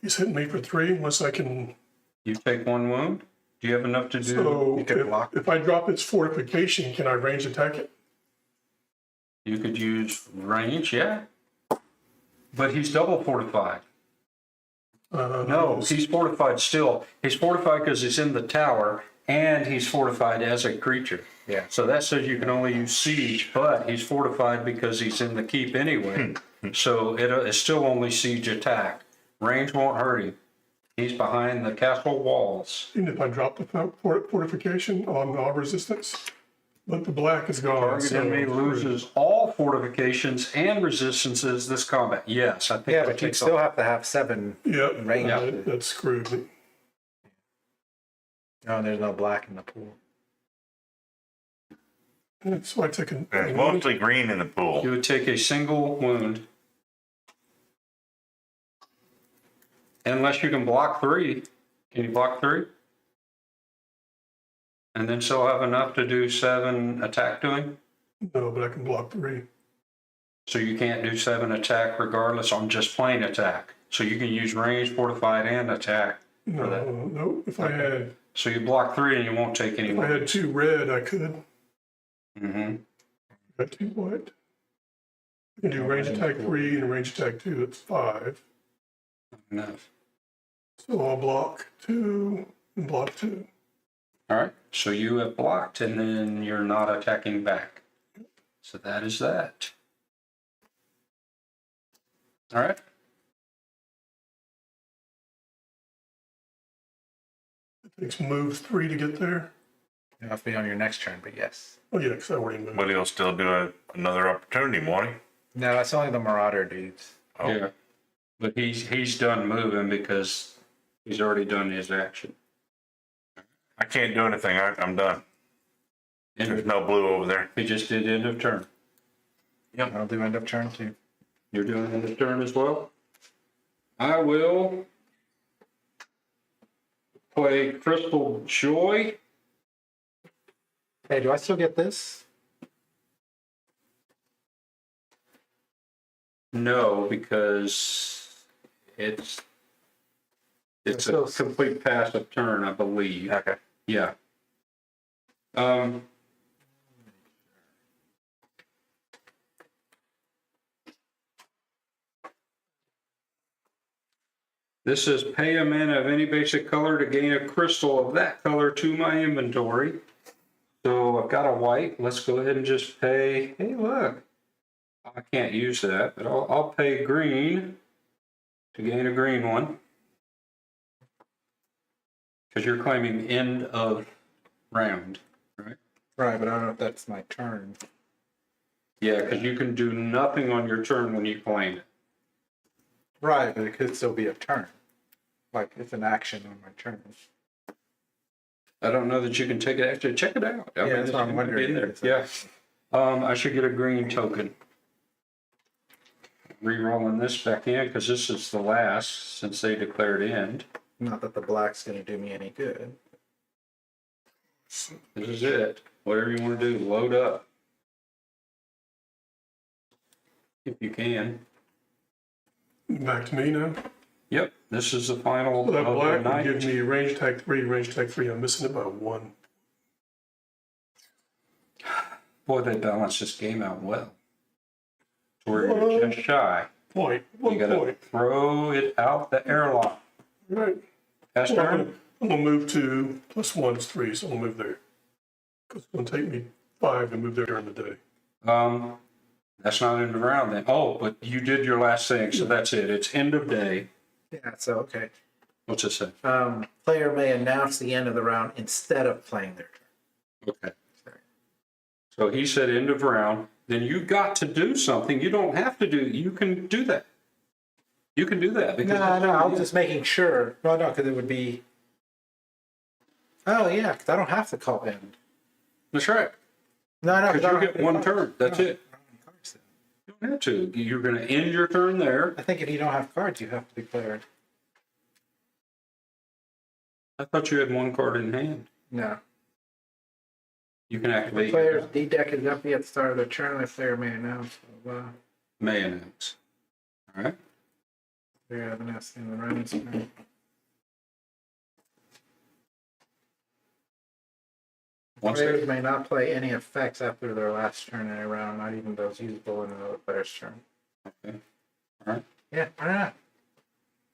he's hitting me for 3 unless I can. You take 1 wound. Do you have enough to do? So you could block. if I drop its fortification, can I range attack it? You could use range, yeah. But he's double fortified. No, he's fortified still. He's fortified because he's in the tower, and he's fortified as a creature. Yeah. So that says you can only use siege, but he's fortified because he's in the keep anyway. So it's still only siege attack. Range won't hurt him. He's behind the castle walls. Even if I drop the fortification on all resistance, but the black is gone. Target enemy loses all fortifications and resistances this combat. Yes, I think Yeah, that but you takes still have to have 7 Yep, range. that's screwed me. No, there's no black in the pool. So I took a. There's mostly green in the pool. You would take a single wound. Unless you can block 3. Can you block 3? And then still have enough to do 7 attack to him? No, but I can block 3. So you can't do 7 attack regardless on just plain attack. So you can use range, fortified, and attack. No, that. no. If I had So you block 3 and you won't take any if I had wounds. 2 red, I could. Mm-hmm. Got 2 white. I can do range attack 3 and range attack 2. It's 5. Enough. So I'll block 2 and block 2. All right. So you have blocked and then you're not attacking back. So that is that. All right. It takes move 3 to get there. It'll have to be on your next turn, but yes. Oh yeah, because I already moved. But he'll still do another opportunity, won't he? No, that's only the Marauder dudes. Oh. Yeah. But he's done moving because he's already done his action. I can't do anything. I'm done. End There's of, no blue over there. he just did end of turn. I'll do end of turn too. You're doing end of turn as well? I will play Crystal Joy. Hey, do I still get this? No, because it's So- a complete passive turn, I believe. Okay. Yeah. This is pay a mana of any basic color to gain a crystal of that color to my inventory. So I've got a white. Let's go ahead and just pay. Hey, look. I can't use that, but I'll pay green to gain a green one. Because you're claiming end of round, right? Right, but I don't know if that's my turn. Yeah, because you can do nothing on your turn when you claim it. Right, but it could still be a turn. Like it's an action on my turn. I don't know that you can take it. Actually, check it out. I mean, that's what I'm it's wondering. in there. Yeah. I should get a green token. Rerolling this back in because this is the last since they declared end. Not that the black's gonna do me any good. This is it. Whatever you want to do, load up. If you can. Back to me now. Yep, this is the final So that of the black would night. give me range tag 3, range tag 3. I'm missing it by 1. Boy, they balanced this game out well. Where you're just shy. Point. You 1 gotta point. throw it out the airlock. Right. Pass Well, turn? I'm going to move to +1 is 3, so I'm going to move there. Because it's going to take me 5 to move there during the day. That's not end of round then. Oh, but you did your last thing, so that's it. It's end of day. Yeah, so okay. What's it say? Player may announce the end of the round instead of playing their turn. Okay. So he said end of round. Then you got to do something. You don't have to do. You can do that. You can do that because No, I was just making sure. No, because it would be. Oh yeah, because I don't have to call end. that's right. No, Because you get one turn. That's it. I don't have cards then. You don't have to. You're going to end your turn there. I think if you don't have cards, you have to declare. I thought you had one card in hand. No. You can The activate. player's D deck is empty at the start of their turn. The player may announce. Blah, blah. May announce. All right. They have an S in the round. Once Players they, may not play any effects after their last turn in a round, not even those usable in another player's turn. okay. All right. Yeah, why not?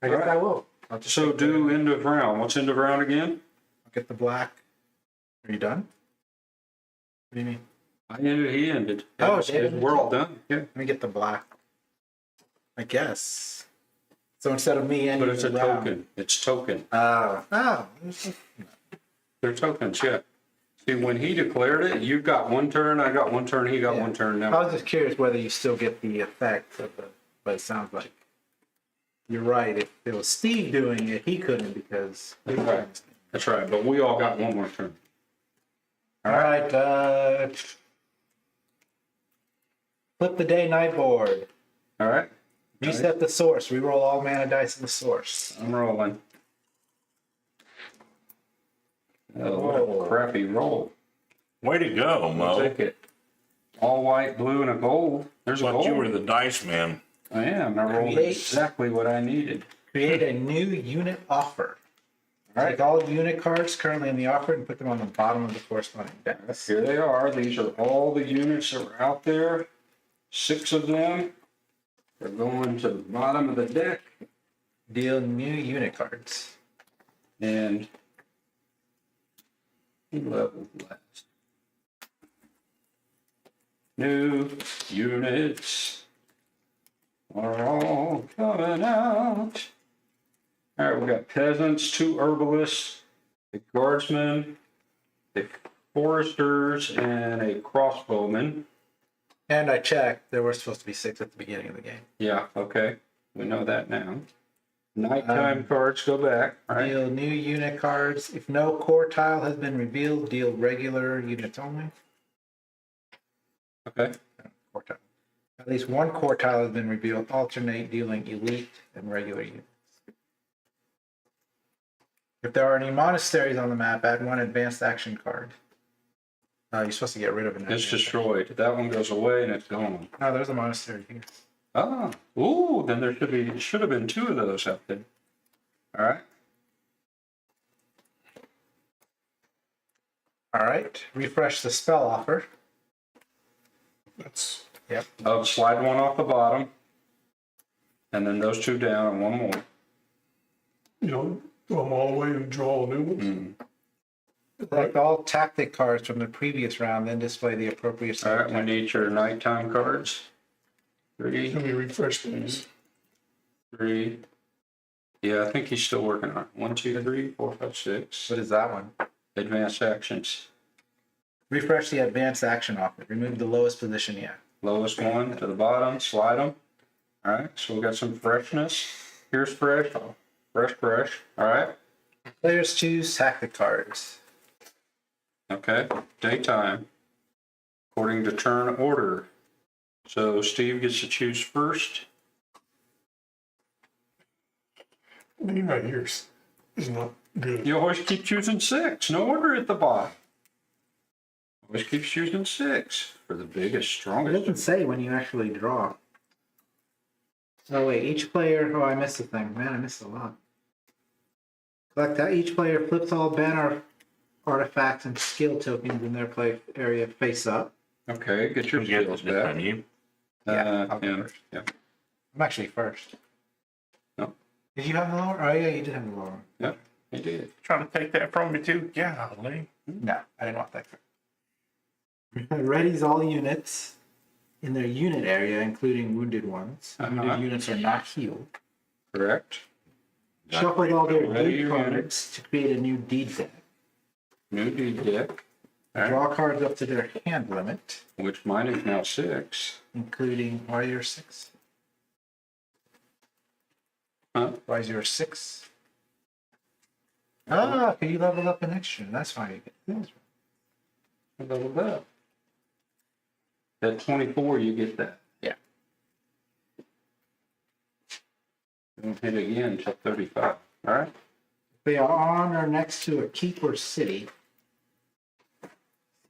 I guess Alright. I will. I'll just So take do end of round. What's end of round again? get the black. Are you done? What do you mean? I ended. He ended. Oh, It's- David. we're all done. Yeah. Let me get the black. I guess. So instead of me ending But it's a the round. token. It's token. Oh. They're tokens. Yeah. See, when he declared it, you got one turn. I got one turn. He got Yeah. one turn. I Now. was just curious whether you still get the effects of the, but it sounds like you're right. If it was Steve doing it, he couldn't because. That's right. That's right. But we all got one more turn. All right. Flip the day night board. All right. Reset the source. Reroll all mana dice in the source. I'm rolling. Oh, what a crappy roll. Way to go, I'll Mo. take it. All white, blue, and a gold. There's a Thought gold. you were the dice man. I am. I rolled Create. exactly what I needed. Create a new unit offer. All right. Take all unit cards currently in the offer and put them on the bottom of the corresponding deck. Here they are. These are all the units that were out there. 6 of them. They're going to the bottom of the deck. Deal new unit cards. And level last. New units are all coming out. All right, we got peasants, 2 herbalists, a guardsman, a foresters, and a crossbowman. And I checked. There were supposed to be 6 at the beginning of the game. Yeah, okay. We know that now. Nighttime cards go back, right? Deal new unit cards. If no core tile has been revealed, deal regular units only. Okay. Core tile. At least one core tile has been revealed. Alternate dealing elite and regular units. If there are any monasteries on the map, add one advanced action card. You're supposed to get rid of an It's advanced destroyed. That one goes away and it's gone. action. No, there's a monastery here. Ah, ooh, then there should have been 2 of those up there. All right. All right. Refresh the spell offer. That's, Yep. Oh, slide one off the bottom. And then those 2 down and one more. you know, go them all the way and draw new ones. Mm. Select all tactic cards from the previous round, then display the appropriate set All of right, we tactics. need your nighttime cards. 3, Can we refresh these? 3. Yeah, I think he's still working on it. 1, 2, 3, 4, 5, 6. What is that one? Advanced actions. Refresh the advanced action offer. Remove the lowest position yet. Lowest one to the bottom, slide them. All right, so we got some freshness. Here's fresh, fresh. All right, Players choose tactic cards. okay, daytime, according to turn order. So Steve gets to choose first. Being right here is not good. You always keep choosing 6, no order at the bottom. Always keeps choosing 6 for the biggest, It strongest. doesn't say when you actually draw. Oh wait, each player, I missed a thing. Man, I missed a lot. Collect that each player flips all banner artifacts and skill tokens in their play area face up. Okay, get your Get skills this on back. you. Yeah, I'll go Yeah, first. yeah. I'm actually first. No. Did you have the lower? Oh yeah, you did have the lower. Yeah, he did. Trying to take that from me too? Golly. No, I didn't want that. Readies all units in their unit area, including wounded ones. Wounded units are not healed. Correct. Shuffle all their Ready deed your cards to create a new deed deck. New deed deck. All right. Draw cards up to their hand limit, Which mine is now 6. including why you're 6. Huh? Why is yours 6? Ah, can you level up an extra? That's why you get this. I leveled up. At 24, you get that. Yeah. Don't hit again until 35. All right. If they are on or next to a keep or city,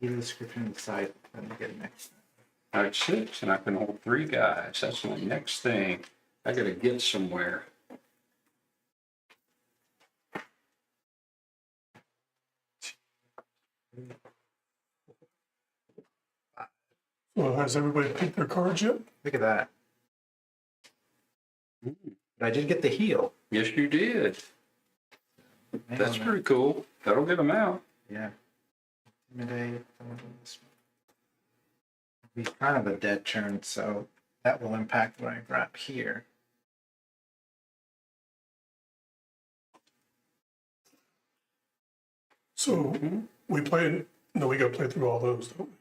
see the description inside. Let me get it next. All right, 6, and I can hold 3 guys. That's my next thing. I gotta get somewhere. Well, has everybody picked their cards yet? Look at that. But I did get the heal. Yes, you did. Hang That's on pretty cool. That'll get them out. Yeah. Intimidate. Be kind of a dead turn, so that will impact what I grab here. So we played, no, we gotta play through all those, don't we?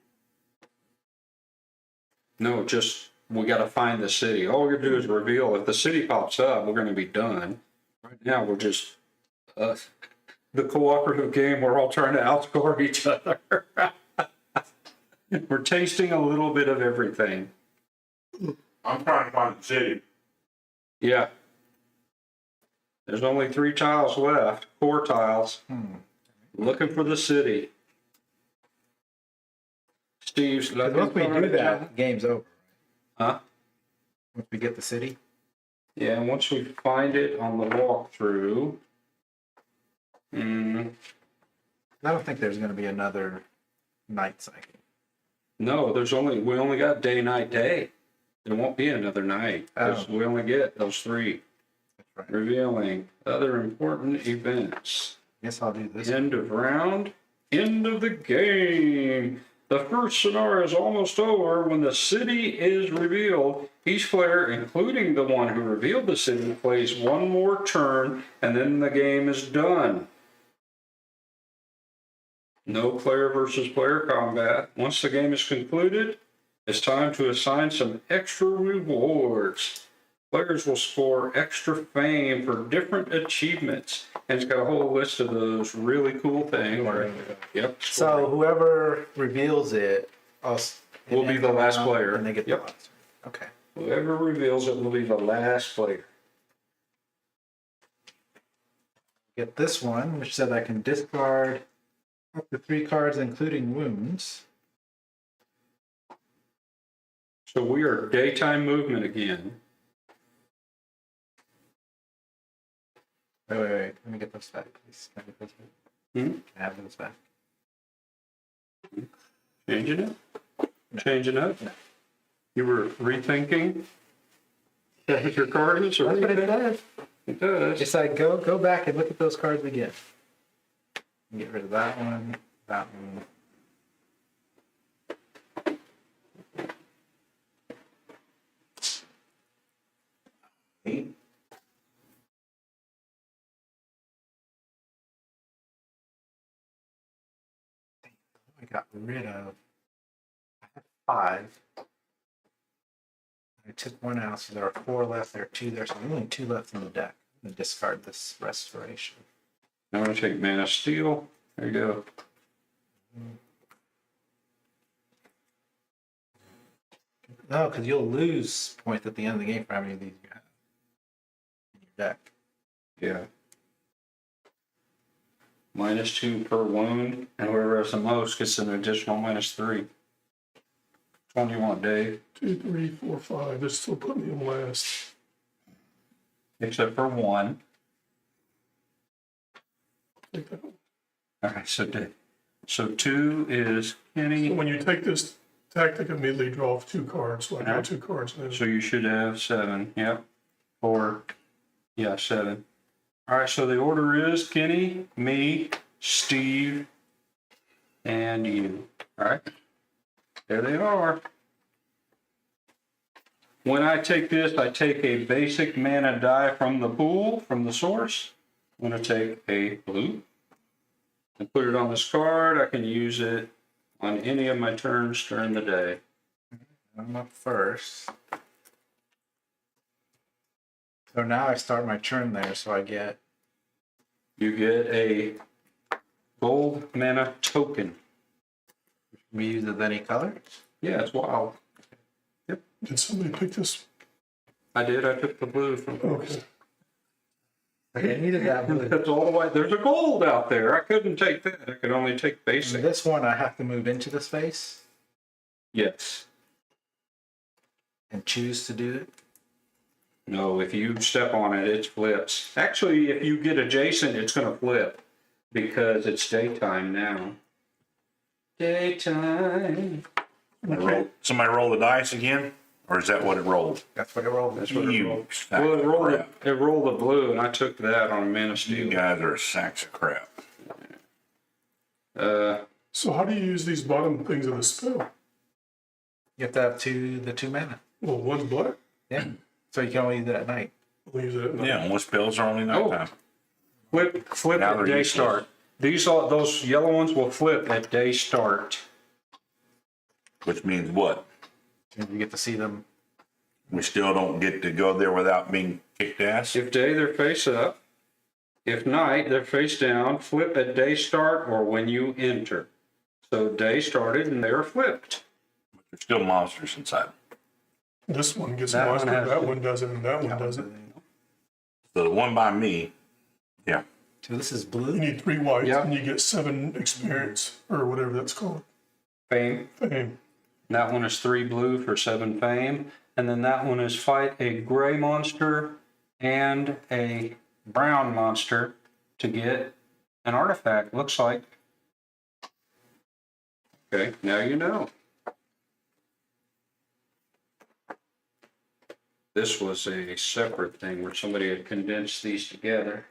No, just we got to find the city. All we're gonna do is reveal. If the city pops up, we're gonna be done. Right now, we're just the cooperative game. We're all trying to outscore each other. We're tasting a little bit of everything. I'm trying to find the city. Yeah. There's only 3 tiles left. 4 tiles. Looking for the city. Steve's 'Cause looking once we for do it. that, game's over. Huh? Once we get the city. Yeah, and once we find it on the walkthrough. I don't think there's going to be another night cycle. No, we only got day, night, day. There won't be another night, because we only get those 3. That's right. Revealing other important events. Guess I'll do this. End of round, end of the game. The first scenario is almost over. When the city is revealed, each player, including the one who revealed the city, plays 1 more turn, and then the game is done. No player versus player combat. Once the game is concluded, it's time to assign some extra rewards. Players will score extra fame for different achievements. And it's got a whole list of those really cool things. Yep. So whoever reveals it Will be the last player. And they get the Yep. last. Okay. Whoever reveals it will be the last player. Get this one, which said I can discard up to 3 cards, including wounds. So we are daytime movement again. Wait. Let me get those back, please. Can I get those back? Can I have those back? Changing it? Changing it? No. You were rethinking? What your card is? That's what it says. It does. Just like go back and look at those cards again. Get rid of that one, that one. Eight. I got rid of. I had 5. I took 1 out, so there are 4 left. There are 2 there, so there's only 2 left in the deck. I'm gonna discard this restoration. I'm going to take Mana Steel. There you go. No, because you'll lose points at the end of the game for how many of these you have in your deck. Yeah. -2 per wound, and whoever has the most gets an additional -3. Which one do you want, Dave? 2, 3, 4, 5. This still put me in last. Except for 1. Take that one. All right, so Dave. So 2 is Kenny. So when you take this tactic, immediately draw 2 cards. So I draw Yeah. 2 cards now. So you should have 7. Yep. Or, yeah, 7. All right, so the order is Kenny, me, Steve, and you. All right. There they are. When I take this, I take a basic mana die from the pool, from the source. I'm going to take a blue and put it on this card. I can use it on any of my turns during the day. I'm up first. So now I start my turn there, so I get. You get a gold mana token. We use it any color? Yeah, it's wild. Did somebody pick this? I did. I took the blue from. Okay. I needed that blue. That's all the way. There's a gold out there. I couldn't take that. I could only take And basic. this one I have to move into the space Yes. and choose to do it. No, if you step on it, it flips. Actually, if you get adjacent, it's going to flip because it's daytime now. Daytime. Somebody roll the dice again? Or is that what it rolled? That's what I rolled. That's what it You rolled. sack Well, of crap. it rolled the blue, and I took that on Mana You Steel. guys are sacks of crap. So how do you use these bottom things of the spell? You have to have the 2 mana. Well, one's black. Yeah. So you can only use it at night. We'll use it at night. Yeah, and what spells are only nighttime? Flip Now at they're day useless. start. Those yellow ones will flip at day start. Which means what? And you get to see them. We still don't get to go there without being kicked ass? If day, they're face up. If night, they're face down. Flip at day start or when you enter. So day started and they're flipped. There's still monsters inside. This one gets That one monster, has that to- one doesn't, and that one doesn't. So the one by me, yeah. So this is You blue. need 3 whites, Yeah. and you get 7 experience, or whatever that's called. Fame. Fame. That one is 3 blue for 7 fame. And then that one is fight a gray monster and a brown monster to get an artifact. Looks like. Okay, now you know. This was a separate thing where somebody had condensed these together.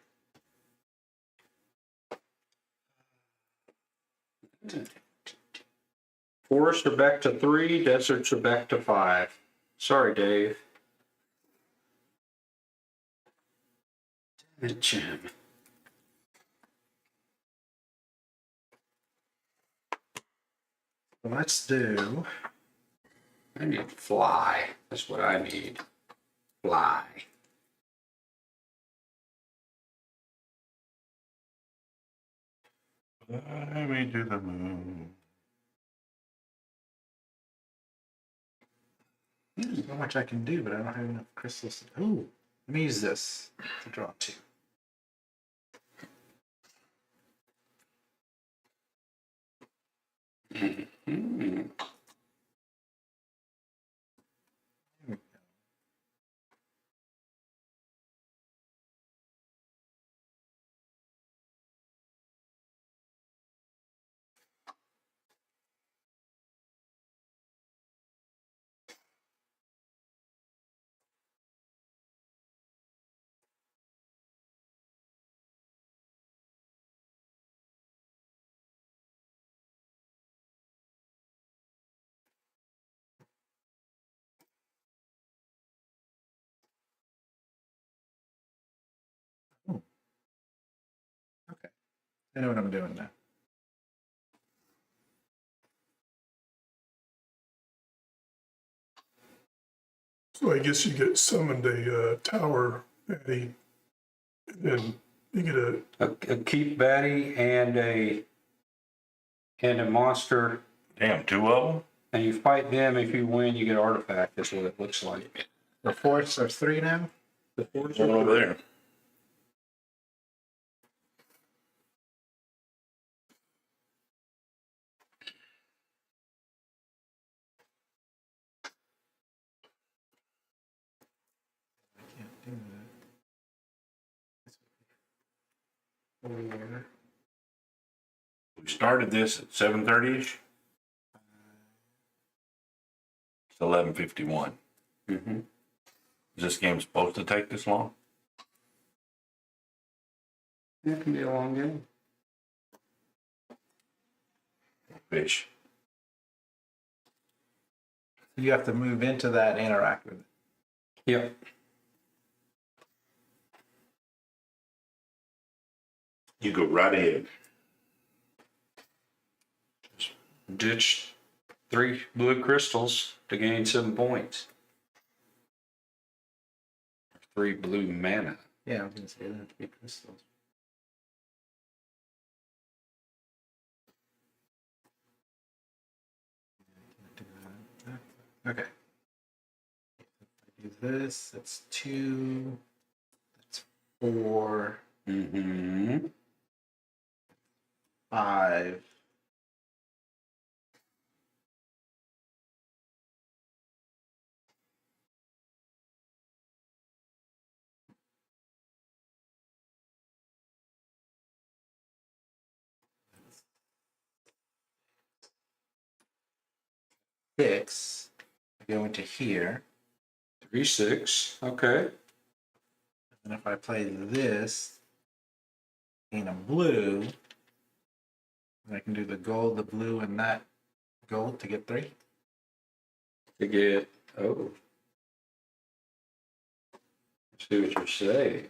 Forests are back to 3, deserts are back to 5. Sorry, Dave. Jim. Let's do. I need fly. That's what I need. fly. Fly me to the moon. There's not much I can do, but I don't have enough crystals. Ooh, let me use this to draw 2. Hmm. Okay, I know what I'm doing now. So I guess you get summoned a tower, Eddie, and then you get A keep baddie and a monster, Damn, 2 of them? and you fight them. If you win, you get artifact. That's what it looks like. The force are 3 now. The force One over there. I can't do that. 4. We started this at 7:30ish. It's 11:51. Mm-hmm. Is this game supposed to take this long? It can be a long game. Fish. You have to move into that and interact with it. Yep. You go right ahead. Ditch 3 blue crystals to gain 7 points. 3 blue mana. Yeah, I was going to say that have to be crystals. Okay. If I do this, that's 2. That's 4. Mm-hmm. 5. Six. I go into here. 3, 6. Okay. And if I play this in a blue, then I can do the gold, the blue, and that gold to get 3. To get, oh. See what you're saying.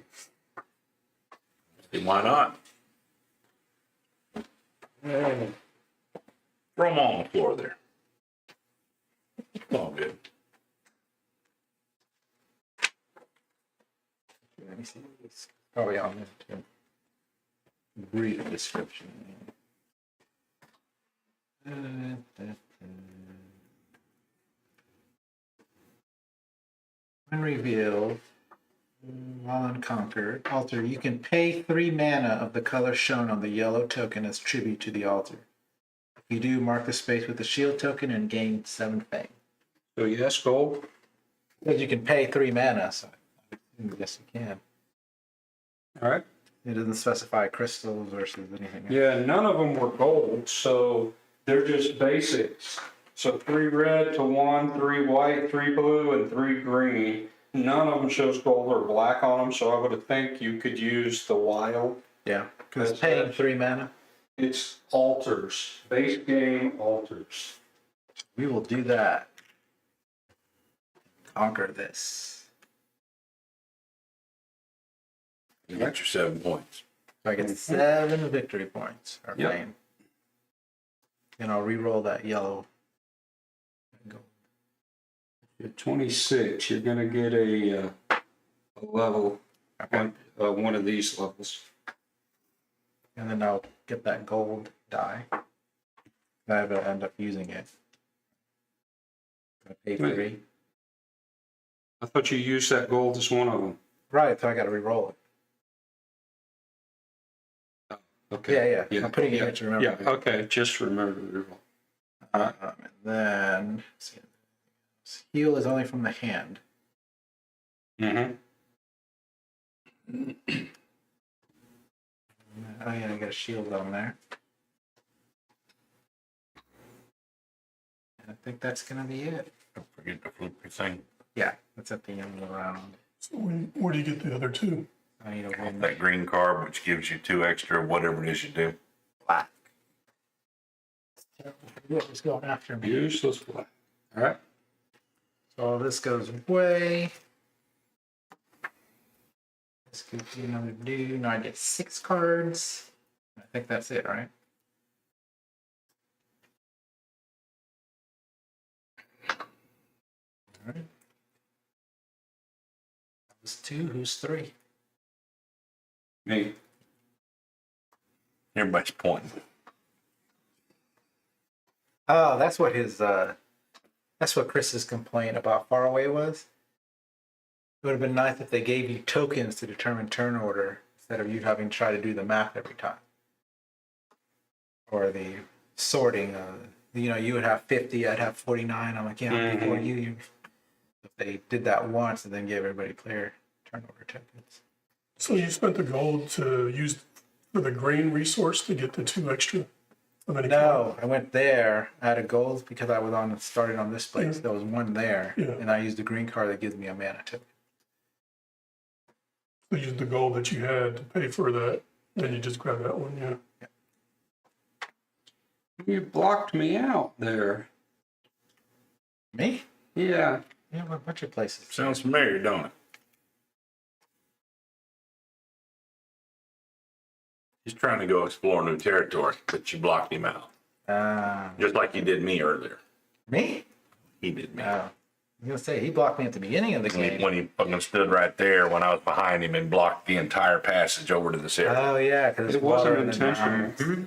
Why not? Throw them on the floor there. It's all good. Let me see. It's probably on there too. Brief description. When revealed, while unconquered, altar, you can pay 3 mana of the color shown on the yellow token as tribute to the altar. If you do, mark the space with the shield token and gain 7 fame. So yes, gold. Because you can pay 3 mana, so I guess you can. All right. It doesn't specify crystals versus anything else. Yeah, none of them were gold, so they're just basics. So 3 red to 1, 3 white, 3 blue, and 3 green. None of them shows gold or black on them, so I would think you could use the wild. Yeah, because That's paying it. 3 mana. It's altars, base game altars. We will do that. Conquer this. You got your 7 points. So I get 7 victory points. Or Yep. fame. And I'll re-roll that yellow. At 26, you're gonna get a level, one of these levels. And then I'll get that gold die. I will end up using it. Gonna pay Wait. 3. I thought you used that gold as one of them. Right, so I gotta re-roll it. Okay. Yeah. I'm putting it in to remember. Yeah, okay, just remember the reroll. And then let's see, heal is only from the hand. Mm-hmm. Oh yeah, I got a shield on there. And I think that's gonna be it. Don't forget the flippy thing. Yeah, that's at the end of the round. So where do you get the other two? I need a Off win that green card, which gives you 2 extra, whatever it is you do. black. Whoever's going after me. Useless black. All right. So this goes away. This could be another do. Now I get 6 cards. I think that's it, right? All right. That was 2. Who's 3? Me. Everybody's pointing. Oh, that's what his that's what Chris's complaint about Faraway was. It would have been nice if they gave you tokens to determine turn order instead of you having to try to do the math every time. Or the sorting you would have 50, I'd have 49. I'm like, yeah, before you. If they did that once and then gave everybody player turn order tokens. So you spent the gold to use for the grain resource to get the 2 extra of any kind? No, I went there. I had a gold because I was started on this place. There was 1 there, Yeah. and I used the green card that gives me a mana token. So you used the gold that you had to pay for that, then you just grab that one, yeah. You blocked me out there. Me? Yeah. Yeah, a bunch of places. Sounds familiar, don't it? He's trying to go explore new territory, but you blocked him out. Just like you did me earlier. Me? He did me. I was gonna say he blocked me at the beginning of the game. When he fucking stood right there when I was behind him and blocked the entire passage over to this area. Oh yeah, because It wasn't intentional.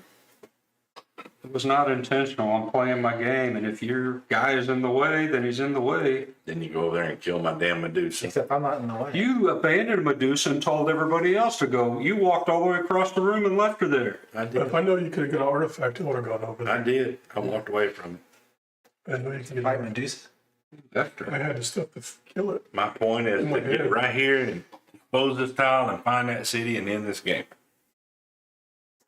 It was not intentional. I'm playing my game, and if your guy is in the way, then he's in the way. Then you go over there and kill my damn Medusa. Except I'm not in the way. You abandoned Medusa and told everybody else to go. You walked all the way across the room and left her there. I But did. if I know you could have got an artifact, I would have gone over I there. did. I walked away from it. I know you can get Fight it. Medusa. Left her. I had the stuff to kill it. My point is to get right here and expose this tile and find that city and end this game.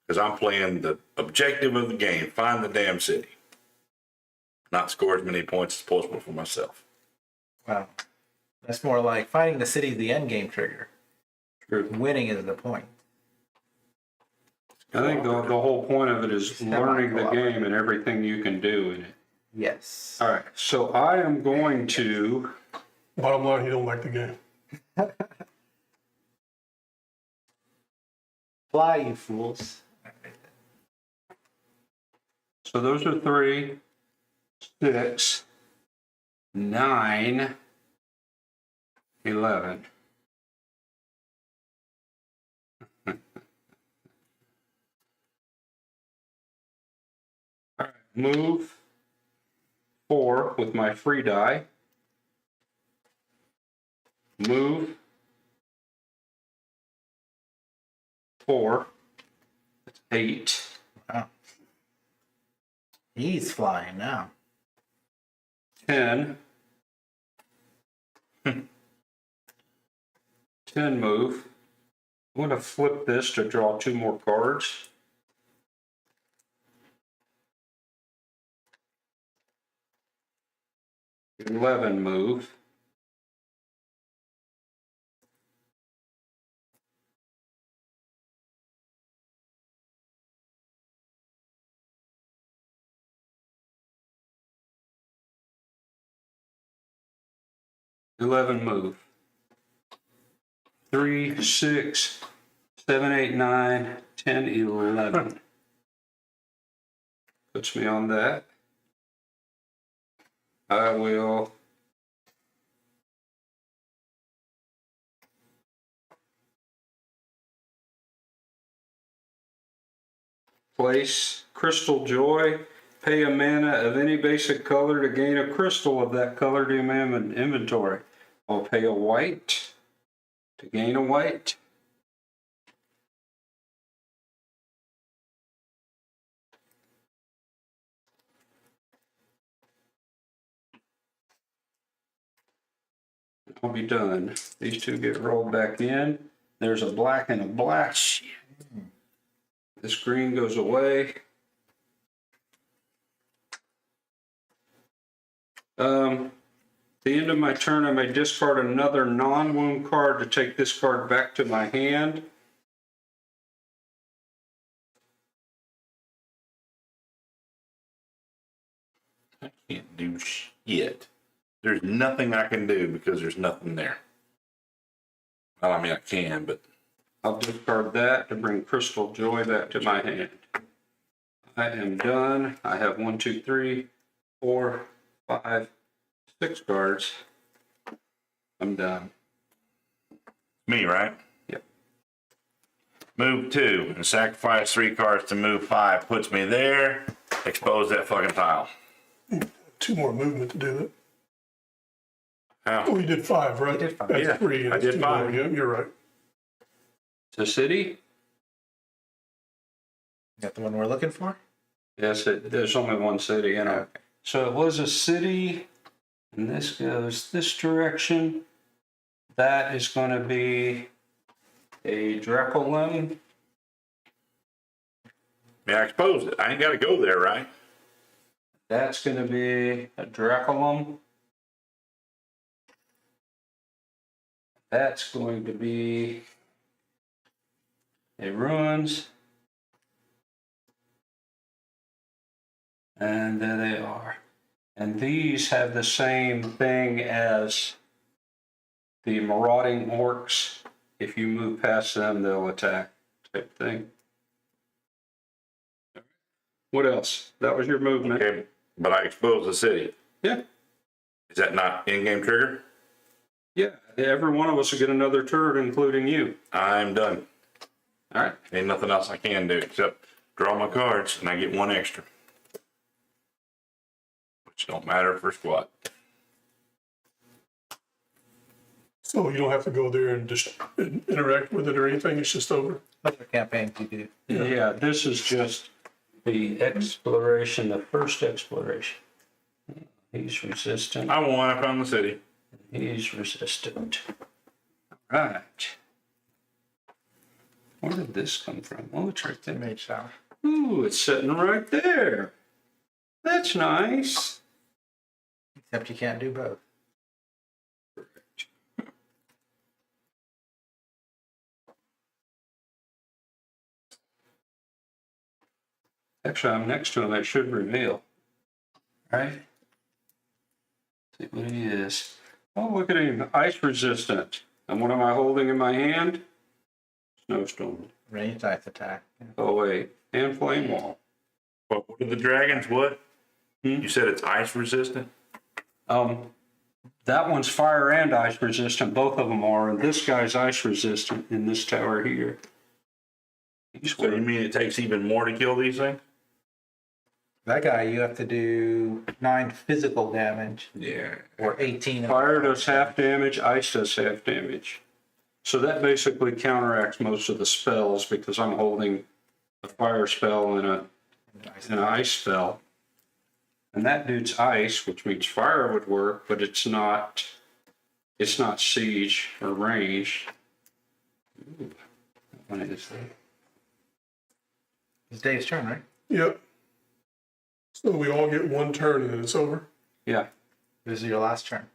Because I'm playing the objective of the game, find the damn city. Not score as many points as possible for myself. Wow. That's more like finding the city is the end game trigger. True. Winning is the point. I think the whole point of it is learning the game and everything you can do in it. Yes. All right, so I am going to, Bottom line, you don't like the game. Fly, you fools. so those are 3, 6, 9, 11. All right, move 4 with my free die. Move 4. That's 8. Wow. He's flying now. 10. 10 move. I'm going to flip this to draw 2 more cards. $11 move. $11 move. 3, 6, 7, 8, 9, 10, 11. Puts me on that. I will place Crystal Joy. Pay a mana of any basic color to gain a crystal of that color to your inventory. I'll pay a white to gain a white. I'll be done. These two get rolled back in. There's a black and a black. This green goes away. The end of my turn, I may discard another non-wound card to take this card back to my hand. I can't do shit. There's nothing I can do because there's nothing there. Well, I mean, I can, but I'll discard that to bring Crystal Joy back to my hand. I am done. I have 1, 2, 3, 4, 5, 6 cards. I'm done. me, right? Yep. Move 2 and sacrifice 3 cards to move 5. Puts me there. Expose that fucking tile. 2 more movement to do it. How? Oh, you did 5, right? You did 5. That's Yeah, 3. and I that's did 2 5. more. Yeah, you're right. The city? Is that the one we're looking for? Yes, there's only one city, you know. Okay. So it was a city, and this goes this direction. That is going to be a Draculum. Yeah, I exposed it. I ain't got to go there, right? That's going to be a Draculum. That's going to be a Ruins. And there they are. And these have the same thing as the marauding orcs. If you move past them, they'll attack, type thing. What else? That was your movement. Okay, but I exposed the city. Yeah. Is that not in-game trigger? Yeah. Every one of us will get another turn, including you. I'm done. All right. Ain't nothing else I can do except draw my cards and I get 1 extra. Which don't matter for squad. So you don't have to go there and just interact with it or anything. It's just over. Other campaigns you do. Yeah, this is just the exploration, the first exploration. He's resistant. I won. I found the city. He's resistant. All right. Where did this come from? Oh, it's right there. Mage Tower. Ooh, it's sitting right there. That's nice. Except you can't do both. Actually, I'm next to him. It should reveal. Right? See what he is. Oh, look at him. Ice resistant. And what am I holding in my hand? Snowstorm. Ranged ice attack. Oh, wait. And flame wall. What are the dragons? What? Hmm? You said it's ice resistant? That one's fire and ice resistant. Both of them are. And this guy's ice resistant in this tower here. He's So you mean it takes even more to kill these things? That guy, you have to do 9 physical damage Yeah. or 18. Fire does half damage, ice does half damage. So that basically counteracts most of the spells because I'm holding a fire spell and an ice spell. And that dude's ice, which means fire would work, but it's not siege or range. Ooh, what is that? It's Dave's turn, right? Yep. So we all get 1 turn and then it's over. Yeah. This is your last turn.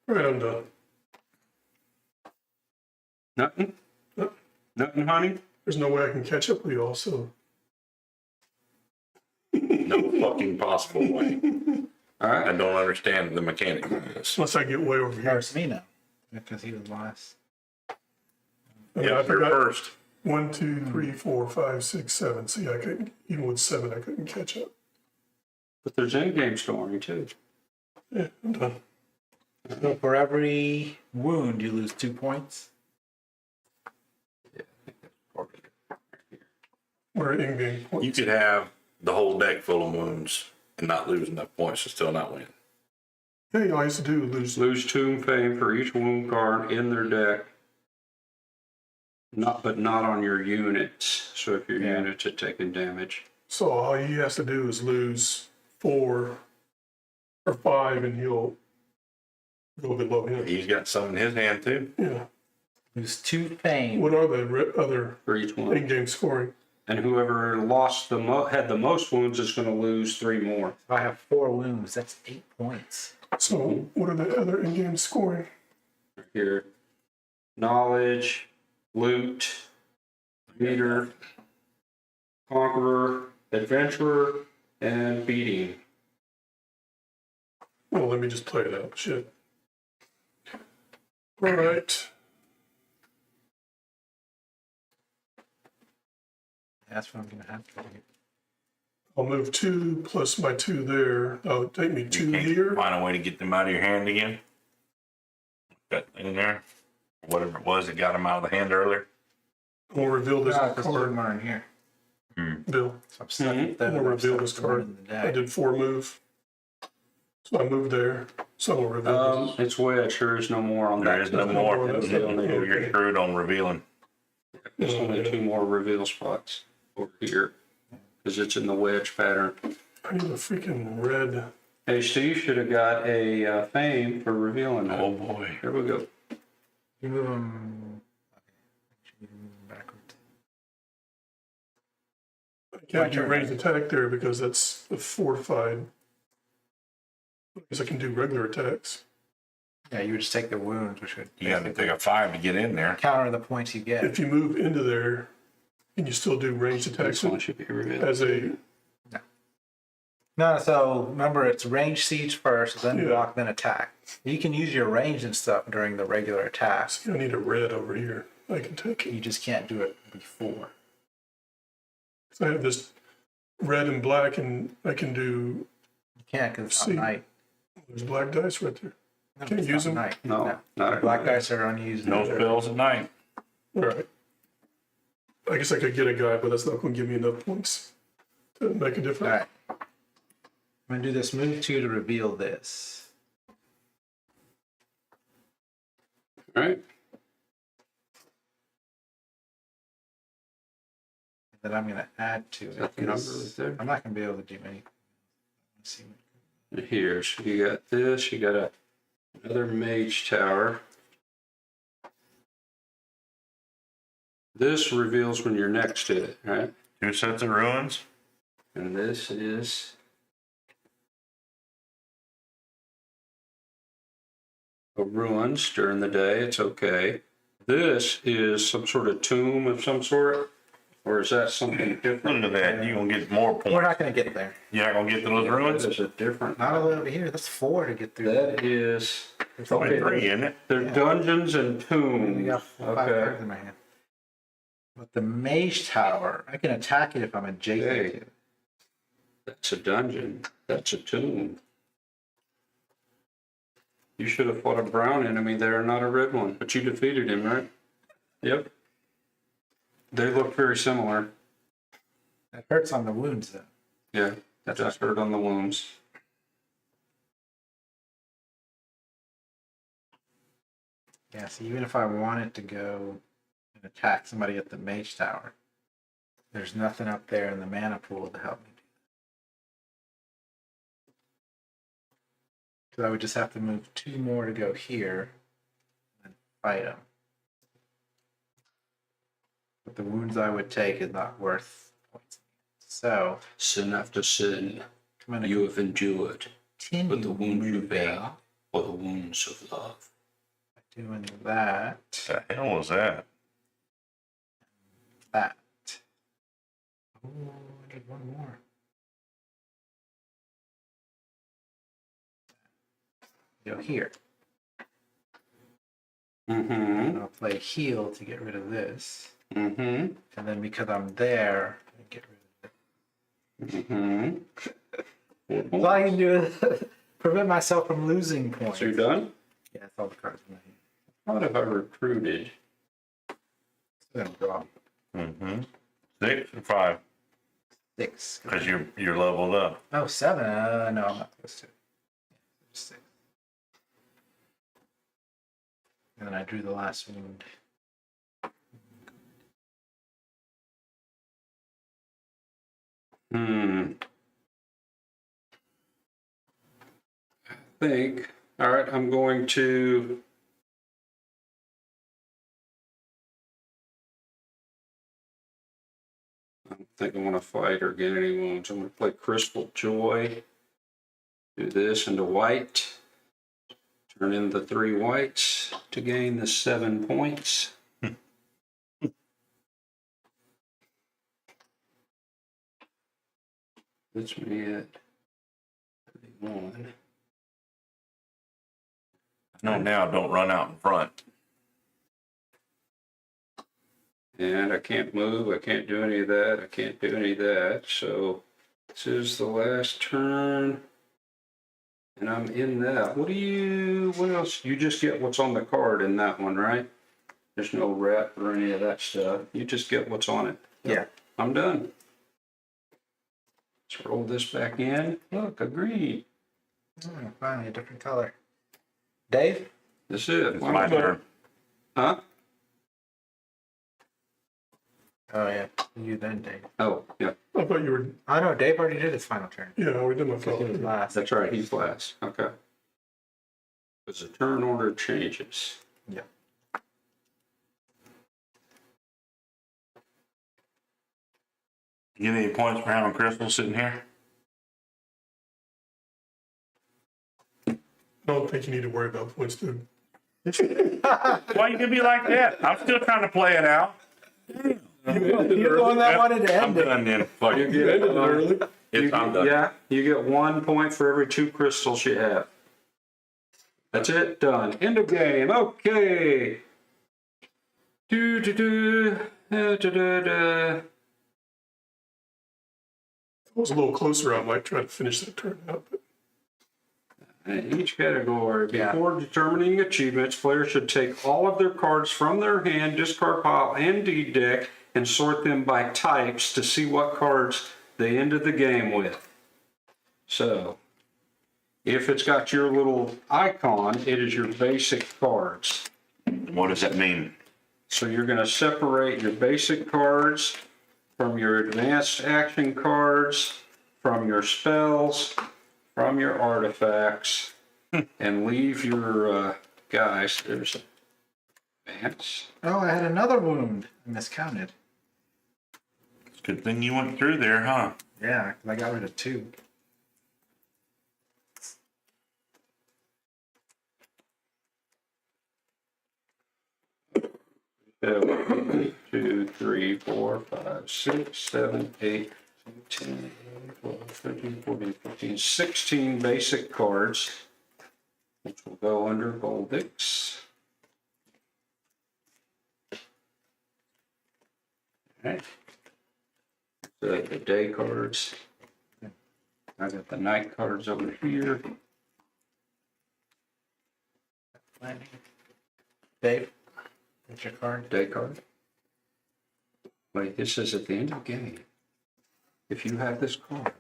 All right, I'm done. Nothing? Nope. Nothing, honey? There's no way I can catch up with you all, so. No fucking possible way. All I right. don't understand the mechanics of this. Unless I get way over here. There's me now. Because he was last. I mean, I Yep, you're forgot first. 1, 2, 3, 4, 5, 6, 7. See, I couldn't, even with 7, I couldn't catch up. But there's in-game scoring too. Yeah, I'm done. So for every wound, you lose 2 points. Or in-game You points. could have the whole deck full of wounds and not lose enough points to still not win. Yeah, all I used to do was lose. Lose Tomb Fame for each wound card in their deck. But not on your units. So if your Yeah. units are taking damage. So all he has to do is lose 4 or 5 and he'll go below him. He's got some in his hand too. Yeah. Lose 2 fame. What are the other For each one. in-game scoring? And whoever lost had the most wounds is going to lose 3 more. If I have 4 wounds, that's 8 points. So what are the other in-game scoring? Here, knowledge, loot, leader, conqueror, adventurer, and beating. Well, let me just play it out. Shit. All right. That's what I'm gonna have to do. I'll move 2 plus my 2 there. That'll take me 2 Can't here. find a way to get them out of your hand again. Got in there, whatever it was that got them out of the hand earlier. We'll reveal this No, because card, mine here. Bill. So I'm stuck with them. We'll I'm reveal stuck this with one card. in the I deck. did 4 move. So I moved there. So we'll reveal this. It's wedge. There is no more on There that. is no more. That's You're screwed on revealing. There's only 2 more reveal spots over here because it's in the wedge pattern. I need a freaking red. Hey, Steve should have got a fame for revealing that. Oh boy. Here we go. You move them. Okay. You move them backwards. I can't do ranged attack there because that's a fortified. I guess I can do regular attacks. Yeah, you would just take the wounds, which would You got to take a 5 to get in there. counter the points you get. If you move into there, can you still do ranged attacks This one should be revealed. as a? No, so remember it's range siege first, then Yeah. block, then attack. You can use your range and stuff during the regular attacks. I need a red over here. I can take it. You just can't do it before. So I have this red and black, and I can do. You can't because it's See. not night. There's black dice right there. No, Can't it's use not them? night. No, not Black dice are unused. No spells at night. All right. I guess I could get a guy, but that's not going to give me enough points to make a All difference. right. I'm gonna do this move 2 to reveal this. All right. That I'm gonna add to Is it. that the number 'cause right there? I'm not gonna be able to do anything. Let's see. Here, so you got this, you got another mage tower. This reveals when you're next to it, right? 2 sets of ruins. And this is a ruins during the day, it's okay. This is some sort of tomb of some sort, or is that something different? Look at that. You're going to get more We're points. not gonna get there. You're not going to get to those ruins? There's a different. Not all the way over here. That's 4 to get through. That is, There's Only only 3, isn't it? they're Yeah. dungeons and I tombs. got 5 Okay. cards in my hand. But the mage tower, I can attack it if I'm adjacent Hey. to it. That's a dungeon. That's a tomb. You should have fought a brown enemy there, not a red one. But you defeated him, right? Yep. They look very similar. That hurts on the wounds though. Yeah, that just hurt on the wounds. Yeah, so even if I wanted to go and attack somebody at the mage tower, there's nothing up there in the mana pool to help me do that. So I would just have to move 2 more to go here and fight them. But the wounds I would take is not worth points. So Sin after sin, I'm gonna you have endured. continue But the wounds you moving bear are the wounds of love. by doing that. What the hell was that? That. Oh, I need 1 more. Go here. Mm-hmm. And I'll play heal to get rid of this. Mm-hmm. And then because I'm there, I get rid of it. Mm-hmm. All I can do is prevent myself from losing points. So you're done? Yeah, that's all the cards in my hand. What have I recruited? Still gonna draw. Mm-hmm. 6 or 5, 6. because you're leveled up. Oh, 7. No, I'm not supposed to. Just 6. And then I drew the last wound. Think. All right, I'm going to. I don't think I want to fight or get any wounds. I'm going to play Crystal Joy. Do this into white. Turn in the 3 whites to gain the 7 points. Puts me at 31. No, now don't run out in front. And I can't move, I can't do any of that, I can't do any of that. So this is the last turn. And I'm in that. What else? You just get what's on the card in that one, right? There's no rep or any of that stuff. You just get what's on it. Yeah. I'm done. Let's roll this back in. Look, a green. Oh, finally, a different color. Dave? That's it. It's my turn. Huh? Oh, yeah. You then, Dave. Oh, yeah. I thought you were, Oh, no, Dave already did his final turn. yeah, I already did my Because he was follow. last. That's right. He's last. Okay. Because the turn order changes. Yeah. You get any points for having Crystal sitting here? I don't think you need to worry about points, dude. Why you gonna be like that? I'm still trying to play it out. You ended it You're the one early. that wanted to I'm end it. done then. Fuck You it. You ended it early. I'm done. Yeah, you get 1 point for every 2 crystals you have. That's it, done. End of game. Okay. Do do do. Da, da, da, da. If I was a little closer, I might try to finish that turn out. But In each category, Yeah. before determining achievements, players should take all of their cards from their hand, discard pile, and deed deck, and sort them by types to see what cards they ended the game with. So, if it's got your little icon, it is your basic cards. What does that mean? So you're going to separate your basic cards from your advanced action cards, from your spells, from your artifacts, and leave your guys. There's advance. Oh, I had another wound. I miscounted. It's a good thing you went through there, huh? Yeah, 'cause I got rid of 2. So 1, 2, 3, 4, 5, 6, 7, 8, 10, 12, 13, 14, 15, 16 basic cards, which will go under Goldix. Alright. So the day cards. I got the night cards over here. Dave, what's your card? Day card. Wait, this is at the end of the game. If you have this card,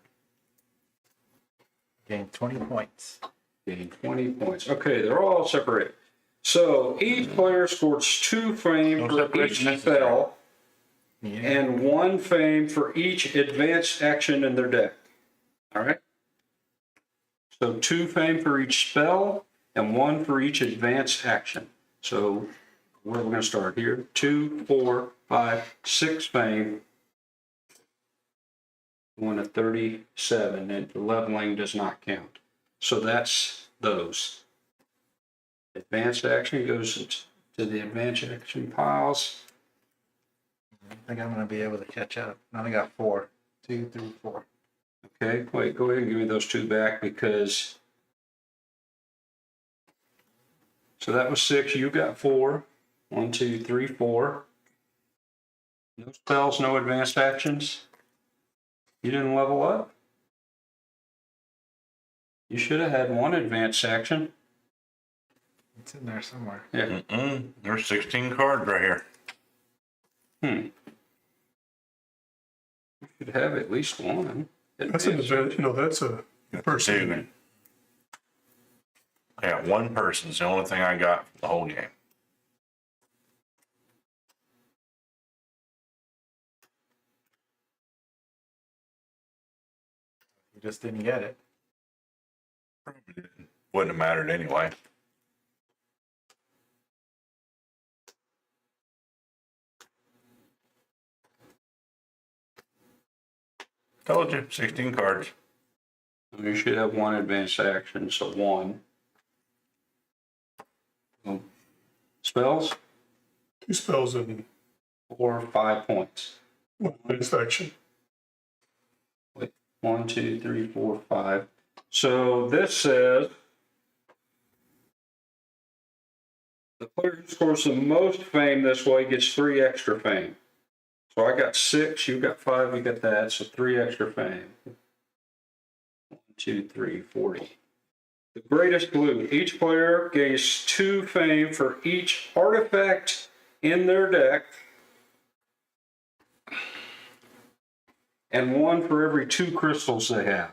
Gain 20 points. gain 20 points. Okay, they're all separate. So each player scores 2 fame No for each separation necessary. spell Yeah. and 1 fame for each advanced action in their deck. All right? So 2 fame for each spell and 1 for each advanced action. So where are we going to start here? 2, 4, 5, 6 fame. 1 at 37, and the leveling does not count. So that's those. Advanced action goes to the advanced action piles. I think I'm going to be able to catch up. I only got 4. 2, 3, 4. Okay, wait, go ahead and give me those 2 back because. So that was 6, you got 4. 1, 2, 3, 4. No spells, no advanced actions. You didn't level up? You should have had 1 advanced action. It's in there somewhere. Yeah. There's 16 cards right here. You should have at least one. That's an event, that's a person. Two. Yeah, one person's the only thing I got for the whole game. You just didn't get it. Wouldn't have mattered anyway. Told you, 16 cards. You should have one advanced action, so one. Spells, 2 spells and 4 or 5 points. 1 advanced action. 1, 2, 3, 4, 5. So this says the player who scores the most fame this way gets 3 extra fame. So I got 6, you got 5, you got that, so 3 extra fame. 1, 2, 3, 40. The greatest loot. Each player gains 2 fame for each artifact in their deck, and 1 for every 2 crystals they have.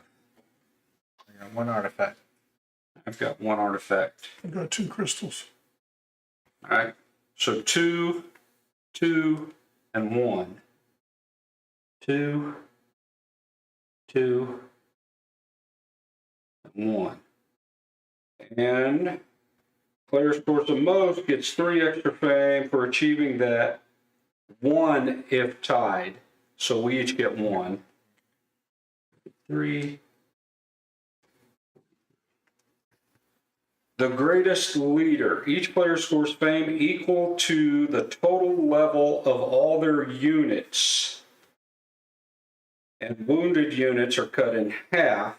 I got 1 artifact. I've got 1 artifact. I've got 2 crystals. All right. So 2, 2, and 1. 2, 2, and 1. And player scores the most gets 3 extra fame for achieving that. 1 if tied. So we each get 1. 3. The greatest leader. Each player scores fame equal to the total level of all their units. And wounded units are cut in half.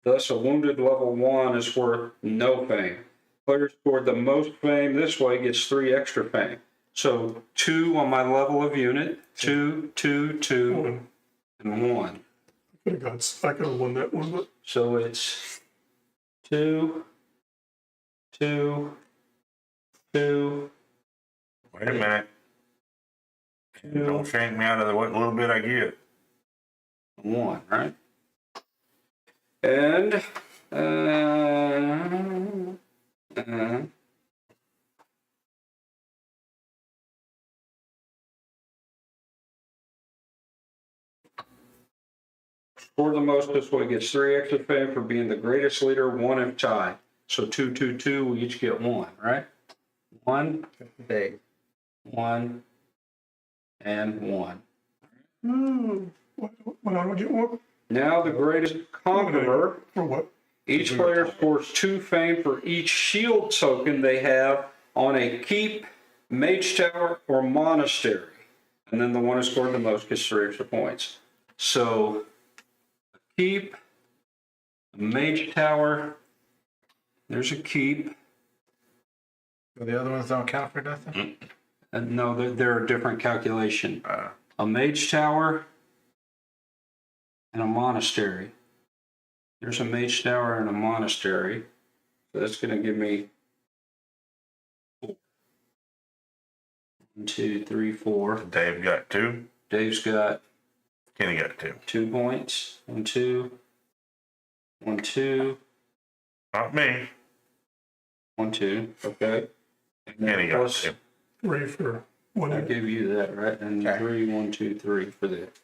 Thus, a wounded level 1 is worth no fame. Player scored the most fame this way gets 3 extra fame. So 2 on my level of unit, 2, 2, 2, and 1. I could have won that one, but So it's 2, 2, 2. Wait a minute. Don't shake me out of the what little bit I get. 1, right? And score the most this way gets 3 extra fame for being the greatest leader, 1 if tied. So 2, 2, 2, we each get 1, right? 1, Dave. 1, and 1. when I get one, Now the greatest conqueror. for what? Each player scores 2 fame for each shield token they have on a keep, mage tower, or monastery. And then the one who scored the most gets 3 extra points. So, a keep, a mage tower, there's a keep. So the other ones don't count for nothing? And no, they're a different calculation. A mage tower and a monastery. There's a mage tower and a monastery. So that's going to give me 4. 1, 2, 3, 4. Dave got 2. Dave's got Kenny got 2. 2 points. 1, 2. 1, 2. Not me. 1, 2. Okay. And then Kenny got plus, 2. 3 for 1. I gave you that, right? And Okay. 3, 1, 2, 3 for that.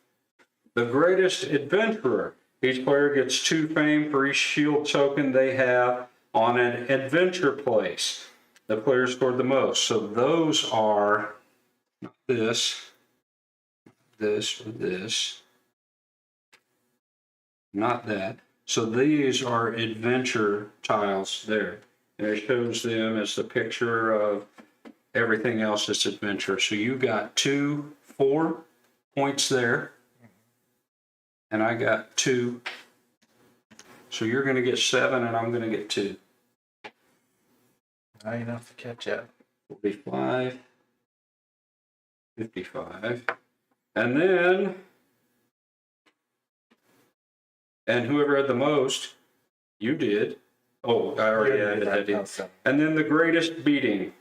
The greatest adventurer. Each player gets 2 fame for each shield token they have on an adventure place. The player scored the most. So those are not this, this, or this. Not that. So these are adventure tiles there. And it shows them as the picture of everything else that's adventure. So you got 2, 4 points there. And I got 2. So you're going to get 7 and I'm going to get 2. Not enough to catch up. 45. 55. And then, and whoever had the most, you did. Oh, I already added that in. And then the greatest beating.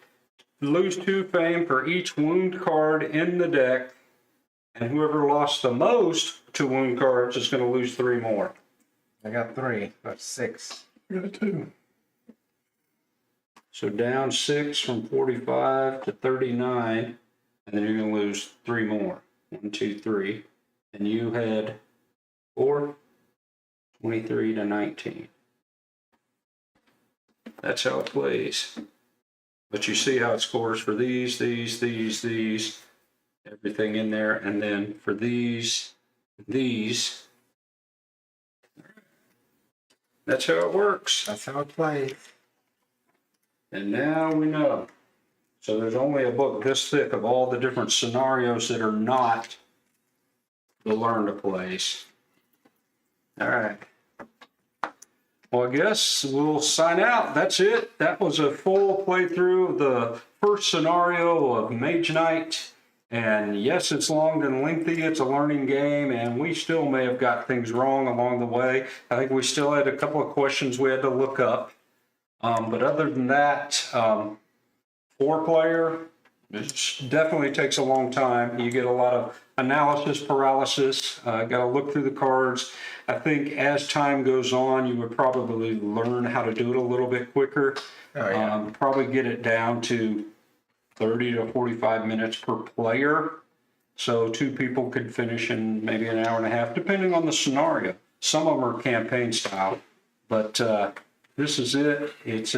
Lose 2 fame for each wound card in the deck, and whoever lost the most to wound cards is going to lose 3 more. I got 3, that's 6. I got a 2. So down 6 from 45 to 39, and then you're going to lose 3 more. 1, 2, 3. And you had 4, 23 to 19. That's how it plays. But you see how it scores for these, everything in there. And then for these. That's how it works. That's how it plays. And now we know. So there's only a book this thick of all the different scenarios that are not the learn to plays. All right. Well, I guess we'll sign out. That's it. That was a full playthrough of the first scenario of Mage Knight. And yes, it's long and lengthy. It's a learning game, and we still may have got things wrong along the way. I think we still had a couple of questions we had to look up. But other than that, 4-player, it definitely takes a long time. You get a lot of analysis paralysis. Got to look through the cards. I think as time goes on, you would probably learn how to do it a little bit quicker. Oh, yeah. Probably get it down to 30 to 45 minutes per player. So 2 people could finish in maybe an hour and a half, depending on the scenario. Some of them are campaign style, but this is it. It's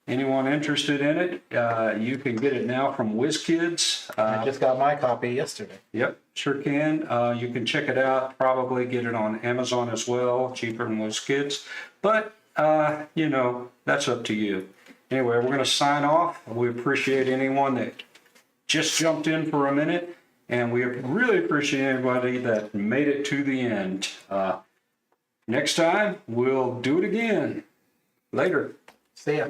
anyone interested in it, you can get it now from WizKids. I just got my copy yesterday. Yep, sure can. You can check it out, probably get it on Amazon as well, cheaper than WizKids. But, you know, that's up to you. Anyway, we're going to sign off. We appreciate anyone that just jumped in for a minute, and we really appreciate anybody that made it to the end. Next time, we'll do it again. Later. See ya.